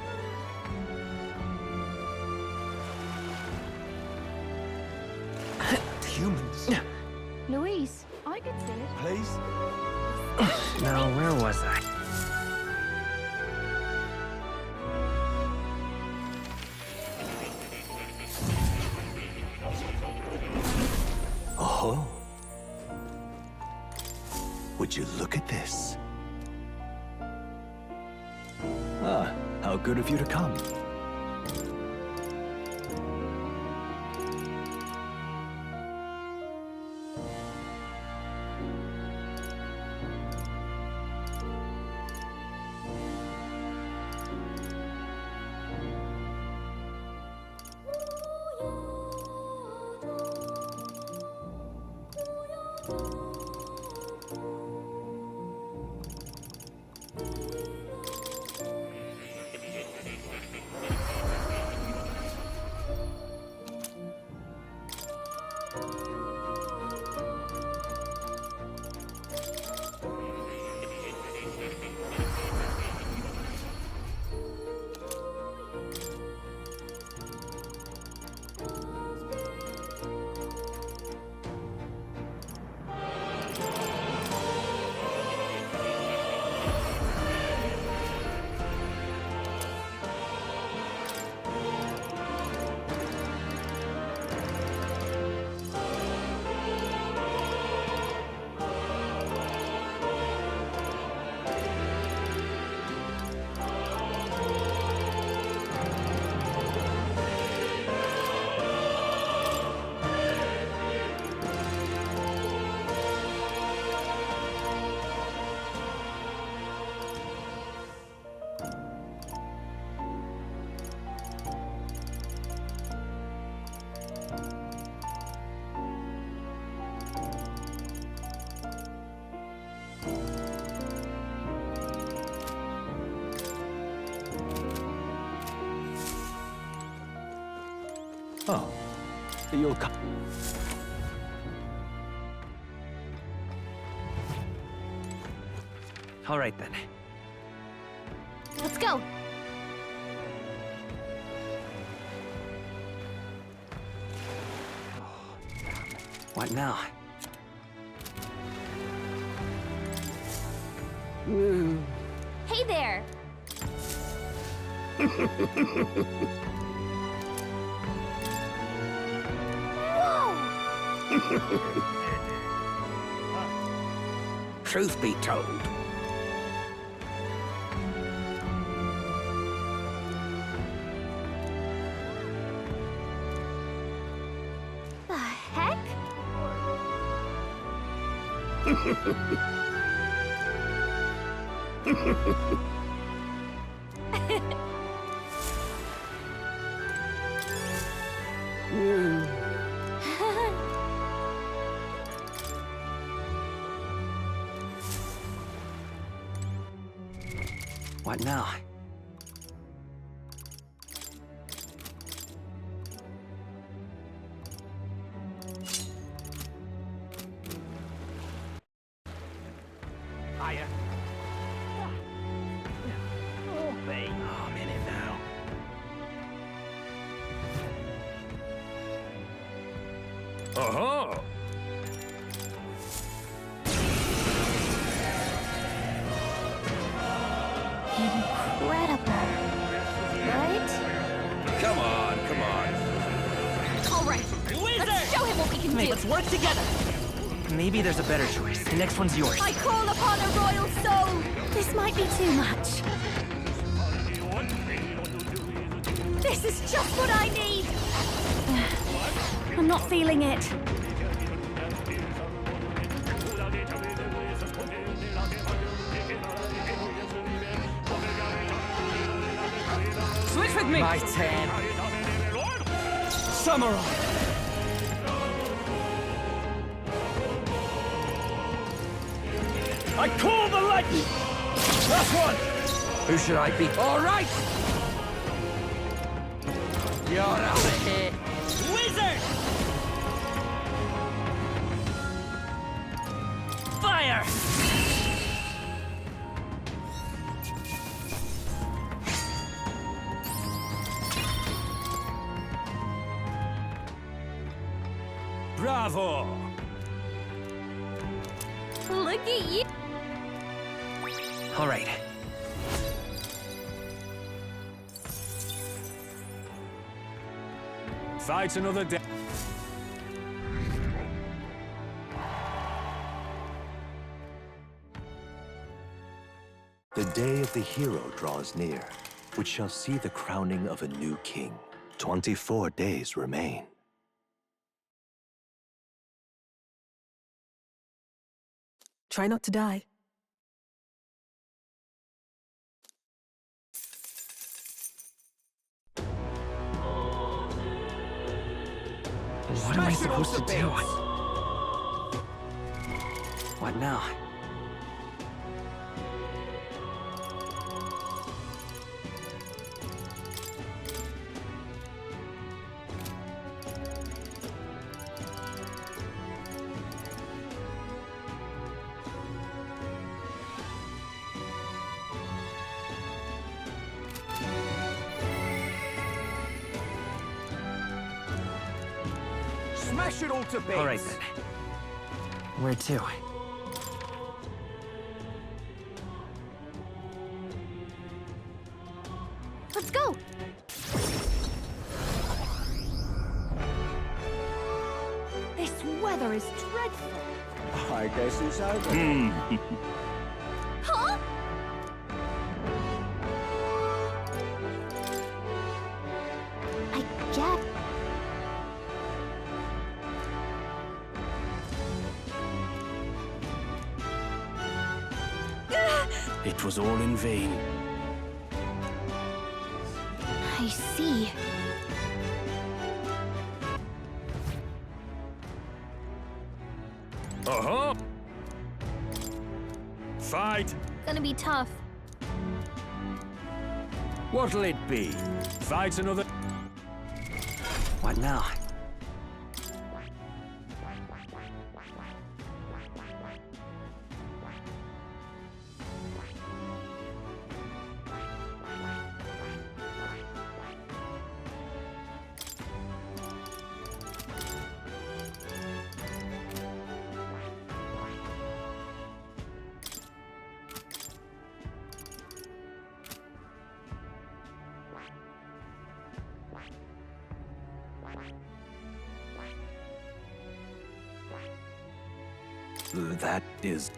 Humans. Louise, I could see it. Please? Now, where was I? Oh. Would you look at this? Ah, how good of you to come. Oh, you'll come. All right then. Let's go. What now? Hey there. Truth be told, The heck? What now? Hiya. Oh, I'm in it now. Aha! Incredible. Right? Come on, come on. All right. Let's show him what we can do. Let's work together. Maybe there's a better choice. The next one's yours. I call upon a royal soul! This might be too much. This is just what I need! I'm not feeling it. Switch with me! My turn. Samurai! I call the lightning! Last one! Who should I be? All right! You're out of here. Wizard! Fire! Bravo! Look at you! All right. Fight another day. The day of the hero draws near, which shall see the crowning of a new king. 24 days remain. Try not to die. What am I supposed to do? What now? Smash it all to bits! All right, then. Where to? Let's go! This weather is dreadful. I guess it's over. Huh? I get... It was all in vain. I see. Uh-huh. Fight. Gonna be tough. What'll it be? Fight another... What now? That is...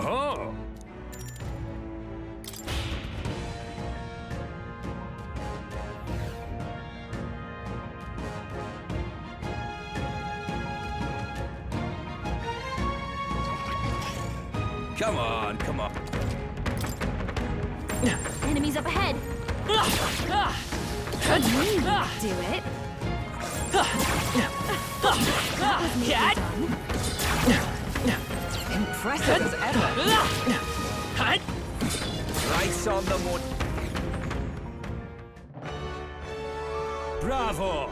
Oh. Come on, come on. Enemies up ahead. Could you do it? That was neatly done. Impressive as ever. Right on the moon. Bravo!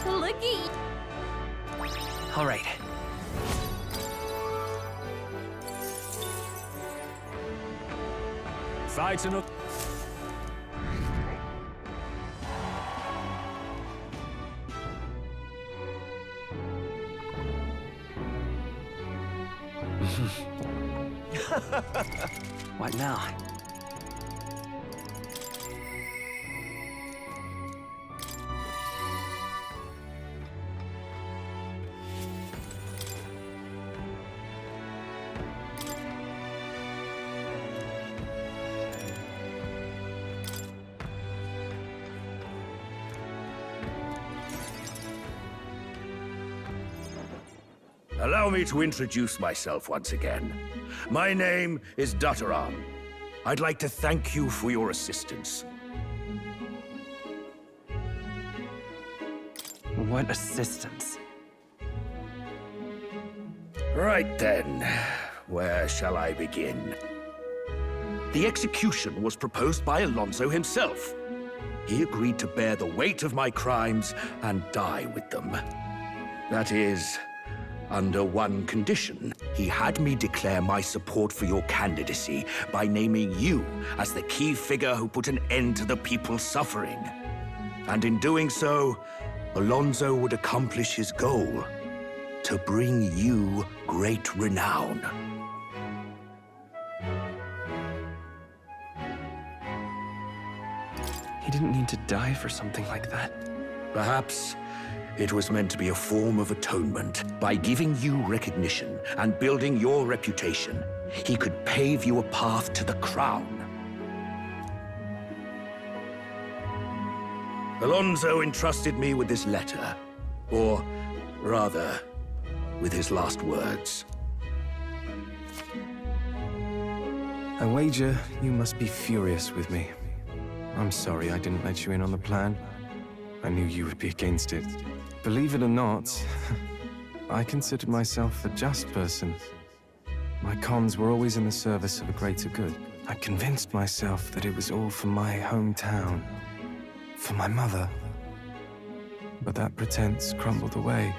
Looky. All right. Fight and What now? Allow me to introduce myself once again. My name is Dutteran. I'd like to thank you for your assistance. What assistance? Right then, where shall I begin? The execution was proposed by Alonso himself. He agreed to bear the weight of my crimes and die with them. That is, under one condition. He had me declare my support for your candidacy by naming you as the key figure who put an end to the people's suffering. And in doing so, Alonso would accomplish his goal, to bring you great renown. He didn't need to die for something like that. Perhaps it was meant to be a form of atonement. By giving you recognition and building your reputation, he could pave you a path to the crown. Alonso entrusted me with this letter, or rather, with his last words. I wager you must be furious with me. I'm sorry I didn't let you in on the plan. I knew you would be against it. Believe it or not, I considered myself a just person. My cons were always in the service of a greater good. I convinced myself that it was all for my hometown, for my mother. But that pretense crumbled away,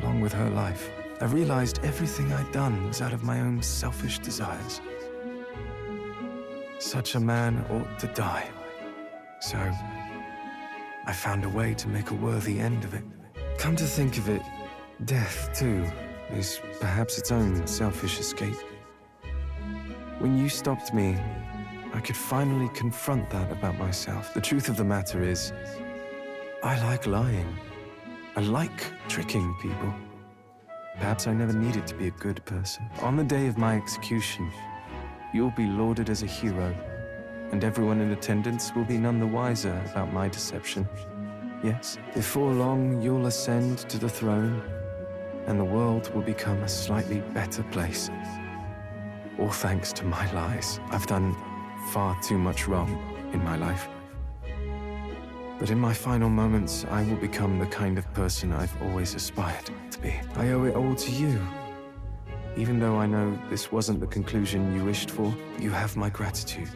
along with her life. I realized everything I'd done was out of my own selfish desires. Such a man ought to die. So, I found a way to make a worthy end of it. Come to think of it, death, too, is perhaps its own selfish escape. When you stopped me, I could finally confront that about myself. The truth of the matter is, I like lying. I like tricking people. Perhaps I never needed to be a good person. On the day of my execution, you'll be lauded as a hero, and everyone in attendance will be none the wiser about my deception. Yes, before long, you'll ascend to the throne, and the world will become a slightly better place. All thanks to my lies. I've done far too much wrong in my life. But in my final moments, I will become the kind of person I've always aspired to be. I owe it all to you. Even though I know this wasn't the conclusion you wished for, you have my gratitude.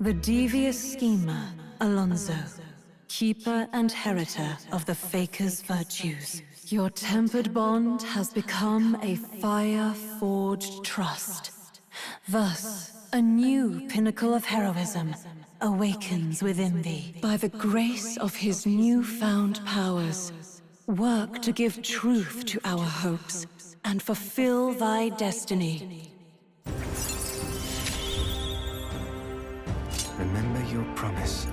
The devious schemer, Alonso, keeper and heritor of the Faker's virtues. Your tempered bond has become a fire-forged trust. Thus, a new pinnacle of heroism awakens within thee. By the grace of his newfound powers, work to give truth to our hopes and fulfill thy destiny. Remember your promise.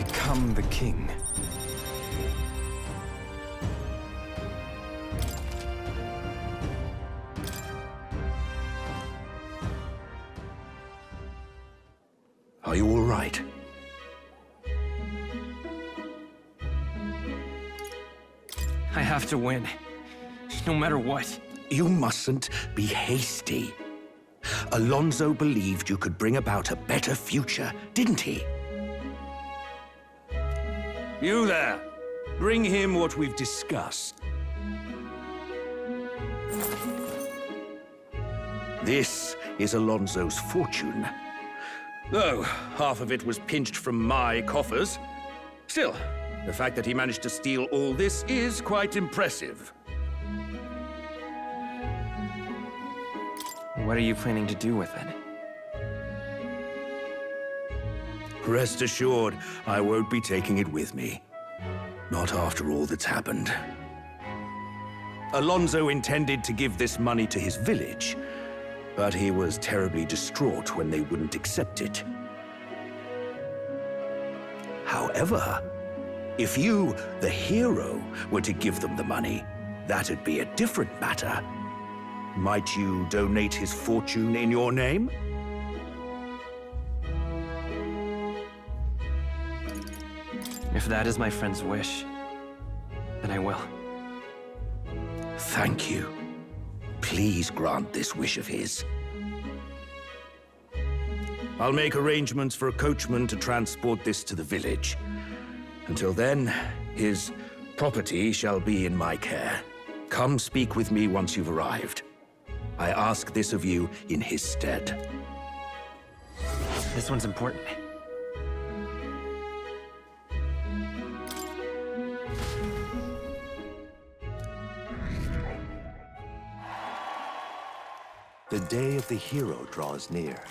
become the king. Are you all right? I have to win. No matter what. You mustn't be hasty. Alonso believed you could bring about a better future, didn't he? You there. Bring him what we've discussed. This is Alonso's fortune. Though half of it was pinched from my coffers. Still, the fact that he managed to steal all this is quite impressive. What are you planning to do with it? Rest assured, I won't be taking it with me. Not after all that's happened. Alonso intended to give this money to his village, but he was terribly distraught when they wouldn't accept it. However, if you, the hero, were to give them the money, that'd be a different matter. Might you donate his fortune in your name? If that is my friend's wish, then I will. Thank you. Please grant this wish of his. I'll make arrangements for a coachman to transport this to the village. Until then, his property shall be in my care. Come speak with me once you've arrived. I ask this of you in his stead. This one's important. The day of the hero draws near,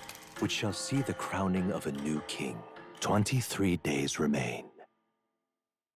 which shall see the crowning of a new king. 23 days remain.